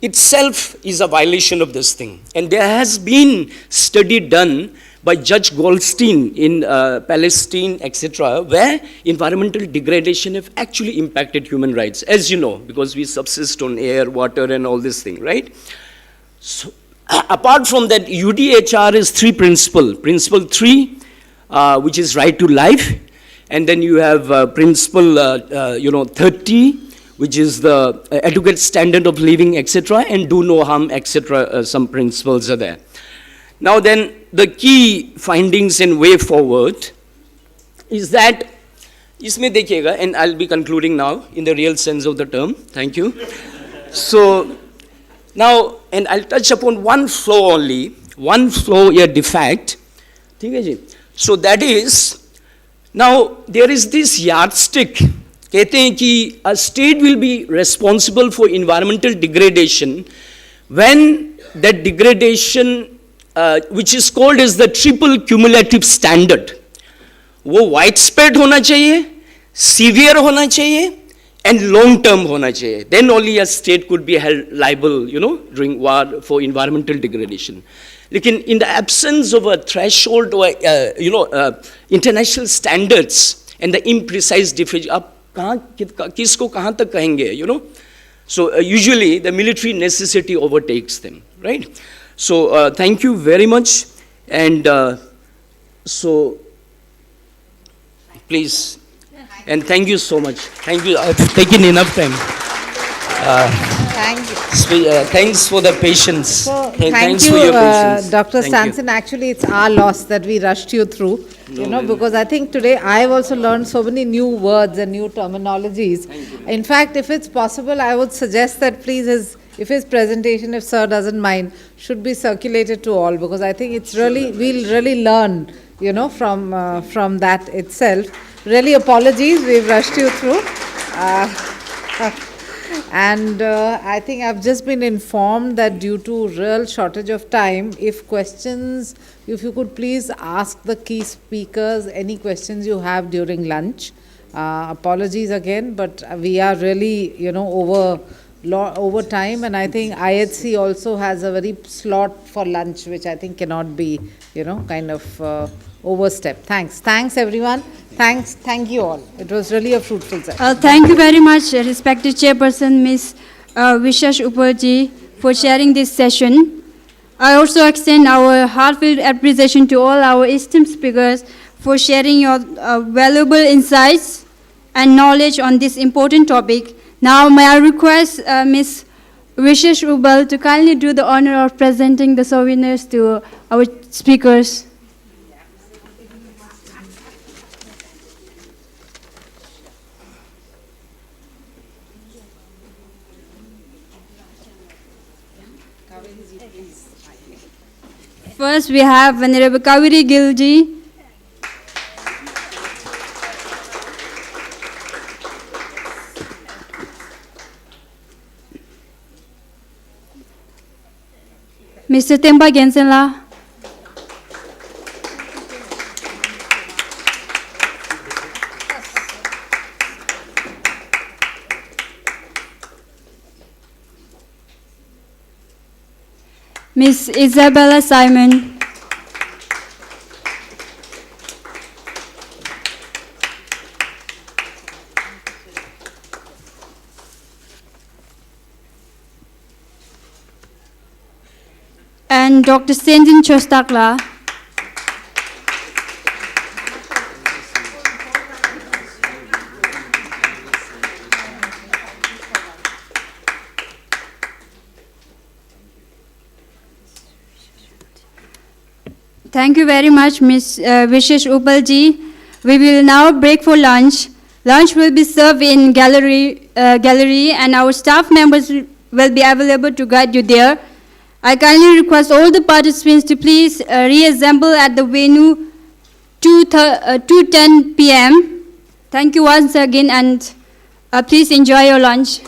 itself is a violation of this thing. And there has been study done by Judge Goldstein in Palestine, etc., where environmental degradation have actually impacted human rights, as you know, because we subsist on air, water, and all this thing, right? So, apart from that, UDHR is three principles. Principle 3, which is right to life, and then you have principle 30, which is the adequate standard of living, etc., and do no harm, etc. Some principles are there. Now then, the key findings and way forward is that, isme dekhega, and I'll be concluding now in the real sense of the term. Thank you. So now, and I'll touch upon one flaw only, one flaw, a defect. So that is, now there is this yardstick. कहते हैं कि a state will be responsible for environmental degradation when that degradation, which is called as the triple cumulative standard, वो widespread होना चाहिए, severe होना चाहिए, and long term होना चाहिए. Then only a state could be held liable, during war for environmental degradation. लेकिन in the absence of a threshold or international standards and the imprecise definition, आप किसको कहाँ तक कहेंगे, So usually the military necessity overtakes them, right? So thank you very much, and so please, and thank you so much. Thank you. I've taken enough time. Thank you. Thanks for the patience. So, Thanks thank for you, your patience. Dr. Thank Stanson. Actually, it's our loss that we rushed you through, because I think today I've also learned so many new words and new terminologies. In fact, if it's possible, I would suggest that please, if his presentation, if Sir doesn't mind, should be circulated to all, because I think it's really, we'll really learn, from that itself. Really apologies, we've rushed you through. And I think I've just been informed that due to real shortage of time, if you could please ask the key speakers any questions you have during lunch. Apologies again, but we are really, over time, and I think IHC also has a very slot for lunch, which I think cannot be, kind of overstepped. Thanks everyone. Thank you all. It was really a fruitful session. Thank you very much, respected Chairperson Ms. Vishesh Upalji, for sharing this session. I also extend our heartfelt appreciation to all our esteemed speakers for sharing your valuable insights and knowledge on this important topic. Now, may I request Ms. Vishesh Upal to kindly do the honor of presenting the souvenirs to our speakers. First, we have Venerable Kaveri Gilji. Mr. Temba Gensenla. Ms. Isabella Simon. And Dr. Senjin Chostakla. Thank you very much, Ms. Vishesh Upalji. We will now break for lunch. Lunch will be served in gallery gallery, and our staff members will be available to guide you there. I kindly request all the participants to please reassemble at the venue 2:10 p.m. Thank you once again, and please enjoy your lunch.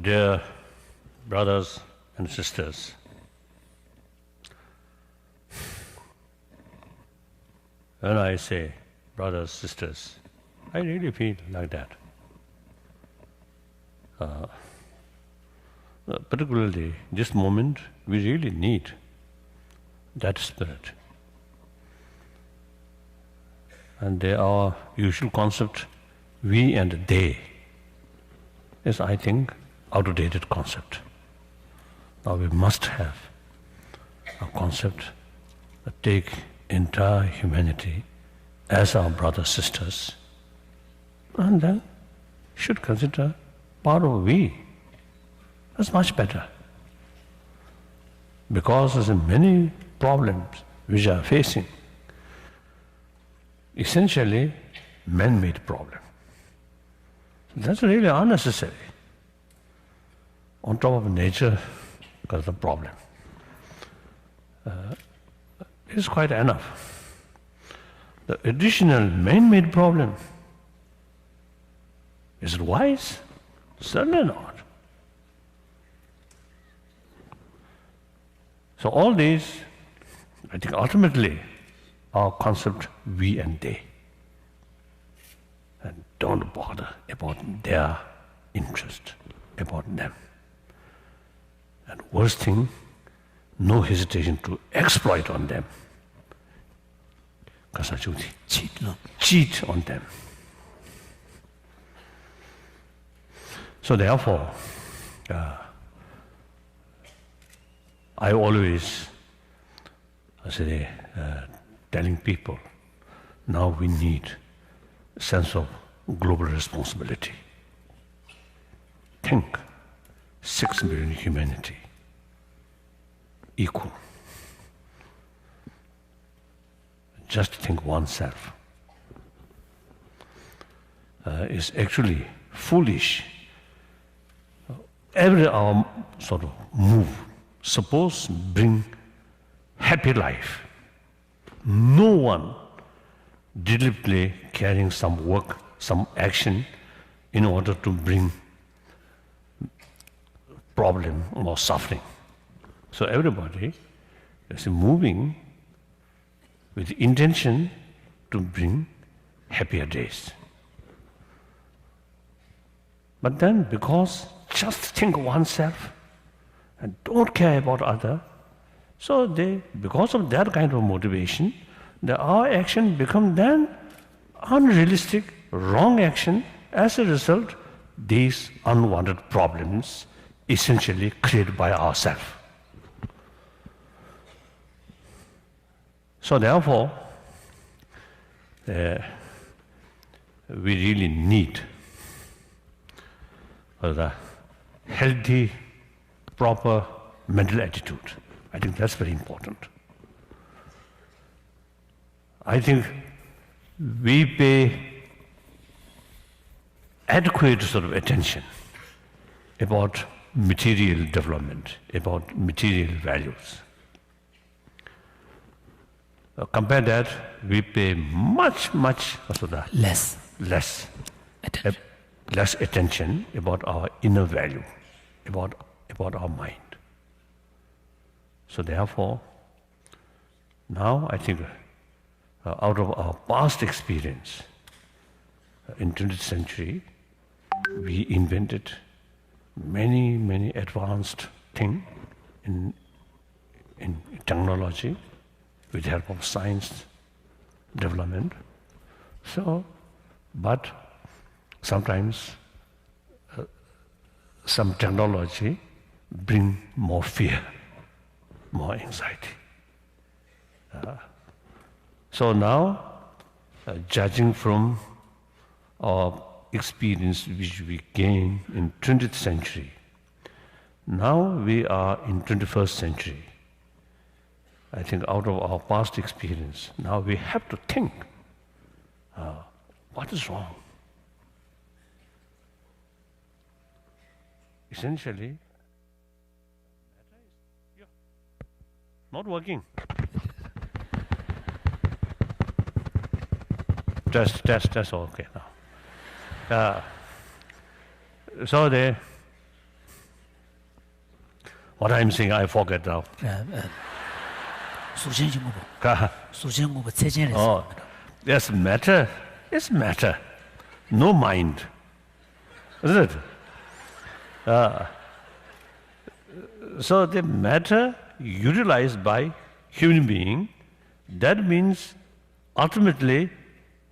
Dear brothers and sisters, when I say brothers, sisters, I really feel like that. Particularly this moment, we really need that spirit. And our usual concept, we and they, is, I think, outdated concept. Now we must have a concept that take entire humanity as our brothers, sisters, and then should consider part of we. That's much better. Because there's many problems which are facing, essentially man-made problem. That's really unnecessary. On top of nature, because the problem is quite enough. The additional man-made problem, is it wise? Certainly not. So all these, I think ultimately, are concept we and they. And don't bother about their interest, about them. And worst thing, no hesitation to exploit on them. Cheat on them. So therefore, I always say, telling people, now we need a sense of global responsibility. Think, 6 billion humanity, equal. Just think oneself is actually foolish. Every our sort of move, suppose bring happy life. No one deliberately carrying some work, some action in order to bring problem or suffering. So everybody is moving with the intention to bring happier days. But then because just think oneself and don't care about other, so they, because of that kind of motivation, our action become then unrealistic, wrong action. As a result, these unwanted problems essentially created by ourselves. So therefore, we really need a healthy, proper mental attitude. I think that's very important. I think we pay adequate sort of attention about material development, about material values. Compare that, we pay much less attention about our inner value, about our mind. So therefore, now I think out of our past experience in 20th century, we invented many advanced things in technology with the help of science development. So, but sometimes some technology bring more fear, more anxiety. So now, judging from our experience which we gained in 20th century, now we are in 21st century. I think out of our past experience, now we have to think, what is wrong? Essentially, not working. Test, okay now. So what I'm saying, I forget now. Oh, yes, matter is matter, no mind, isn't it? So the matter utilized by human being, that means ultimately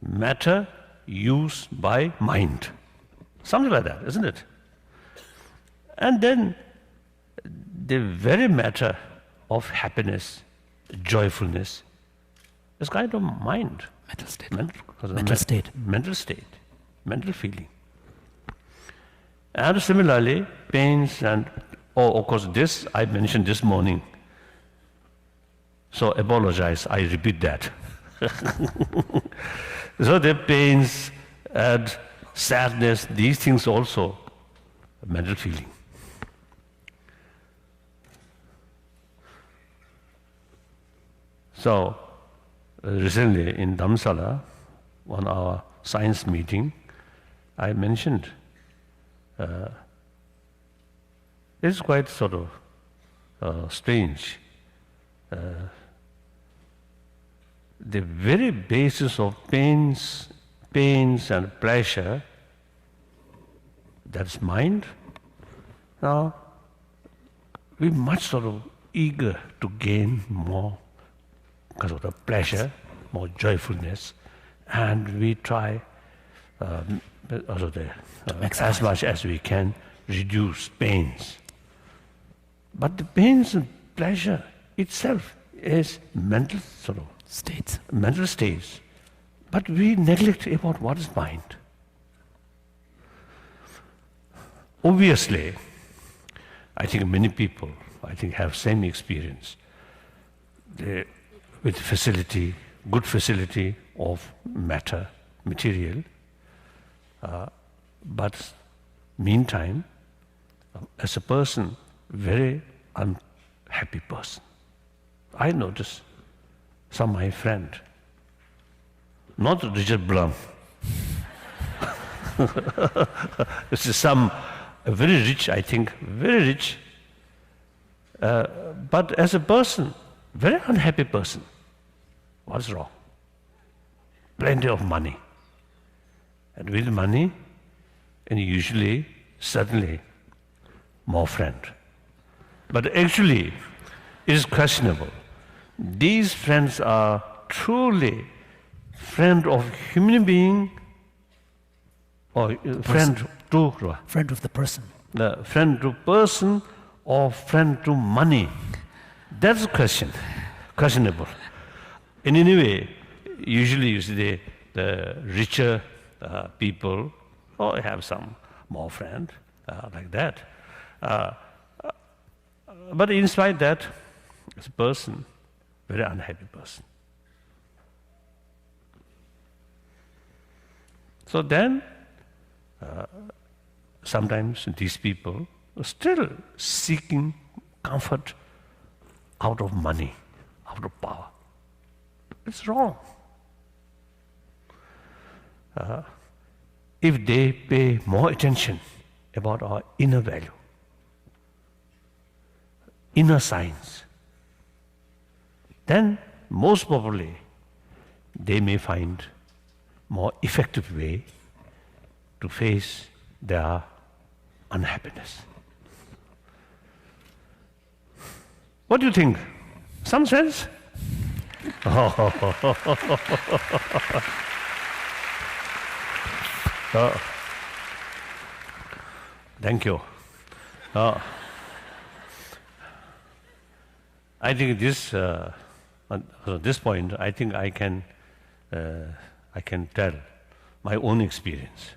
matter used by mind. Something like that, isn't it? And then the very matter of happiness, joyfulness, is kind of mind. Mental state. Mental state, mental feeling. And similarly, pains and, of course, this I mentioned this morning. So apologize, I repeat that. So the pains and sadness, these things also, mental feeling. So recently in Dharamsala, on our science meeting, I mentioned it's quite sort of strange. The very basis of pains and pleasure, that's mind. Now, we're much sort of eager to gain more because of the pleasure, more joyfulness, and we try as much as we can reduce pains. But the pains and pleasure itself is mental sort of states. Mental states. But we neglect about what is mind. Obviously, I think many people, have same experience. With facility, good facility of matter, material, but meantime, as a person, very unhappy person. I notice some of my friend, not Richard Blum. This is some very rich, very rich, but as a person, very unhappy person. What's wrong? Plenty of money. And with money, and usually, certainly, more friend. But actually, it is questionable. These friends are truly friend of human being or friend of the person. The friend to person or friend to money. That's a question, questionable. In any way, usually you see the richer people or have some more friend like that. But in spite of that, as a person, very unhappy person. So then, sometimes these people are still seeking comfort out of money, out of power. It's wrong. If they pay more attention about our inner value, inner science, then most probably they may find more effective way to face their unhappiness. What do you think? Some sense? Thank you. I think this, at this point, I think I can tell my own experience.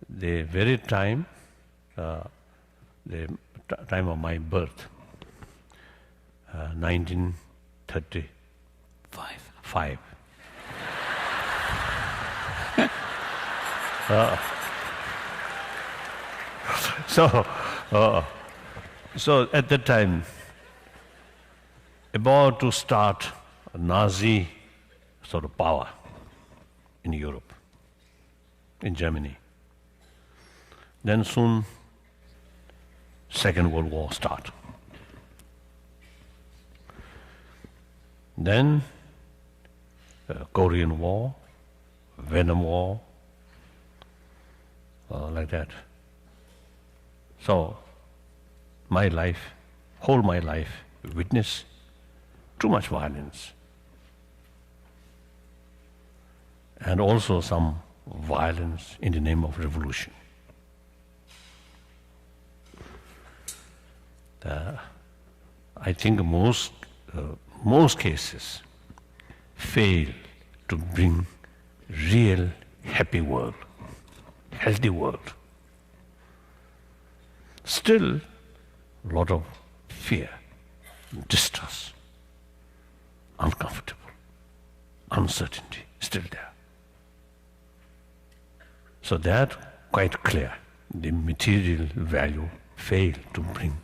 The very time, the time of my birth, 1935. So at that time, about to start Nazi sort of power in Europe, in Germany. Then soon, Second World War start. Then Korean War, Vietnam War, like that. So my life, whole my life, witnessed too much violence. And also some violence in the name of revolution. I think most cases fail to bring real happy world, healthy world. Still, a lot of fear, distrust, uncomfortable, uncertainty still there. So that quite clear. The material value fail to bring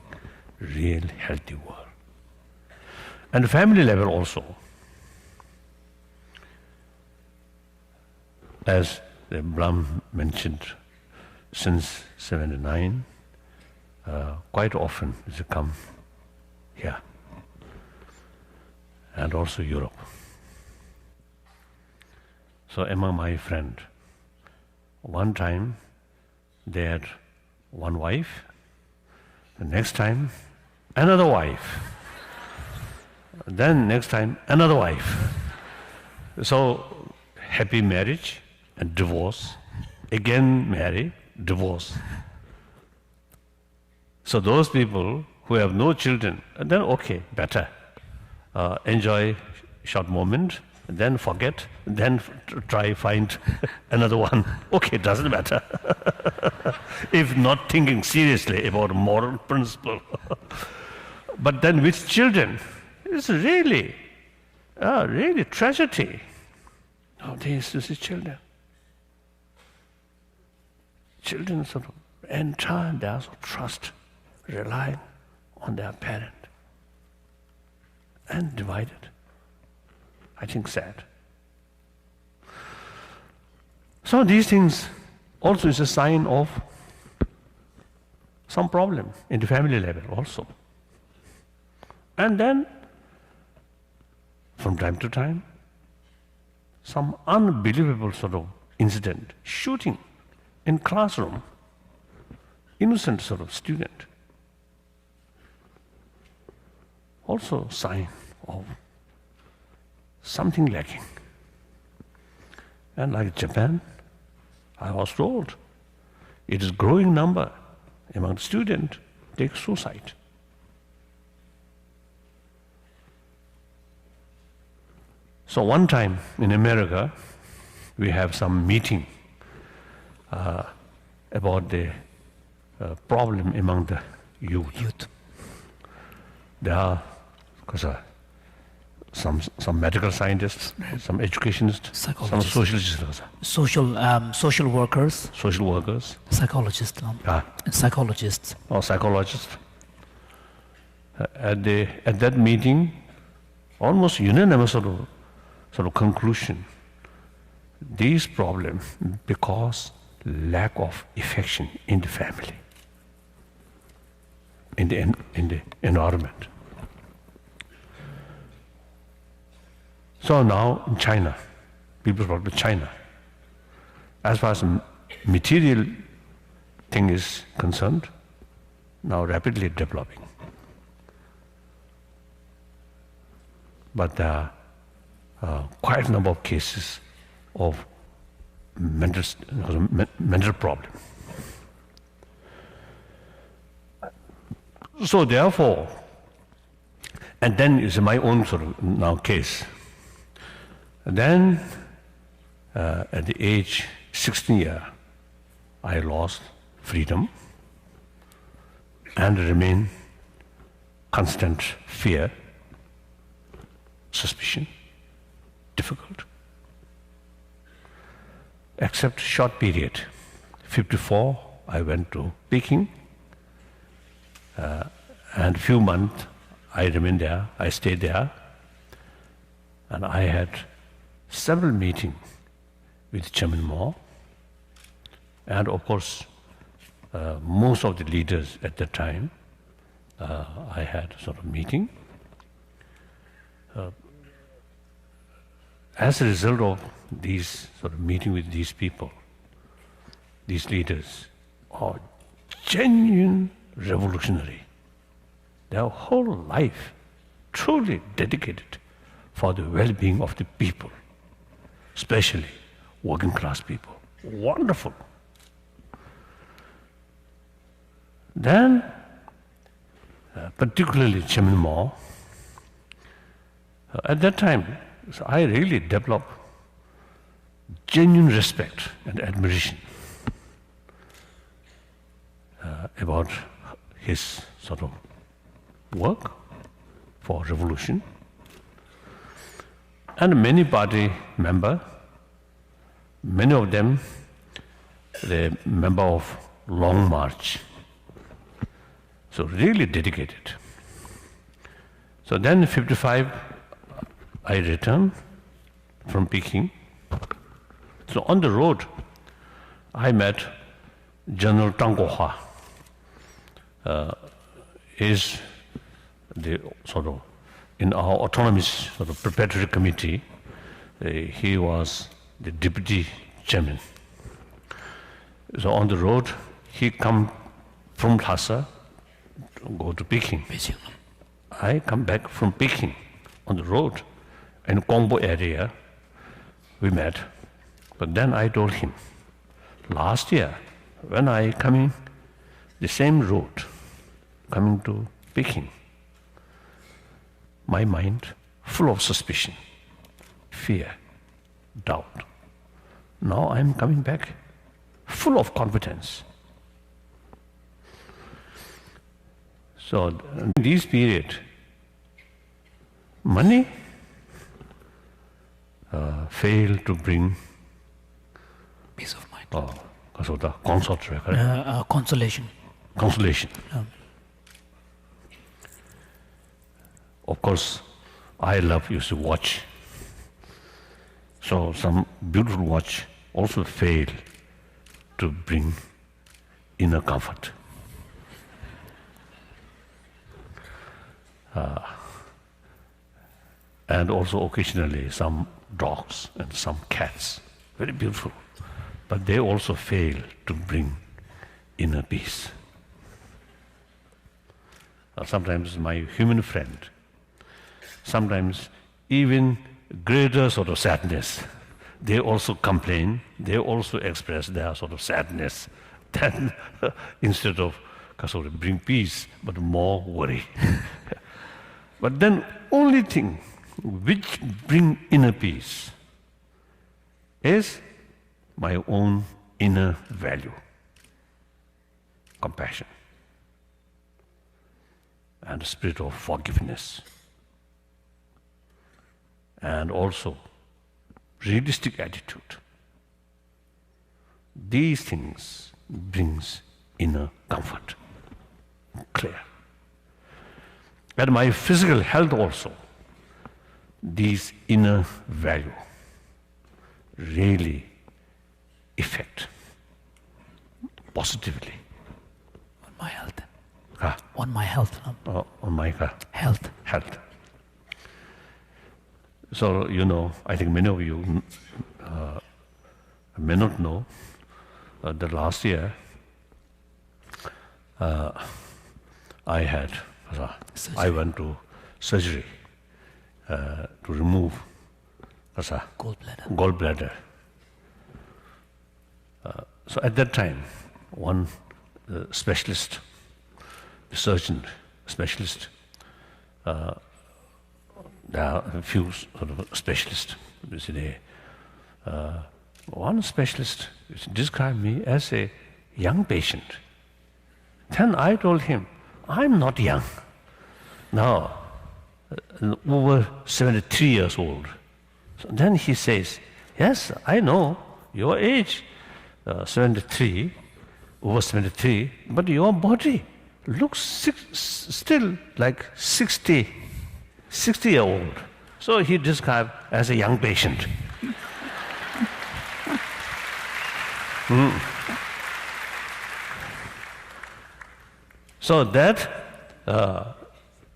real healthy world. And the family level also, as Bram mentioned, since 79, quite often they come here, and also Europe. So among my friend, one time they had one wife, the next time another wife, then next time another wife. So happy marriage and divorce, again marry, divorce. So those people who have no children, then okay, better. Enjoy short moment, then forget, then try find another one. Okay, doesn't matter. If not thinking seriously about moral principle. But then with children, it's really tragedy. Nowadays, this is children. Children sort of entire their trust, rely on their parent, and divided. I think sad. So these things also is a sign of some problem in the family level also. And then, from time to time, some unbelievable sort of incident, shooting in classroom, innocent sort of student. Also sign of something lacking. And like Japan, I was told, it is growing number among students take suicide. So one time in America, we have some meeting about the problem among the youth. There are some medical scientists, some educationists, some sociologists, social workers, psychologists, and psychologists. Or psychologists. At that meeting, almost unanimous sort of conclusion. These problems because lack of affection in the family, in the environment. So now in China, people talk about China. As far as material thing is concerned, now rapidly developing. But there are quite a number of cases of mental problem. So therefore, and then is my own sort of now case. And then at the age 16 year, I lost freedom and remain constant fear, suspicion, difficult. Except short period. 54, I went to Peking, and few months I remained there, I stayed there. And I had several meetings with Chairman Mao, and of course, most of the leaders at the time, I had sort of meeting. As a result of these sort of meeting with these people, these leaders are genuine revolutionary. Their whole life truly dedicated for the well-being of the people, especially working class people. Wonderful. Then, particularly Chairman Mao, at that time, so I really developed genuine respect and admiration about his sort of work for revolution. And many party members, many of them, the member of Long March, so really dedicated. So then in 55, I returned from Peking. So on the road, I met General Gulmohar. Is the sort of in our autonomous sort of preparatory committee. He was the deputy chairman. So on the road, he come from Lhasa, go to Peking. I come back from Peking on the road. In Combo area, we met. But then I told him, last year, when I coming the same road, coming to Peking, my mind full of suspicion, fear, doubt. Now I'm coming back full of confidence. So in this period, money failed to bring peace of mind. Consolation. Consolation. Of course, I love used to watch. So some beautiful watch also failed to bring inner comfort. And also occasionally some dogs and some cats, very beautiful, but they also fail to bring inner peace. Sometimes my human friend, sometimes even greater sort of sadness, they also complain, they also express their sort of sadness, then instead of sort of bring peace, but more worry. But then only thing which bring inner peace is my own inner value, compassion, and the spirit of forgiveness, and also realistic attitude. These things brings inner comfort, clear. And my physical health also, these inner value really affect positively. On my health. On my health. On my health. Health. So, you know, I think many of you may not know that last year I went to surgery to remove gallbladder. So at that time, one specialist, surgeon specialist, there are a few sort of specialists. One specialist described me as a young patient. Then I told him, I'm not young. Now, over 73 years old. So then he says, yes, I know your age, 73, over 73, but your body looks still like 60-year-old. So he described as a young patient. So that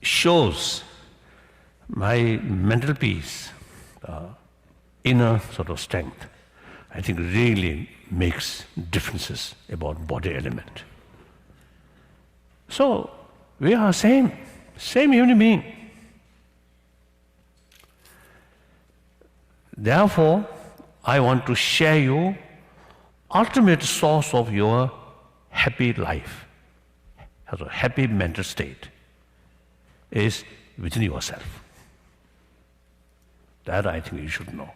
shows my mental peace, inner sort of strength, I think really makes differences about body element. So we are same human being. Therefore, I want to share you ultimate source of your happy life, a happy mental state, is within yourself. That I think you should know.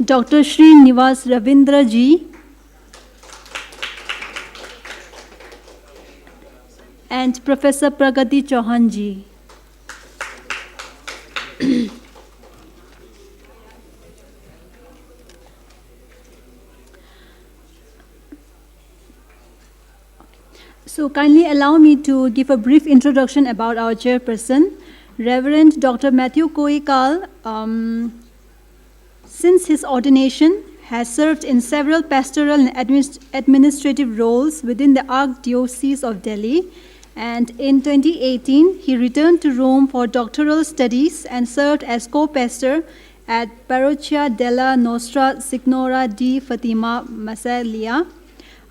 Dr. Shri Nivas Ravindra Ji, and Professor Pragati Chauhan Ji. So kindly allow me to give a brief introduction about our chairperson, Reverend Dr. Matthew Koikal. Since his ordination, has served in several pastoral and administrative roles within the Archdiocese of Delhi, and in 2018, he returned to Rome for doctoral studies and served as co-pastor at Parrochia della Nostra Signora di Fatima Massalia.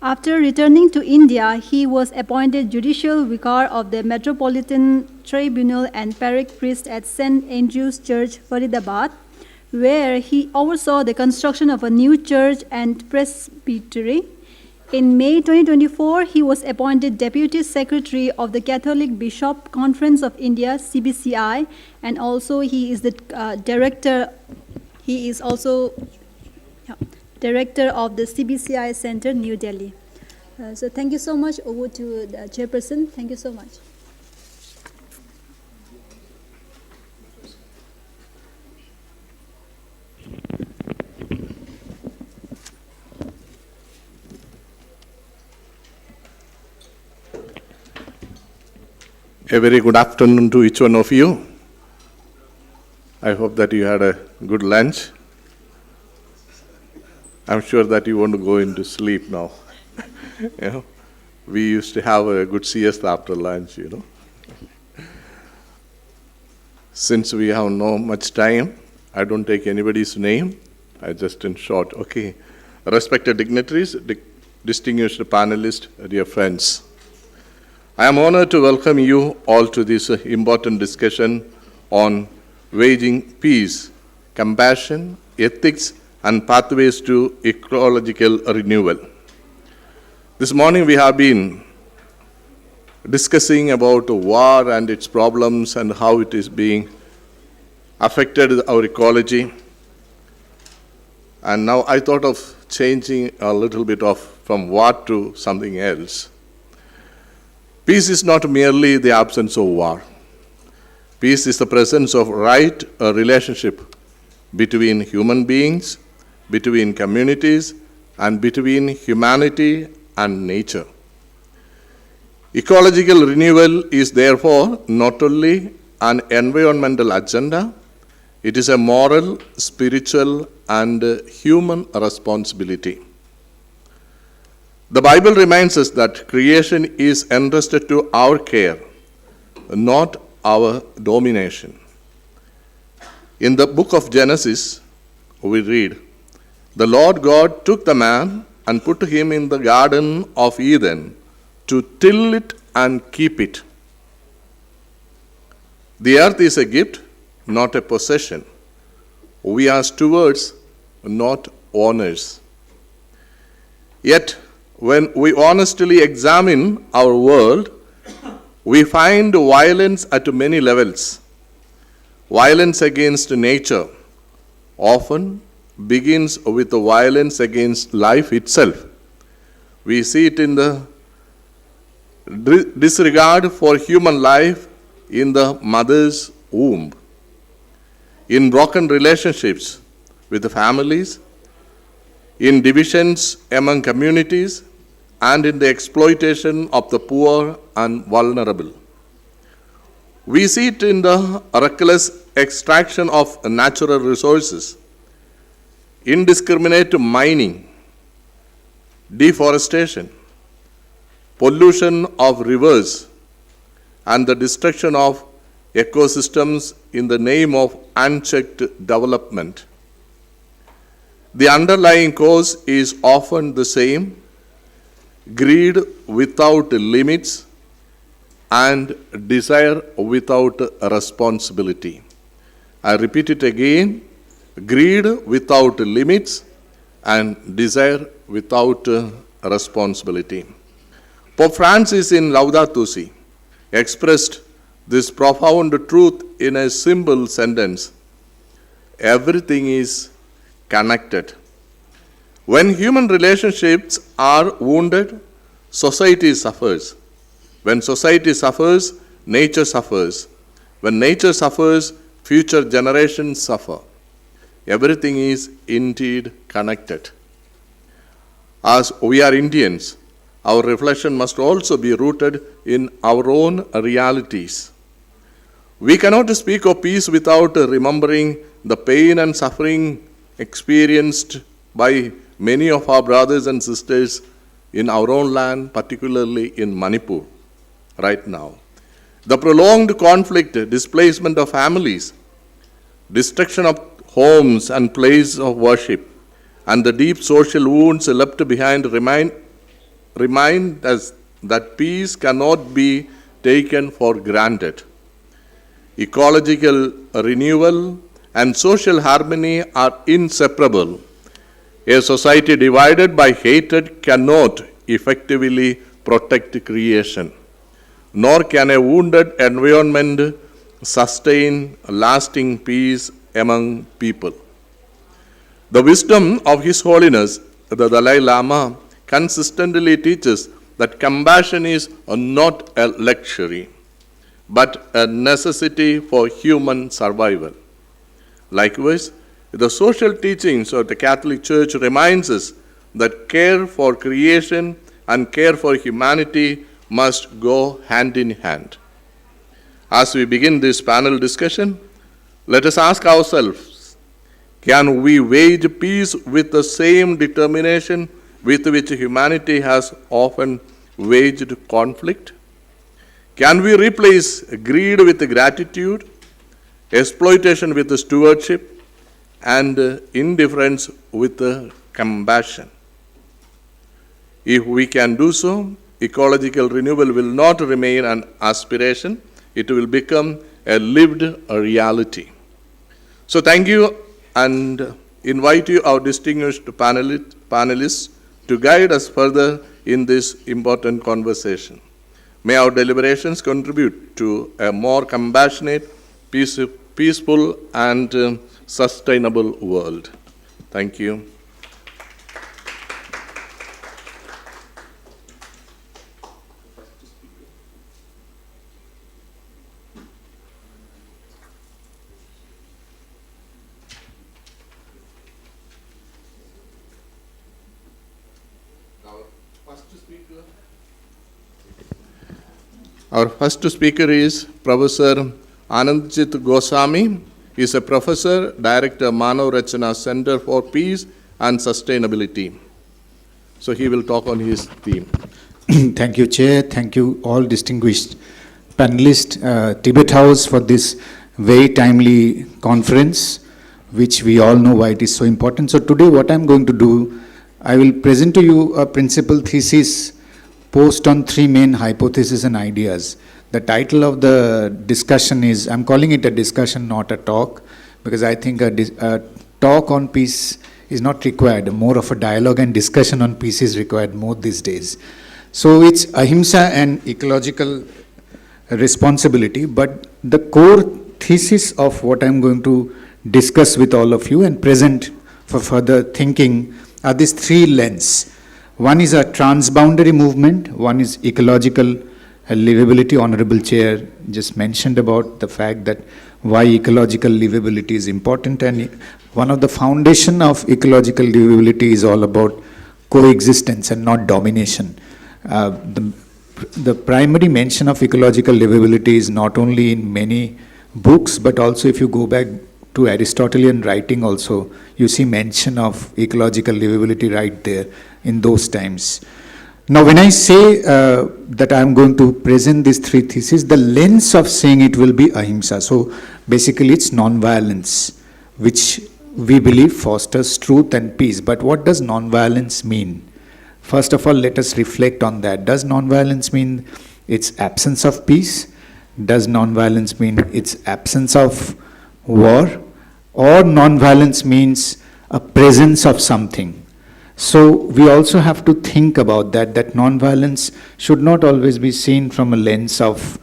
After returning to India, he was appointed judicial vicar of the Metropolitan Tribunal and parish priest at St. Andrew's Church, Faridabad, where he oversaw the construction of a new church and presbytery. In May 2024, he was appointed Deputy Secretary of the Catholic Bishop Conference of India, CBCI, and also he is the director. He is also director of the CBCI Center, New Delhi. So thank you so much. Over to the chairperson. Thank you so much. A very good afternoon to each one of you. I hope that you had a good lunch. I'm sure that you want to go into sleep now. We used to have a good siesta after lunch, Since we have no much time, I don't take anybody's name. I just in short, okay. Respected dignitaries, distinguished panelists, dear friends. I am honored to welcome you all to this important discussion on waging peace, compassion, ethics, and pathways to ecological renewal. This morning we have been discussing about war and its problems and how it is being affected our ecology. And now I thought of changing a little bit from war to something else. Peace is not merely the absence of war. Peace is the presence of right relationship between human beings, between communities, and between humanity and nature. Ecological renewal is therefore not only an environmental agenda, it is a moral, spiritual, and human responsibility. The Bible reminds us that creation is entrusted to our care, not our domination. In the book of Genesis, we read, "The Lord God took the man and put him in the Garden of Eden to till it and keep it." The earth is a gift, not a possession. We are stewards, not owners. Yet, when we honestly examine our world, we find violence at many levels. Violence against nature often begins with the violence against life itself. We see it in the disregard for human life in the mother's womb, in broken relationships with the families, in divisions among communities, and in the exploitation of the poor and vulnerable. We see it in the reckless extraction of natural resources, indiscriminate mining, deforestation, pollution of rivers, and the destruction of ecosystems in the name of unchecked development. The underlying cause is often the same: greed without limits and desire without responsibility. I repeat it again: greed without limits and desire without responsibility. Pope Francis in Laudato Si expressed this profound truth in a simple sentence: everything is connected. When human relationships are wounded, society suffers. When society suffers, nature suffers. When nature suffers, future generations suffer. Everything is indeed connected. As we are Indians, our reflection must also be rooted in our own realities. We cannot speak of peace without remembering the pain and suffering experienced by many of our brothers and sisters in our own land, particularly in Manipur, right now. The prolonged conflict, displacement of families, destruction of homes and places of worship, and the deep social wounds left behind remind us that peace cannot be taken for granted. Ecological renewal and social harmony are inseparable. A society divided by hatred cannot effectively protect creation, nor can a wounded environment sustain lasting peace among people. The wisdom of His Holiness, the Dalai Lama, consistently teaches that compassion is not a luxury, but a necessity for human survival. Likewise, the social teachings of the Catholic Church reminds us that care for creation and care for humanity must go hand in hand. As we begin this panel discussion, let us ask ourselves, can we wage peace with the same determination with which humanity has often waged conflict? Can we replace greed with gratitude, exploitation with stewardship, and indifference with compassion? If we can do so, ecological renewal will not remain an aspiration, it will become a lived reality. So thank you, and invite you, our distinguished panelists, to guide us further in this important conversation. May our deliberations contribute to a more compassionate, peaceful, and sustainable world. Thank you. Our first speaker is Professor Anandjit Goswami. He is a professor, director, Manav Rachana Center for Peace and Sustainability. So he will talk on his theme. Thank you, Chair. Thank you, all distinguished panelists, Tibet House, for this very timely conference, which we all know why it is so important. So today what I'm going to do, I will present to you a principal thesis posed on three main hypotheses and ideas. The title of the discussion is, I'm calling it a discussion, not a talk, because I think a talk on peace is not required. More of a dialogue and discussion on peace is required more these days. So it's ahimsa and ecological responsibility, but the core thesis of what I'm going to discuss with all of you and present for further thinking are these three lenses. One is a transboundary movement, one is ecological livability. Honorable Chair just mentioned about the fact that why ecological livability is important, and one of the foundation of ecological livability is all about coexistence and not domination. The primary mention of ecological livability is not only in many books, but also if you go back to Aristotelian writing also, you see mention of ecological livability right there in those times. Now when I say that I am going to present these three theses, the lens of saying it will be ahimsa. So basically it's non-violence, which we believe fosters truth and peace. But what does non-violence mean? First of all, let us reflect on that. Does non-violence mean its absence of peace? Does non-violence mean its absence of war? Or non-violence means a presence of something? So we also have to think about that non-violence should not always be seen from a lens of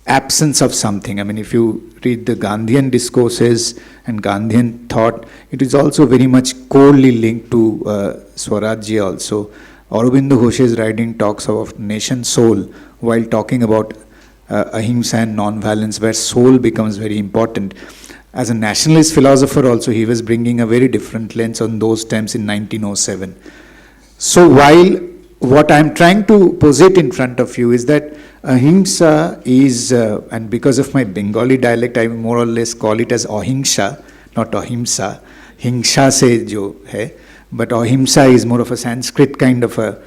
absence of something. I mean, if you read the Gandhian discourses and Gandhian thought, it is also very much corely linked to Swarajya also. Aurobindo Ghos's writing talks of nation soul while talking about ahimsa and non-violence, where soul becomes very important. As a nationalist philosopher also, he was bringing a very different lens on those terms in 1907. So while what I'm trying to posit in front of you is that ahimsa is, and because of my Bengali dialect, I more or less call it as ahingsha, not ahimsa. Hingsha se jo hai, but ahimsa is more of a Sanskrit kind of a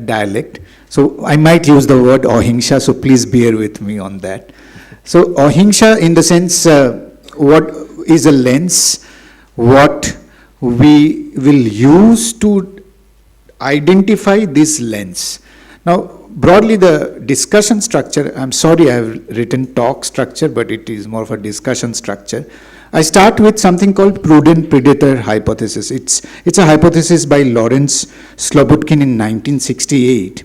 dialect. So I might use the word ahingsha, so please bear with me on that. So ahingsha in the sense, what is a lens, what we will use to identify this lens. Now, broadly the discussion structure, I'm sorry I have written talk structure, but it is more of a discussion structure. I start with something called prudent predator hypothesis. It's a hypothesis by Lawrence Slobodkin in 1968.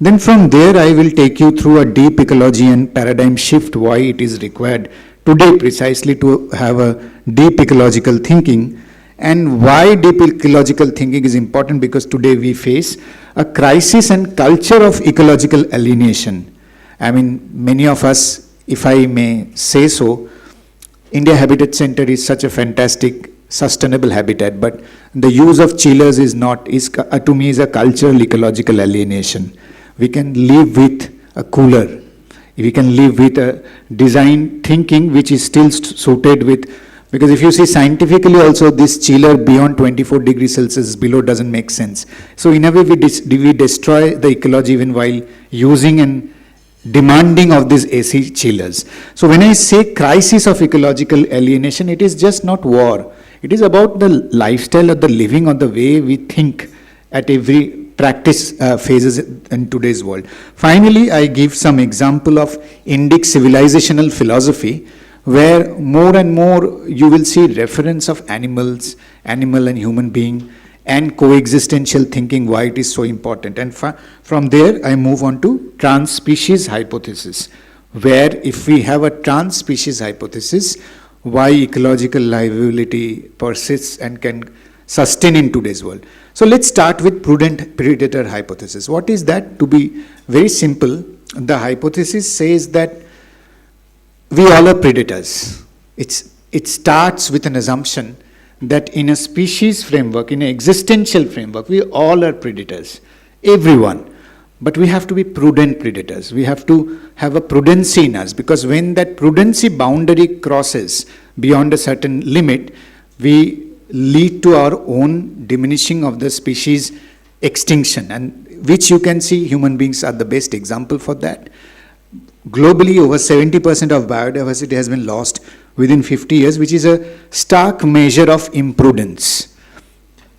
Then from there I will take you through a deep ecology and paradigm shift, why it is required today precisely to have a deep ecological thinking. And why deep ecological thinking is important, because today we face a crisis and culture of ecological alienation. I mean, many of us, if I may say so, India Habitat Center is such a fantastic sustainable habitat, but the use of chillers is not, to me is a cultural ecological alienation. We can live with a cooler, we can live with a design thinking which is still suited with, because if you see scientifically also, this chiller beyond 24 degrees Celsius below doesn't make sense. So in a way we destroy the ecology even while using and demanding of these AC chillers. So when I say crisis of ecological alienation, it is just not war. It is about the lifestyle or the living or the way we think at every practice phases in today's world. Finally, I give some example of Indic civilizational philosophy, where more and more you will see reference of animal and human being, and coexistential thinking, why it is so important. And from there I move on to trans-species hypothesis, where if we have a trans-species hypothesis, why ecological livability persists and can sustain in today's world. So let's start with prudent predator hypothesis. What is that? To be very simple, the hypothesis says that we all are predators. It starts with an assumption that in a species framework, in an existential framework, we all are predators, everyone. But we have to be prudent predators. We have to have a prudency in us, because when that prudency boundary crosses beyond a certain limit, we lead to our own diminishing of the species extinction, and which you can see human beings are the best example for that. Globally, over 70% of biodiversity has been lost within 50 years, which is a stark measure of imprudence.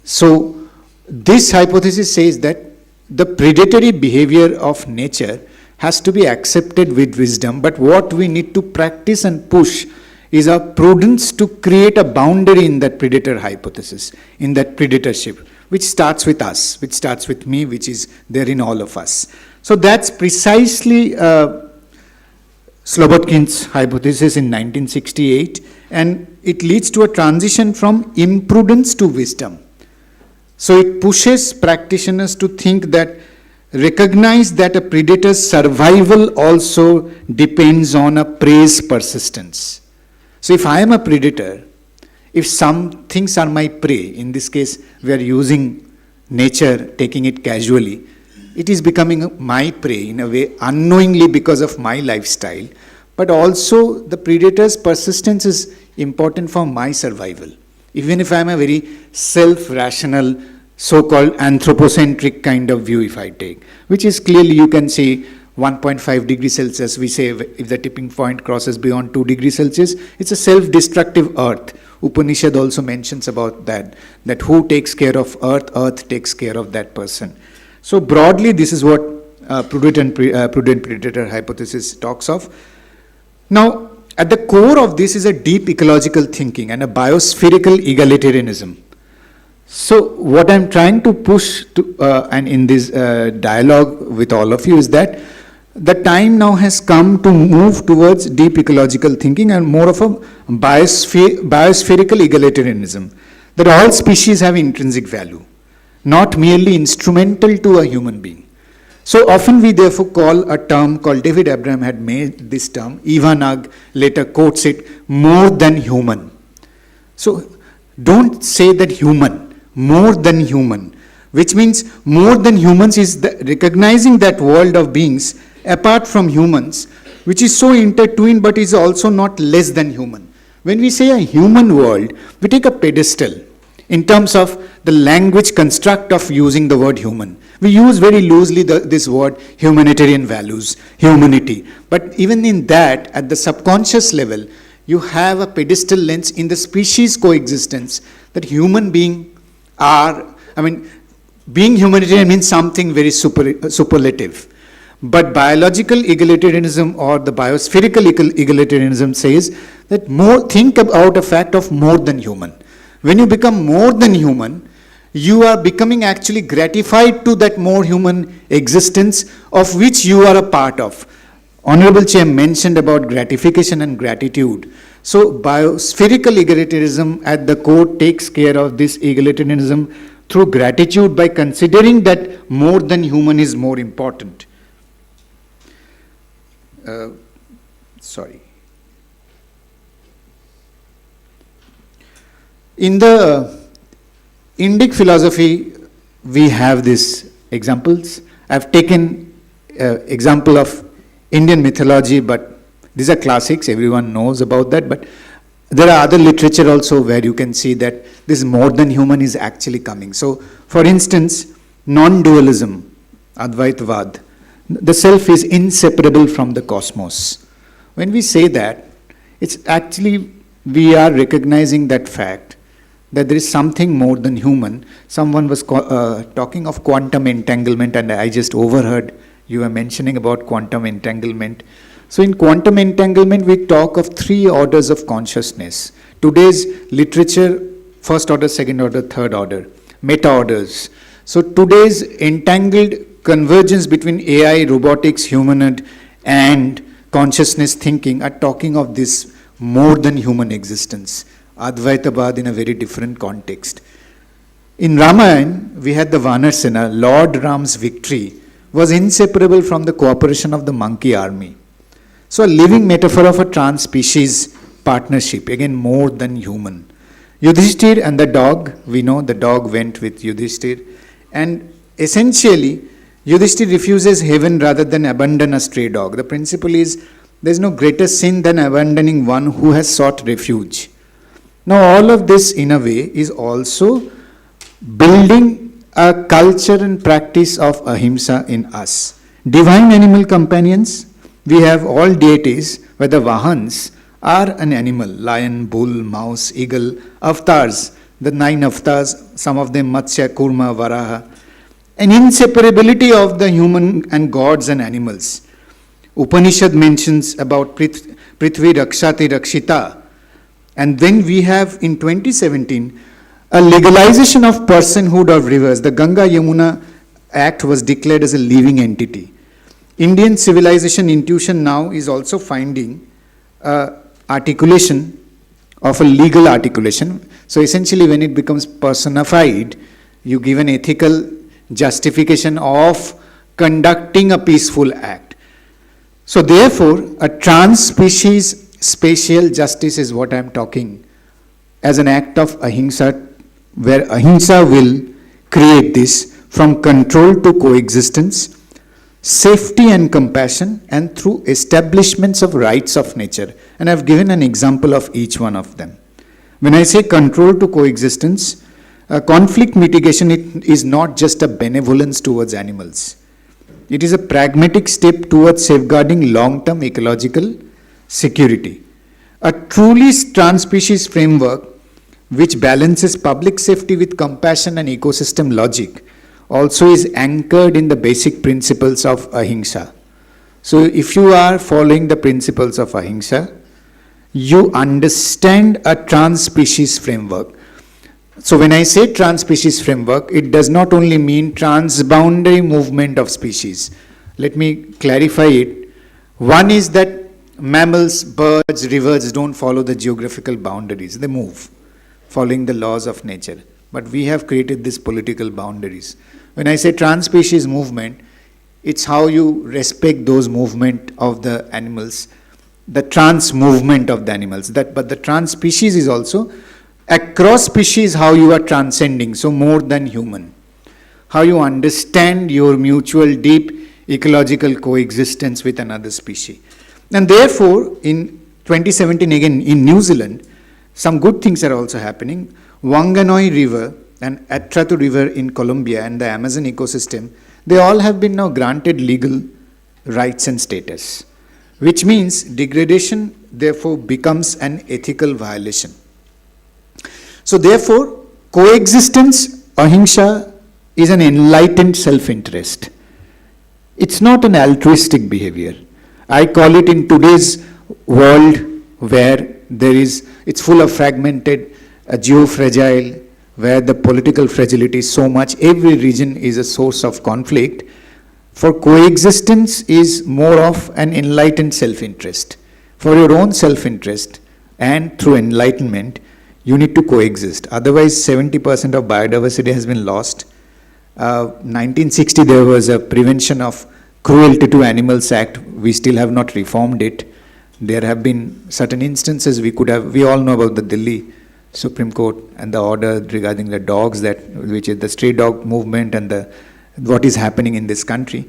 So this hypothesis says that the predatory behavior of nature has to be accepted with wisdom, but what we need to practice and push is a prudence to create a boundary in that predator hypothesis, in that predatorship, which starts with us, which starts with me, which is there in all of us. So that's precisely Slobodkin's hypothesis in 1968, and it leads to a transition from imprudence to wisdom. So it pushes practitioners to think that, recognize that a predator's survival also depends on a prey's persistence. So if I am a predator, if some things are my prey, in this case we are using nature, taking it casually, it is becoming my prey in a way unknowingly because of my lifestyle, but also the predator's persistence is important for my survival. Even if I am a very self-rational, so-called anthropocentric kind of view if I take, which is clearly you can see 1.5 degrees Celsius, we say if the tipping point crosses beyond 2 degrees Celsius, it's a self-destructive earth. Upanishad also mentions about that who takes care of earth, earth takes care of that person. So broadly, this is what prudent predator hypothesis talks of. Now, at the core of this is a deep ecological thinking and a biospherical egalitarianism. So what I'm trying to push to, and in this dialogue with all of you is that the time now has come to move towards deep ecological thinking and more of a biospherical egalitarianism, that all species have intrinsic value, not merely instrumental to a human being. So often we therefore call a term called, David Abraham had made this term, Eva Nag later quotes it, more than human. So don't say that human, more than human, which means more than humans is recognizing that world of beings apart from humans, which is so intertwined but is also not less than human. When we say a human world, we take a pedestal in terms of the language construct of using the word human. We use very loosely this word humanitarian values, humanity. But even in that, at the subconscious level, you have a pedestal lens in the species coexistence that human being are, being humanitarian means something very superlative. But biological egalitarianism or the biospherical egalitarianism says that think about a fact of more than human. When you become more than human, you are becoming actually gratified to that more human existence of which you are a part of. Honorable Chair mentioned about gratification and gratitude. So biospherical egalitarianism at the core takes care of this egalitarianism through gratitude by considering that more than human is more important. In the Indic philosophy, we have these examples. I've taken example of Indian mythology, but these are classics, everyone knows about that, but there are other literature also where you can see that this more than human is actually coming. So, for instance, non-dualism, Advaitavad, the self is inseparable from the cosmos. When we say that, it's actually, we are recognizing that fact that there is something more than human. Someone was talking of quantum entanglement, and I just overheard you were mentioning about quantum entanglement. So in quantum entanglement, we talk of 3 orders of consciousness. Today's literature, first order, second order, third order, meta orders. So today's entangled convergence between AI, robotics, humanoid, and consciousness thinking are talking of this more than human existence. Advaitavad in a very different context. In Ramayana, we had the Vanarsena, Lord Ram's victory was inseparable from the cooperation of the monkey army. So a living metaphor of a trans-species partnership, again more than human. Yudhishthir and the dog, we know the dog went with Yudhishthir, and essentially Yudhishthir refuses heaven rather than abandon a stray dog. The principle is there is no greater sin than abandoning one who has sought refuge. Now all of this in a way is also building a culture and practice of ahimsa in us. Divine animal companions, we have all deities, whether Vahans are an animal, lion, bull, mouse, eagle, avatars, the 9 avatars, some of them Matsya, Kurma, Varaha, an inseparability of the human and gods and animals. Upanishad mentions about Prithvi Rakshati Rakshita, and then we have in 2017 a legalization of personhood of rivers. The Ganga Yamuna Act was declared as a living entity. Indian civilization intuition now is also finding articulation of a legal articulation. So essentially when it becomes personified, you give an ethical justification of conducting a peaceful act. So therefore, a trans-species spatial justice is what I am talking as an act of ahimsa, where ahimsa will create this from control to coexistence, safety and compassion, and through establishments of rights of nature. And I have given an example of each one of them. When I say control to coexistence, conflict mitigation is not just a benevolence towards animals. It is a pragmatic step towards safeguarding long-term ecological security. A truly trans-species framework which balances public safety with compassion and ecosystem logic also is anchored in the basic principles of ahimsa. So if you are following the principles of ahimsa, you understand a trans-species framework. So when I say trans-species framework, it does not only mean transboundary movement of species. Let me clarify it. One is that mammals, birds, rivers don't follow the geographical boundaries. They move, following the laws of nature. But we have created these political boundaries. When I say trans-species movement, it's how you respect those movement of the animals, the trans movement of the animals. But the trans-species is also across species how you are transcending, so more than human. How you understand your mutual deep ecological coexistence with another species. And therefore, in 2017 again in New Zealand, some good things are also happening. Wanganui River and Atrato River in Colombia and the Amazon ecosystem, they all have been now granted legal rights and status, which means degradation therefore becomes an ethical violation. So therefore, coexistence, ahimsa, is an enlightened self-interest. It's not an altruistic behavior. I call it in today's world where it's full of fragmented, geofragile, where the political fragility is so much, every region is a source of conflict. For coexistence is more of an enlightened self-interest. For your own self-interest and through enlightenment, you need to coexist. Otherwise, 70% of biodiversity has been lost. 1960, there was a Prevention of Cruelty to Animals Act. We still have not reformed it. There have been certain instances we all know about the Delhi Supreme Court and the order regarding the dogs, which is the stray dog movement and what is happening in this country.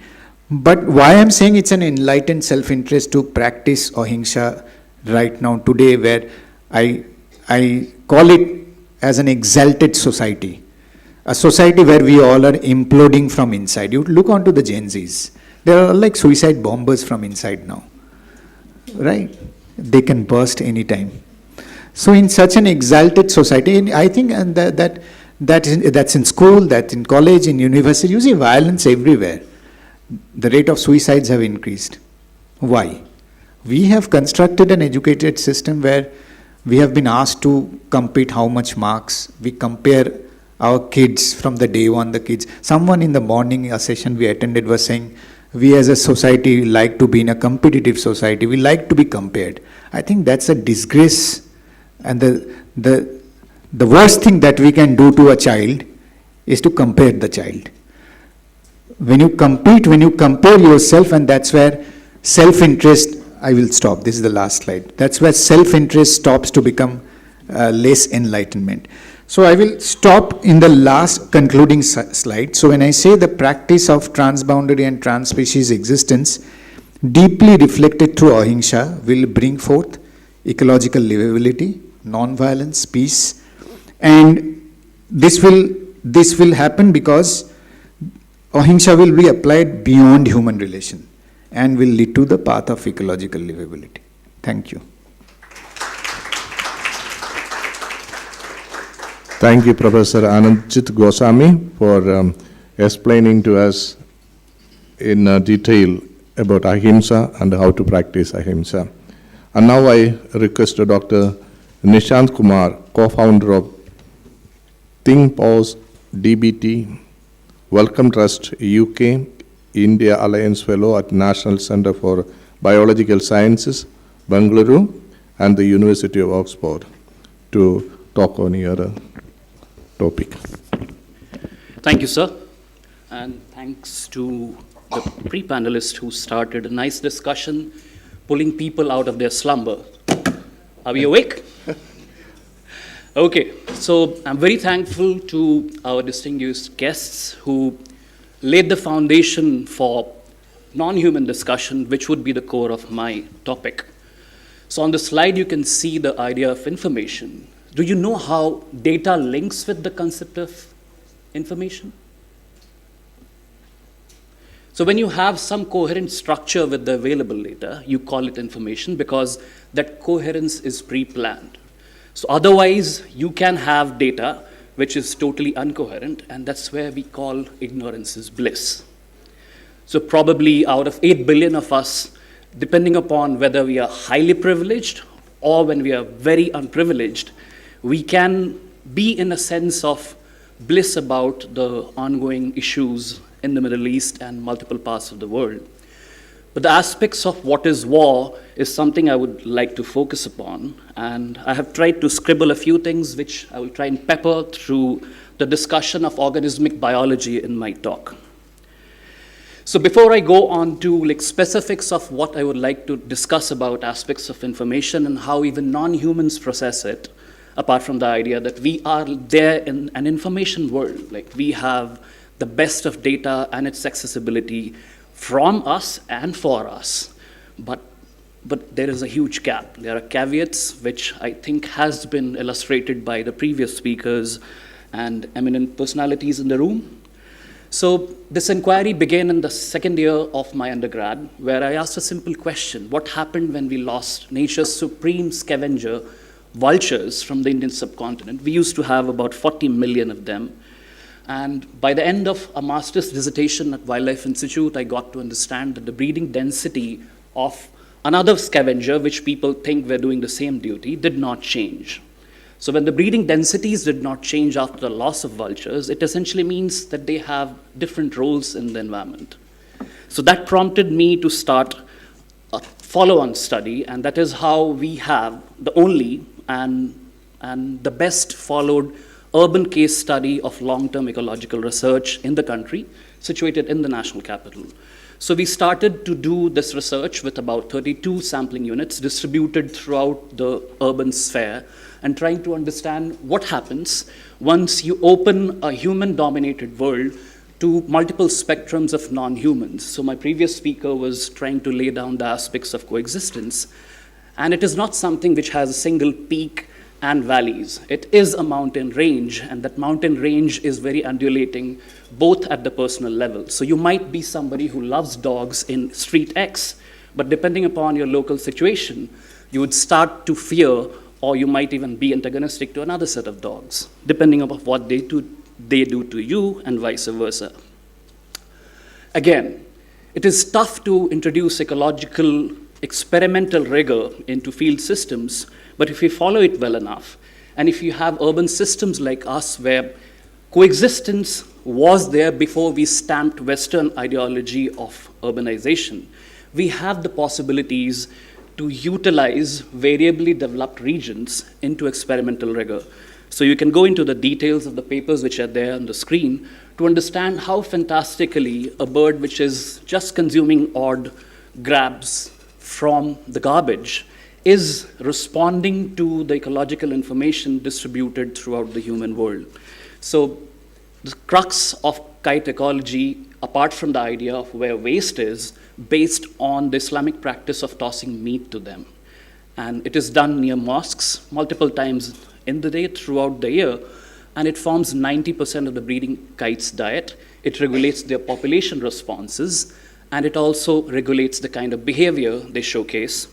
But why I'm saying it's an enlightened self-interest to practice ahimsa right now today, where I call it as an exalted society. A society where we all are imploding from inside. You look onto the Gen Zs. They are like suicide bombers from inside now. Right? They can burst anytime. So in such an exalted society, and I think that's in school, that's in college, in university, you see violence everywhere. The rate of suicides have increased. Why? We have constructed an educated system where we have been asked to compete how much marks. We compare our kids from the day one, the kids. Someone in the morning, a session we attended was saying, we as a society like to be in a competitive society. We like to be compared. I think that's a disgrace. And the worst thing that we can do to a child is to compare the child. When you compete, when you compare yourself, and that's where self-interest, I will stop, this is the last slide. That's where self-interest stops to become less enlightenment. So I will stop in the last concluding slide. So when I say the practice of transboundary and trans-species existence, deeply reflected through ahimsa, will bring forth ecological livability, non-violence, peace, and this will happen because ahimsa will be applied beyond human relation and will lead to the path of ecological livability. Thank you. Thank you, Professor Anandjit Goswami, for explaining to us in detail about ahimsa and how to practice ahimsa. And now I request Dr. Nishant Kumar, co-founder of Think Pause DBT, Wellcome Trust UK, India Alliance Fellow at National Center for Biological Sciences, Bengaluru, and the University of Oxford, to talk on your topic. Thank you, sir. And thanks to the pre-panelists who started a nice discussion, pulling people out of their slumber. Are we awake? Okay, so I'm very thankful to our distinguished guests who laid the foundation for non-human discussion, which would be the core of my topic. So on the slide, you can see the idea of information. Do you know how data links with the concept of information? So when you have some coherent structure with the available data, you call it information because that coherence is pre-planned. So otherwise, you can have data which is totally incoherent, and that's where we call ignorance is bliss. So probably out of 8 billion of us, depending upon whether we are highly privileged or when we are very unprivileged, we can be in a sense of bliss about the ongoing issues in the Middle East and multiple parts of the world. But the aspects of what is war is something I would like to focus upon, and I have tried to scribble a few things which I will try and pepper through the discussion of organismic biology in my talk. So before I go on to specifics of what I would like to discuss about aspects of information and how even non-humans process it, apart from the idea that we are there in an information world, like we have the best of data and its accessibility from us and for us, but there is a huge gap. There are caveats which I think has been illustrated by the previous speakers and eminent personalities in the room. So this inquiry began in the second year of my undergrad, where I asked a simple question: what happened when we lost nature's supreme scavenger, vultures, from the Indian subcontinent? We used to have about 40 million of them. And by the end of a master's dissertation at Wildlife Institute, I got to understand that the breeding density of another scavenger, which people think were doing the same duty, did not change. So when the breeding densities did not change after the loss of vultures, it essentially means that they have different roles in the environment. So that prompted me to start a follow-on study, and that is how we have the only and the best followed urban case study of long-term ecological research in the country, situated in the national capital. So we started to do this research with about 32 sampling units distributed throughout the urban sphere, and trying to understand what happens once you open a human-dominated world to multiple spectrums of non-humans. So my previous speaker was trying to lay down the aspects of coexistence, and it is not something which has a single peak and valleys. It is a mountain range, and that mountain range is very undulating, both at the personal level. So you might be somebody who loves dogs in street X, but depending upon your local situation, you would start to fear, or you might even be antagonistic to another set of dogs, depending upon what they do to you, and vice versa. Again, it is tough to introduce ecological experimental rigor into field systems, but if you follow it well enough, and if you have urban systems like us where coexistence was there before we stamped Western ideology of urbanization, we have the possibilities to utilize variably developed regions into experimental rigor. So you can go into the details of the papers which are there on the screen to understand how fantastically a bird which is just consuming odd grabs from the garbage is responding to the ecological information distributed throughout the human world. So the crux of kite ecology, apart from the idea of where waste is, based on the Islamic practice of tossing meat to them. And it is done near mosques multiple times in the day, throughout the year, and it forms 90% of the breeding kites' diet. It regulates their population responses, and it also regulates the kind of behavior they showcase.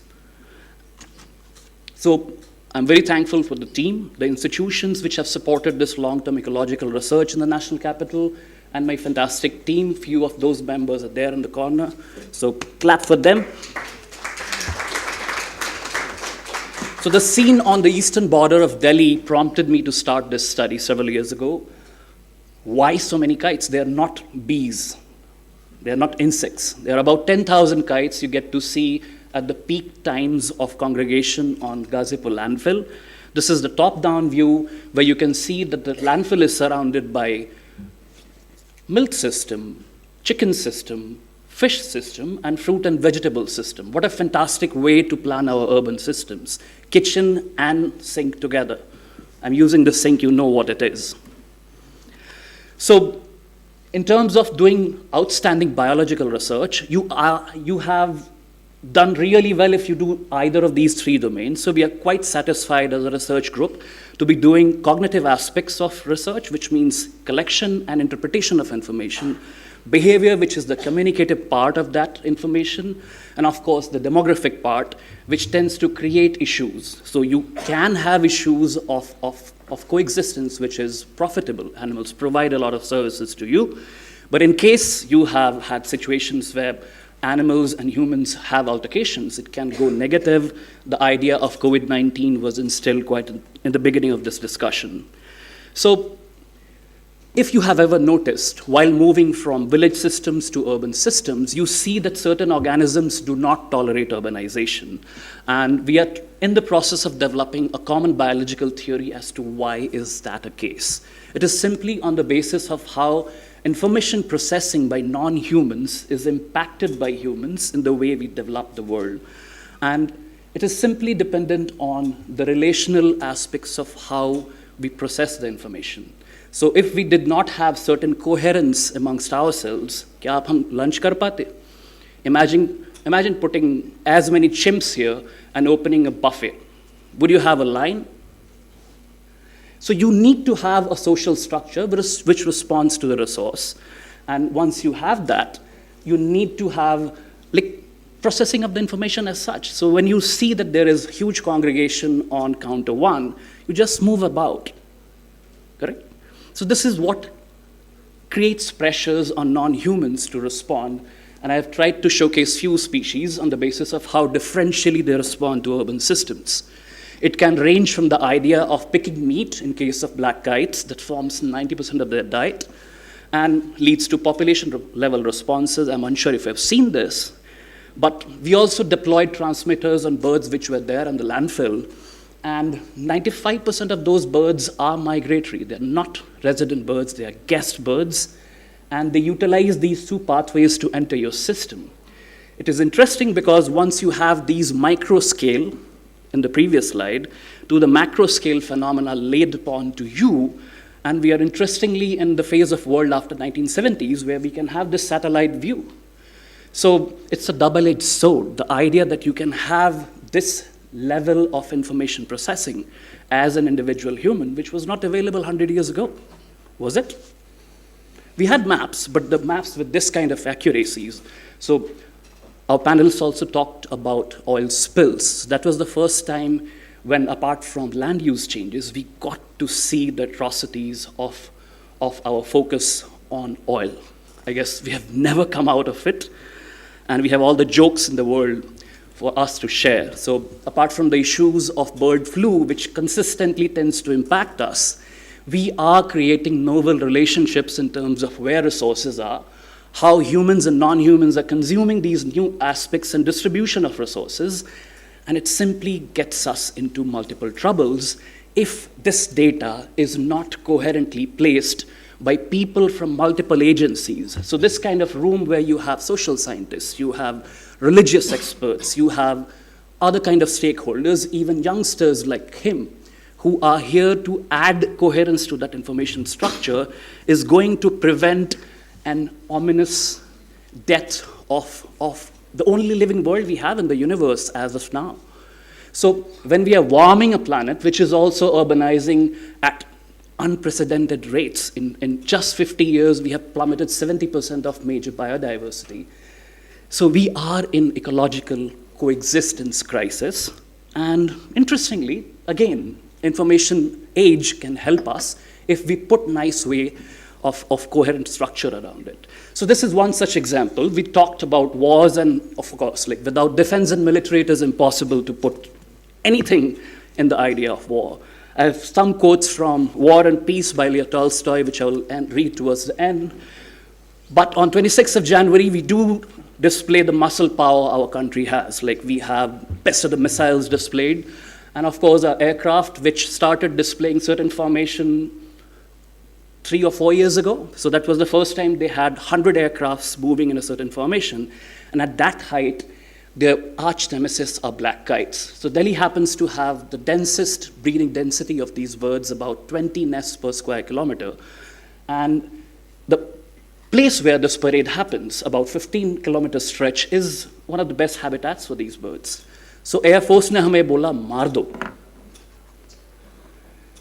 So I'm very thankful for the team, the institutions which have supported this long-term ecological research in the national capital, and my fantastic team. Few of those members are there in the corner, so clap for them. So the scene on the eastern border of Delhi prompted me to start this study several years ago. Why so many kites? They are not bees. They are not insects. There are about 10,000 kites you get to see at the peak times of congregation on Ghazipur landfill. This is the top-down view where you can see that the landfill is surrounded by milk system, chicken system, fish system, and fruit and vegetable system. What a fantastic way to plan our urban systems. Kitchen and sink together. I'm using the sink, you know what it is. So in terms of doing outstanding biological research, you have done really well if you do either of these three domains. So we are quite satisfied as a research group to be doing cognitive aspects of research, which means collection and interpretation of information, behavior, which is the communicative part of that information, and of course the demographic part, which tends to create issues. So you can have issues of coexistence, which is profitable. Animals provide a lot of services to you, but in case you have had situations where animals and humans have altercations, it can go negative. The idea of COVID-19 was instilled quite in the beginning of this discussion. So if you have ever noticed, while moving from village systems to urban systems, you see that certain organisms do not tolerate urbanization. And we are in the process of developing a common biological theory as to why is that a case. It is simply on the basis of how information processing by non-humans is impacted by humans in the way we develop the world. And it is simply dependent on the relational aspects of how we process the information. So if we did not have certain coherence amongst ourselves, क्या आप हम lunch कर पाते? Imagine putting as many chimps here and opening a buffet. Would you have a line? So you need to have a social structure which responds to the resource. And once you have that, you need to have processing of the information as such. So when you see that there is huge congregation on counter 1, you just move about, correct? So this is what creates pressures on non-humans to respond. And I've tried to showcase few species on the basis of how differentially they respond to urban systems. It can range from the idea of picking meat in case of black kites that forms 90% of their diet and leads to population level responses. I'm unsure if you've seen this, but we also deployed transmitters on birds which were there on the landfill. And 95% of those birds are migratory. They're not resident birds, they are guest birds. And they utilize these two pathways to enter your system. It is interesting because once you have these micro scale, in the previous slide, to the macro scale phenomena laid upon to you, and we are interestingly in the phase of world after 1970s where we can have this satellite view. So it's a double-edged sword, the idea that you can have this level of information processing as an individual human, which was not available 100 years ago, was it? We had maps, but the maps with this kind of accuracies. So our panelists also talked about oil spills. That was the first time when, apart from land use changes, we got to see the atrocities of our focus on oil. I guess we have never come out of it, and we have all the jokes in the world for us to share. So apart from the issues of bird flu, which consistently tends to impact us, we are creating novel relationships in terms of where resources are, how humans and non-humans are consuming these new aspects and distribution of resources, and it simply gets us into multiple troubles if this data is not coherently placed by people from multiple agencies. So this kind of room where you have social scientists, you have religious experts, you have other kind of stakeholders, even youngsters like him, who are here to add coherence to that information structure, is going to prevent an ominous death of the only living world we have in the universe as of now. So when we are warming a planet, which is also urbanizing at unprecedented rates, in just 50 years, we have plummeted 70% of major biodiversity. So we are in ecological coexistence crisis. And interestingly, again, information age can help us if we put nice way of coherent structure around it. So this is one such example. We talked about wars, and of course, without defense and military, it is impossible to put anything in the idea of war. I have some quotes from War and Peace by Leo Tolstoy, which I will read towards the end. But on 26th of January, we do display the muscle power our country has. We have best of the missiles displayed. And of course, our aircraft, which started displaying certain formation 3 or 4 years ago. So that was the first time they had 100 aircrafts moving in a certain formation. And at that height, their arch nemesis are black kites. So Delhi happens to have the densest breeding density of these birds, about 20 nests per square kilometer. And the place where this parade happens, about 15-kilometer stretch, is one of the best habitats for these birds. So Air Force ने हमें बोला मार दो.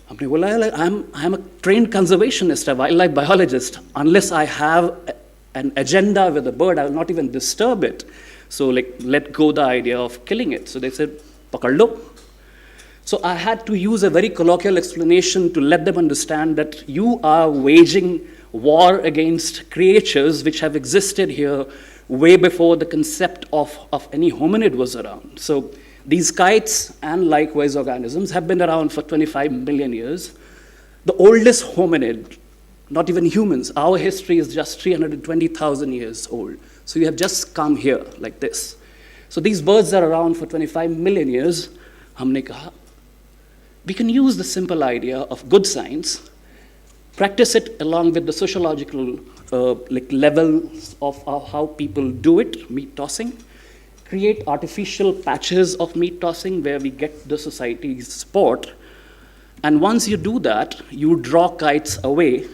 हमने बोला I'm a trained conservationist, a wildlife biologist. Unless I have an agenda with the bird, I will not even disturb it. So let go the idea of killing it. So they said, pakad lo. So I had to use a very colloquial explanation to let them understand that you are waging war against creatures which have existed here way before the concept of any hominid was around. So these kites and likewise organisms have been around for 25 million years. The oldest hominid, not even humans. Our history is just 320,000 years old. So you have just come here like this. So these birds are around for 25 million years. Humne kaha, we can use the simple idea of good science, practice it along with the sociological levels of how people do it, meat tossing, create artificial patches of meat tossing where we get the society's support. And once you do that, you draw kites away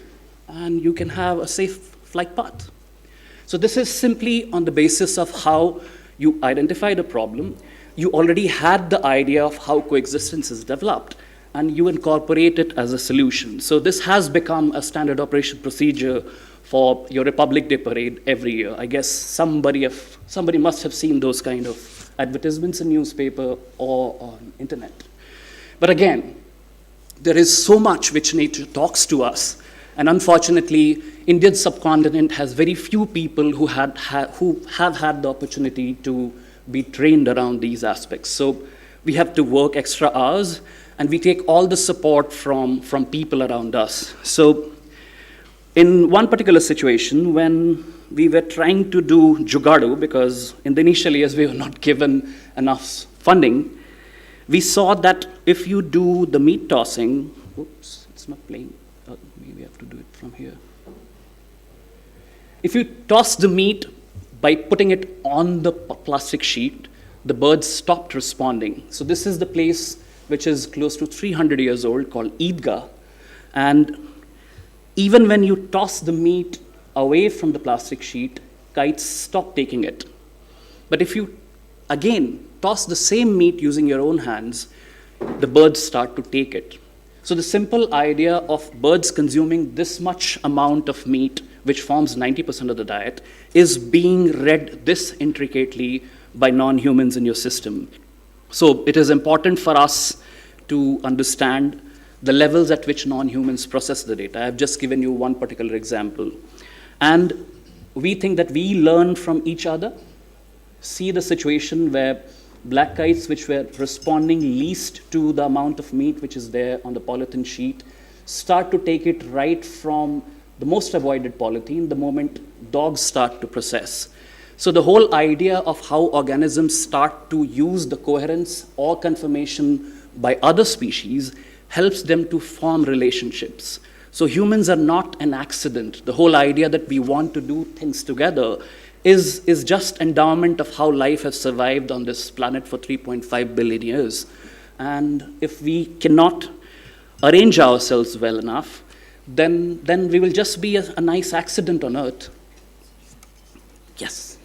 and you can have a safe flight path. So this is simply on the basis of how you identify the problem. You already had the idea of how coexistence is developed, and you incorporate it as a solution. So this has become a standard operation procedure for your Republic Day parade every year. I guess somebody must have seen those kind of advertisements in newspaper or on internet. But again, there is so much which nature talks to us, and unfortunately, Indian subcontinent has very few people who have had the opportunity to be trained around these aspects. So we have to work extra hours, and we take all the support from people around us. So in one particular situation, when we were trying to do Jugadu, because in the initial years we were not given enough funding, we saw that if you do the meat tossing, oops, it's not playing, maybe I have to do it from here. If you toss the meat by putting it on the plastic sheet, the birds stopped responding. So this is the place which is close to 300 years old, called Eidgah. And even when you toss the meat away from the plastic sheet, kites stop taking it. But if you, again, toss the same meat using your own hands, the birds start to take it. So the simple idea of birds consuming this much amount of meat, which forms 90% of the diet, is being read this intricately by non-humans in your system. So it is important for us to understand the levels at which non-humans process the data. I've just given you one particular example. And we think that we learn from each other, see the situation where black kites, which were responding least to the amount of meat which is there on the polythene sheet, start to take it right from the most avoided polythene the moment dogs start to process. So the whole idea of how organisms start to use the coherence or confirmation by other species helps them to form relationships. So humans are not an accident. The whole idea that we want to do things together is just endowment of how life has survived on this planet for 3.5 billion years. And if we cannot arrange ourselves well enough, then we will just be a nice accident on Earth. Yes.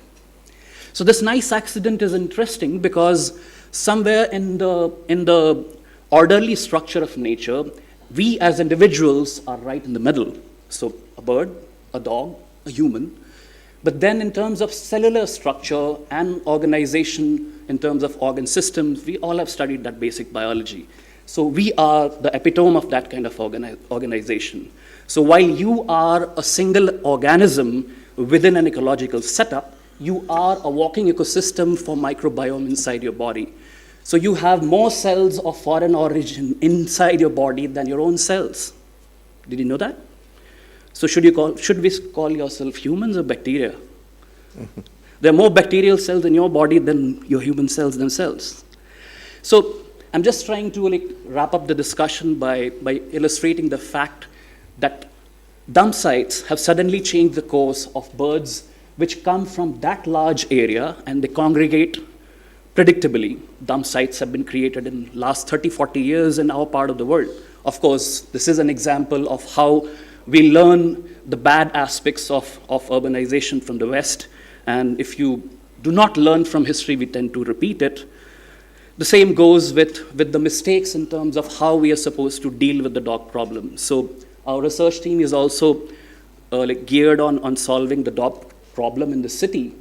So this nice accident is interesting because somewhere in the orderly structure of nature, we as individuals are right in the middle. So a bird, a dog, a human. But then in terms of cellular structure and organization, in terms of organ systems, we all have studied that basic biology. So we are the epitome of that kind of organization. So while you are a single organism within an ecological setup, you are a walking ecosystem for microbiome inside your body. So you have more cells of foreign origin inside your body than your own cells. Did you know that? So should we call yourself humans or bacteria? There are more bacterial cells in your body than your human cells themselves. So I'm just trying to wrap up the discussion by illustrating the fact that dump sites have suddenly changed the course of birds which come from that large area, and they congregate predictably. Dump sites have been created in the last 30, 40 years in our part of the world. Of course, this is an example of how we learn the bad aspects of urbanization from the West, and if you do not learn from history, we tend to repeat it. The same goes with the mistakes in terms of how we are supposed to deal with the dog problem. So our research team is also geared on solving the dog problem in the city,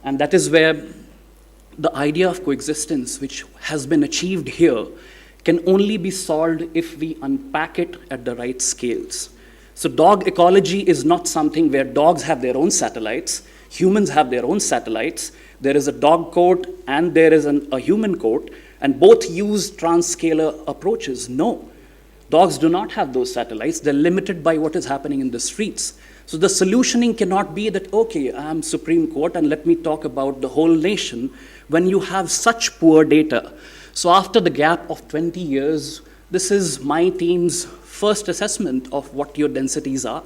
and that is where the idea of coexistence, which has been achieved here, can only be solved if we unpack it at the right scales. So dog ecology is not something where dogs have their own satellites, humans have their own satellites. There is a dog court and there is a human court, and both use transscalar approaches. No. Dogs do not have those satellites. They're limited by what is happening in the streets. So the solutioning cannot be that, okay, I'm Supreme Court and let me talk about the whole nation when you have such poor data. So after the gap of 20 years, this is my team's first assessment of what your densities are.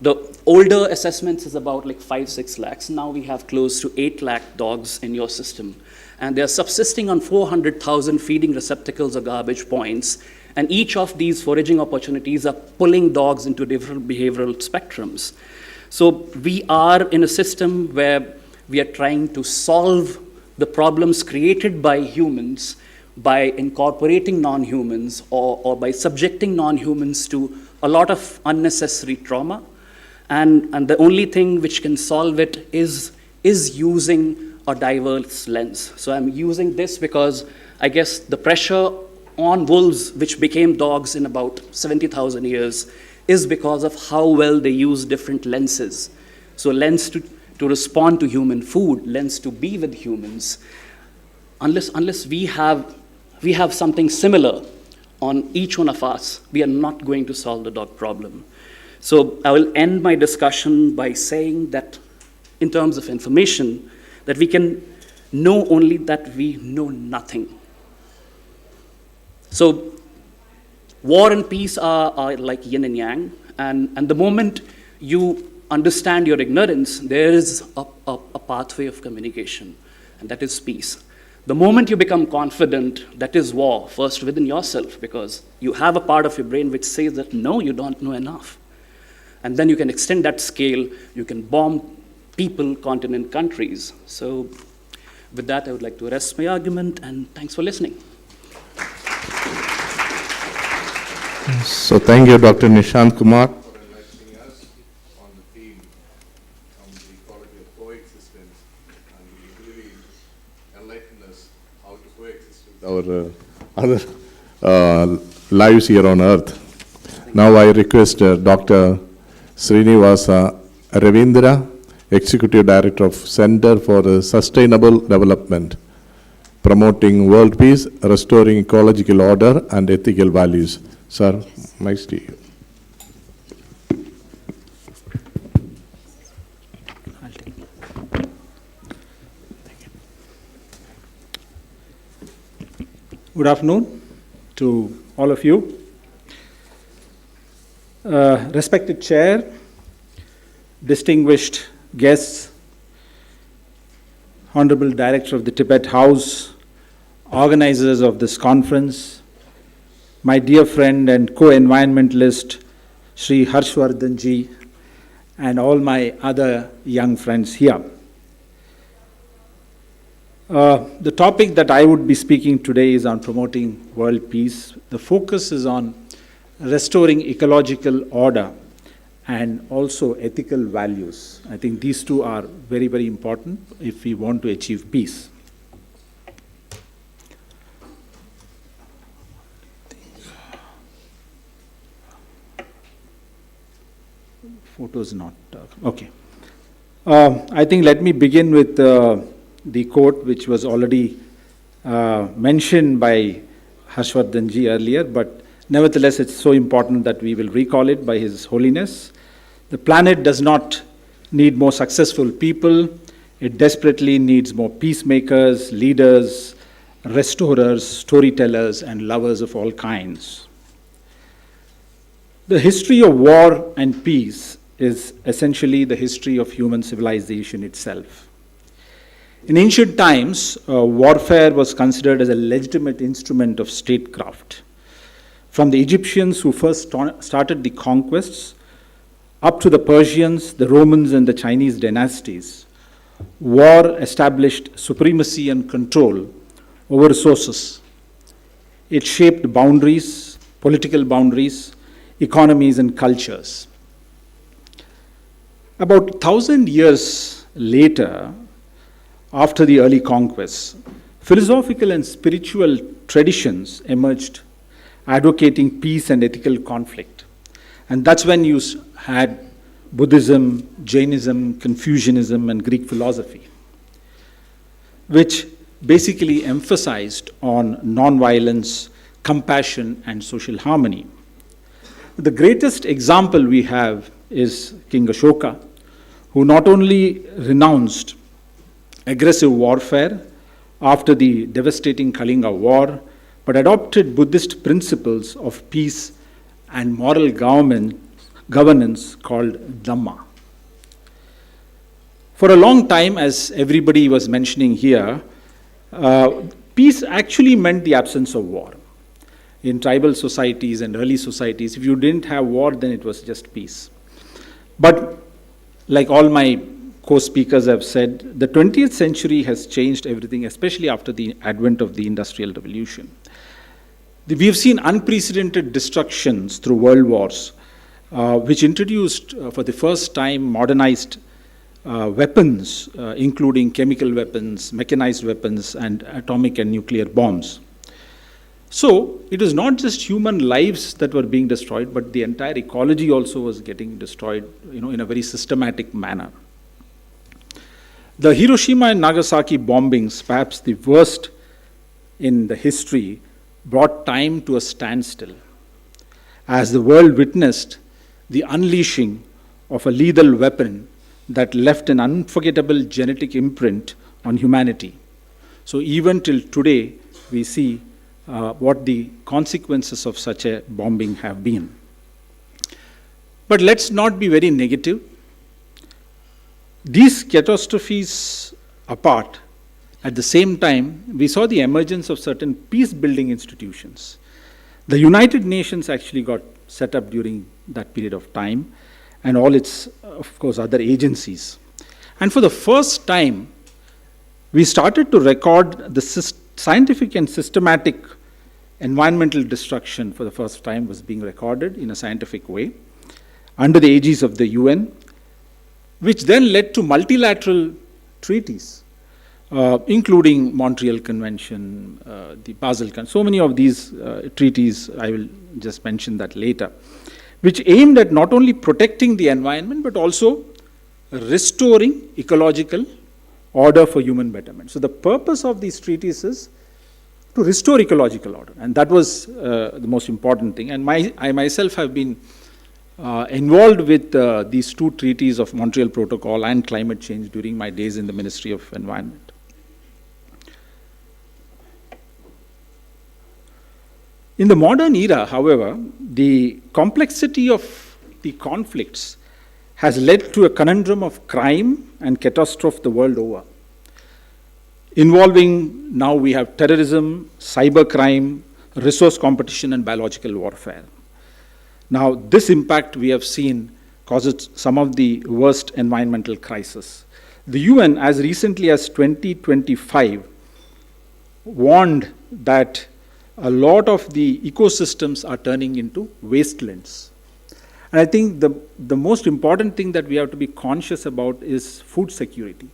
The older assessments is about like 5-6 lakhs. Now we have close to 8 lakh dogs in your system. And they're subsisting on 400,000 feeding receptacles or garbage points. And each of these foraging opportunities are pulling dogs into different behavioral spectrums. So we are in a system where we are trying to solve the problems created by humans by incorporating non-humans or by subjecting non-humans to a lot of unnecessary trauma. And the only thing which can solve it is using a diverse lens. So I'm using this because I guess the pressure on wolves, which became dogs in about 70,000 years, is because of how well they use different lenses. So lens to respond to human food, lens to be with humans. Unless we have something similar on each one of us, we are not going to solve the dog problem. So I will end my discussion by saying that in terms of information, that we can know only that we know nothing. So war and peace are like yin and yang, and the moment you understand your ignorance, there is a pathway of communication, and that is peace. The moment you become confident, that is war, first within yourself, because you have a part of your brain which says that no, you don't know enough. And then you can extend that scale, you can bomb people, continent, countries. So with that, I would like to rest my argument, and thanks for listening. So thank you, Dr. Nishant Kumar, for enlightening us on the theme on the quality of coexistence, and you really enlightened us how to coexist with our other lives here on earth. Now I request Dr. Srinivasa Ravindra, Executive Director of Center for Sustainable Development, promoting world peace, restoring ecological order and ethical values. Sir, nice to you. Good afternoon to all of you. Respected Chair, distinguished guests, Honorable Director of the Tibet House, organizers of this conference, my dear friend and co-environmentalist, Sri Harshvardhan ji, and all my other young friends here. The topic that I would be speaking today is on promoting world peace. The focus is on restoring ecological order and also ethical values. I think these two are very, very important if we want to achieve peace. Photo's not, okay. I think let me begin with the quote which was already mentioned by Harshvardhan ji earlier, but nevertheless it's so important that we will recall it by His Holiness. The planet does not need more successful people, it desperately needs more peacemakers, leaders, restorers, storytellers, and lovers of all kinds. The history of war and peace is essentially the history of human civilization itself. In ancient times, warfare was considered as a legitimate instrument of statecraft. From the Egyptians who first started the conquests, up to the Persians, the Romans, and the Chinese dynasties, war established supremacy and control over resources. It shaped boundaries, political boundaries, economies, and cultures. About 1,000 years later, after the early conquests, philosophical and spiritual traditions emerged advocating peace and ethical conflict. And that's when you had Buddhism, Jainism, Confucianism, and Greek philosophy, which basically emphasized on non-violence, compassion, and social harmony. The greatest example we have is King Ashoka, who not only renounced aggressive warfare after the devastating Kalinga War, but adopted Buddhist principles of peace and moral governance called Dhamma. For a long time, as everybody was mentioning here, peace actually meant the absence of war. In tribal societies and early societies, if you didn't have war, then it was just peace. But like all my co-speakers have said, the 20th century has changed everything, especially after the advent of the Industrial Revolution. We have seen unprecedented destructions through world wars, which introduced for the first time modernized weapons, including chemical weapons, mechanized weapons, and atomic and nuclear bombs. So it was not just human lives that were being destroyed, but the entire ecology also was getting destroyed, in a very systematic manner. The Hiroshima and Nagasaki bombings, perhaps the worst in the history, brought time to a standstill as the world witnessed the unleashing of a lethal weapon that left an unforgettable genetic imprint on humanity. So even till today, we see what the consequences of such a bombing have been. But let's not be very negative. These catastrophes apart, at the same time, we saw the emergence of certain peace-building institutions. The United Nations actually got set up during that period of time, and all its, of course, other agencies. And for the first time, we started to record the scientific and systematic environmental destruction for the first time was being recorded in a scientific way under the aegis of the UN, which then led to multilateral treaties, including Montreal Convention, the Basel Convention, so many of these treaties, I will just mention that later, which aimed at not only protecting the environment, but also restoring ecological order for human betterment. So the purpose of these treaties is to restore ecological order, and that was the most important thing. And I myself have been involved with these two treaties of Montreal Protocol and climate change during my days in the Ministry of Environment. In the modern era, however, the complexity of the conflicts has led to a conundrum of crime and catastrophe the world over, involving now we have terrorism, cybercrime, resource competition, and biological warfare. Now, this impact we have seen causes some of the worst environmental crises. The UN, as recently as 2025, warned that a lot of the ecosystems are turning into wastelands. And I think the most important thing that we have to be conscious about is food security.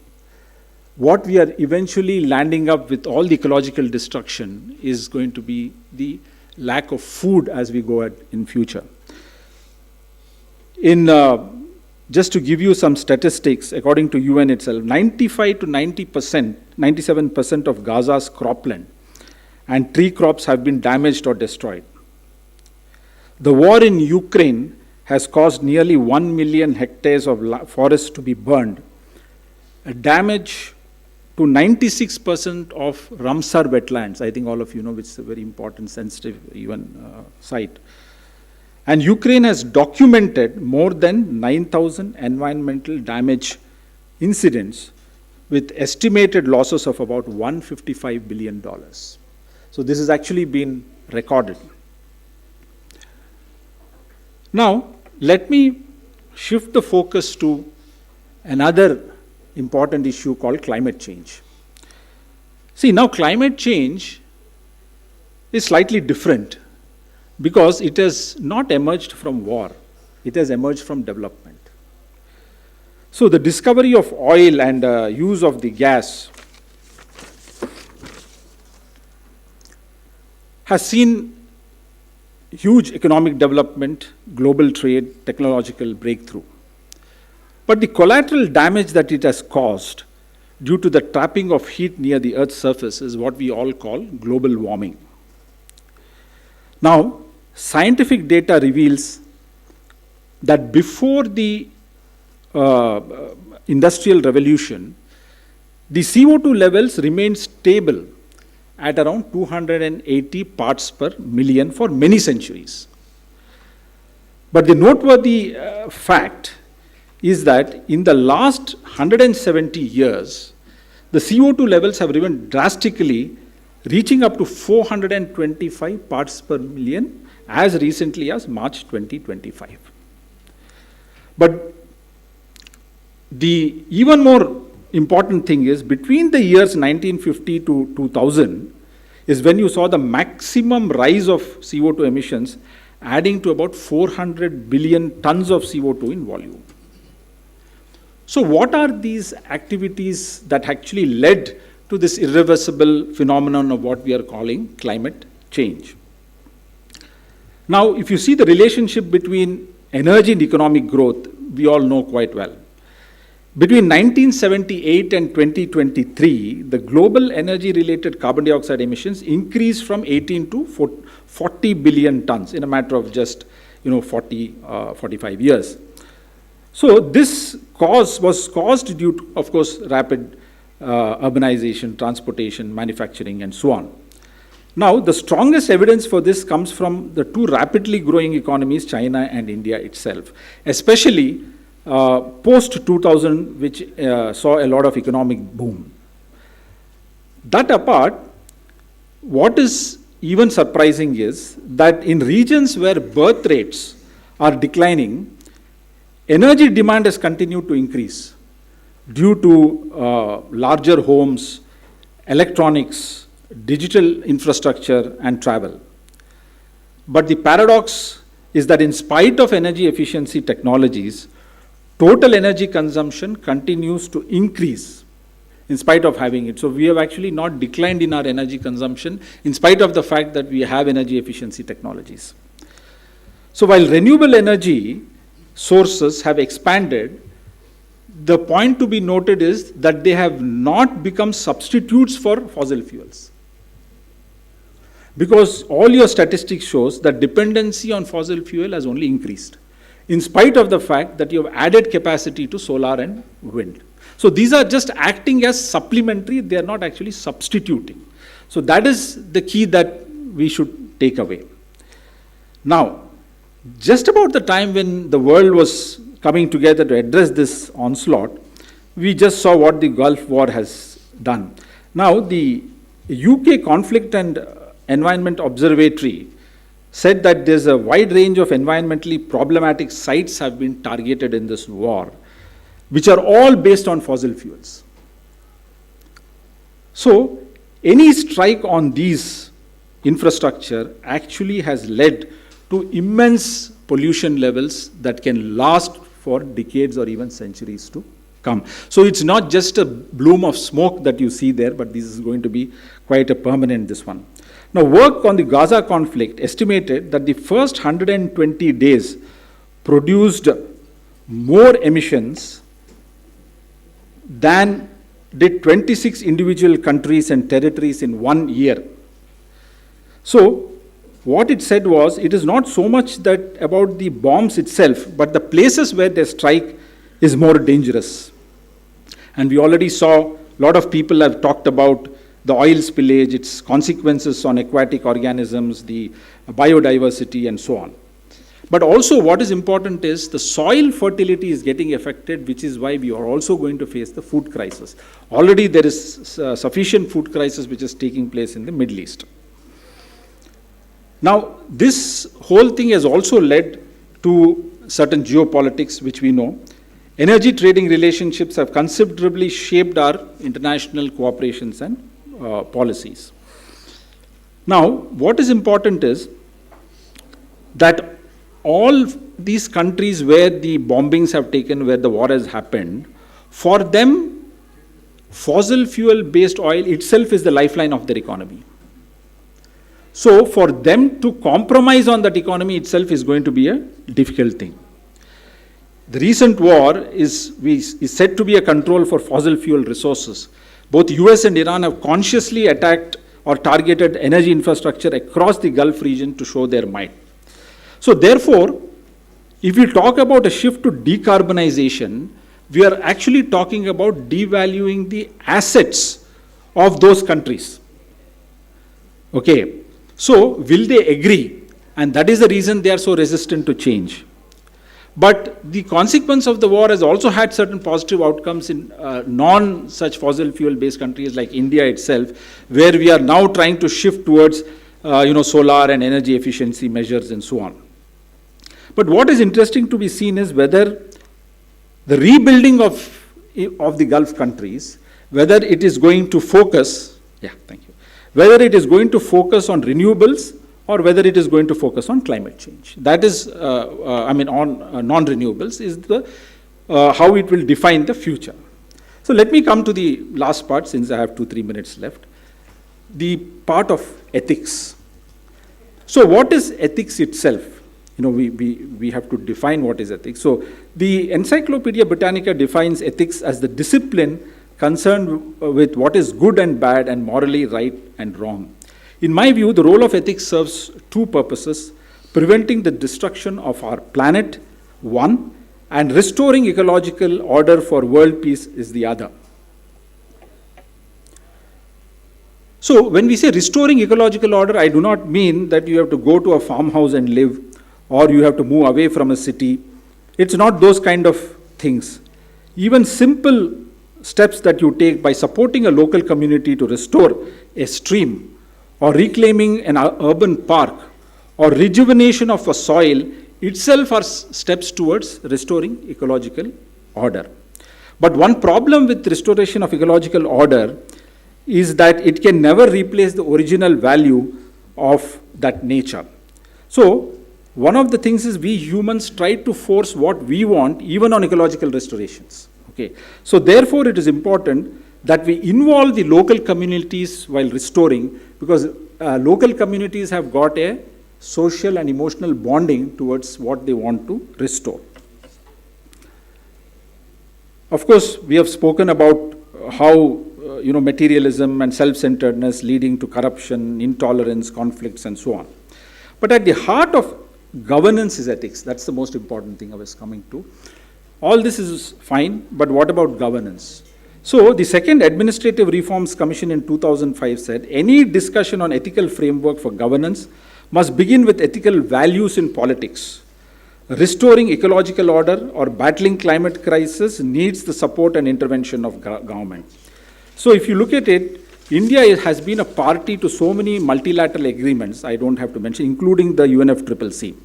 What we are eventually landing up with all the ecological destruction is going to be the lack of food as we go in future. Just to give you some statistics, according to UN itself, 95 to 90%, 97% of Gaza's cropland and tree crops have been damaged or destroyed. The war in Ukraine has caused nearly 1 million hectares of forests to be burned, a damage to 96% of Ramsar wetlands. I think all of you know it's a very important, sensitive UN site. And Ukraine has documented more than 9,000 environmental damage incidents with estimated losses of about $155 billion. So this has actually been recorded. Now, let me shift the focus to another important issue called climate change. See, now climate change is slightly different because it has not emerged from war, it has emerged from development. So the discovery of oil and use of the gas has seen huge economic development, global trade, technological breakthrough. But the collateral damage that it has caused due to the trapping of heat near the Earth's surface is what we all call global warming. Now, scientific data reveals that before the industrial revolution, the CO2 levels remained stable at around 280 parts per million for many centuries. But the noteworthy fact is that in the last 170 years, the CO2 levels have risen drastically, reaching up to 425 parts per million as recently as March 2025. But the even more important thing is between the years 1950 to 2000 is when you saw the maximum rise of CO2 emissions, adding to about 400 billion tons of CO2 in volume. So what are these activities that actually led to this irreversible phenomenon of what we are calling climate change? Now, if you see the relationship between energy and economic growth, we all know quite well. Between 1978 and 2023, the global energy-related carbon dioxide emissions increased from 18 to 40 billion tons in a matter of just 45 years. So this cause was caused due to, of course, rapid urbanization, transportation, manufacturing, and so on. Now, the strongest evidence for this comes from the two rapidly growing economies, China and India itself, especially post-2000, which saw a lot of economic boom. That apart, what is even surprising is that in regions where birth rates are declining, energy demand has continued to increase due to larger homes, electronics, digital infrastructure, and travel. But the paradox is that in spite of energy efficiency technologies, total energy consumption continues to increase in spite of having it. So we have actually not declined in our energy consumption in spite of the fact that we have energy efficiency technologies. So while renewable energy sources have expanded, the point to be noted is that they have not become substitutes for fossil fuels. Because all your statistics shows that dependency on fossil fuel has only increased, in spite of the fact that you have added capacity to solar and wind. So these are just acting as supplementary, they are not actually substituting. So that is the key that we should take away. Now, just about the time when the world was coming together to address this onslaught, we just saw what the Gulf War has done. Now, the UK Conflict and Environment Observatory said that there's a wide range of environmentally problematic sites have been targeted in this war, which are all based on fossil fuels. So, any strike on these infrastructure actually has led to immense pollution levels that can last for decades or even centuries to come. So it's not just a bloom of smoke that you see there, but this is going to be quite a permanent this one. Now, work on the Gaza conflict estimated that the first 120 days produced more emissions than did 26 individual countries and territories in 1 year. So, what it said was, it is not so much that about the bombs itself, but the places where they strike is more dangerous. And we already saw a lot of people have talked about the oil spillage, its consequences on aquatic organisms, the biodiversity, and so on. But also what is important is the soil fertility is getting affected, which is why we are also going to face the food crisis. Already there is sufficient food crisis which is taking place in the Middle East. Now, this whole thing has also led to certain geopolitics, which we know. Energy trading relationships have considerably shaped our international cooperations and policies. Now, what is important is that all these countries where the bombings have taken, where the war has happened, for them, fossil fuel-based oil itself is the lifeline of their economy. So, for them to compromise on that economy itself is going to be a difficult thing. The recent war is said to be a control for fossil fuel resources. Both US and Iran have consciously attacked or targeted energy infrastructure across the Gulf region to show their might. So therefore, if we talk about a shift to decarbonization, we are actually talking about devaluing the assets of those countries. Okay, so will they agree? And that is the reason they are so resistant to change. But the consequence of the war has also had certain positive outcomes in non-such fossil fuel-based countries like India itself, where we are now trying to shift towards solar and energy efficiency measures and so on. But what is interesting to be seen is whether the rebuilding of the Gulf countries, whether it is going to focus, whether it is going to focus on renewables or whether it is going to focus on climate change. That is, on non-renewables is the how it will define the future. So let me come to the last part, since I have 2-3 minutes left. The part of ethics. So what is ethics itself? We have to define what is ethics. So the Encyclopedia Britannica defines ethics as the discipline concerned with what is good and bad and morally right and wrong. In my view, the role of ethics serves two purposes: preventing the destruction of our planet, one, and restoring ecological order for world peace is the other. So when we say restoring ecological order, I do not mean that you have to go to a farmhouse and live, or you have to move away from a city. It's not those kind of things. Even simple steps that you take by supporting a local community to restore a stream, or reclaiming an urban park, or rejuvenation of a soil itself are steps towards restoring ecological order. But one problem with restoration of ecological order is that it can never replace the original value of that nature. So one of the things is we humans try to force what we want even on ecological restorations. Okay. So therefore it is important that we involve the local communities while restoring, because local communities have got a social and emotional bonding towards what they want to restore. Of course, we have spoken about how materialism and self-centeredness leading to corruption, intolerance, conflicts, and so on. But at the heart of governance is ethics. That's the most important thing I was coming to. All this is fine, but what about governance? So the second Administrative Reforms Commission in 2005 said, any discussion on ethical framework for governance must begin with ethical values in politics. Restoring ecological order or battling climate crisis needs the support and intervention of government. So if you look at it, India has been a party to so many multilateral agreements, I don't have to mention, including the UNFCCC.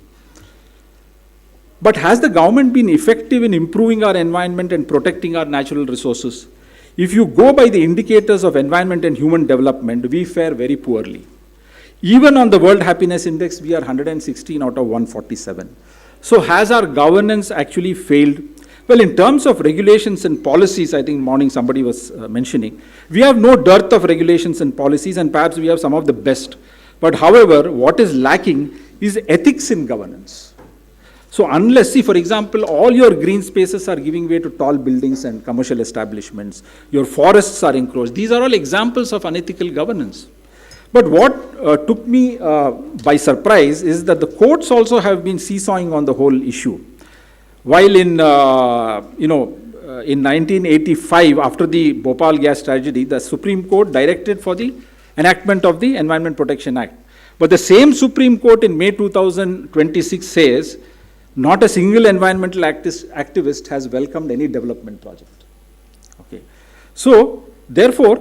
But has the government been effective in improving our environment and protecting our natural resources? If you go by the indicators of environment and human development, we fare very poorly. Even on the World Happiness Index, we are 116 out of 147. So has our governance actually failed? Well, in terms of regulations and policies, I think morning somebody was mentioning, we have no dearth of regulations and policies, and perhaps we have some of the best. But however, what is lacking is ethics in governance. So unless, see, for example, all your green spaces are giving way to tall buildings and commercial establishments, your forests are encroached. These are all examples of unethical governance. But what took me by surprise is that the courts also have been seesawing on the whole issue. While in 1985, after the Bhopal gas tragedy, the Supreme Court directed for the enactment of the Environment Protection Act. But the same Supreme Court in May 2026 says, not a single environmental activist has welcomed any development project. Okay. So, therefore,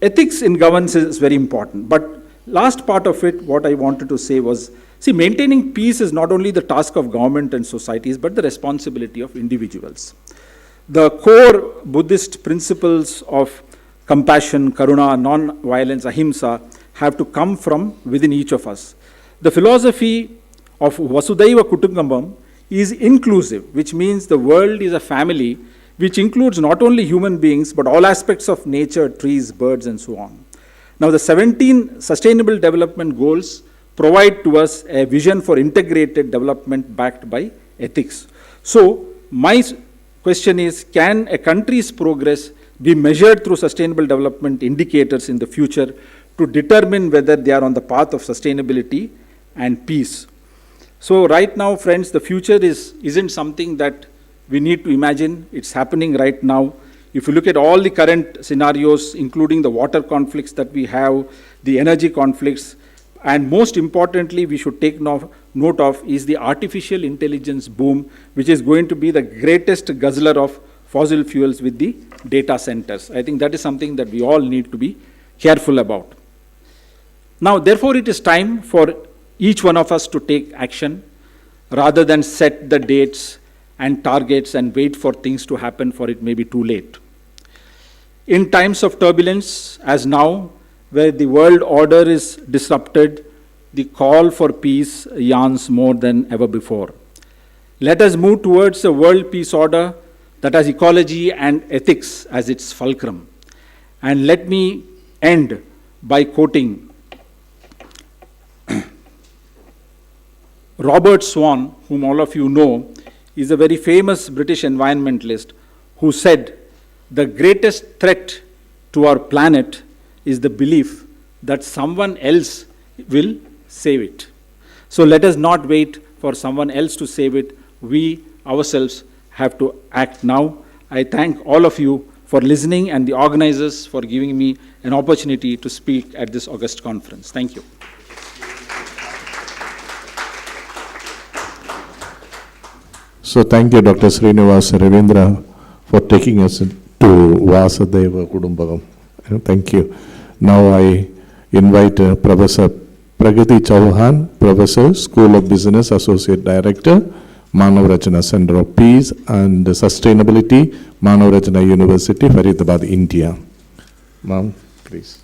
ethics in governance is very important. But last part of it, what I wanted to say was, see, maintaining peace is not only the task of government and societies, but the responsibility of individuals. The core Buddhist principles of compassion, karuna, non-violence, ahimsa, have to come from within each of us. The philosophy of Vasudhaiva Kutumbakam is inclusive, which means the world is a family which includes not only human beings, but all aspects of nature, trees, birds, and so on. Now, the 17 Sustainable Development Goals provide to us a vision for integrated development backed by ethics. So, my question is, can a country's progress be measured through sustainable development indicators in the future to determine whether they are on the path of sustainability and peace. So right now, friends, the future isn't something that we need to imagine. It's happening right now. If you look at all the current scenarios, including the water conflicts that we have, the energy conflicts, and most importantly, we should take note of is the artificial intelligence boom, which is going to be the greatest guzzler of fossil fuels with the data centers. I think that is something that we all need to be careful about. Now, therefore, it is time for each one of us to take action rather than set the dates and targets and wait for things to happen, for it may be too late. In times of turbulence, as now, where the world order is disrupted, the call for peace yawns more than ever before. Let us move towards a world peace order that has ecology and ethics as its fulcrum. And let me end by quoting Robert Swan, whom all of you know, is a very famous British environmentalist who said, "The greatest threat to our planet is the belief that someone else will save it." So let us not wait for someone else to save it. We ourselves have to act now. I thank all of you for listening and the organizers for giving me an opportunity to speak at this August conference. Thank you. So thank you, Dr. Srinivas Ravindra, for taking us to Vasudhaiva Kudumbakam. Thank you. Now I invite Professor Pragati Chauhan, Professor, School of Business, Associate Director, Manav Rachana Center of Peace and Sustainability, Manav Rachana University, Faridabad, India. Ma'am, please.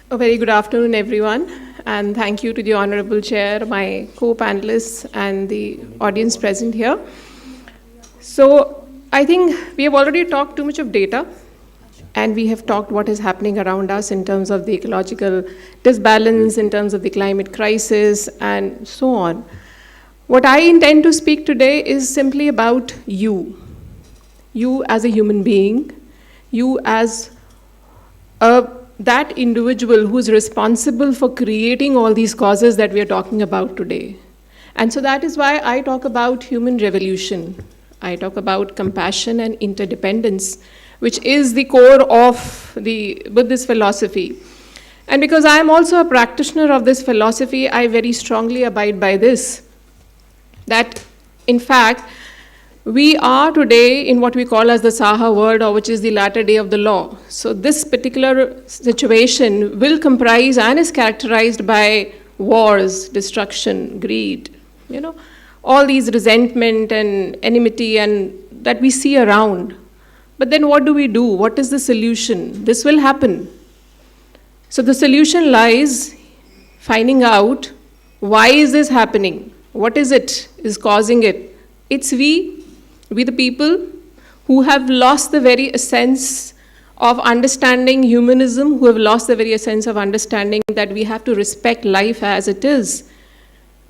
A very good afternoon, everyone, and thank you to the Honorable Chair, my co-panelists, and the audience present here. So I think we have already talked too much of data, and we have talked what is happening around us in terms of the ecological disbalance, in terms of the climate crisis, and so on. What I intend to speak today is simply about you. You as a human being, you as that individual who is responsible for creating all these causes that we are talking about today. And so that is why I talk about human revolution. I talk about compassion and interdependence, which is the core of the Buddhist philosophy. And because I am also a practitioner of this philosophy, I very strongly abide by this, that in fact, we are today in what we call as the Saha world, or which is the latter day of the law. So this particular situation will comprise and is characterized by wars, destruction, greed, all these resentment and enmity and that we see around. But then what do we do? What is the solution? This will happen. So the solution lies finding out why is this happening? What is it is causing it? It's we the people who have lost the very essence of understanding humanism, who have lost the very essence of understanding that we have to respect life as it is,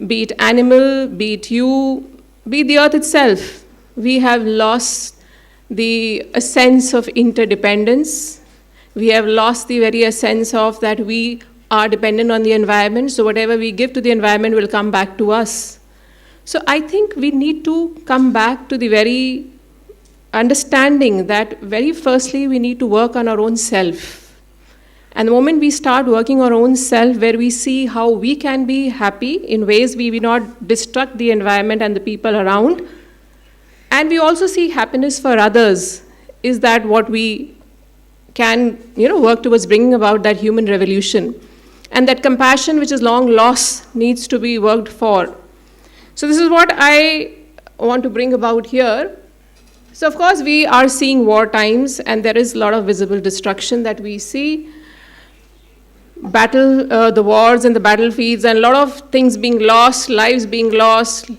be it animal, be it you, be it the earth itself. We have lost the essence of interdependence. We have lost the very essence of that we are dependent on the environment, so whatever we give to the environment will come back to us. So I think we need to come back to the very understanding that very firstly we need to work on our own self. And the moment we start working on our own self, where we see how we can be happy in ways we will not destruct the environment and the people around, and we also see happiness for others, is that what we can work towards bringing about that human revolution. And that compassion which is long lost needs to be worked for. So this is what I want to bring about here. So of course we are seeing war times, and there is a lot of visible destruction that we see. The wars and the battlefields, and a lot of things being lost, lives being lost.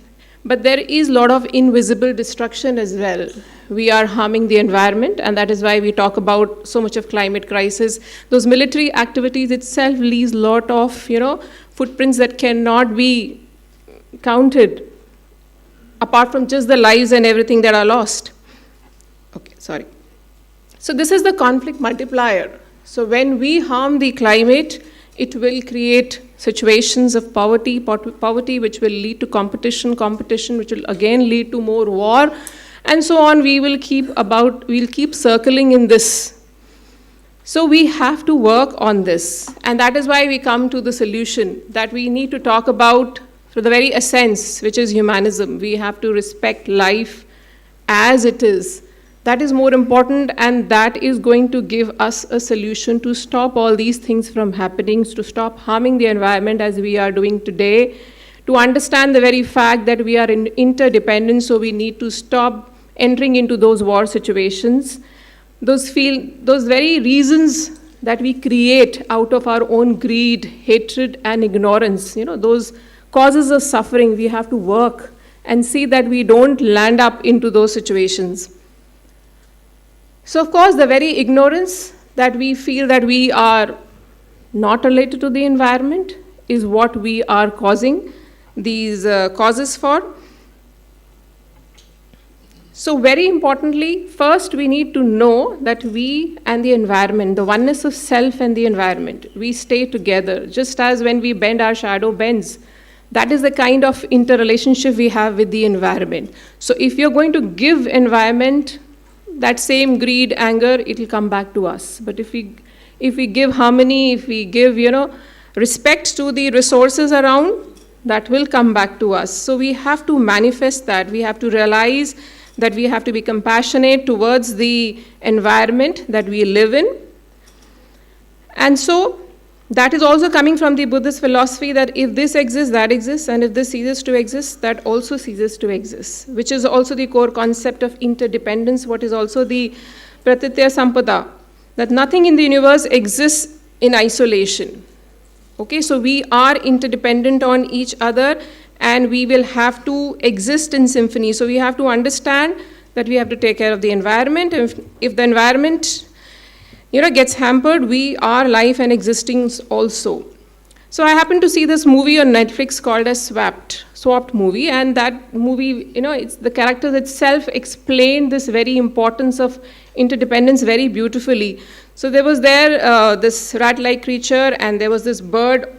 But there is a lot of invisible destruction as well. We are harming the environment, and that is why we talk about so much of climate crisis. Those military activities itself leaves a lot of, footprints that cannot be counted, apart from just the lives and everything that are lost. Okay, sorry. So this is the conflict multiplier. So when we harm the climate, it will create situations of poverty which will lead to competition which will again lead to more war, and so on. We'll keep circling in this. So we have to work on this, and that is why we come to the solution that we need to talk about for the very essence, which is humanism. We have to respect life as it is. That is more important, and that is going to give us a solution to stop all these things from happening, to stop harming the environment as we are doing today, to understand the very fact that we are interdependent, so we need to stop entering into those war situations. Those very reasons that we create out of our own greed, hatred, and ignorance, those causes of suffering, we have to work and see that we don't land up into those situations. So, of course, the very ignorance that we feel that we are not related to the environment is what we are causing these causes for. So, very importantly, first we need to know that we and the environment, the oneness of self and the environment, we stay together. Just as when we bend, our shadow bends. That is the kind of interrelationship we have with the environment. So, if you're going to give environment that same greed, anger, it will come back to us. But if we give harmony, if we give, respect to the resources around, that will come back to us. So we have to manifest that. We have to realize that we have to be compassionate towards the environment that we live in. And so that is also coming from the Buddhist philosophy that if this exists, that exists, and if this ceases to exist, that also ceases to exist, which is also the core concept of interdependence, what is also the Pratitya Sampada, that nothing in the universe exists in isolation. Okay, so we are interdependent on each other, and we will have to exist in symphony. So we have to understand that we have to take care of the environment. If the environment gets hampered, we are life and existence also. So I happened to see this movie on Netflix called as Swapped movie, and that movie, it's the characters itself explained this very importance of interdependence very beautifully. So there was this rat-like creature, and there was this bird,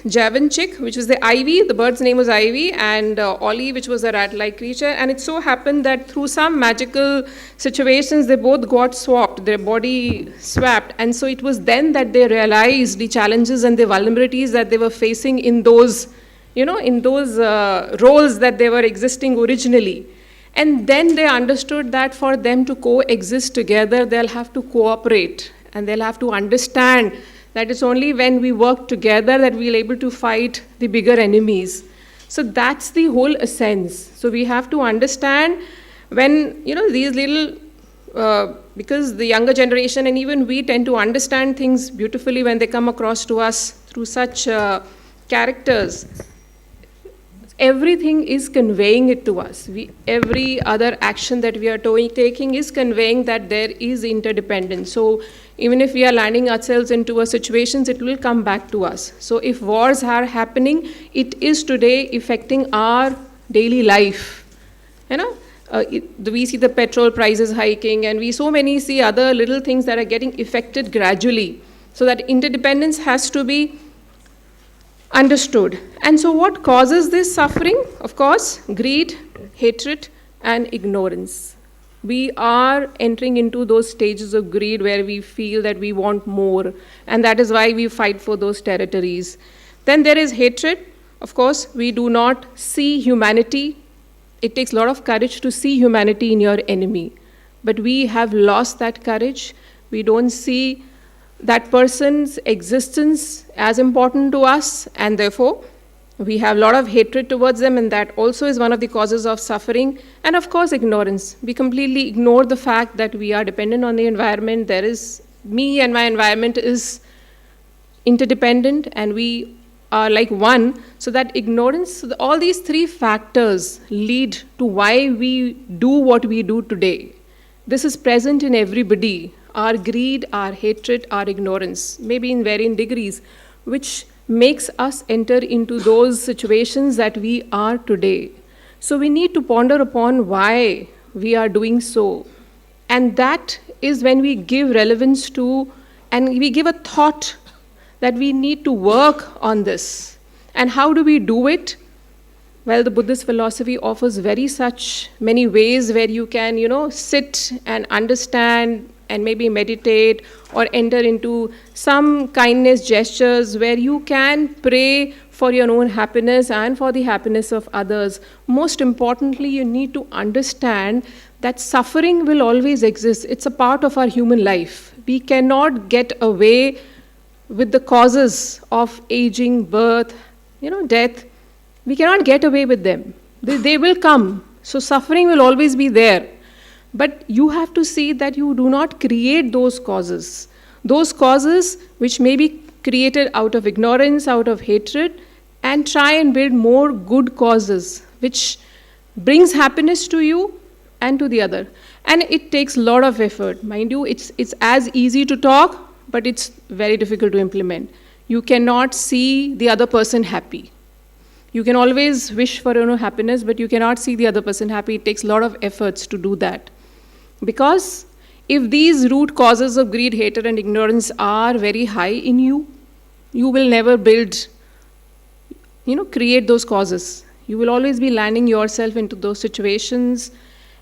Javan chick, which was the ivy. The bird's name was Ivy, and Ollie, which was a rat-like creature. And it so happened that through some magical situations, they both got swapped, their body swapped. And so it was then that they realized the challenges and the vulnerabilities that they were facing in those, roles that they were existing originally. And then they understood that for them to coexist together, they'll have to cooperate, and they'll have to understand that it's only when we work together that we'll be able to fight the bigger enemies. So that's the whole essence. So we have to understand when, these little, because the younger generation and even we tend to understand things beautifully when they come across to us through such characters. Everything is conveying it to us. Every other action that we are taking is conveying that there is interdependence. So even if we are landing ourselves into a situation, it will come back to us. So if wars are happening, it is today affecting our daily life. We see the petrol prices hiking, and we so many see other little things that are getting affected gradually. So that interdependence has to be understood. And so what causes this suffering? Of course, greed, hatred, and ignorance. We are entering into those stages of greed where we feel that we want more, and that is why we fight for those territories. Then there is hatred. Of course, we do not see humanity. It takes a lot of courage to see humanity in your enemy. But we have lost that courage. We don't see that person's existence as important to us, and therefore we have a lot of hatred towards them, and that also is one of the causes of suffering. And of course, ignorance. We completely ignore the fact that we are dependent on the environment. There is me and my environment is interdependent, and we are like one. So that ignorance, all these three factors lead to why we do what we do today. This is present in everybody. our greed, our hatred, our ignorance, maybe in varying degrees, which makes us enter into those situations that we are today. So we need to ponder upon why we are doing so. And that is when we give relevance to, and we give a thought that we need to work on this. And how do we do it? Well, the Buddhist philosophy offers very such many ways where you can, sit and understand and maybe meditate or enter into some kindness gestures where you can pray for your own happiness and for the happiness of others. Most importantly, you need to understand that suffering will always exist. It's a part of our human life. We cannot get away with the causes of aging, birth, death. We cannot get away with them. They will come. So suffering will always be there. But you have to see that you do not create those causes. Those causes which may be created out of ignorance, out of hatred, and try and build more good causes, which brings happiness to you and to the other. And it takes a lot of effort. Mind you, it's as easy to talk, but it's very difficult to implement. You cannot see the other person happy. You can always wish for happiness, but you cannot see the other person happy. It takes a lot of efforts to do that. Because if these root causes of greed, hatred, and ignorance are very high in you, you will never build, create those causes. You will always be landing yourself into those situations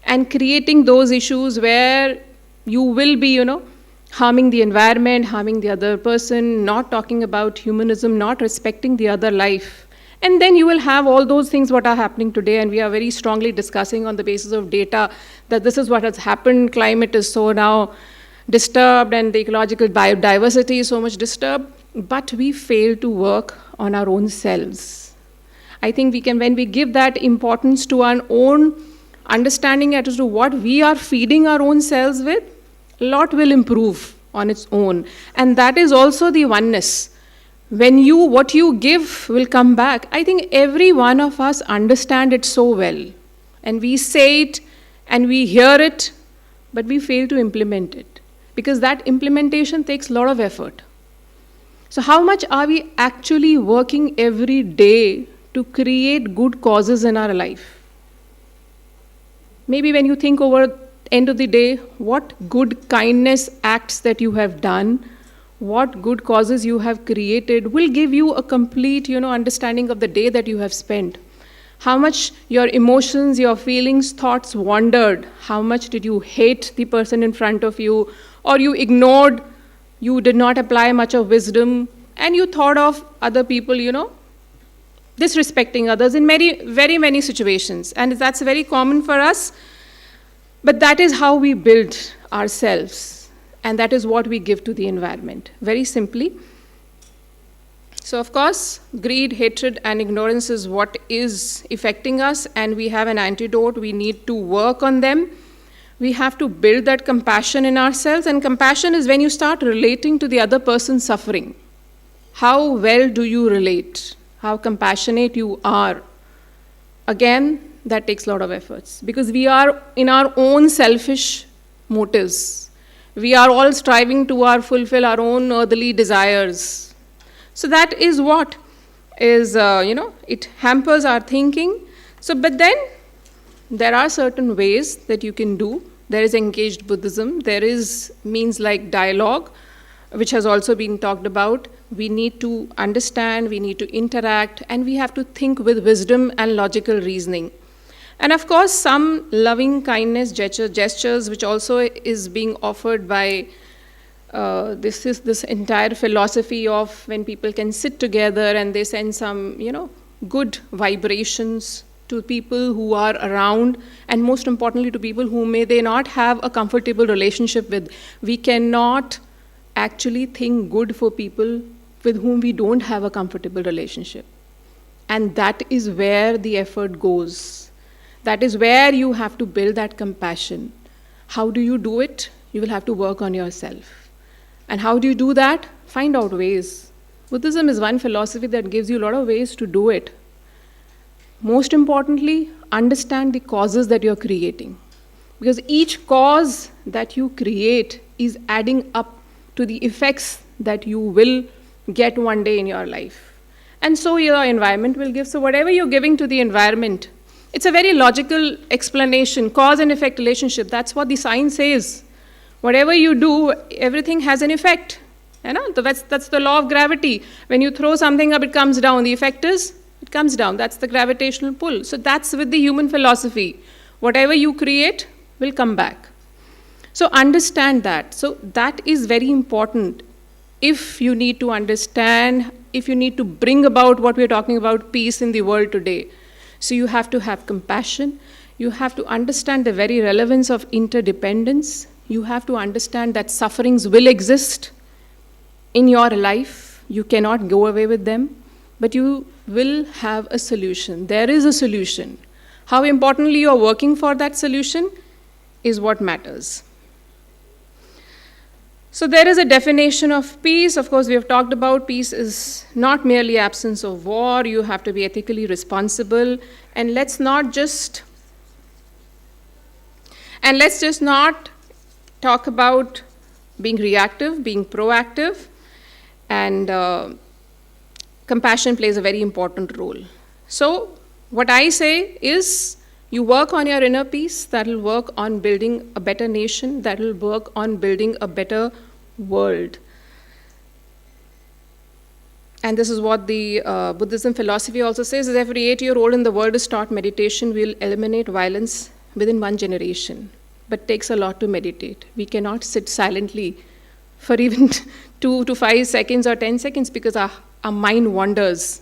and creating those issues where you will be, harming the environment, harming the other person, not talking about humanism, not respecting the other life. And then you will have all those things what are happening today, and we are very strongly discussing on the basis of data that this is what has happened, climate is so now disturbed and the ecological biodiversity is so much disturbed, but we fail to work on our own selves. I think when we give that importance to our own understanding as to what we are feeding our own selves with, a lot will improve on its own. And that is also the oneness. When what you give will come back. I think every one of us understand it so well. And we say it and we hear it, but we fail to implement it. Because that implementation takes a lot of effort. So how much are we actually working every day to create good causes in our life? Maybe when you think over end of the day, what good kindness acts that you have done, what good causes you have created will give you a complete, understanding of the day that you have spent. How much your emotions, your feelings, thoughts wandered. How much did you hate the person in front of you, or you ignored, you did not apply much of wisdom, and you thought of other people, disrespecting others in very many situations. And that's very common for us. But that is how we build ourselves. And that is what we give to the environment, very simply. So of course, greed, hatred, and ignorance is what is affecting us, and we have an antidote. We need to work on them. We have to build that compassion in ourselves, and compassion is when you start relating to the other person's suffering. How well do you relate? How compassionate you are? Again, that takes a lot of efforts, because we are in our own selfish motives. We are all striving to fulfill our own earthly desires. So that is what is, it hampers our thinking. So, but then there are certain ways that you can do. There is engaged Buddhism. There is means like dialogue, which has also been talked about. We need to understand, we need to interact, and we have to think with wisdom and logical reasoning. And of course, some loving kindness gestures, which also is being offered by this entire philosophy of when people can sit together and they send some, good vibrations to people who are around, and most importantly to people who they not have a comfortable relationship with. We cannot actually think good for people with whom we don't have a comfortable relationship. And that is where the effort goes. That is where you have to build that compassion. How do you do it? You will have to work on yourself. And how do you do that? Find out ways. Buddhism is one philosophy that gives you a lot of ways to do it. Most importantly, understand the causes that you're creating. Because each cause that you create is adding up to the effects that you will get one day in your life. And so your environment will give. So whatever you're giving to the environment, it's a very logical explanation, cause and effect relationship. That's what the science says. Whatever you do, everything has an effect. You know? That's the law of gravity. When you throw something up, it comes down. The effect is, it comes down. That's the gravitational pull. So that's with the human philosophy. Whatever you create will come back. So understand that. So that is very important. If you need to understand, if you need to bring about what we're talking about, peace in the world today. So you have to have compassion. You have to understand the very relevance of interdependence. You have to understand that sufferings will exist in your life. You cannot go away with them, but you will have a solution. There is a solution. How importantly you are working for that solution is what matters. So there is a definition of peace. Of course, we have talked about peace is not merely absence of war. You have to be ethically responsible. And let's just not talk about being reactive, being proactive. And compassion plays a very important role. So what I say is, you work on your inner peace, that will work on building a better nation, that will work on building a better world. And this is what the Buddhism philosophy also says, is every 8-year-old in the world is taught meditation will eliminate violence within 1 generation. But it takes a lot to meditate. We cannot sit silently for even 2 to 5 seconds or 10 seconds because our mind wanders.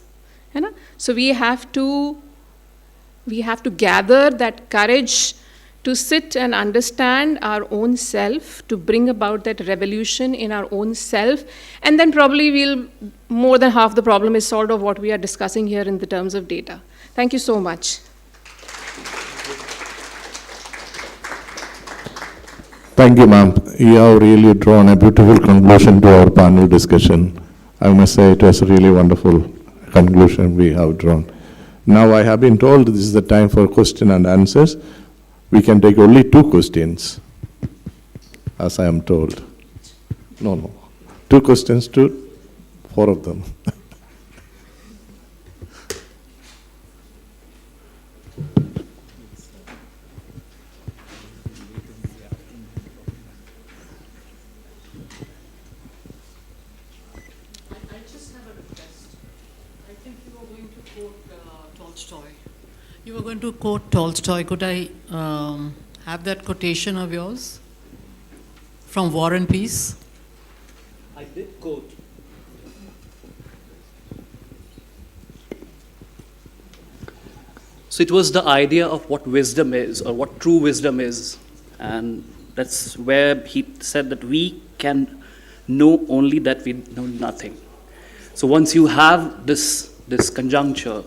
You know? So we have to gather that courage to sit and understand our own self, to bring about that revolution in our own self, and then probably more than half the problem is solved of what we are discussing here in the terms of data. Thank you so much. Thank you, ma'am. You have really drawn a beautiful conclusion to our panel discussion. I must say it was a really wonderful conclusion we have drawn. Now I have been told this is the time for question and answers. We can take only 2 questions, as I am told. No. 2 questions to 4 of them. You were going to quote Tolstoy. Could I have that quotation of yours from War and Peace? I did quote. So it was the idea of what wisdom is, or what true wisdom is. And that's where he said that we can know only that we know nothing. So once you have this conjuncture,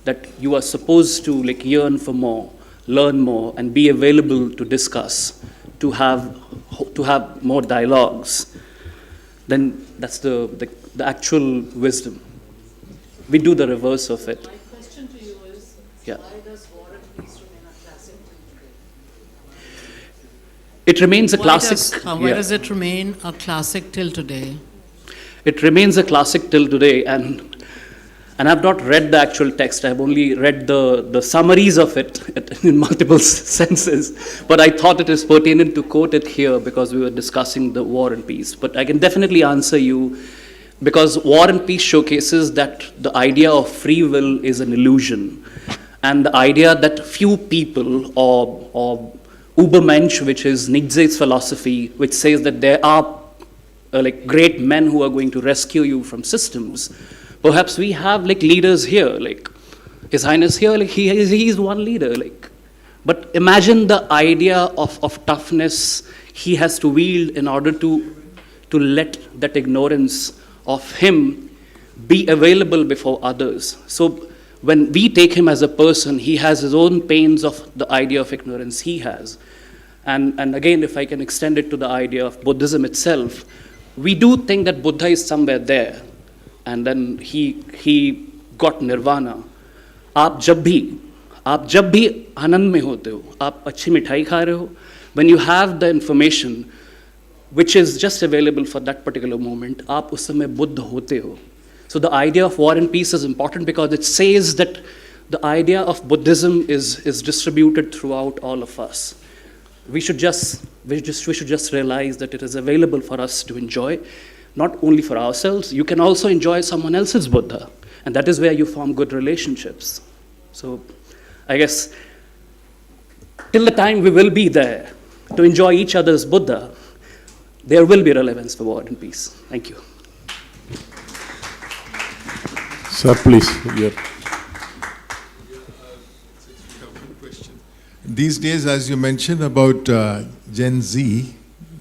that you are supposed to yearn for more, learn more, and be available to discuss, to have more dialogues, then that's the actual wisdom. We do the reverse of it. My question to you is, yeah. Why does War and Peace remain a classic till today? It remains a classic. Why does it remain a classic till today? It remains a classic till today, and I've not read the actual text. I've only read the summaries of it in multiple senses. But I thought it is pertinent to quote it here because we were discussing the War and Peace. But I can definitely answer you, because War and Peace showcases that the idea of free will is an illusion. And the idea that few people, or Übermensch, which is Nietzsche's philosophy, which says that there are great men who are going to rescue you from systems. Perhaps we have leaders here, His Highness here, he is one leader. But imagine the idea of toughness he has to wield in order to let that ignorance of him be available before others. So when we take him as a person, he has his own pains of the idea of ignorance he has. And again, if I can extend it to the idea of Buddhism itself, we do think that Buddha is somewhere there. And then he got nirvana. आप जब भी आनंद में होते हो, आप अच्छी मिठाई खा रहे हो, when you have the information which is just available for that particular moment, आप उस समय बुद्ध होते हो. So the idea of war and peace is important because it says that the idea of Buddhism is distributed throughout all of us. We should just realize that it is available for us to enjoy, not only for ourselves. You can also enjoy someone else's Buddha, and that is where you form good relationships. So I guess till the time we will be there to enjoy each other's Buddha, there will be relevance for war and peace. Thank you. Sir, please. Yeah. These days, as you mentioned about Gen Z,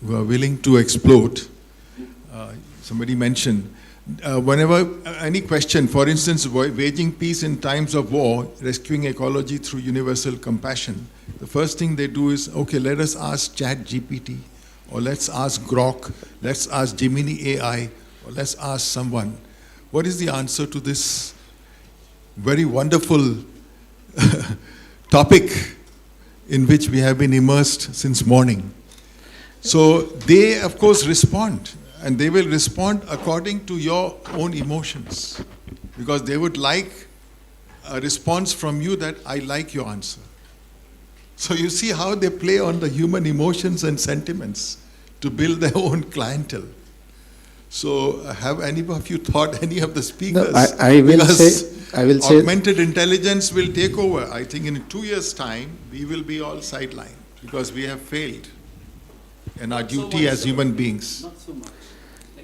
who are willing to explode, somebody mentioned, whenever any question, for instance, waging peace in times of war, rescuing ecology through universal compassion, the first thing they do is, okay, let us ask ChatGPT, or let's ask Grok, let's ask Gemini AI, or let's ask someone, what is the answer to this very wonderful topic in which we have been immersed since morning? So they, of course, respond, and they will respond according to your own emotions, because they would like a response from you that, I like your answer. So you see how they play on the human emotions and sentiments to build their own clientele. So have any of you thought, any of the speakers? No, I will say augmented intelligence will take over. I think in 2 years' time, we will be all sidelined because we have failed in our duty as human beings. Not so much.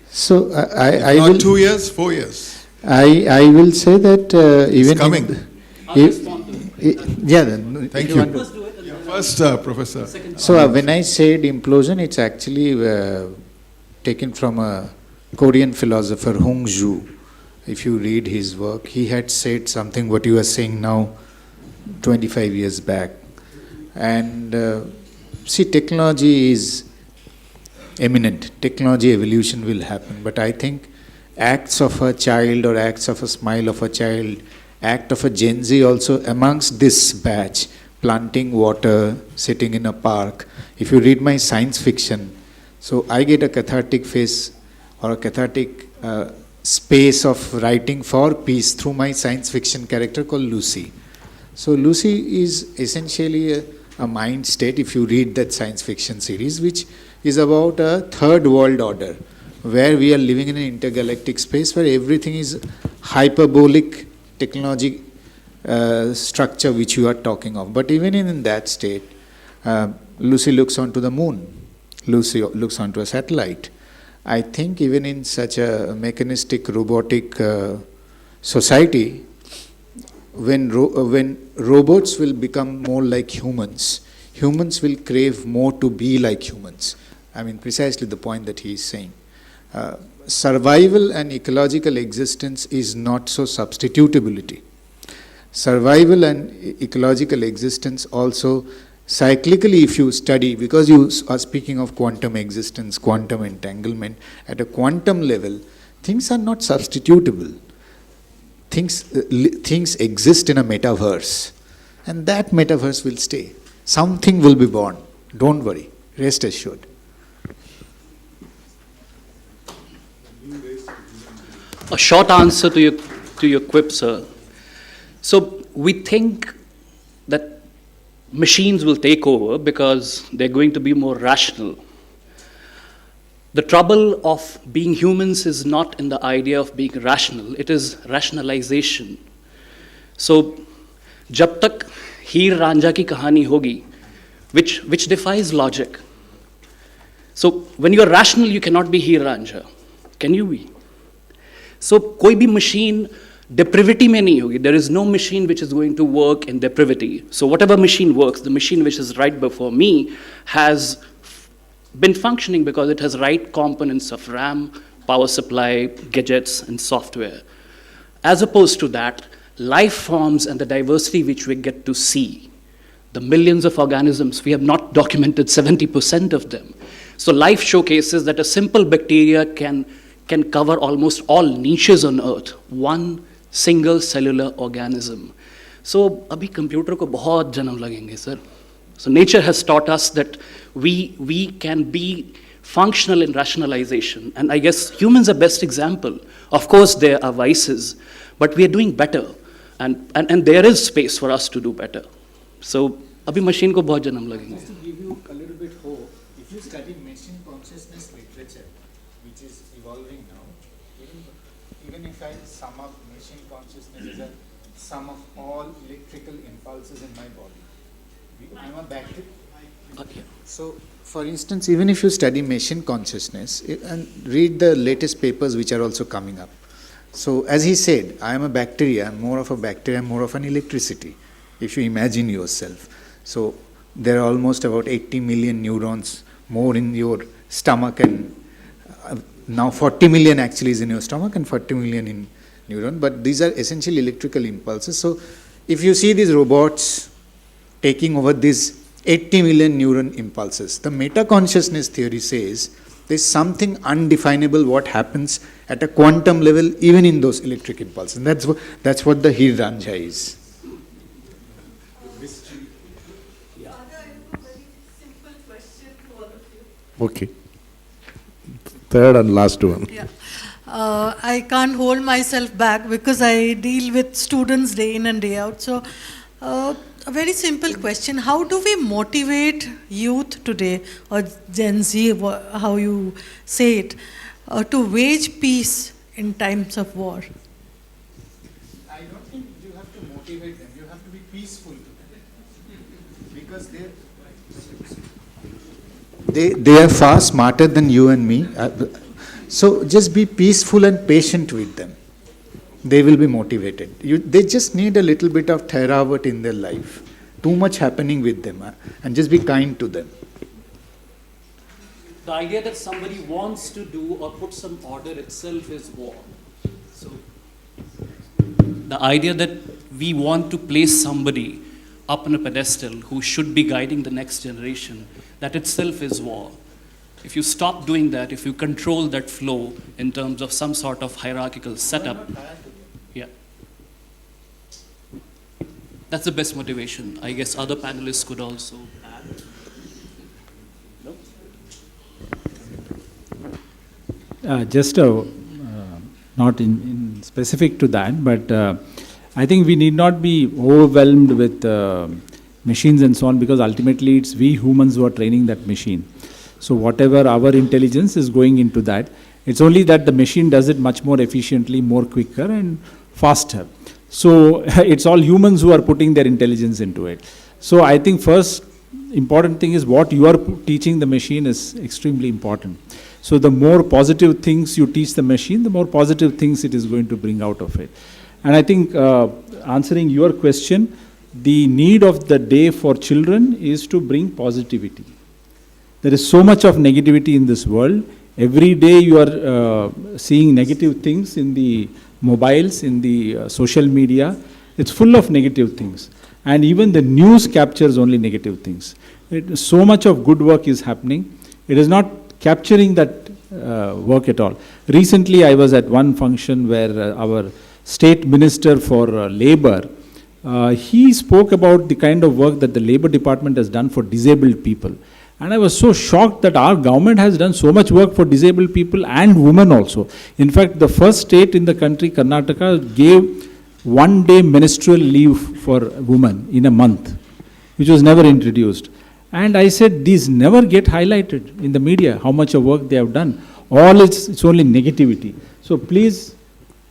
So I not will 2 years, 4 years. I will say that even It's coming. Thank you. First, Professor. So when I said implosion, it's actually taken from a Korean philosopher, Hongju. If you read his work, he had said something what you are saying now 25 years back. And see, technology is imminent. Technology evolution will happen. But I think acts of a child or acts of a smile of a child, act of a Gen Z also amongst this batch, planting water, sitting in a park. If you read my science fiction, so I get a cathartic phase or a cathartic space of writing for peace through my science fiction character called Lucy. So Lucy is essentially a mind state, if you read that science fiction series, which is about a third world order, where we are living in an intergalactic space where everything is hyperbolic technology structure which you are talking of. But even in that state, Lucy looks onto the moon. Lucy looks onto a satellite. I think even in such a mechanistic, robotic society, when robots will become more like humans, humans will crave more to be like humans. I mean, precisely the point that he is saying. Survival and ecological existence is not so substitutability. Survival and ecological existence also cyclically, if you study, because you are speaking of quantum existence, quantum entanglement, at a quantum level, things are not substitutable. Things exist in a metaverse, and that metaverse will stay. Something will be born. Don't worry. Rest assured. A short answer to your quip, sir. So we think that machines will take over because they're going to be more rational. The trouble of being humans is not in the idea of being rational, it is rationalization. So, jab tak हीर रांझा की कहानी होगी, which defies logic. So, when you are rational, you cannot be Heer Ranjha. Can you be? So, कोई भी machine depravity में नहीं होगी. There is no machine which is going to work in depravity. So, whatever machine works, the machine which is right before me has been functioning because it has right components of RAM, power supply, gadgets, and software. As opposed to that, life forms and the diversity which we get to see, the millions of organisms, we have not documented 70% of them. So life showcases that a simple bacteria can cover almost all niches on Earth, one single cellular organism. So, abhi computer ko bahut janam lagenge, sir. So nature has taught us that we can be functional in rationalization. And I guess humans are best example. Of course, there are vices, but we are doing better. And there is space for us to do better. So, abhi machine ko bahut janam lagenge. Just to give you a little bit hope, if you study machine consciousness literature, which is evolving now, even if I sum up machine consciousness as a sum of all electrical impulses in my body. I'm a bacteria. So, for instance, even if you study machine consciousness and read the latest papers which are also coming up. So, as he said, I am a bacteria, I'm more of a bacteria, I'm more of an electricity, if you imagine yourself. So, there are almost about 80 million neurons more in your stomach, and now 40 million actually is in your stomach and 40 million in neuron, but these are essentially electrical impulses. So, if you see these robots taking over these 80 million neuron impulses, the meta-consciousness theory says there's something undefinable what happens at a quantum level even in those electric impulses. And that's what the Hiranja is. Okay. Third and last one. Yeah. I can't hold myself back because I deal with students day in and day out. So, a very simple question. How do we motivate youth today, or Gen Z, how you say it, to wage peace in times of war? I don't think you have to motivate them. You have to be peaceful to them. Because they are far smarter than you and me. So just be peaceful and patient with them. They will be motivated. They just need a little bit of theravat in their life. Too much happening with them, and just be kind to them. The idea that somebody wants to do or put some order itself is war. So, the idea that we want to place somebody up on a pedestal who should be guiding the next generation, that itself is war. If you stop doing that, if you control that flow in terms of some sort of hierarchical setup, yeah, that's the best motivation. I guess other panelists could also add. No? Just not in specific to that, but I think we need not be overwhelmed with machines and so on, because ultimately it's we humans who are training that machine. So whatever our intelligence is going into that, it's only that the machine does it much more efficiently, more quicker and faster. So it's all humans who are putting their intelligence into it. So I think first important thing is what you are teaching the machine is extremely important. So the more positive things you teach the machine, the more positive things it is going to bring out of it. And I think answering your question, the need of the day for children is to bring positivity. There is so much of negativity in this world. Every day you are seeing negative things in the mobiles, in the social media. It's full of negative things. And even the news captures only negative things. So much of good work is happening. It is not capturing that work at all. Recently I was at one function where our State Minister for Labour, he spoke about the kind of work that the Labour Department has done for disabled people. And I was so shocked that our government has done so much work for disabled people and women also. In fact, the first state in the country, Karnataka, gave 1 day menstrual leave for women in a month, which was never introduced. And I said, these never get highlighted in the media, how much of work they have done. All it's only negativity. So please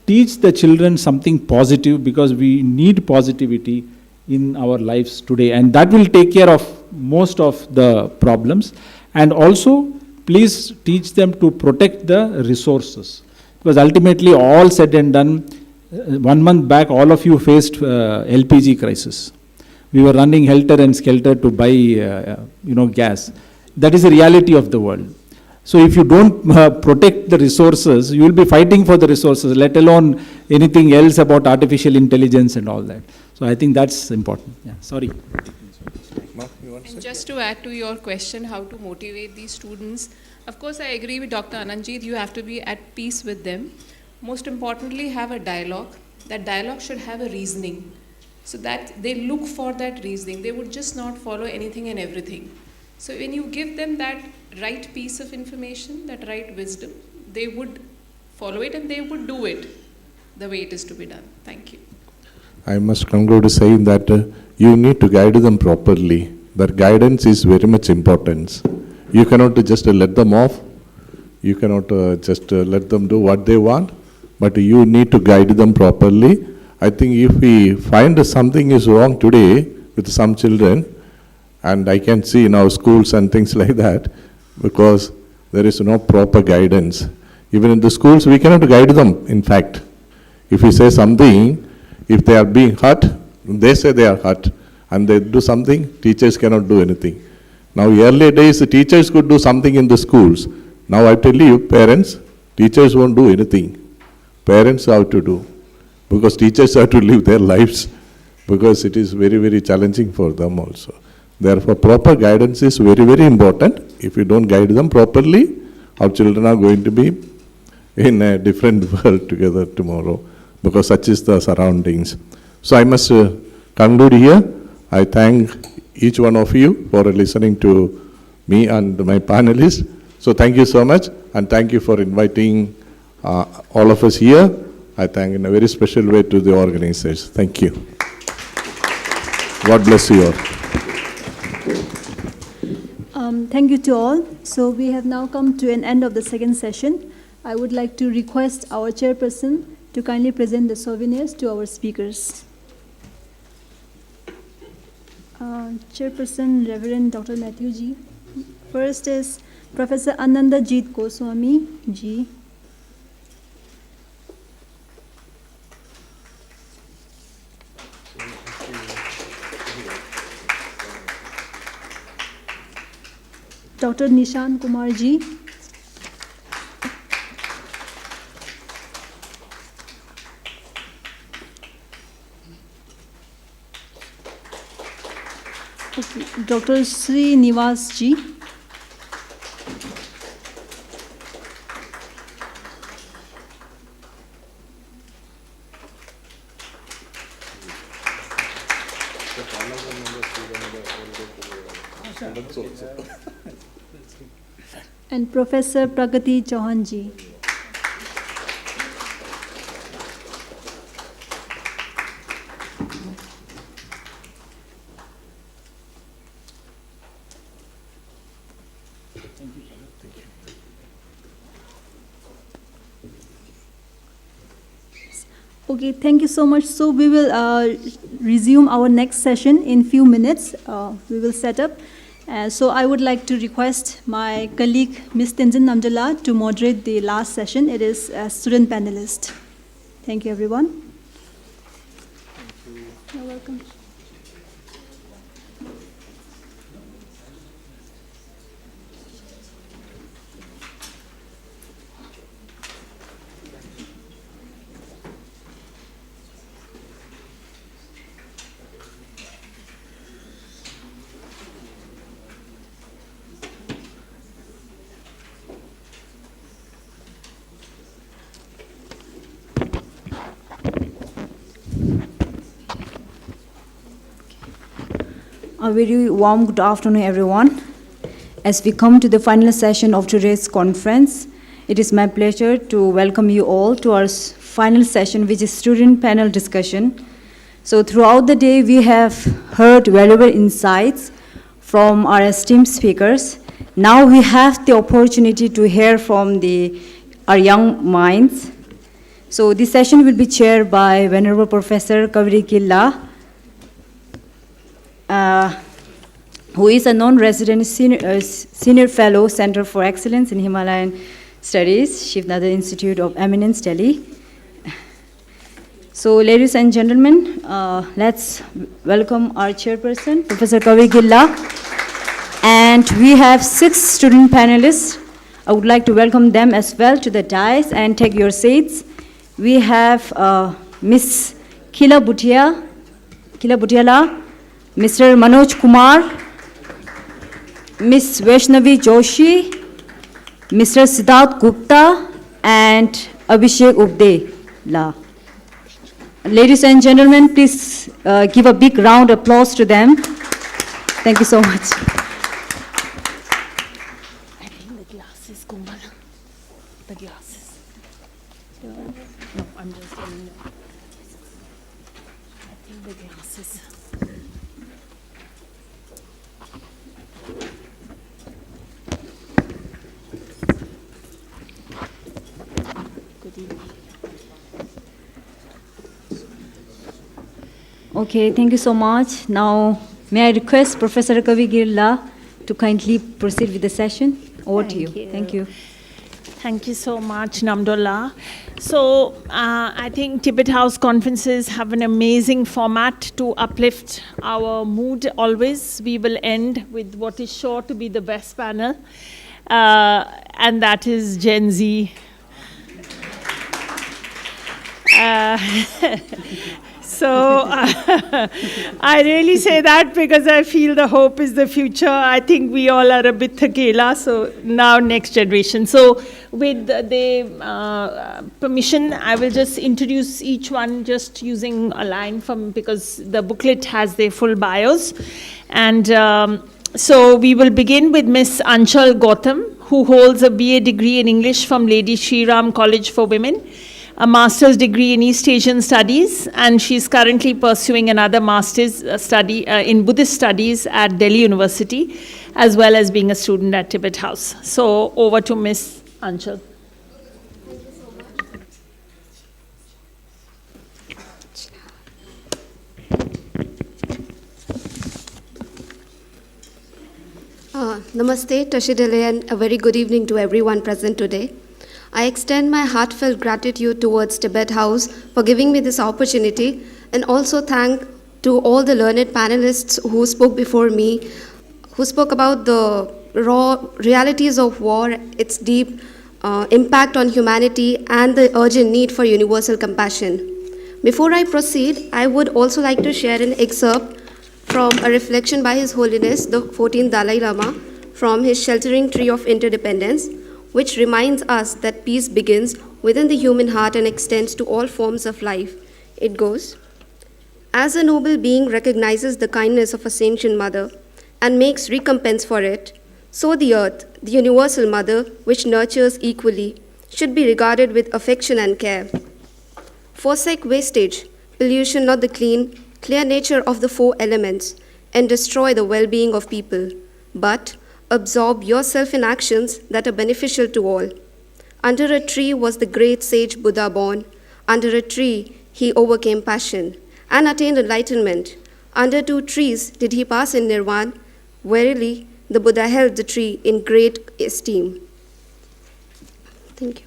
teach the children something positive, because we need positivity in our lives today. And that will take care of most of the problems. And also, please teach them to protect the resources. Because ultimately, all said and done, 1 month back, all of you faced LPG crisis. We were running helter and skelter to buy, gas. That is the reality of the world. So if you don't protect the resources, you will be fighting for the resources, let alone anything else about artificial intelligence and all that. So I think that's important. Yeah, sorry. And just to add to your question, how to motivate these students, of course I agree with Dr. Anandjit, you have to be at peace with them. Most importantly, have a dialogue. That dialogue should have a reasoning. So that they look for that reasoning. They would just not follow anything and everything. So when you give them that right piece of information, that right wisdom, they would follow it and they would do it the way it is to be done. Thank you. I must conclude saying that you need to guide them properly. That guidance is very much important. You cannot just let them off. You cannot just let them do what they want, but you need to guide them properly. I think if we find something is wrong today with some children, and I can see in our schools and things like that, because there is no proper guidance. Even in the schools, we cannot guide them, in fact. If we say something, if they are being hurt, they say they are hurt, and they do something, teachers cannot do anything. Now, earlier days, the teachers could do something in the schools. Now, I tell you, parents, teachers won't do anything. Parents have to do, because teachers have to live their lives, because it is very, very challenging for them also. Therefore, proper guidance is very, very important. If you don't guide them properly, our children are going to be in a different world together tomorrow, because such is the surroundings. So I must conclude here. I thank each one of you for listening to me and my panelists. So thank you so much, and thank you for inviting all of us here. I thank in a very special way to the organizers. Thank you. God bless you all. Thank you to all. So we have now come to an end of the second session. I would like to request our chairperson to kindly present the souvenirs to our speakers. Chairperson Reverend Dr. Matthew G. First is Professor Ananda Jeet Goswami G. Dr. Nishan Kumar Ji. Dr. Sri Nivas Ji. And Professor Pragati Chauhan Ji. Okay, thank you so much. So we will resume our next session in few minutes. We will set up. So I would like to request my colleague, Ms. Tenzin Namjala, to moderate the last session. It is a student panelist. Thank you, everyone. You're welcome. A very warm good afternoon, everyone. As we come to the final session of today's conference, it is my pleasure to welcome you all to our final session, which is student panel discussion. So throughout the day, we have heard valuable insights from our esteemed speakers. Now we have the opportunity to hear from our young minds. So this session will be chaired by Venerable Professor Kaveri Gilla, who is a non-resident senior fellow, Center for Excellence in Himalayan Studies, Shiv Nadar Institute of Eminence, Delhi. So, ladies and gentlemen, let's welcome our chairperson, Professor Kaveri Gilla. And we have 6 student panelists. I would like to welcome them as well to the dais and take your seats. We have Ms. Khila Butiala, Mr. Manoj Kumar, Ms. Vaishnavi Joshi, Mr. Siddharth Gupta, and Abhishek Ubdela. Ladies and gentlemen, please give a big round of applause to them. Thank you so much. I think the glasses, Kumbal. The glasses. No, I'm just telling you. I think the glasses. Good evening. Okay, thank you so much. Now, may I request Professor Kavi Girla to kindly proceed with the session? Over to you. Thank you. Thank you so much, Namdola. So I think Tibet House conferences have an amazing format to uplift our mood always. We will end with what is sure to be the best panel, and that is Gen Z. So I really say that because I feel the hope is the future. I think we all are a bit thakela, so now next generation. So with the permission, I will just introduce each one just using a line from, because the booklet has their full bios. And so we will begin with Miss Anchal Gautam, who holds a BA degree in English from Lady Shri Ram College for Women, a master's degree in East Asian Studies, and she's currently pursuing another master's study in Buddhist Studies at Delhi University, as well as being a student at Tibet House. So over to Miss Anchal. Namaste, Tashidele, and a very good evening to everyone present today. I extend my heartfelt gratitude towards Tibet House for giving me this opportunity, and also thank to all the learned panelists who spoke before me, who spoke about the raw realities of war, its deep impact on humanity, and the urgent need for universal compassion. Before I proceed, I would also like to share an excerpt from a reflection by His Holiness, the 14th Dalai Lama, from his Sheltering Tree of Interdependence, which reminds us that peace begins within the human heart and extends to all forms of life. It goes, as a noble being recognizes the kindness of a sentient mother and makes recompense for it, so the earth, the universal mother, which nurtures equally, should be regarded with affection and care. Forsake wastage, pollution not the clear nature of the four elements, and destroy the well-being of people, but absorb yourself in actions that are beneficial to all. Under a tree was the great sage Buddha born. Under a tree he overcame passion and attained enlightenment. Under 2 trees did he pass in nirvana. Verily, the Buddha held the tree in great esteem. Thank you.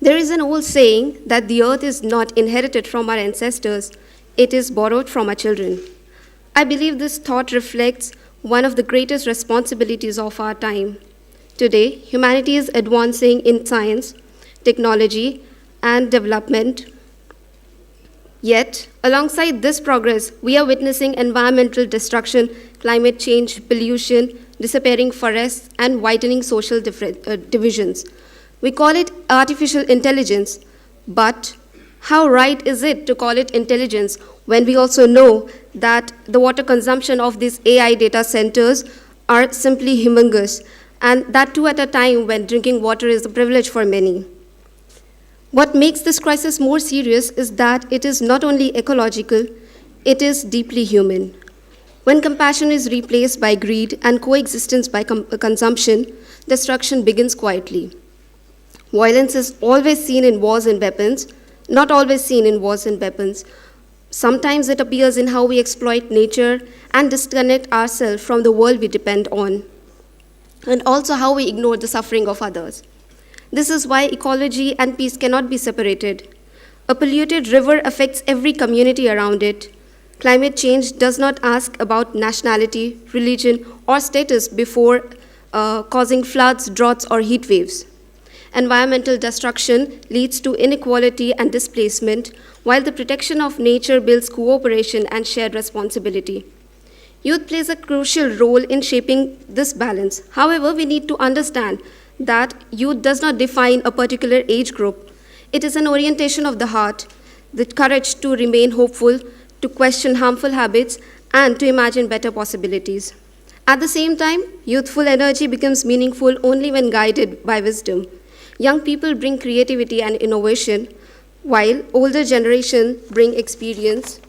There is an old saying that the earth is not inherited from our ancestors, it is borrowed from our children. I believe this thought reflects one of the greatest responsibilities of our time. Today, humanity is advancing in science, technology, and development. Yet, alongside this progress, we are witnessing environmental destruction, climate change, pollution, disappearing forests, and widening social divisions. We call it artificial intelligence, but how right is it to call it intelligence when we also know that the water consumption of these AI data centers are simply humongous, and that too at a time when drinking water is a privilege for many. What makes this crisis more serious is that it is not only ecological, it is deeply human. When compassion is replaced by greed and coexistence by consumption, destruction begins quietly. Violence is always seen in wars and weapons, not always seen in wars and weapons. Sometimes it appears in how we exploit nature and disconnect ourselves from the world we depend on, and also how we ignore the suffering of others. This is why ecology and peace cannot be separated. A polluted river affects every community around it. Climate change does not ask about nationality, religion, or status before causing floods, droughts, or heat waves. Environmental destruction leads to inequality and displacement, while the protection of nature builds cooperation and shared responsibility. Youth plays a crucial role in shaping this balance. However, we need to understand that youth does not define a particular age group. It is an orientation of the heart. the courage to remain hopeful, to question harmful habits, and to imagine better possibilities. At the same time, youthful energy becomes meaningful only when guided by wisdom. Young people bring creativity and innovation, while older generations bring experience,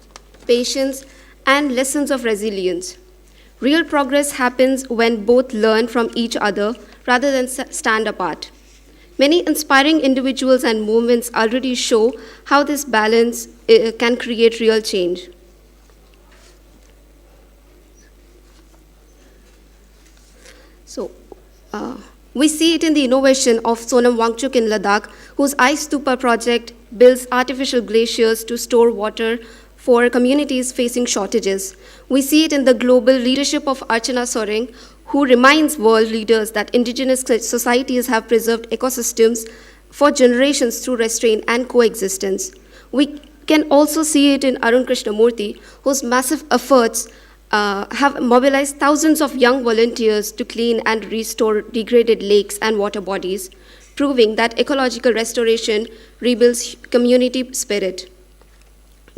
patience, and lessons of resilience. Real progress happens when both learn from each other rather than stand apart. Many inspiring individuals and movements already show how this balance can create real change. So, we see it in the innovation of Sonam Wangchuk in Ladakh, whose Ice Stupa project builds artificial glaciers to store water for communities facing shortages. We see it in the global leadership of Archana Soreng, who reminds world leaders that indigenous societies have preserved ecosystems for generations through restraint and coexistence. We can also see it in Arun Krishnamurthy, whose massive efforts have mobilized thousands of young volunteers to clean and restore degraded lakes and water bodies, proving that ecological restoration rebuilds community spirit.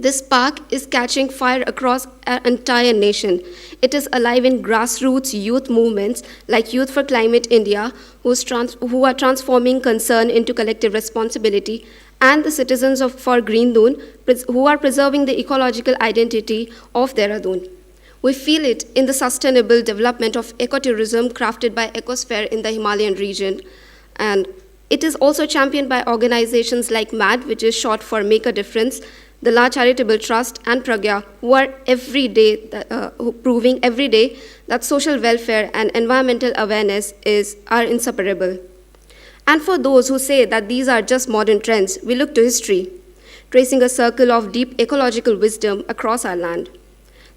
This spark is catching fire across our entire nation. It is alive in grassroots youth movements like Youth for Climate India, who are transforming concern into collective responsibility, and the citizens for Green Doon, who are preserving the ecological identity of Dehradun. We feel it in the sustainable development of ecotourism crafted by Ecosphere in the Himalayan region. And it is also championed by organizations like MAD, which is short for Make a Difference, the La Charitable Trust, and Pragya, who are proving every day that social welfare and environmental awareness are inseparable. And for those who say that these are just modern trends, we look to history, tracing a circle of deep ecological wisdom across our land.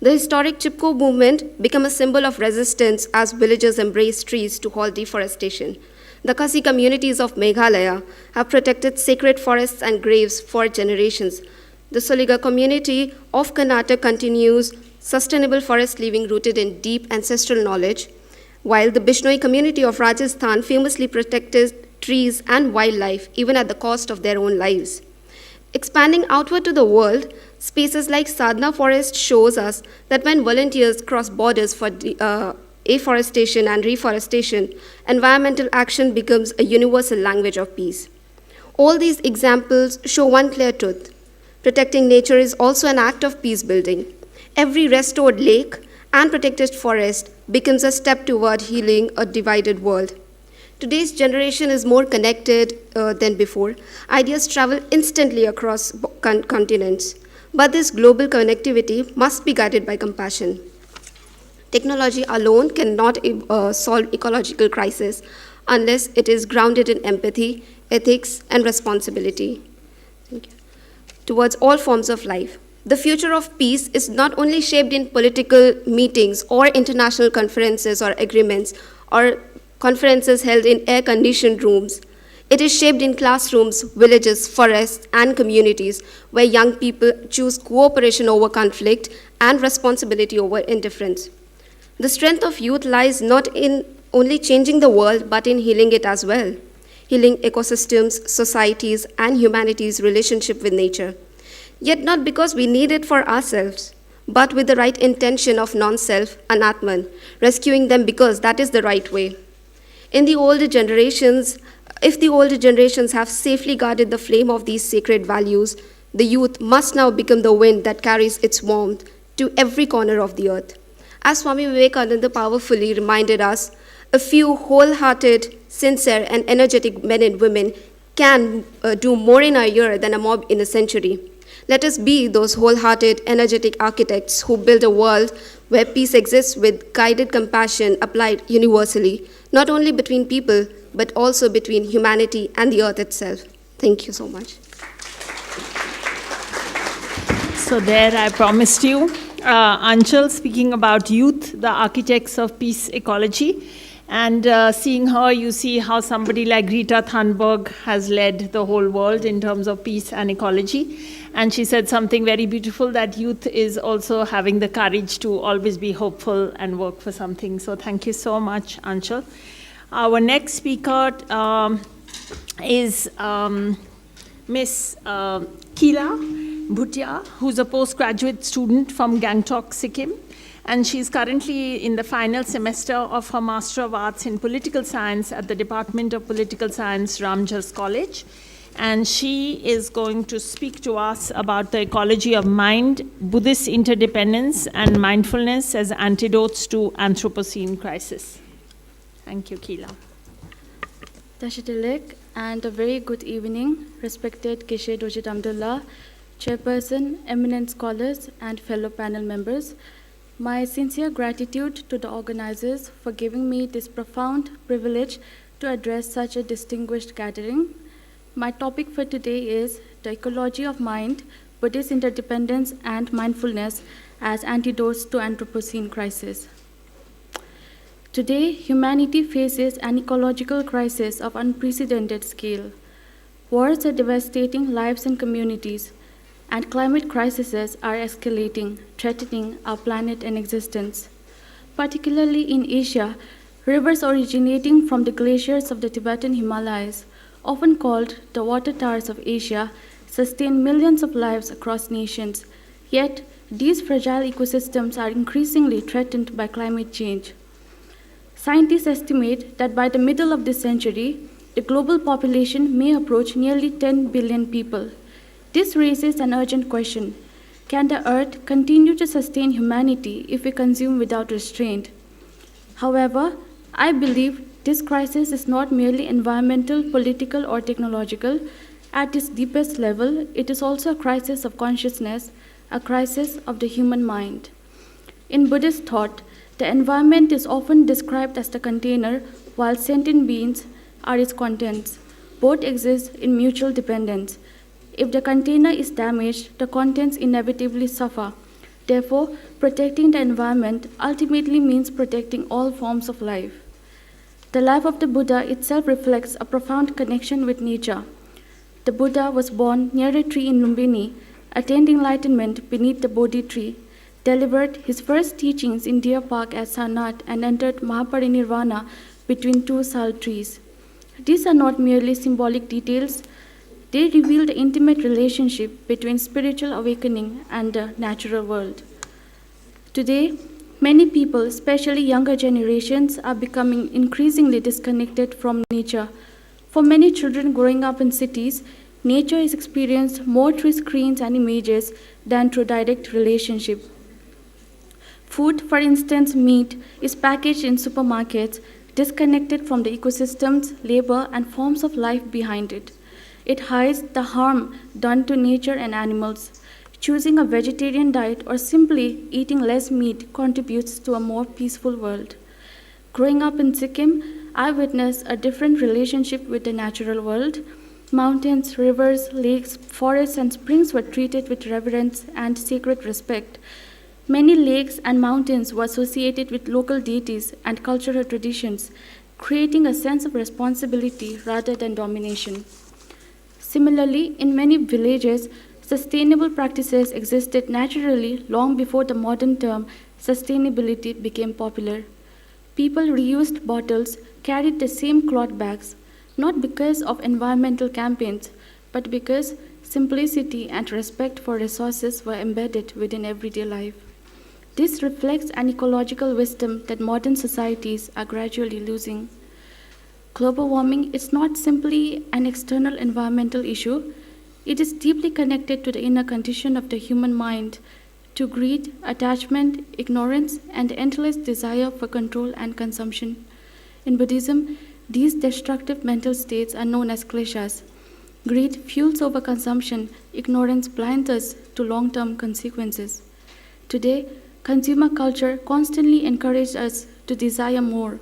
The historic Chipko movement became a symbol of resistance as villagers embraced trees to halt deforestation. The Khasi communities of Meghalaya have protected sacred forests and graves for generations. The Soliga community of Karnataka continues sustainable forest living rooted in deep ancestral knowledge, while the Bishnoi community of Rajasthan famously protected trees and wildlife even at the cost of their own lives. Expanding outward to the world, spaces like Sadhana Forest shows us that when volunteers cross borders for afforestation and reforestation, environmental action becomes a universal language of peace. All these examples show one clear truth. Protecting nature is also an act of peace building. Every restored lake and protected forest becomes a step toward healing a divided world. Today's generation is more connected than before. Ideas travel instantly across continents. But this global connectivity must be guided by compassion. Technology alone cannot solve ecological crisis unless it is grounded in empathy, ethics, and responsibility. Thank you. Towards all forms of life. The future of peace is not only shaped in political meetings or international conferences or agreements or conferences held in air-conditioned rooms. It is shaped in classrooms, villages, forests, and communities where young people choose cooperation over conflict and responsibility over indifference. The strength of youth lies not in only changing the world, but in healing it as well. Healing ecosystems, societies, and humanity's relationship with nature. Yet not because we need it for ourselves, but with the right intention of non-self and Atman, rescuing them because that is the right way. If the older generations have safely guarded the flame of these sacred values, the youth must now become the wind that carries its warmth to every corner of the earth. As Swami Vivekananda powerfully reminded us, a few wholehearted, sincere, and energetic men and women can do more in a year than a mob in a century. Let us be those wholehearted, energetic architects who build a world where peace exists with guided compassion applied universally, not only between people, but also between humanity and the earth itself. Thank you so much. So there I promised you, Anchal speaking about youth, the architects of peace ecology. And seeing her, you see how somebody like Greta Thunberg has led the whole world in terms of peace and ecology. And she said something very beautiful, that youth is also having the courage to always be hopeful and work for something. So thank you so much, Anchal. Our next speaker is Miss Keela. Bhutia, who's a postgraduate student from Gangtok, Sikkim. And she's currently in the final semester of her Master of Arts in Political Science at the Department of Political Science, Ramjas College. And she is going to speak to us about the ecology of mind, Buddhist interdependence, and mindfulness as antidotes to Anthropocene crisis. Thank you, Keela. Tashitilik, and a very good evening, respected Keshe Dojit Abdullah, Chairperson, eminent scholars, and fellow panel members. My sincere gratitude to the organizers for giving me this profound privilege to address such a distinguished gathering. My topic for today is the ecology of mind, Buddhist interdependence and mindfulness as antidotes to Anthropocene crisis. Today, humanity faces an ecological crisis of unprecedented scale. Wars are devastating lives and communities, and climate crises are escalating, threatening our planet and existence. Particularly in Asia, rivers originating from the glaciers of the Tibetan Himalayas, often called the water towers of Asia, sustain millions of lives across nations. Yet, these fragile ecosystems are increasingly threatened by climate change. Scientists estimate that by the middle of this century, the global population may approach nearly 10 billion people. This raises an urgent question. Can the Earth continue to sustain humanity if we consume without restraint? However, I believe this crisis is not merely environmental, political, or technological. At its deepest level, it is also a crisis of consciousness, a crisis of the human mind. In Buddhist thought, the environment is often described as the container, while sentient beings are its contents. Both exist in mutual dependence. If the container is damaged, the contents inevitably suffer. Therefore, protecting the environment ultimately means protecting all forms of life. The life of the Buddha itself reflects a profound connection with nature. The Buddha was born near a tree in Lumbini, attained enlightenment beneath the Bodhi tree, delivered his first teachings in Deer Park at Sarnath, and entered Mahaparinirvana between two sal trees. These are not merely symbolic details. They reveal the intimate relationship between spiritual awakening and the natural world. Today, many people, especially younger generations, are becoming increasingly disconnected from nature. For many children growing up in cities, nature is experienced more through screens and images than through direct relationship. Food, for instance, meat, is packaged in supermarkets, disconnected from the ecosystems, labor, and forms of life behind it. It hides the harm done to nature and animals. Choosing a vegetarian diet or simply eating less meat contributes to a more peaceful world. Growing up in Sikkim, I witnessed a different relationship with the natural world. Mountains, rivers, lakes, forests, and springs were treated with reverence and sacred respect. Many lakes and mountains were associated with local deities and cultural traditions, creating a sense of responsibility rather than domination. Similarly, in many villages, sustainable practices existed naturally long before the modern term sustainability became popular. People reused bottles, carried the same cloth bags, not because of environmental campaigns, but because simplicity and respect for resources were embedded within everyday life. This reflects an ecological wisdom that modern societies are gradually losing. Global warming is not simply an external environmental issue. It is deeply connected to the inner condition of the human mind, to greed, attachment, ignorance, and endless desire for control and consumption. In Buddhism, these destructive mental states are known as kleshas. Greed fuels overconsumption, ignorance blinds us to long-term consequences. Today, consumer culture constantly encourages us to desire more,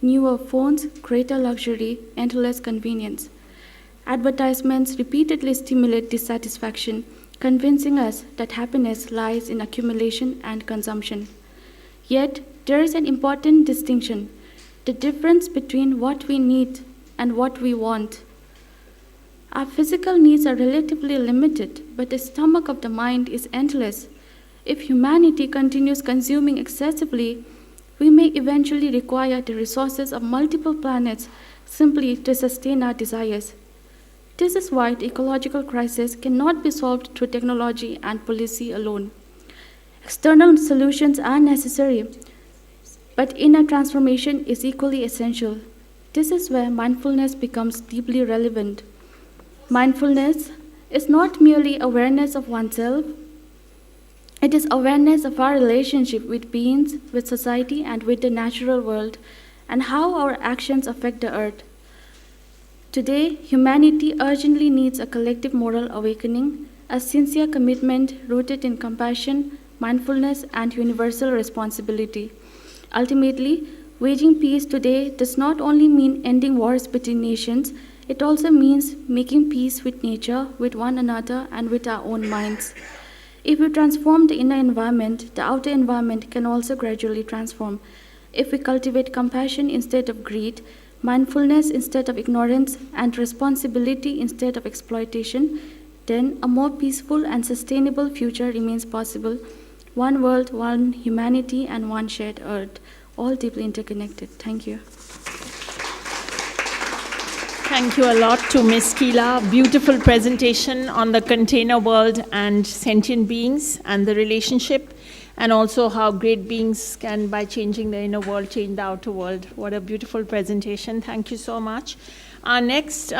newer phones, greater luxury, and less convenience. Advertisements repeatedly stimulate dissatisfaction, convincing us that happiness lies in accumulation and consumption. Yet, there is an important distinction: the difference between what we need and what we want. Our physical needs are relatively limited, but the stomach of the mind is endless. If humanity continues consuming excessively, we may eventually require the resources of multiple planets simply to sustain our desires. This is why the ecological crisis cannot be solved through technology and policy alone. External solutions are necessary, but inner transformation is equally essential. This is where mindfulness becomes deeply relevant. Mindfulness is not merely awareness of oneself, it is awareness of our relationship with beings, with society, and with the natural world, and how our actions affect the earth. Today, humanity urgently needs a collective moral awakening, a sincere commitment rooted in compassion, mindfulness, and universal responsibility. Ultimately, waging peace today does not only mean ending wars between nations, it also means making peace with nature, with one another, and with our own minds. If we transform the inner environment, the outer environment can also gradually transform. If we cultivate compassion instead of greed, mindfulness instead of ignorance, and responsibility instead of exploitation, then a more peaceful and sustainable future remains possible. One world, one humanity, and one shared earth, all deeply interconnected. Thank you. Thank you a lot to Ms. Keela. Beautiful presentation on the container world and sentient beings and the relationship, and also how great beings can, by changing the inner world, change the outer world. What a beautiful presentation. Thank you so much. Our next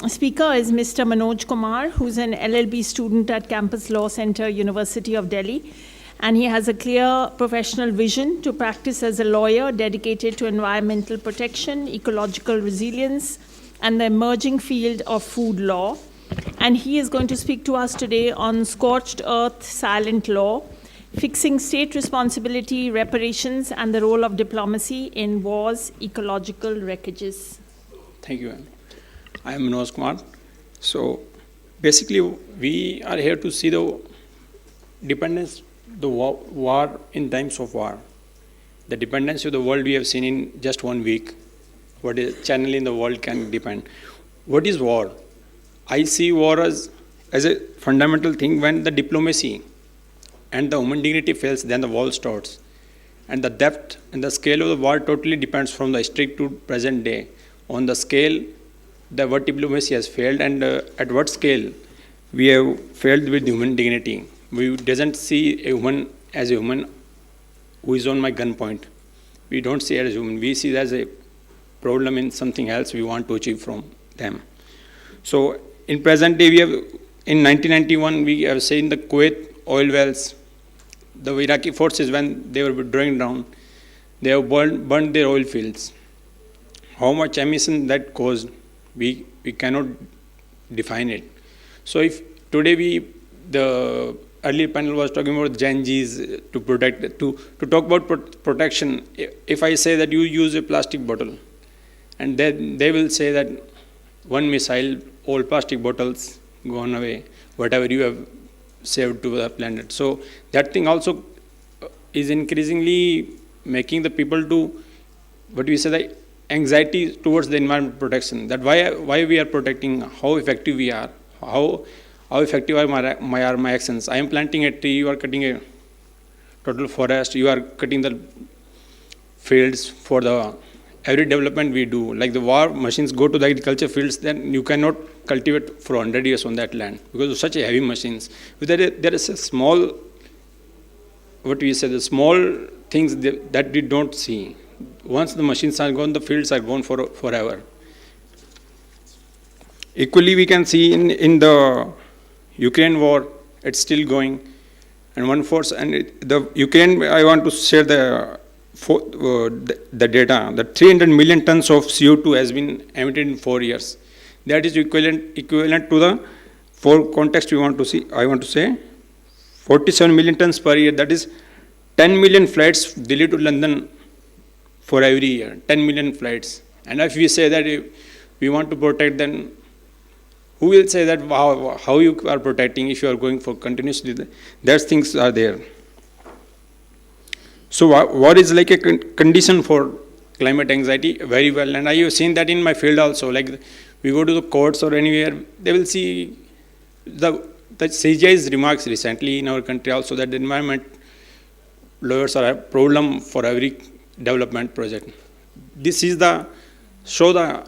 speaker is Mr. Manoj Kumar, who's an LLB student at Campus Law Center, University of Delhi. And he has a clear professional vision to practice as a lawyer dedicated to environmental protection, ecological resilience, and the emerging field of food law. And he is going to speak to us today on scorched earth, silent law, fixing state responsibility, reparations, and the role of diplomacy in wars, ecological wreckages. Thank you. I am Manoj Kumar. So basically, we are here to see the dependence, the war in times of war. The dependency of the world we have seen in just 1 week. What is channel in the world can depend. What is war? I see war as a fundamental thing. When the diplomacy and the human dignity fails, then the war starts. And the depth and the scale of the war totally depends from the history to present day. On the scale, what diplomacy has failed, and at what scale we have failed with human dignity. We doesn't see a human as a human who is on my gunpoint. We don't see it as human. We see it as a problem in something else we want to achieve from them. So in present day, we have, in 1991, we have seen the Kuwait oil wells, the Iraqi forces, when they were withdrawing down, they have burned their oil fields. How much emission that caused, we cannot define it. So if today the earlier panel was talking about Gen Zs to protect, to talk about protection. If I say that you use a plastic bottle, and then they will say that one missile, all plastic bottles gone away, whatever you have saved to the planet. So that thing also is increasingly making the people to, what we say, the anxiety towards the environment protection. That why we are protecting, how effective we are, how effective are my actions. I am planting a tree, you are cutting a total forest, you are cutting the fields for the every development we do. Like the war machines go to the agriculture fields, then you cannot cultivate for 100 years on that land because of such a heavy machines. There is a small, what we say, the small things that we don't see. Once the machines are gone, the fields are gone forever. Equally, we can see in the Ukraine war, it's still going. And one force, and the Ukraine, I want to share the data, that 300 million tons of CO2 has been emitted in 4 years. That is equivalent to the, for context I want to say, 47 million tons per year. That is 10 million flights Delhi to London for every year, 10 million flights. And if we say that we want to protect, then who will say that how you are protecting if you are going for continuously? Those things are there. So war is like a condition for climate anxiety very well. And I have seen that in my field also. Like we go to the courts or anywhere, they will see the CGI's remarks recently in our country also that the environment lawyers are a problem for every development project. This is show the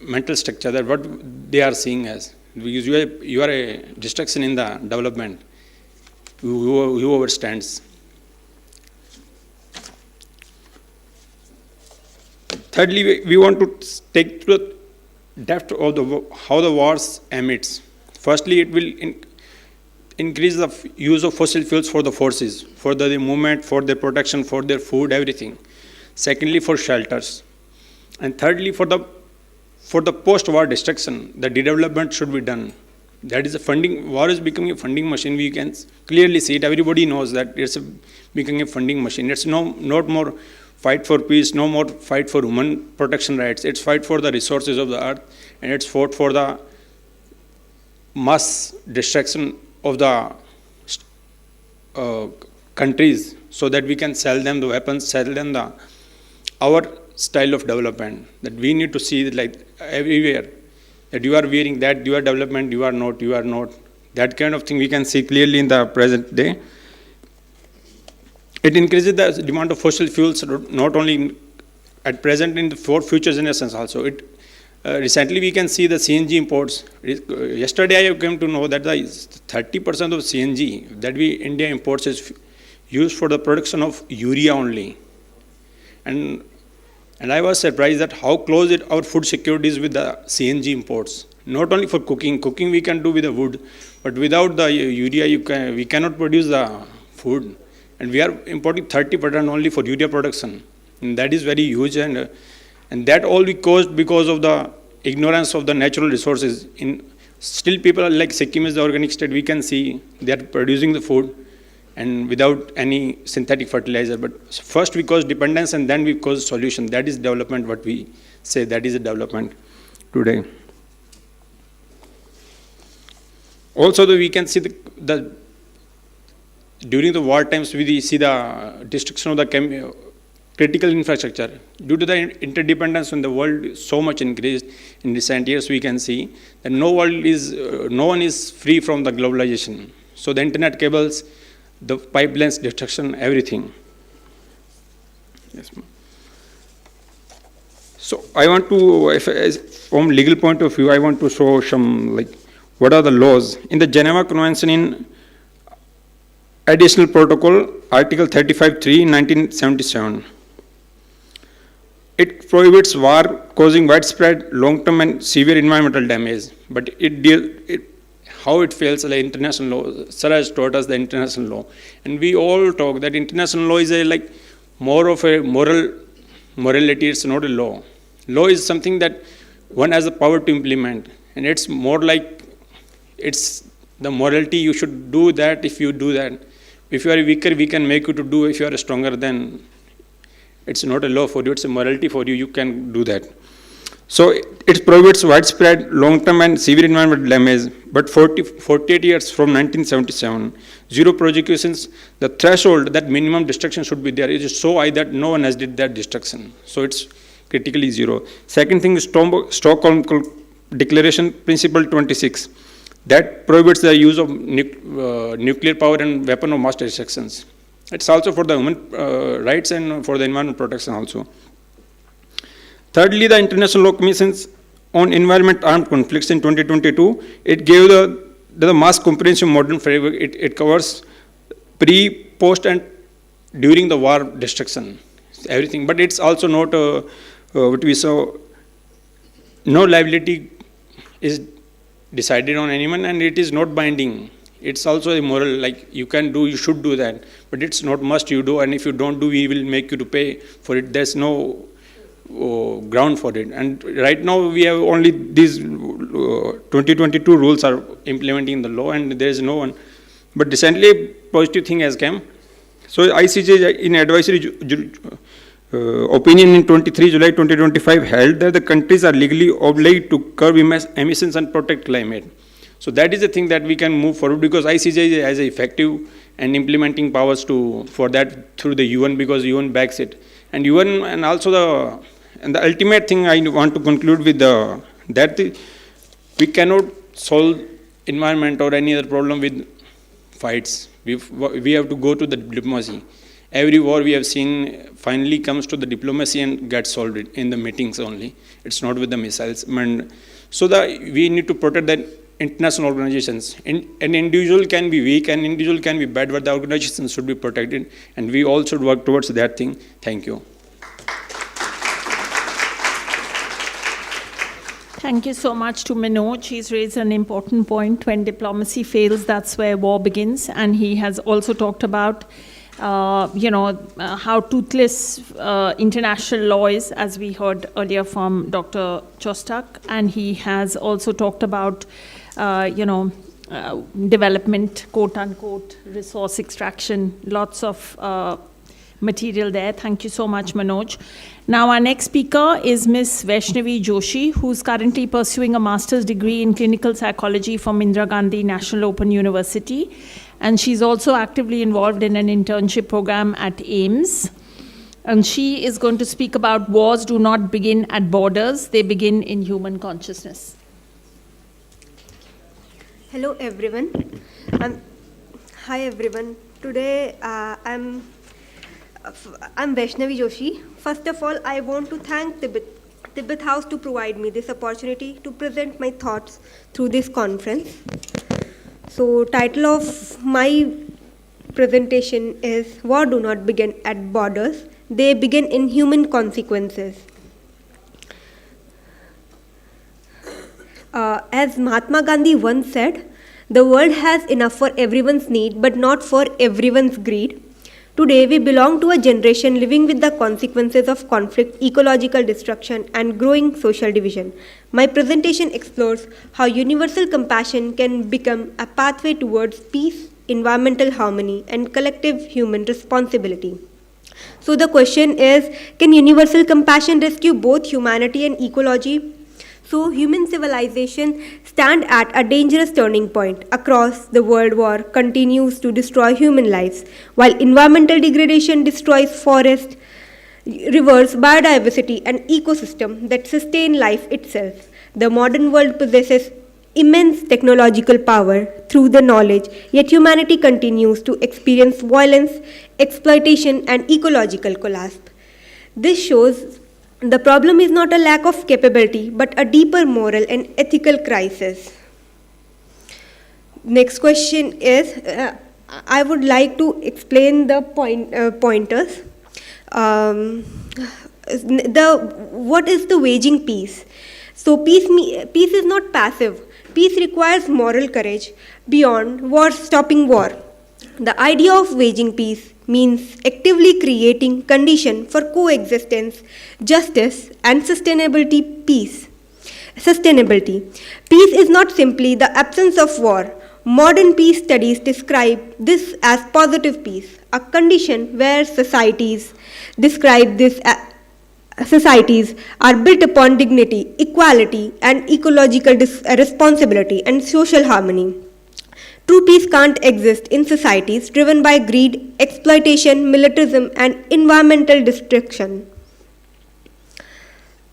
mental structure that what they are seeing as. Because you are a distraction in the development. Who overstands. Thirdly, we want to take to the depth of how the wars emits. Firstly, it will increase the use of fossil fuels for the forces, for the movement, for their protection, for their food, everything. Secondly, for shelters. And thirdly, for the post-war destruction, the development should be done. That is the funding. War is becoming a funding machine. We can clearly see it. Everybody knows that it's becoming a funding machine. It's not more fight for peace, no more fight for human protection rights. It's fight for the resources of the earth, and it's fought for the mass destruction of the countries, so that we can sell them the weapons, sell them our style of development. That we need to see it like everywhere, that you are wearing that, you are development, you are not. That kind of thing we can see clearly in the present day. It increases the demand of fossil fuels, not only at present, for future generations also. Recently we can see the CNG imports. Yesterday I came to know that the 30% of CNG that India imports is used for the production of urea only. And I was surprised that how close our food security is with the CNG imports. Not only for cooking we can do with the wood, but without the urea we cannot produce the food. And we are importing 30% only for urea production. And that is very huge, and that all we caused because of the ignorance of the natural resources. Still people are like Sikkim is the organic state, we can see they are producing the food and without any synthetic fertilizer. But first we cause dependence and then we cause solution. That is development, what we say, that is a development today. Also we can see during the war times, we see the destruction of the critical infrastructure. Due to the interdependence in the world so much increased in recent years, we can see that no one is free from the globalization. So the internet cables, the pipelines, destruction, everything. Yes, ma'am. So I want to, from legal point of view, I want to show some what are the laws in the Geneva Convention in Additional Protocol, Article 35(3), 1977. It prohibits war causing widespread, long-term and severe environmental damage. But how it fails the international law. Sir has taught us the international law. And we all talk that international law is more of a morality, it's not a law. Law is something that one has the power to implement. And it's more like, it's the morality, you should do that if you do that. If you are weaker, we can make you to do. If you are stronger, then it's not a law for you, it's a morality for you, you can do that. So it prohibits widespread, long-term and severe environmental damage, but 48 years from 1977, zero prosecutions, the threshold, that minimum destruction should be there, it is so high that no one has did that destruction. So it's critically zero. Second thing is Stockholm Declaration Principle 26. That prohibits the use of nuclear power and weapon of mass destructions. It's also for the human rights and for the environment protection also. Thirdly, the International Law Commissions on Environment Armed Conflicts in 2022, it gave the mass comprehensive modern framework. It covers pre, post and during the war destruction, everything. But it's also not what we saw, no liability is decided on anyone, and it is not binding. It's also a moral, like you can do, you should do that, but it's not must you do, and if you don't do, we will make you to pay for it. There's no ground for it. And right now we have only these 2022 rules are implementing the law, and there is no one. But recently a positive thing has come. So ICJ in advisory opinion in 23 July 2025 held that the countries are legally obliged to curb emissions and protect climate. So that is the thing that we can move forward, because ICJ has effective and implementing powers for that through the UN, because UN backs it. And UN, and also the ultimate thing I want to conclude with that we cannot solve environment or any other problem with fights. We have to go to the diplomacy. every war we have seen finally comes to the diplomacy and gets solved in the meetings only. It's not with the missiles. And so we need to protect the international organizations. An individual can be weak, an individual can be bad, but the organizations should be protected, and we all should work towards that thing. Thank you. Thank you so much to Manoj. He's raised an important point. When diplomacy fails, that's where war begins. And he has also talked about, how toothless international law is, as we heard earlier from Dr. Chostak. And he has also talked about, development, quote unquote, resource extraction, lots of material there. Thank you so much, Manoj. Now, our next speaker is Ms. Vaishnavi Joshi, who's currently pursuing a master's degree in clinical psychology from Indira Gandhi National Open University. And she's also actively involved in an internship program at AIIMS. And she is going to speak about wars do not begin at borders, they begin in human consciousness. Hello, everyone. Hi, everyone. Today, I'm Vaishnavi Joshi. First of all, I want to thank Tibet House to provide me this opportunity to present my thoughts through this conference. So, title of my presentation is War Do Not Begin at Borders, They Begin in Human Consequences. As Mahatma Gandhi once said, the world has enough for everyone's need, but not for everyone's greed. Today, we belong to a generation living with the consequences of conflict, ecological destruction, and growing social division. My presentation explores how universal compassion can become a pathway towards peace, environmental harmony, and collective human responsibility. So the question is, can universal compassion rescue both humanity and ecology? So human civilization stand at a dangerous turning point. Across the world, war continues to destroy human lives, while environmental degradation destroys forests, rivers, biodiversity, and ecosystem that sustain life itself. The modern world possesses immense technological power through the knowledge, yet humanity continues to experience violence, exploitation, and ecological collapse. This shows the problem is not a lack of capability, but a deeper moral and ethical crisis. Next question is, I would like to explain the pointers. What is the waging peace? So peace is not passive. Peace requires moral courage beyond stopping war. The idea of waging peace means actively creating conditions for coexistence, justice, and sustainability. Peace is not simply the absence of war. Modern peace studies describe this as positive peace, a condition where societies are built upon dignity, equality, and ecological responsibility and social harmony. True peace can't exist in societies driven by greed, exploitation, militarism, and environmental destruction.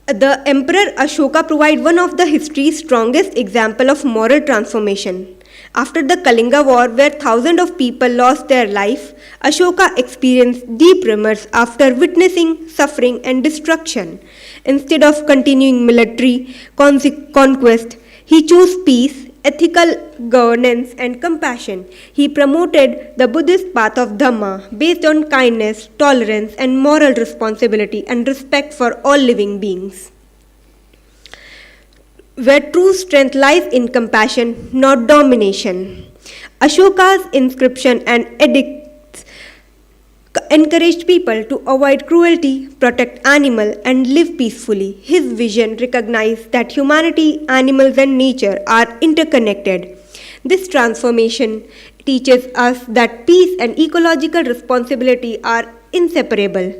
The Emperor Ashoka provides one of the history's strongest examples of moral transformation. After the Kalinga War, where thousands of people lost their life, Ashoka experienced deep remorse after witnessing suffering and destruction. Instead of continuing military conquest, he chose peace, ethical governance, and compassion. He promoted the Buddhist path of Dhamma based on kindness, tolerance, and moral responsibility and respect for all living beings, where true strength lies in compassion, not domination. Ashoka's inscription and edicts encouraged people to avoid cruelty, protect animals, and live peacefully. His vision recognized that humanity, animals, and nature are interconnected. This transformation teaches us that peace and ecological responsibility are inseparable.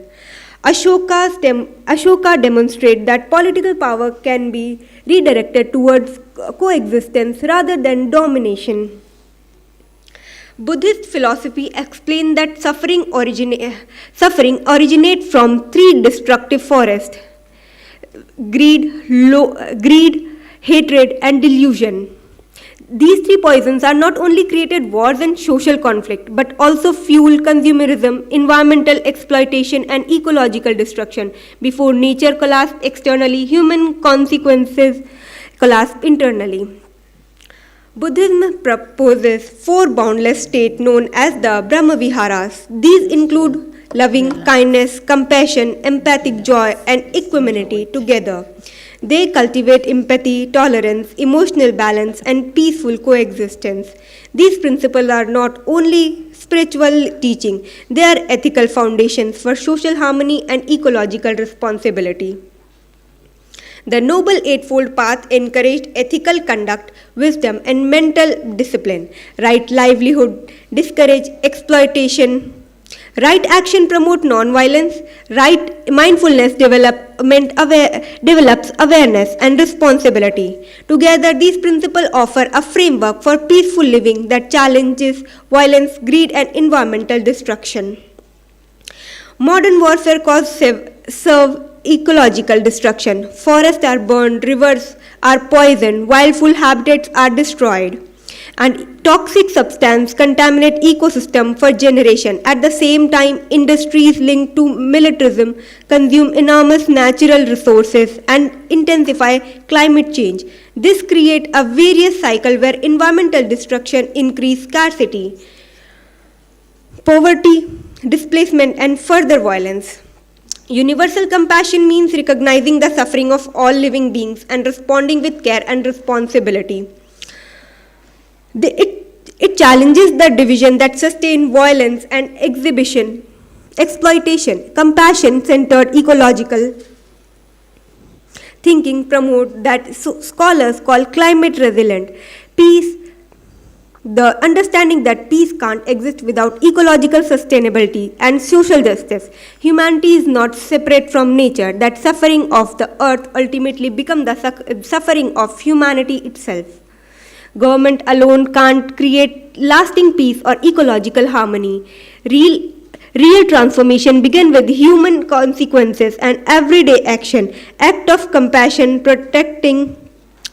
Ashoka demonstrates that political power can be redirected towards coexistence rather than domination. Buddhist philosophy explains that suffering originates from three destructive forests: greed, hatred, and delusion. These three poisons are not only created wars and social conflict, but also fuel consumerism, environmental exploitation, and ecological destruction. Before nature collapsed externally, human consequences collapse internally. Buddhism proposes four boundless states known as the Brahmaviharas. These include loving, kindness, compassion, empathic joy, and equanimity together. They cultivate empathy, tolerance, emotional balance, and peaceful coexistence. These principles are not only spiritual teaching, they are ethical foundations for social harmony and ecological responsibility. The Noble Eightfold Path encouraged ethical conduct, wisdom, and mental discipline. Right livelihood discourage exploitation. Right action promote non-violence. Right mindfulness develops awareness and responsibility. Together, these principles offer a framework for peaceful living that challenges violence, greed, and environmental destruction. Modern warfare serve ecological destruction. Forests are burned, rivers are poisoned, wildfowl habitats are destroyed, and toxic substances contaminate ecosystem for generation. At the same time, industries linked to militarism consume enormous natural resources and intensify climate change. This creates a vicious cycle where environmental destruction increases scarcity, poverty, displacement, and further violence. Universal compassion means recognizing the suffering of all living beings and responding with care and responsibility. It challenges the division that sustain violence and exploitation. Compassion-centered ecological thinking promote that scholars call climate resilient. Peace, the understanding that peace can't exist without ecological sustainability and social justice. Humanity is not separate from nature. That suffering of the earth ultimately becomes the suffering of humanity itself. Government alone can't create lasting peace or ecological harmony. Real transformation begins with human consequences and everyday action. Act of compassion, protecting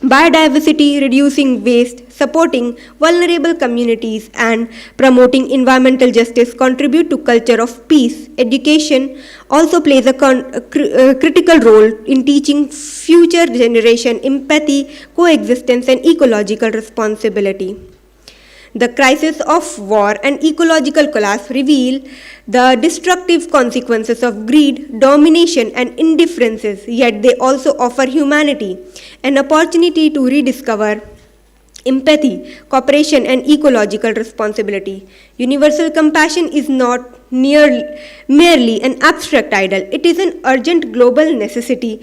biodiversity, reducing waste, supporting vulnerable communities, and promoting environmental justice contribute to culture of peace. Education also plays a critical role in teaching future generation empathy, coexistence, and ecological responsibility. The crisis of war and ecological collapse reveal the destructive consequences of greed, domination, and indifferences, yet they also offer humanity an opportunity to rediscover empathy, cooperation, and ecological responsibility. Universal compassion is not merely an abstract ideal, it is an urgent global necessity.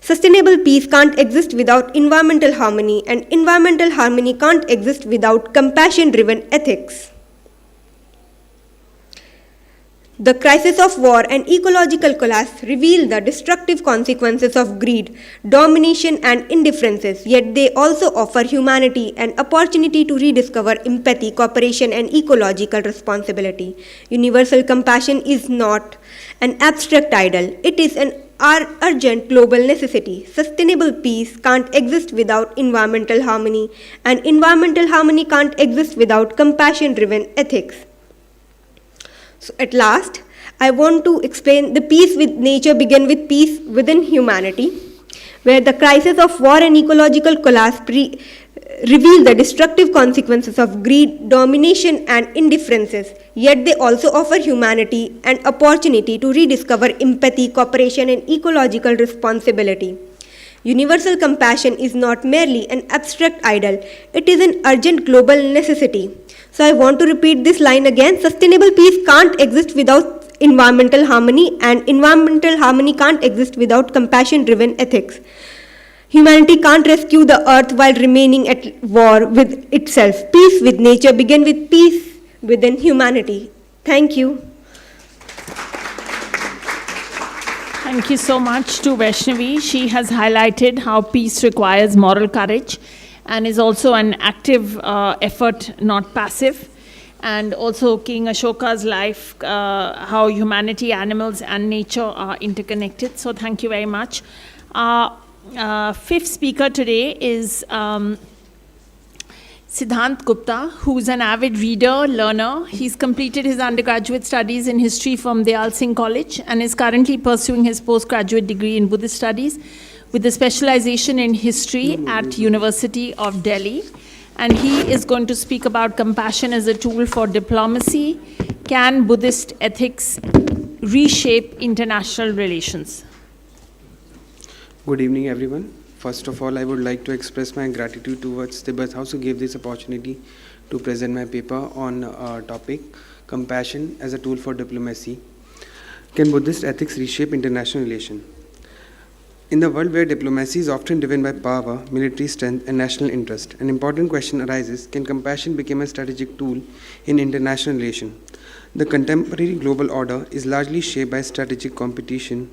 Sustainable peace can't exist without environmental harmony, and environmental harmony can't exist without compassion-driven ethics. The crisis of war and ecological collapse reveal the destructive consequences of greed, domination, and indifferences, yet they also offer humanity an opportunity to rediscover empathy, cooperation, and ecological responsibility. Universal compassion is not an abstract ideal, it is an urgent global necessity. Sustainable peace can't exist without environmental harmony, and environmental harmony can't exist without compassion-driven ethics. So at last, I want to explain the peace with nature begins with peace within humanity, where the crisis of war and ecological collapse reveal the destructive consequences of greed, domination, and indifferences, yet they also offer humanity an opportunity to rediscover empathy, cooperation, and ecological responsibility. Universal compassion is not merely an abstract ideal, it is an urgent global necessity. So I want to repeat this line again. Sustainable peace can't exist without environmental harmony, and environmental harmony can't exist without compassion-driven ethics. Humanity can't rescue the earth while remaining at war with itself. Peace with nature begins with peace within humanity. Thank you. Thank you so much to Vaishnavi. She has highlighted how peace requires moral courage and is also an active effort, not passive. And also King Ashoka's life, how humanity, animals, and nature are interconnected. So thank you very much. Fifth speaker today is Siddhant Gupta, who's an avid reader, learner. He's completed his undergraduate studies in history from Dayal Singh College and is currently pursuing his postgraduate degree in Buddhist studies with a specialization in history at University of Delhi. And he is going to speak about compassion as a tool for diplomacy. Can Buddhist ethics reshape international relations? Good evening, everyone. First of all, I would like to express my gratitude towards Tibet House who gave this opportunity to present my paper on a topic, compassion as a tool for diplomacy. Can Buddhist ethics reshape international relations? In the world where diplomacy is often driven by power, military strength, and national interest, an important question arises: can compassion become a strategic tool in international relations? The contemporary global order is largely shaped by strategic competition,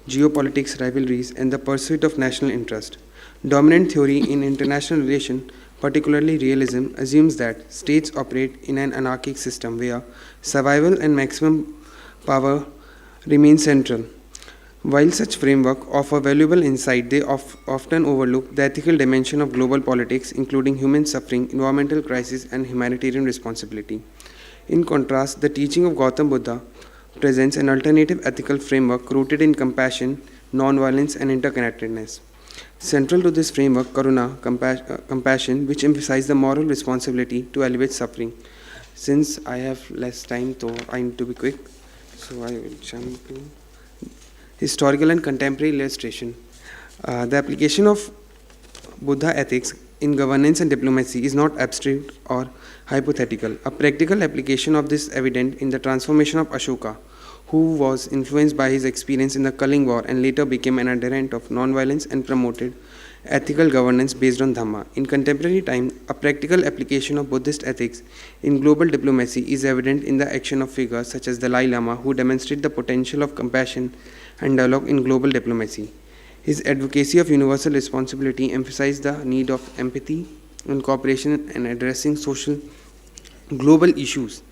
geopolitics, rivalries, and the pursuit of national interest. Dominant theory in international relations, particularly realism, assumes that states operate in an anarchic system where survival and maximum power remain central. While such framework offer valuable insight, they often overlook the ethical dimension of global politics, including human suffering, environmental crisis, and humanitarian responsibility. In contrast, the teaching of Gautam Buddha presents an alternative ethical framework rooted in compassion, non-violence, and interconnectedness. Central to this framework, Karuna, compassion, which emphasizes the moral responsibility to alleviate suffering. Since I have less time, so I need to be quick, so I will jump in. Historical and contemporary illustration. The application of Buddha ethics in governance and diplomacy is not abstract or hypothetical. A practical application of this is evident in the transformation of Ashoka, who was influenced by his experience in the Kaling War and later became an adherent of non-violence and promoted ethical governance based on Dhamma. In contemporary time, a practical application of Buddhist ethics in global diplomacy is evident in the action of figures such as Dalai Lama, who demonstrate the potential of compassion and dialogue in global diplomacy. His advocacy of universal responsibility emphasized the need of empathy and cooperation in addressing social global issues.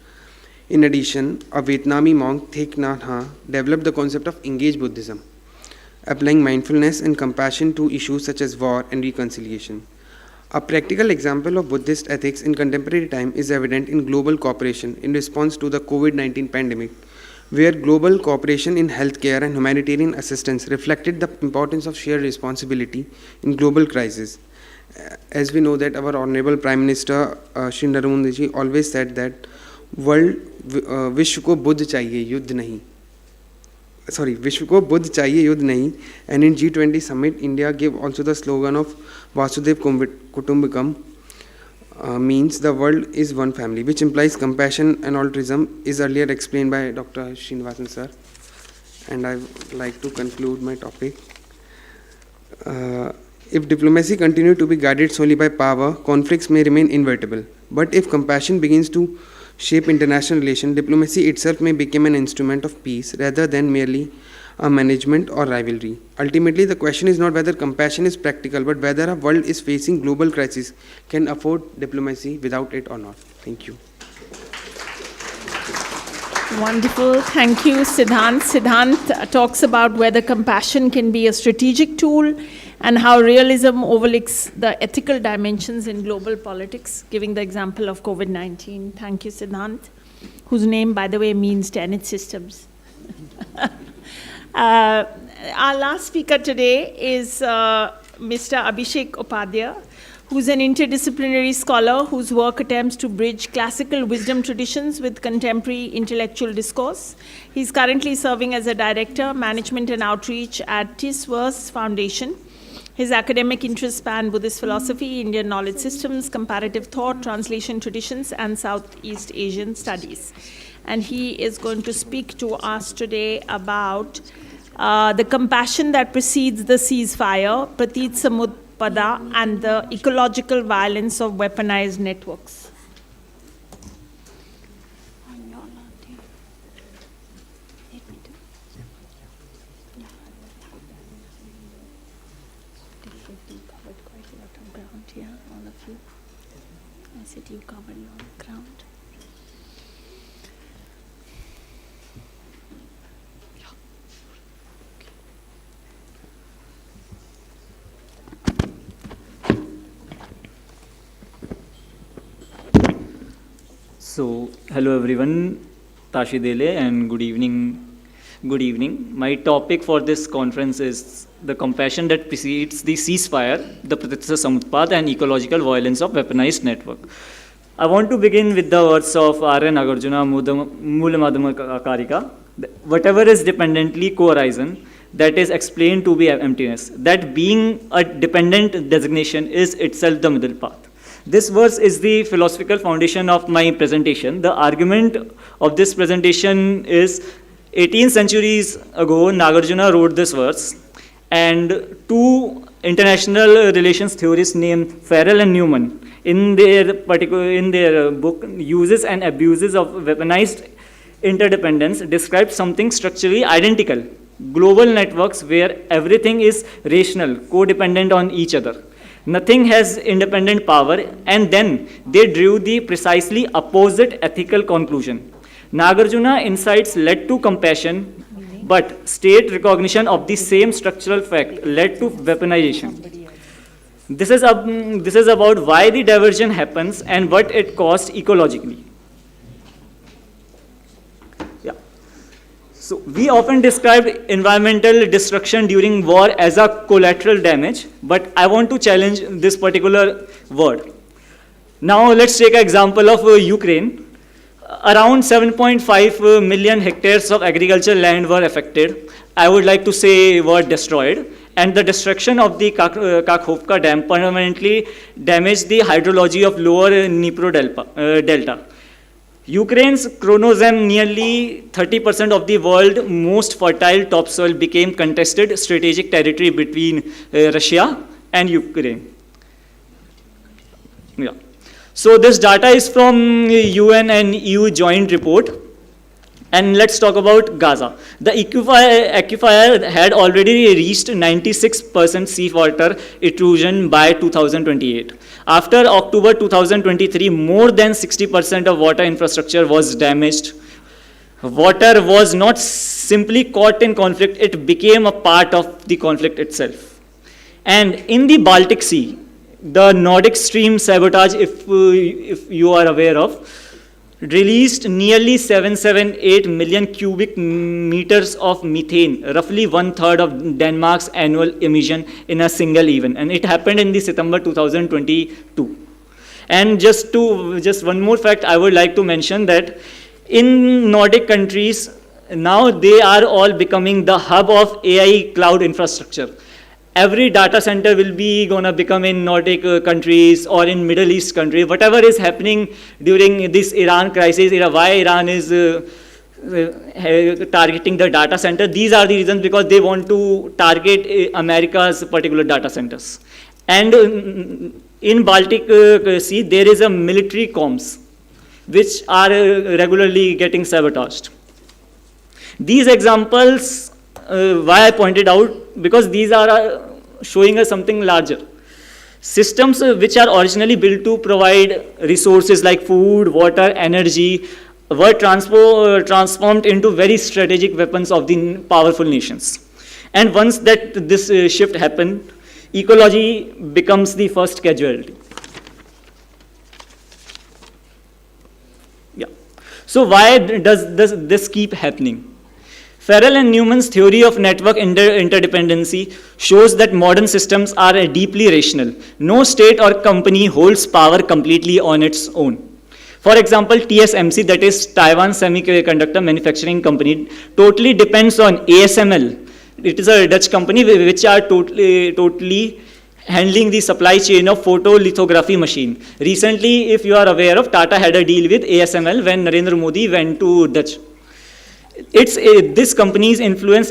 In addition, a Vietnamese monk, Thich Nhat Hanh, developed the concept of engaged Buddhism, applying mindfulness and compassion to issues such as war and reconciliation. A practical example of Buddhist ethics in contemporary time is evident in global cooperation in response to the COVID-19 pandemic, where global cooperation in healthcare and humanitarian assistance reflected the importance of shared responsibility in global crisis. As we know that our Honorable Prime Minister Shri Narendra Modi ji always said that world विश्व को बुद्ध चाहिए युद्ध नहीं विश्व को बुद्ध चाहिए युद्ध नहीं. And in G20 summit, India gave also the slogan of Vasudev Kutumbakam, means the world is one family, which implies compassion and altruism, is earlier explained by Dr. Srinivasan sir. And I would like to conclude my topic. If diplomacy continues to be guided solely by power, conflicts may remain inevitable. But if compassion begins to shape international relations, diplomacy itself may become an instrument of peace rather than merely a management or rivalry. Ultimately, the question is not whether compassion is practical, but whether a world is facing global crisis can afford diplomacy without it or not. Thank you. Wonderful. Thank you, Siddhant. Siddhant talks about whether compassion can be a strategic tool and how realism overlooks the ethical dimensions in global politics, giving the example of COVID-19. Thank you, Siddhant, whose name, by the way, means Tenet Systems. Our last speaker today is Mr. Abhishek Upadhyay, who's an interdisciplinary scholar whose work attempts to bridge classical wisdom traditions with contemporary intellectual discourse. He's currently serving as a director, management and outreach at Tiswas Foundation. His academic interests span Buddhist philosophy, Indian knowledge systems, comparative thought, translation traditions, and Southeast Asian studies. And he is going to speak to us today about the compassion that precedes the ceasefire, Pratit Samutpada, and the ecological violence of weaponized networks. You covered a lot of ground. So, hello everyone, Tashi Dele, and good evening. Good evening. My topic for this conference is the compassion that precedes the ceasefire, the Pratyaksa Samutpat, and ecological violence of weaponized network. I want to begin with the words of R.N. Nagarjuna Mulamadhamakarika. Whatever is dependently co-horizon, that is explained to be emptiness. That being a dependent designation is itself the middle path. This verse is the philosophical foundation of my presentation. The argument of this presentation is 18 centuries ago, Nagarjuna wrote this verse, and two international relations theorists named Farrell and Newman, in their book, Uses and Abuses of Weaponized Interdependence, described something structurally identical. Global networks where everything is rational, codependent on each other. Nothing has independent power, and then they drew the precisely opposite ethical conclusion. Nagarjuna insights led to compassion, but state recognition of the same structural fact led to weaponization. This is about why the diversion happens and what it costs ecologically. So we often describe environmental destruction during war as a collateral damage, but I want to challenge this particular word. Now let's take an example of Ukraine. Around 7.5 million hectares of agricultural land were affected. I would like to say were destroyed. And the destruction of the Kakhovka Dam permanently damaged the hydrology of lower Dnipro Delta. Ukraine's chronozem, nearly 30% of the world's most fertile topsoil, became contested strategic territory between Russia and Ukraine. Yeah. So this data is from UN and EU joint report. And let's talk about Gaza. The aquifer had already reached 96% seawater intrusion by 2028. After October 2023, more than 60% of water infrastructure was damaged. Water was not simply caught in conflict, it became a part of the conflict itself. And in the Baltic Sea, the Nordic Stream sabotage, if you are aware of, released nearly 778 million cubic meters of methane, roughly 1/3 of Denmark's annual emission in a single event. And it happened in the September 2022. And just one more fact I would like to mention, that in Nordic countries, now they are all becoming the hub of AI cloud infrastructure. Every data center will be gonna become in Nordic countries or in Middle East countries. Whatever is happening during this Iran crisis, why Iran is targeting the data center, these are the reasons, because they want to target America's particular data centers. And in Baltic Sea, there is a military comms, which are regularly getting sabotaged. These examples, why I pointed out, because these are showing us something larger. Systems which are originally built to provide resources like food, water, energy, were transformed into very strategic weapons of the powerful nations. And once that this shift happened, ecology becomes the first casualty. Yeah. So why does this keep happening? Farrell and Newman's theory of network interdependency shows that modern systems are deeply rational. No state or company holds power completely on its own. For example, TSMC, that is Taiwan Semiconductor Manufacturing Company, totally depends on ASML. It is a Dutch company which are totally handling the supply chain of photolithography machine. Recently, if you are aware of, Tata had a deal with ASML when Narendra Modi went to Dutch. This company's influence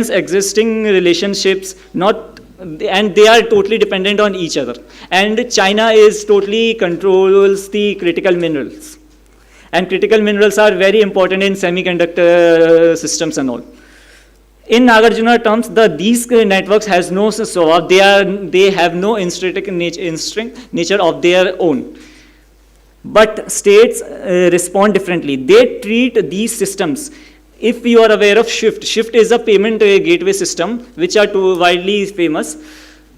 existing relationships, and they are totally dependent on each other. And China is totally controls the critical minerals. And critical minerals are very important in semiconductor systems and all. In Nagarjuna terms, these networks has no swab, they have no intrinsic nature of their own. But states respond differently. They treat these systems. If you are aware of SWIFT, SWIFT is a payment gateway system, which are widely famous.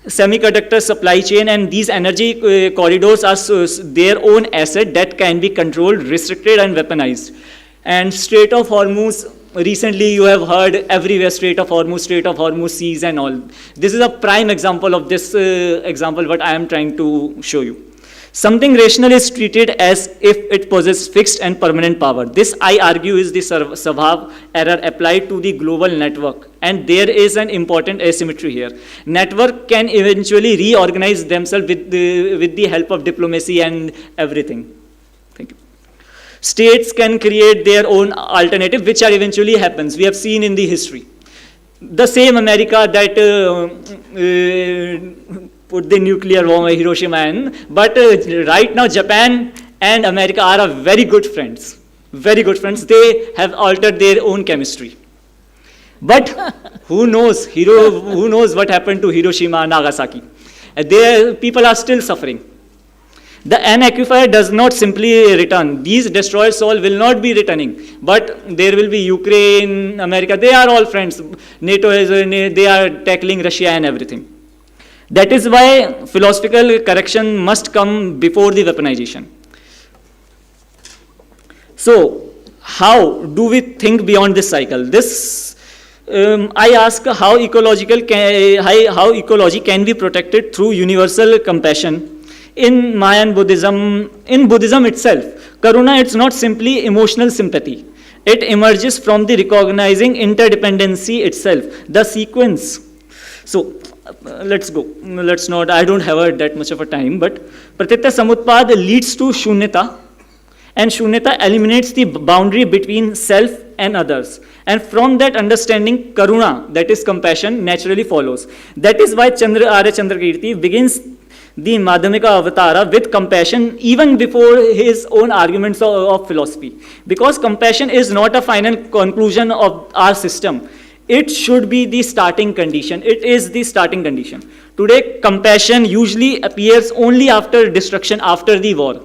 semiconductor supply chain, and these energy corridors are their own asset that can be controlled, restricted, and weaponized. And Strait of Hormuz, recently you have heard everywhere, Strait of Hormuz seas and all. This is a prime example of this example what I am trying to show you. Something rational is treated as if it possesses fixed and permanent power. This, I argue, is the Savhav error applied to the global network. And there is an important asymmetry here. Network can eventually reorganize themselves with the help of diplomacy and everything. Thank you. States can create their own alternative, which are eventually happens. We have seen in the history. The same America that put the nuclear bomb on Hiroshima in, but right now Japan and America are very good friends. Very good friends. They have altered their own chemistry. But who knows? Who knows what happened to Hiroshima and Nagasaki? People are still suffering. An aquifer does not simply return. These destroyed soil will not be returning. But there will be Ukraine, America. They are all friends. NATO they are tackling Russia and everything. That is why philosophical correction must come before the weaponization. So, how do we think beyond this cycle? I ask how ecology can be protected through universal compassion. In Mayan Buddhism, in Buddhism itself, Karuna, it's not simply emotional sympathy. It emerges from the recognizing interdependency itself, the sequence. So, let's go. Let's not, I don't have that much of a time, but Pratitya Samutpad leads to Shunyata, and Shunyata eliminates the boundary between self and others. And from that understanding, Karuna, that is compassion, naturally follows. That is why Arya Chandrakirti begins the Madhyamika Avatara with compassion even before his own arguments of philosophy. Because compassion is not a final conclusion of our system. It should be the starting condition. It is the starting condition. Today, compassion usually appears only after destruction, after the war.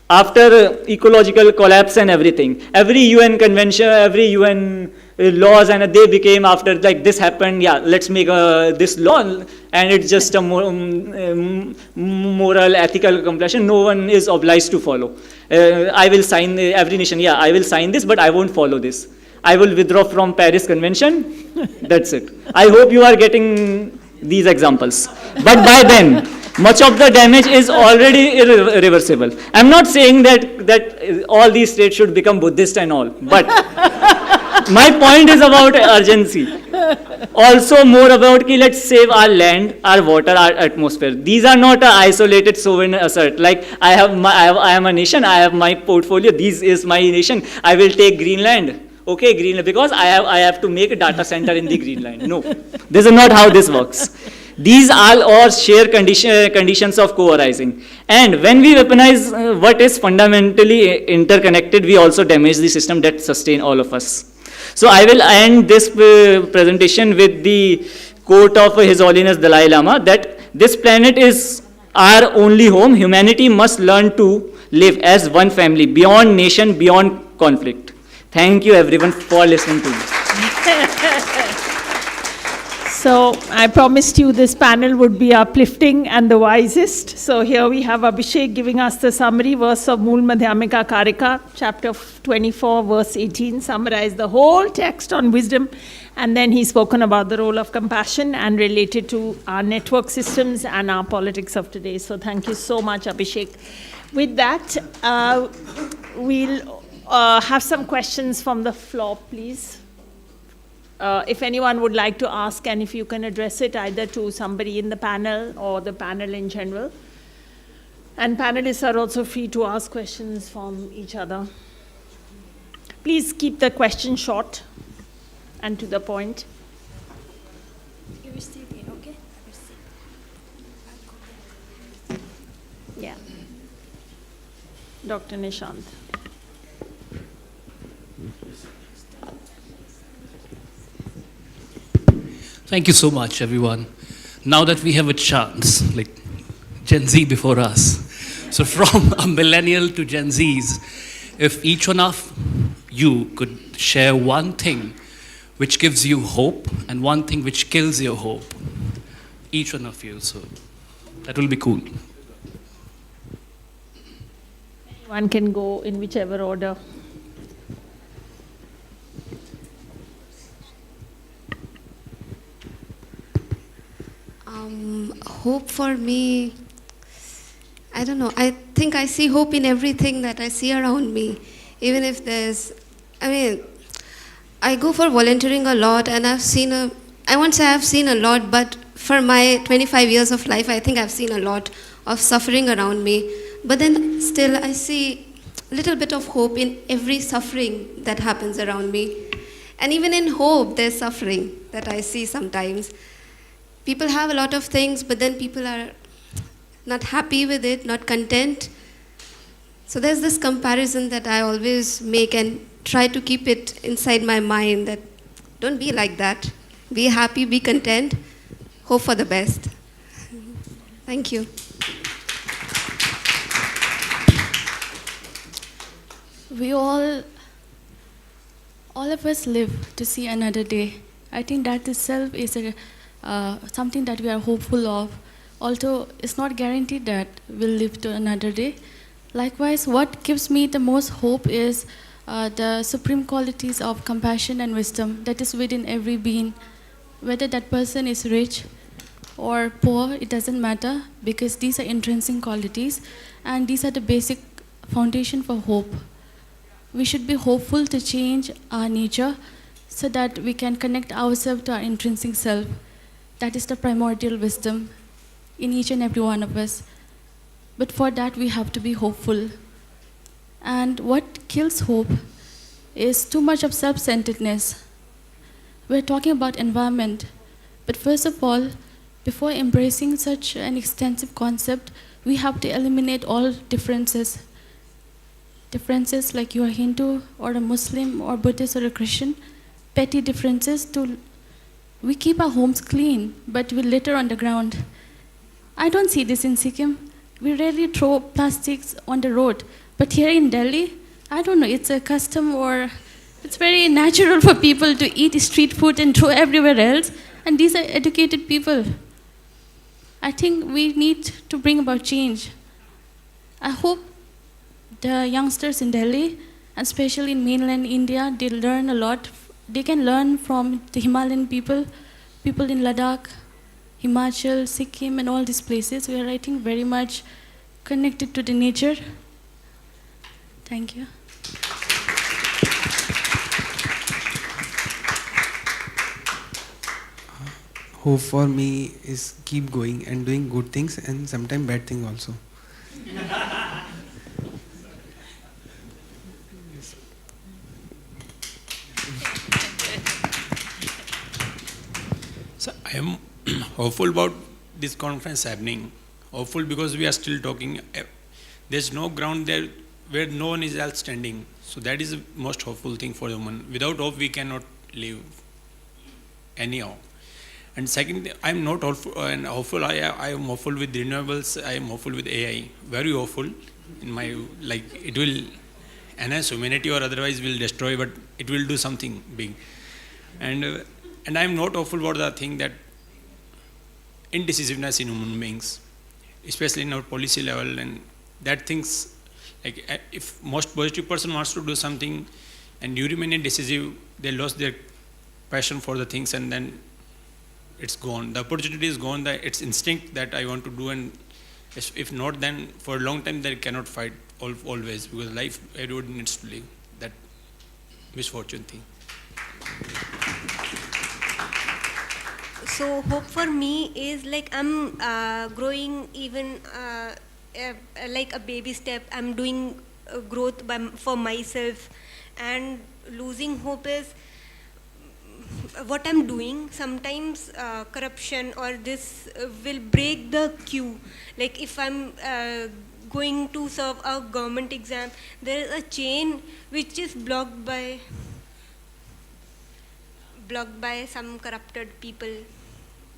After ecological collapse and everything. Every UN convention, every UN laws, and they became after like this happened, yeah, let's make this law, and it's just a moral, ethical compulsion. No one is obliged to follow. I will sign, every nation, yeah, I will sign this, but I won't follow this. I will withdraw from Paris Convention. That's it. I hope you are getting these examples. But by then, much of the damage is already irreversible. I'm not saying that all these states should become Buddhist and all, but my point is about urgency. Also more about let's save our land, our water, our atmosphere. These are not an isolated sovereign assert. Like I am a nation, I have my portfolio, this is my nation, I will take Greenland. Okay, Greenland, because I have to make a data center in the Greenland. No, this is not how this works. These are all shared conditions of co-arising. And when we weaponize what is fundamentally interconnected, we also damage the system that sustains all of us. So I will end this presentation with the quote of His Holiness Dalai Lama that this planet is our only home. Humanity must learn to live as one family, beyond nation, beyond conflict. Thank you everyone for listening to me. So I promised you this panel would be uplifting and the wisest. So here we have Abhishek giving us the summary verse of Mool Madhyamika Karika, chapter 24, verse 18, summarized the whole text on wisdom. And then he's spoken about the role of compassion and related to our network systems and our politics of today. So thank you so much, Abhishek. With that, we'll have some questions from the floor, please. If anyone would like to ask, and if you can address it either to somebody in the panel or the panel in general. And panelists are also free to ask questions from each other. Please keep the question short and to the point. You receive it, okay? Yeah. Dr. Nishant. Thank you so much, everyone. Now that we have a chance, like Gen Z before us, so from a millennial to Gen Zs, if each one of you could share one thing which gives you hope, and one thing which kills your hope. Each one of you, so that will be cool. One can go in whichever order. Hope for me, I don't know. I think I see hope in everything that I see around me. Even if there's, I go for volunteering a lot, and I won't say I've seen a lot, but for my 25 years of life, I think I've seen a lot of suffering around me. But then still, I see a little bit of hope in every suffering that happens around me. And even in hope, there's suffering that I see sometimes. People have a lot of things, but then people are not happy with it, not content. So there's this comparison that I always make and try to keep it inside my mind that don't be like that. Be happy, be content, hope for the best. Thank you. We all of us live to see another day. I think that itself is something that we are hopeful of, although it's not guaranteed that we'll live to another day. Likewise, what gives me the most hope is the supreme qualities of compassion and wisdom that is within every being. Whether that person is rich or poor, it doesn't matter, because these are intrinsic qualities and these are the basic foundation for hope. We should be hopeful to change our nature so that we can connect ourselves to our intrinsic self. That is the primordial wisdom in each and every one of us. But for that, we have to be hopeful. And what kills hope is too much of self-centeredness. We're talking about environment. But first of all, before embracing such an extensive concept, we have to eliminate all differences. Differences like you are Hindu or a Muslim or Buddhist or a Christian. Petty differences. We keep our homes clean, but we litter on the ground. I don't see this in Sikkim. We rarely throw plastics on the road. But here in Delhi, I don't know, it's a custom or it's very natural for people to eat street food and throw everywhere else. And these are educated people. I think we need to bring about change. I hope the youngsters in Delhi, and especially in mainland India, they learn a lot. They can learn from the Himalayan people in Ladakh, Himachal, Sikkim, and all these places. We are, I think, very much connected to the nature. Thank you. Hope for me is keep going and doing good things and sometimes bad things also. So I am hopeful about this conference happening. Hopeful because we are still talking. There's no ground there where no one is else standing. So that is the most hopeful thing for human. Without hope, we cannot live anyhow. And second, I am not hopeful. I am hopeful with renewables. I am hopeful with AI. Very hopeful. In my it will enhance humanity or otherwise will destroy, but it will do something big. And I am not hopeful about the thing that indecisiveness in human beings, especially in our policy level, and that things if most positive person wants to do something and you remain indecisive, they lost their passion for the things and then it's gone. The opportunity is gone. It's instinct that I want to do, and if not, then for a long time they cannot fight always, because life everybody needs to live. That misfortune thing. So hope for me is like I'm growing even like a baby step. I'm doing growth for myself, and losing hope is what I'm doing. Sometimes corruption or this will break the queue. Like if I'm going to serve a government exam, there is a chain which is blocked by some corrupted people,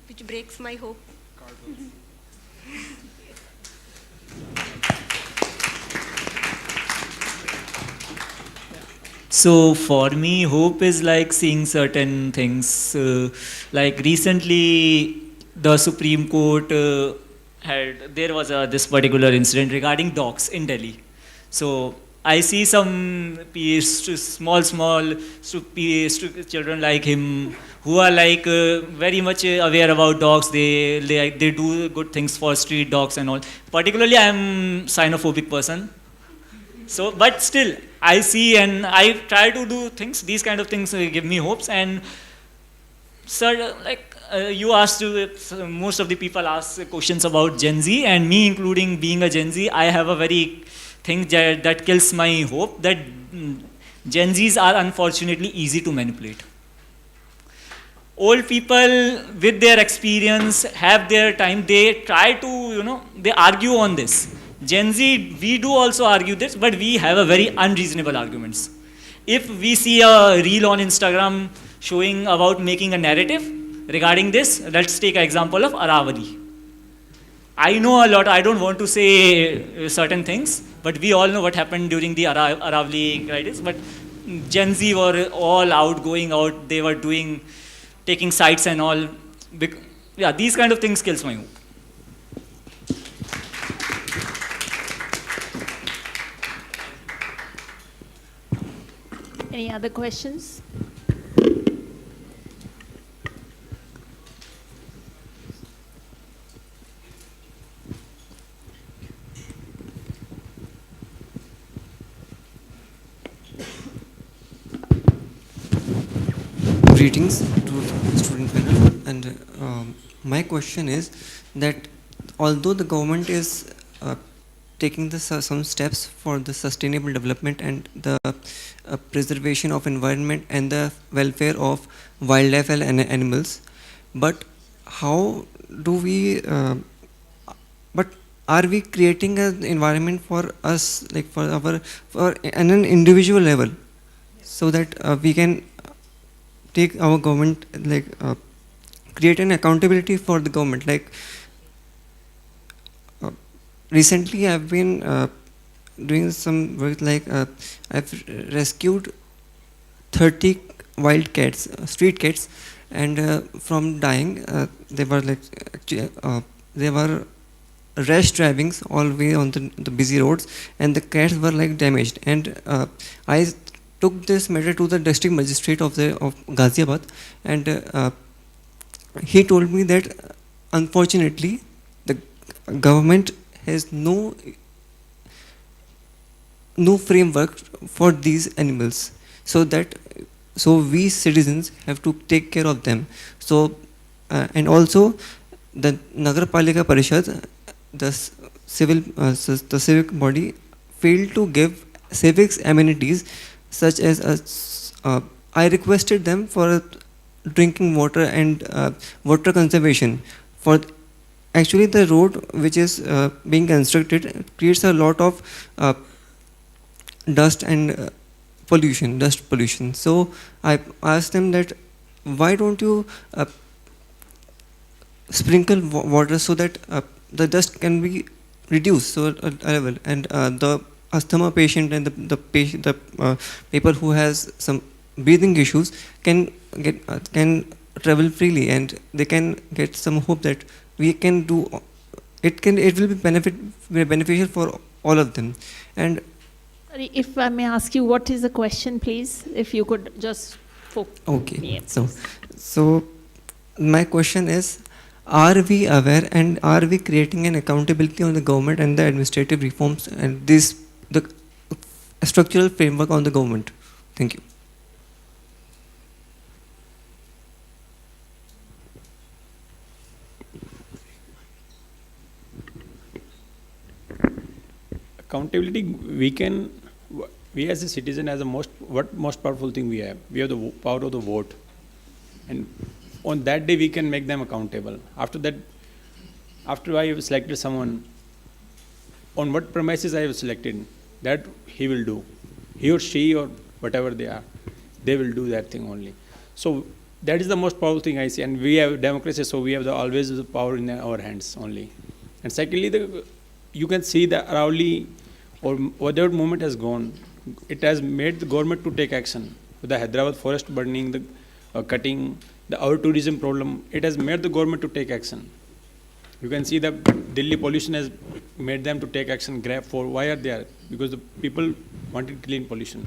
which breaks my hope. So for me, hope is like seeing certain things. Like recently, the Supreme Court there was this particular incident regarding dogs in Delhi. So I see some small children like him who are like very much aware about dogs. They do good things for street dogs and all. Particularly, I am xenophobic person. So, but still, I see and I try to do things. These kind of things give me hopes. And sir, like you asked, most of the people ask questions about Gen Z, and me including being a Gen Z, I have a very thing that kills my hope that Gen Zs are unfortunately easy to manipulate. Old people with their experience have their time. They try to, they argue on this. Gen Z, we do also argue this, but we have a very unreasonable arguments. If we see a reel on Instagram showing about making a narrative regarding this, let's take an example of Aravali. I know a lot, I don't want to say certain things, but we all know what happened during the Aravali crisis, but Gen Z were all out, going out, they were taking sites and all. Yeah, these kind of things kills my hope. Any other questions? Greetings to the student panel, and my question is that although the government is taking some steps for the sustainable development and the preservation of environment and the welfare of wildlife and animals, but how do we but are we creating an environment for us, like for an individual level, so that we can take our government, like create an accountability for the government? Like recently I've been doing some work, like I've rescued 30 wild cats, street cats, and from dying, they were like they were rash drivings all the way on the busy roads, and the cats were like damaged, and I took this matter to the district magistrate of Ghaziabad, and he told me that unfortunately the government has no framework for these animals, so we citizens have to take care of them. So and also the Nagarpalika Parishad, the civic body, failed to give civics amenities such as I requested them for drinking water and water conservation. For actually the road which is being constructed creates a lot of dust pollution. So I asked them that why don't you sprinkle water so that the dust can be reduced so a level, and the asthma patient and the people who has some breathing issues can travel freely, and they can get some hope that we can do it. It will be beneficial for all of them. And Sorry, if I may ask you, what is the question, please? If you could just focus. Okay. So my question is, are we aware and are we creating an accountability on the government and the administrative reforms and the structural framework on the government? Thank you. Accountability, we as a citizen, as what most powerful thing we have the power of the vote, and on that day we can make them accountable. After that, after I have selected someone, on what premises I have selected, that he will do, he or she or whatever they are, they will do that thing only. So that is the most powerful thing I see, and we have democracy, so we have always the power in our hands only. And secondly, you can see the Aravali or whatever movement has gone, it has made the government to take action. With the Hyderabad forest burning, the cutting, our tourism problem, it has made the government to take action. You can see that Delhi pollution has made them to take action. Grab for why are they? Because the people wanted clean pollution.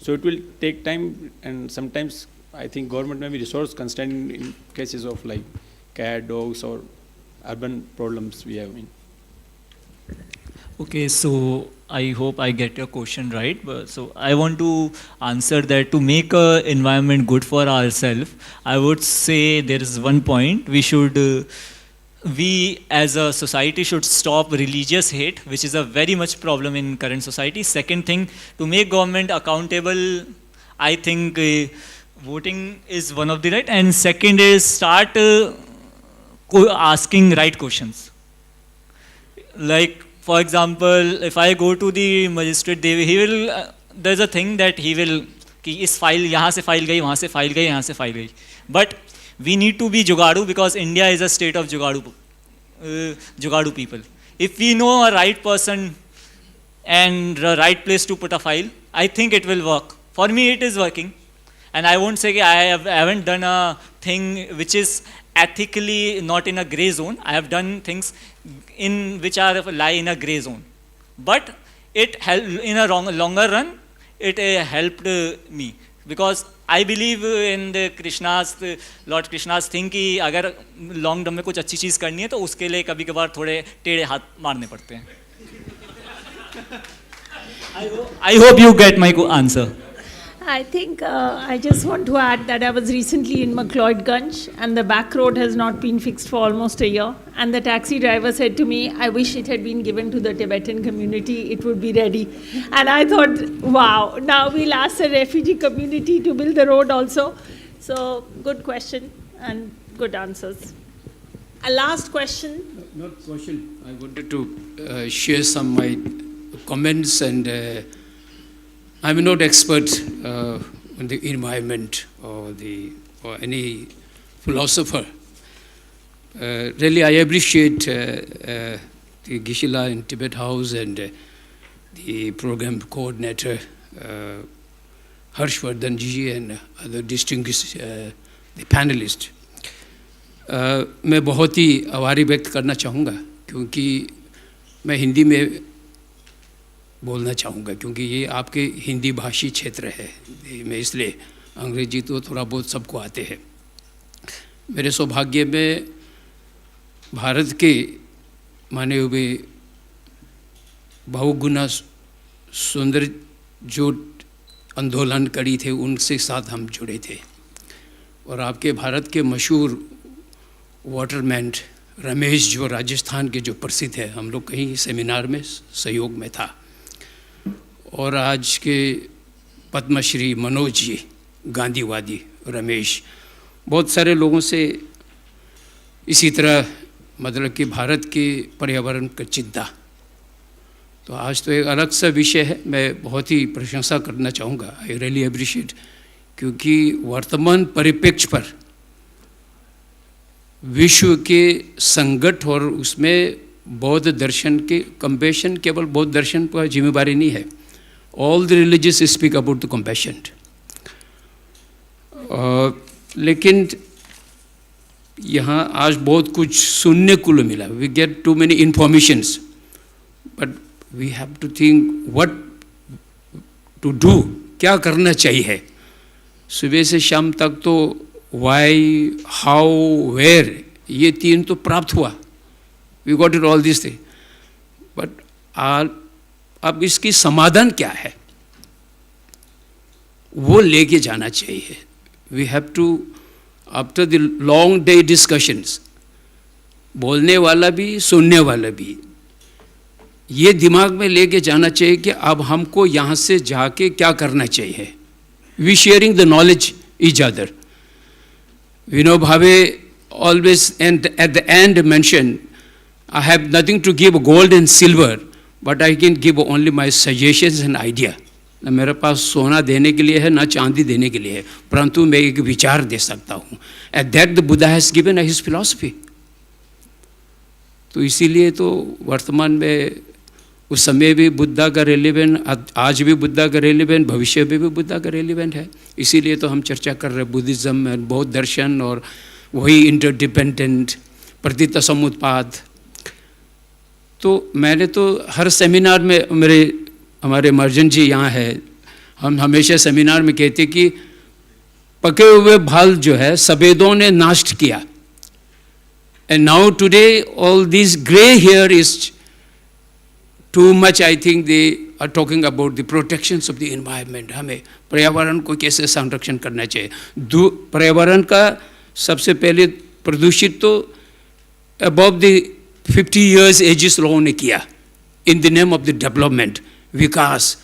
So it will take time, and sometimes I think government may be resource constrained in cases of like cat, dogs, or urban problems we have in. Okay, so I hope I get your question right. So I want to answer that to make a environment good for ourselves, I would say there is one point we should, we as a society should stop religious hate, which is a very much problem in current society. Second thing, to make government accountable, I think voting is one of the right. And second is start asking right questions. Like, for example, if I go to the magistrate, he will, there's a thing that he will, कि इस file यहाँ से file गई, वहाँ से file गई, यहाँ से file गई. But we need to be Jugadu because India is a state of Jugadu people. If we know a right person and the right place to put a file, I think it will work. For me, it is working. And I won't say I haven't done a thing which is ethically not in a gray zone. I have done things in which are lie in a gray zone. But it helped in a longer run, it helped me. Because I believe in the Lord Krishna's thing कि अगर long term में कुछ अच्छी चीज़ करनी है तो उसके लिए कभी कभार थोड़े टेढ़े हाथ मारने पड़ते हैं. I hope you get my answer. I think I just want to add that I was recently in McLeodganj and the back road has not been fixed for almost a year. And the taxi driver said to me, I wish it had been given to the Tibetan community, it would be ready. And I thought, wow, now we'll ask the refugee community to build the road also. So, good question and good answers. A last question. Not question. I wanted to share some my comments, and I'm not expert on the environment or any philosopher. Really, I appreciate the Gishila in Tibet House and the program coordinator Harshvardhan ji and other distinguished the panelists. मैं बहुत ही आभारी व्यक्त करना चाहूँगा क्योंकि मैं हिंदी में बोलना चाहूँगा क्योंकि ये आपके हिंदी भाषी क्षेत्र है. मैं इसलिए अंग्रेजी तो थोड़ा बहुत सबको आते हैं. मेरे सौभाग्य में भारत के माने हुए बहुगुना सुंदर जो आंदोलन करी थे उनसे साथ हम जुड़े थे. और आपके भारत के मशहूर वाटरमैन रमेश जो राजस्थान के जो प्रसिद्ध है, हम लोग कहीं सेमिनार में सहयोग में था. और आज के पद्मश्री मनोज जी गांधीवादी रमेश, बहुत सारे लोगों से इसी तरह मतलब कि भारत के पर्यावरण का चिंता. तो आज तो एक अलग सा विषय है. मैं बहुत ही प्रशंसा करना चाहूँगा. आई रियली अप्रिशिएट क्योंकि वर्तमान परिप्रेक्ष्य पर विश्व के संकट और उसमें बौद्ध दर्शन के कंपैशन केवल बौद्ध दर्शन पर जिम्मेदारी नहीं है. All the religions speak about the compassion. लेकिन यहाँ आज बहुत कुछ सुनने को मिला. We get too many informations, but we have to think what to do. क्या करना चाहिए. सुबह से शाम तक तो why, how, where ये तीन तो प्राप्त हुआ. We got it all these things. But अब इसकी समाधान क्या है वो लेके जाना चाहिए. We have to after the long day discussions, बोलने वाला भी सुनने वाला भी ये दिमाग में लेके जाना चाहिए कि अब हमको यहाँ से जाके क्या करना चाहिए. We sharing the knowledge each other. Vinoba Bhave always and at the end mention, I have nothing to give gold and silver but I can give only my suggestions and idea. न मेरे पास सोना देने के लिए है ना चांदी देने के लिए है, परंतु मैं एक विचार दे सकता हूँ. At that the Buddha has given his philosophy. तो इसीलिए तो वर्तमान में उस समय भी बुद्धा का रेलिवेंट, आज भी बुद्धा का रेलिवेंट, भविष्य में भी बुद्धा का रेलिवेंट है। इसीलिए तो हम चर्चा कर रहे हैं बुद्धिज़्म और बौद्ध दर्शन और वही इंटरडिपेंडेंट प्रतीत समुत्पाद। तो मैंने तो हर सेमिनार में, हमारे मर्जन जी यहाँ है, हम हमेशा सेमिनार में कहते कि पके हुए बाल जो है सफेदों ने नाश किया, and now today all this grey hair is too much. I think they are talking about the protection of the environment. हमें पर्यावरण को कैसे संरक्षण करना चाहिए। पर्यावरण का सबसे पहले प्रदूषित तो अबव द 50 years एजिस लोगों ने किया in the name of the development, विकास,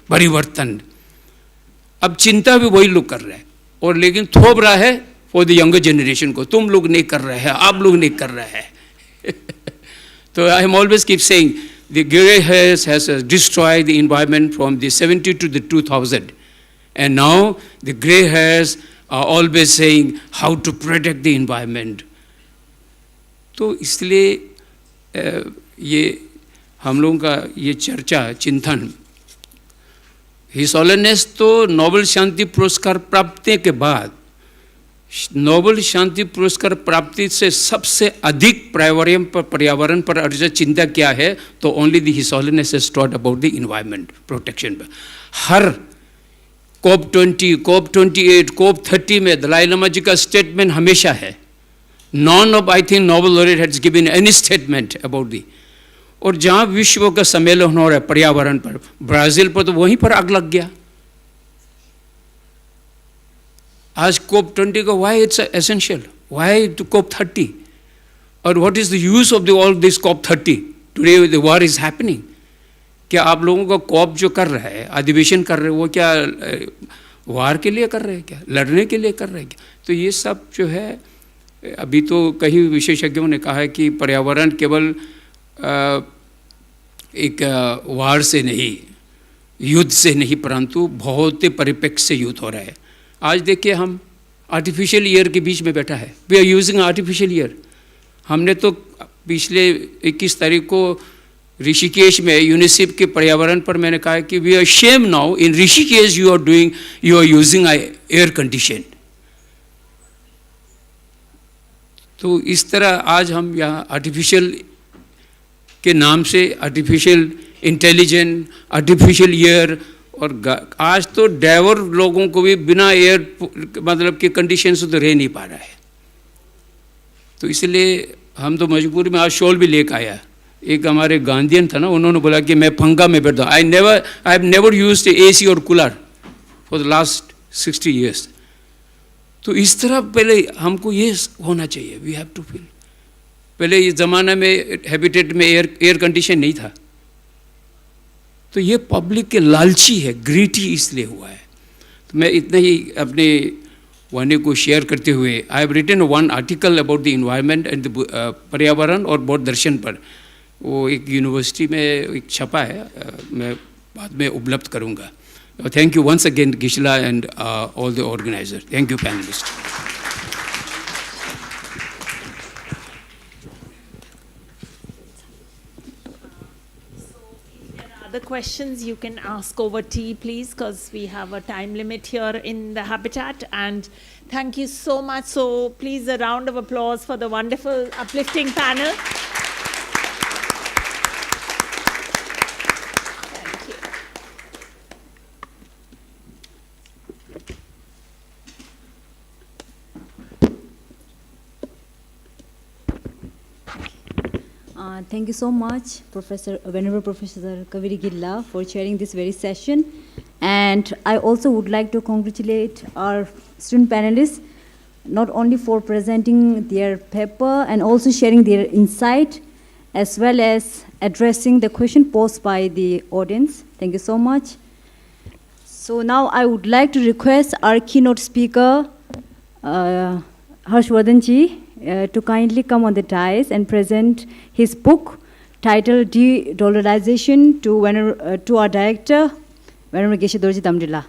परिवर्तन। अब चिंता भी वही लोग कर रहे हैं, और लेकिन थोप रहा है फॉर द यंगर जनरेशन को, तुम लोग नहीं कर रहे हैं, आप लोग नहीं कर रहे हैं। तो I am always keep saying the grey hairs has destroyed the environment from the 70 to the 2000, and now the gray hairs are always saying how to protect the environment. तो इसलिए ये हम लोगों का ये चर्चा, चिंतन, हिज ऑलनेस तो नोबेल शांति पुरस्कार प्राप्ति के बाद, नोबेल शांति पुरस्कार प्राप्ति से सबसे अधिक पर्यावरण पर अर्जित चिंता क्या है, तो only the his holiness has taught about the environment protection पर। हर COP20, COP28, COP30 में दलाई लामा जी का स्टेटमेंट हमेशा है। None of, I think, Nobel laureate has given any statement about the, और जहाँ विश्व का सम्मेलन हो रहा है पर्यावरण पर, ब्राजील पर, तो वहीं पर आग लग गया। आज COP20 का why it's essential, why to COP30, और what is the use of all this COP30? Today the war is happening. क्या आप लोगों का COP जो कर रहा है, अधिवेशन कर रहे हैं, वो क्या वार के लिए कर रहे हैं, क्या लड़ने के लिए कर रहे हैं क्या? तो ये सब जो है, अभी तो कई विशेषज्ञों ने कहा है कि पर्यावरण केवल एक वार से नहीं, युद्ध से नहीं, परंतु बहुत परिप्रेक्ष्य से युद्ध हो रहा है। आज देखिए, हम आर्टिफिशियल ईयर के बीच में बैठा है, we are using artificial ear. हमने तो पिछले 21 तारीख को ऋषिकेश में यूनिसेफ के पर्यावरण पर मैंने कहा कि we are shame now in Rishikesh you are using air condition. तो इस तरह आज हम यहाँ आर्टिफिशियल के नाम से, आर्टिफिशियल इंटेलिजेंट, आर्टिफिशियल ईयर, और आज तो ड्राइवर लोगों को भी बिना एयर मतलब के कंडीशन से तो रह नहीं पा रहा है। तो इसलिए हम तो मजबूरी में आज शॉल भी लेकर आया। एक हमारे गांधीयन था ना, उन्होंने बोला कि मैं पंखा में बैठता हूँ। I have never used AC और cooler for the last 60 years। तो इस तरह पहले हमको ये होना चाहिए, वी हैव टू फील। पहले इस ज़माने में हैबिटेट में एयर कंडीशन नहीं था, तो ये पब्लिक के लालची है, ग्रीटी इसलिए हुआ है। तो मैं इतना ही अपने वाणी को शेयर करते हुए, I have written one article about the environment and पर्यावरण और बौद्ध दर्शन पर, वो एक यूनिवर्सिटी में एक छपा है, मैं बाद में उपलब्ध करूँगा। Thank you once again, Gishla, and all the organizers. Thank you, panelists. Other questions you can ask over tea, please, because we have a time limit here in the Habitat. And thank you so much. So please, a round of applause for the wonderful, uplifting panel. Thank you so much, Venerable Professor Kaveri Gilla, for chairing this very session. And I also would like to congratulate our student panelists, not only for presenting their paper and also sharing their insight, as well as addressing the question posed by the audience. Thank you so much. So now I would like to request our keynote speaker, Harshvardhan ji, to kindly come on the dais and present his book titled De-Dollarization to our director, Venerable Geshe Dorji Damdila.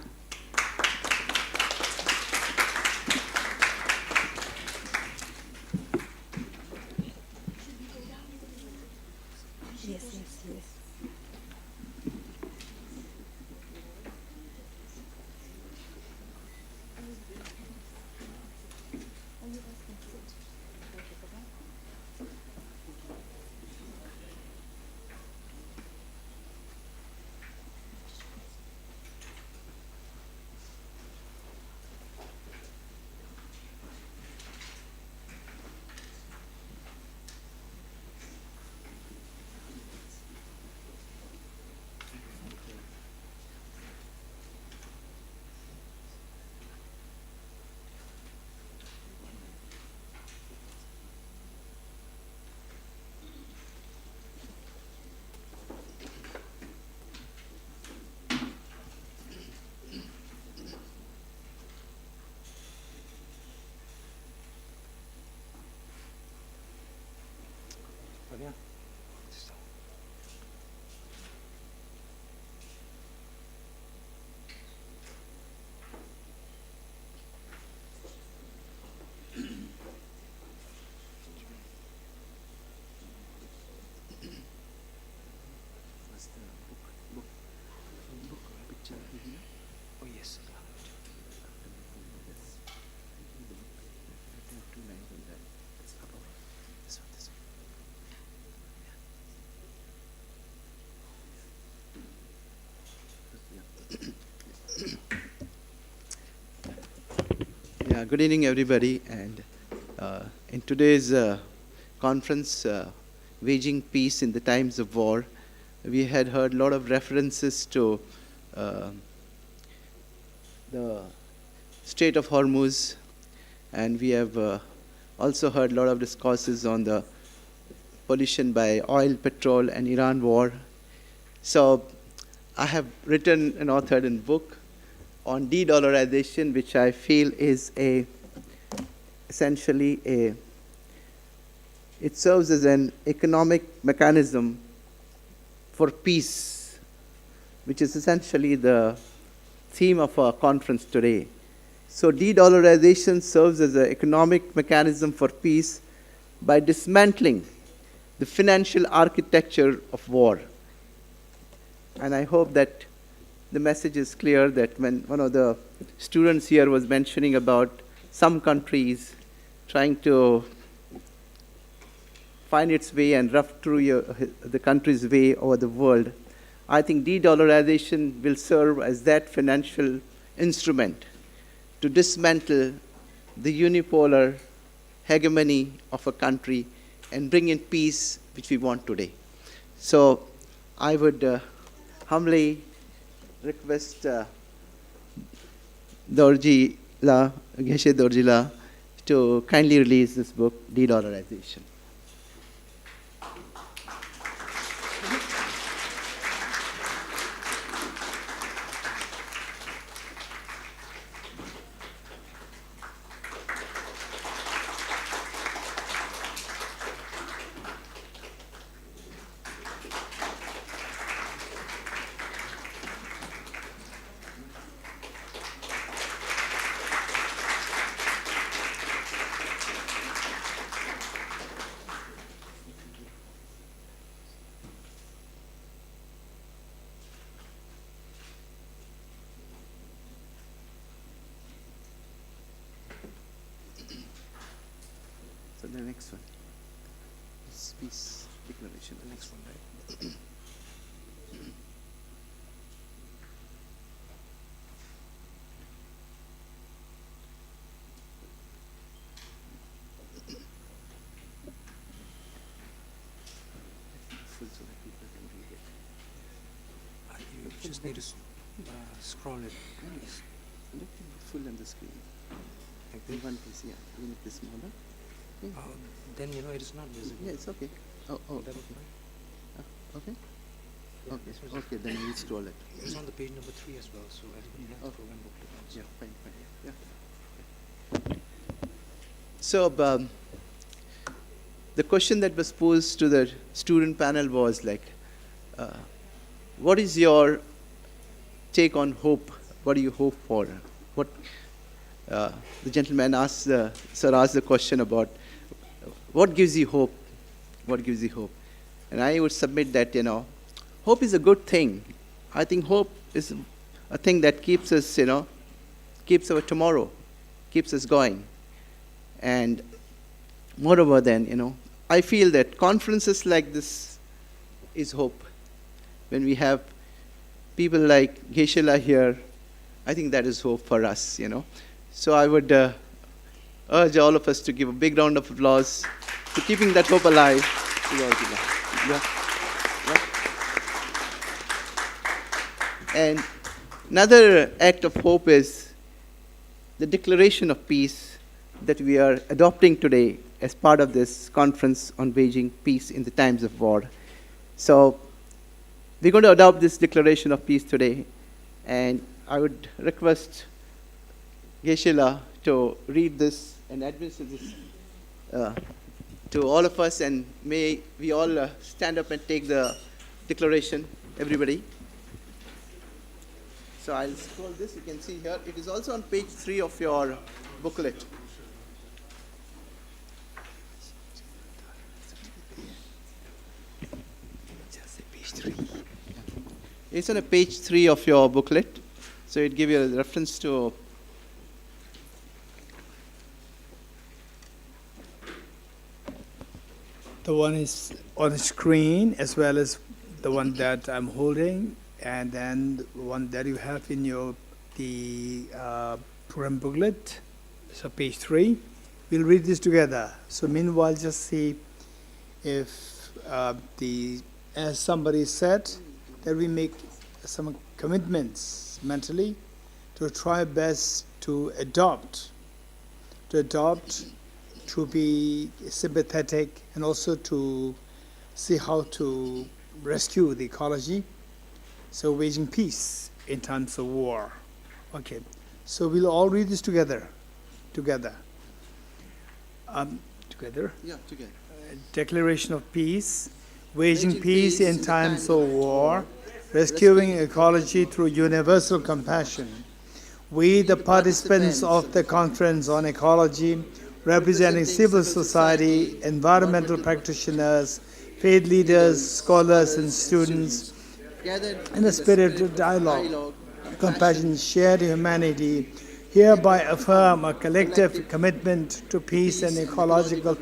Yes. Oh, yes. Yeah, good evening, everybody. And in today's conference, Waging Peace in the Times of War, we had heard a lot of references to the Strait of Hormuz, and we have also heard a lot of discourses on the pollution by oil, petrol, and Iran war. So I have written and authored a book on de-dollarization, which I feel is essentially it serves as an economic mechanism for peace, which is essentially the theme of our conference today. So de-dollarization serves as an economic mechanism for peace by dismantling the financial architecture of war. And I hope that the message is clear, that when one of the students here was mentioning about some countries trying to find its way and rough through the country's way over the world, I think de-dollarization will serve as that financial instrument to dismantle the unipolar hegemony of a country and bring in peace, which we want today. So I would humbly request Geshe Dorjila to kindly release this book, De-Dollarization. So the next one is peace declaration. The next one, right? Full so that people can read it. You just need to scroll it. Nice. Look full on the screen. Like this one piece, yeah. You make this smaller. Yeah. Then it is not visible. Yeah, it's okay. Oh. That would be Okay. Yeah, Okay. Okay. Then you scroll it. It's on the page number 3 as well, so everybody has to one booklet also. Yeah, fine. Yeah. So the question that was posed to the student panel was like, what is your take on hope? What do you hope for? What the gentleman asked, sir asked the question about what gives you hope? What gives you hope? And I would submit that, hope is a good thing. I think hope is a thing that keeps us, keeps our tomorrow, keeps us going. And moreover then, I feel that conferences like this is hope. When we have people like Geshe here, I think that is hope for us, So I would urge all of us to give a big round of applause to keeping that hope alive. And another act of hope is the declaration of peace that we are adopting today as part of this conference on waging peace in the times of war. So we're going to adopt this declaration of peace today, and I would request Geshe to read this and administer this to all of us, and may we all stand up and take the declaration, everybody. So I'll scroll this, you can see here. It is also on page 3 of your booklet. It's on page 3 of your booklet. So it gives you a reference to the one is on the screen as well as the one that I'm holding, and then the one that you have in your program booklet. So page 3. We'll read this together. So meanwhile, just see if as somebody said, that we make some commitments mentally to try best to adopt, to be sympathetic, and also to see how to rescue the ecology. So waging peace in times of war. Okay, so we'll all read this together. Together. Yeah, together. Declaration of peace, waging peace in times of war, rescuing ecology through universal compassion. We, the participants of the Conference on Ecology, representing civil society, environmental practitioners, faith leaders, scholars, and students, in a spirit of dialogue, compassion, shared humanity, hereby affirm a collective commitment to peace and ecological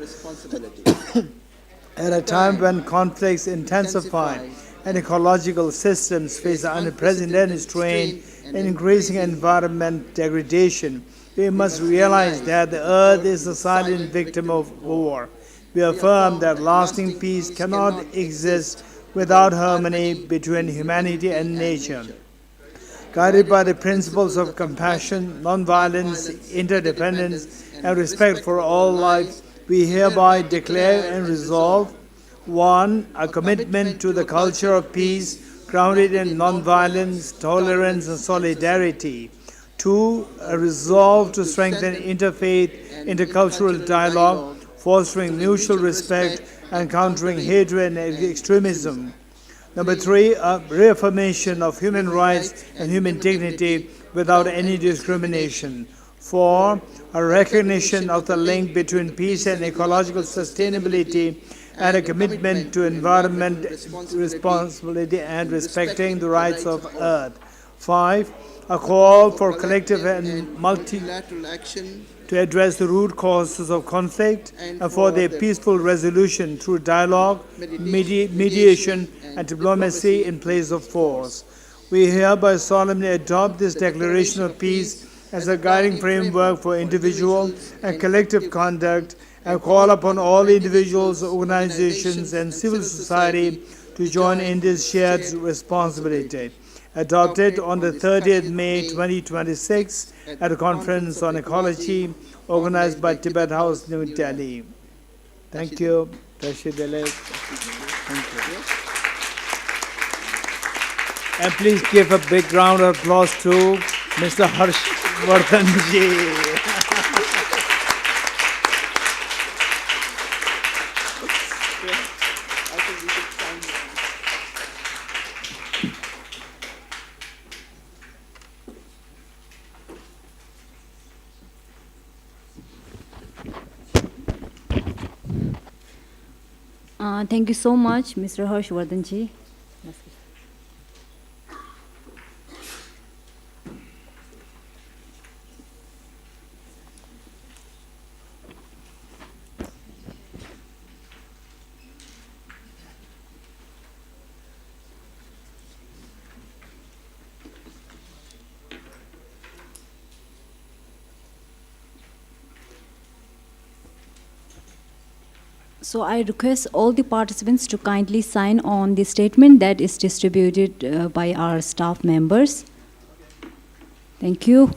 at a time when conflicts intensify and ecological systems face unprecedented strain and increasing environment degradation. We must realize that the earth is a silent victim of war. We affirm that lasting peace cannot exist without harmony between humanity and nature. Guided by the principles of compassion, nonviolence, interdependence, and respect for all life, we hereby declare and resolve: 1. A commitment to the culture of peace, grounded in nonviolence, tolerance, and solidarity. 2. A resolve to strengthen interfaith, intercultural dialogue, fostering mutual respect and countering hatred and extremism. Number 3, a reaffirmation of human rights and human dignity without any discrimination. 4, a recognition of the link between peace and ecological sustainability, and a commitment to environment responsibility and respecting the rights of Earth. 5, a call for collective and multilateral action to address the root causes of conflict and for their peaceful resolution through dialogue, mediation, and diplomacy in place of force. We hereby solemnly adopt this declaration of peace as a guiding framework for individual and collective conduct, and call upon all individuals, organizations, and civil society to join in this shared responsibility. Adopted on the 30th May 2026 at a conference on ecology organized by Tibet House, New Delhi. Thank you. Thank you. And please give a big round of applause to Mr. Harshvardhanji. Thank you so much, Mr. Harshvardhanji. So I request all the participants to kindly sign on the statement that is distributed by our staff members. Thank you.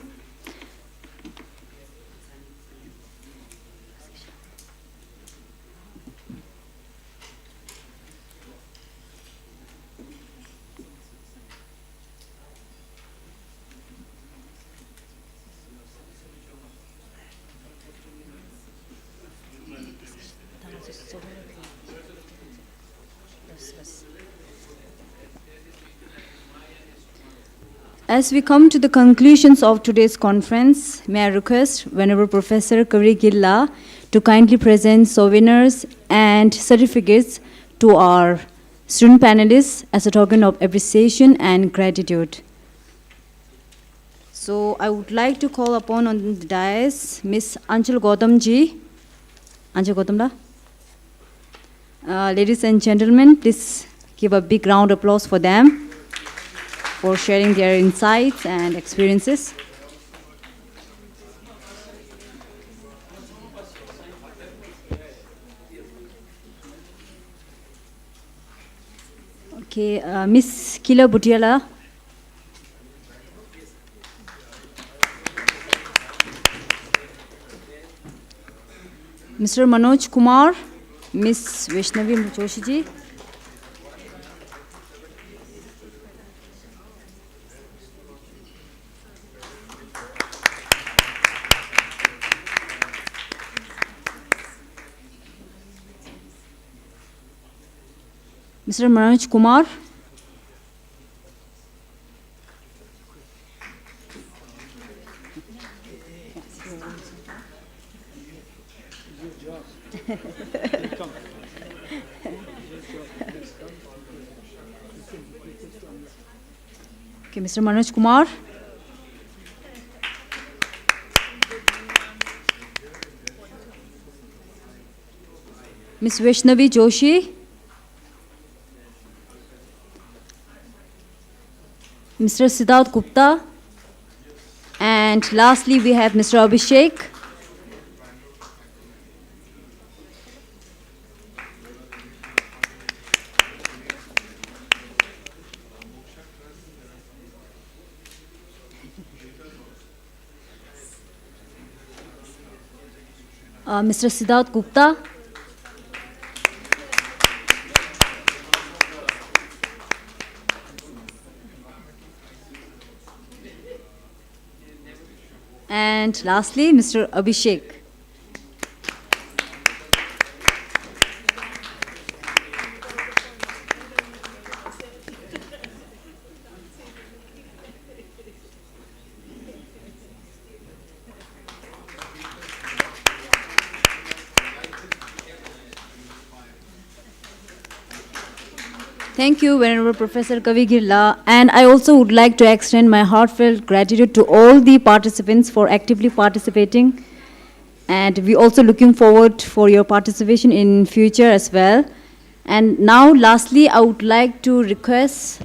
As we come to the conclusions of today's conference, may I request Venerable Professor Kavi Gilla to kindly present souvenirs and certificates to our student panelists as a token of appreciation and gratitude. So I would like to call upon on the dais Miss Anchal Gautam ji. Anchal Gautam da. Ladies and gentlemen, please give a big round of applause for them for sharing their insights and experiences. Okay, Miss Kila Butiala. Mr. Manoj Kumar, Miss Vaishnavi Joshi ji. Mr. Manoj Kumar. Okay, Mr. Manoj Kumar. Miss Vaishnavi Joshi. Mr. Siddharth Gupta. And lastly, we have Mr. Abhishek. Mr. Siddharth Gupta. And lastly, Mr. Abhishek. Thank you, Venerable Professor Kavi Girla. And I also would like to extend my heartfelt gratitude to all the participants for actively participating. And we're also looking forward for your participation in future as well. And now, lastly, I would like to request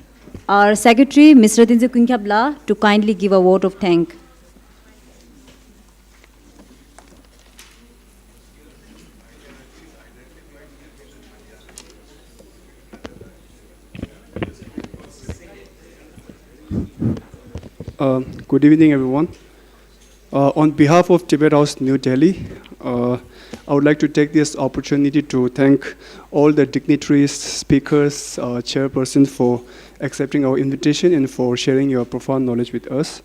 our Secretary, Ms. Ratinja Kunkyabla, to kindly give a vote of thanks. Good evening, everyone. On behalf of Tibet House, New Delhi, I would like to take this opportunity to thank all the dignitaries, speakers, chairpersons for accepting our invitation and for sharing your profound knowledge with us.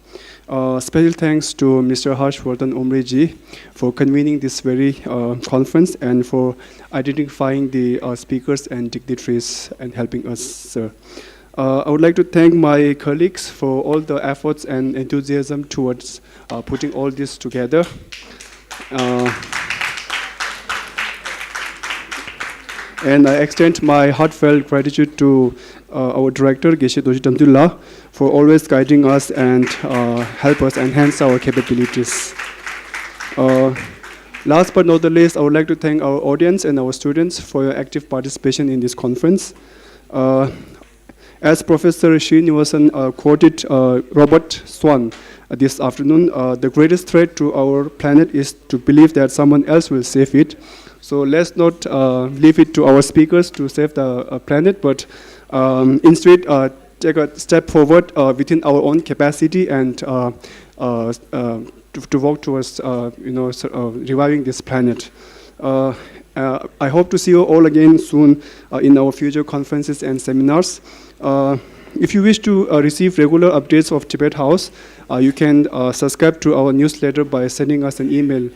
Special thanks to Mr. Harshvardhan Omri-ji for convening this very conference and for identifying the speakers and dignitaries and helping us, sir. I would like to thank my colleagues for all the efforts and enthusiasm towards putting all this together. And I extend my heartfelt gratitude to our director, Geshe Doshi Damdullah, for always guiding us and help us enhance our capabilities. Last but not the least, I would like to thank our audience and our students for your active participation in this conference. As Professor Srinivasan quoted Robert Swan this afternoon, the greatest threat to our planet is to believe that someone else will save it. So let's not leave it to our speakers to save the planet, but instead take a step forward within our own capacity and to work towards reviving this planet. I hope to see you all again soon in our future conferences and seminars. If you wish to receive regular updates of Tibet House, you can subscribe to our newsletter by sending us an email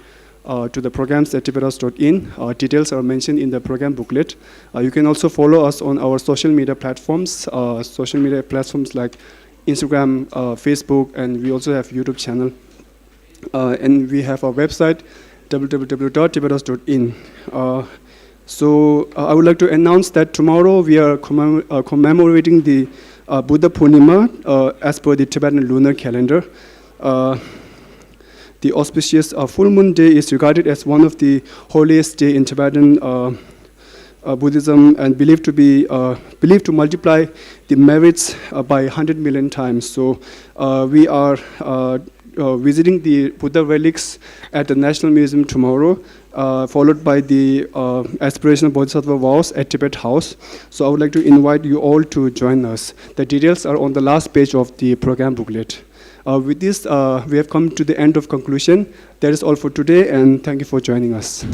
to the programs@tibethouse.in. Details are mentioned in the program booklet. You can also follow us on our social media platforms like Instagram, Facebook, and we also have YouTube channel. And we have our website, www.tibethouse.in. So I would like to announce that tomorrow we are commemorating the Buddha Purnima as per the Tibetan lunar calendar. The auspicious full moon day is regarded as one of the holiest day in Tibetan Buddhism, and believed to multiply the merits by 100 million times. So we are visiting the Buddha relics at the National Museum tomorrow, followed by the Aspirational Bodhisattva Vows at Tibet House. So I would like to invite you all to join us. The details are on the last page of the program booklet. With this, we have come to the end of conclusion. That is all for today, and thank you for joining us.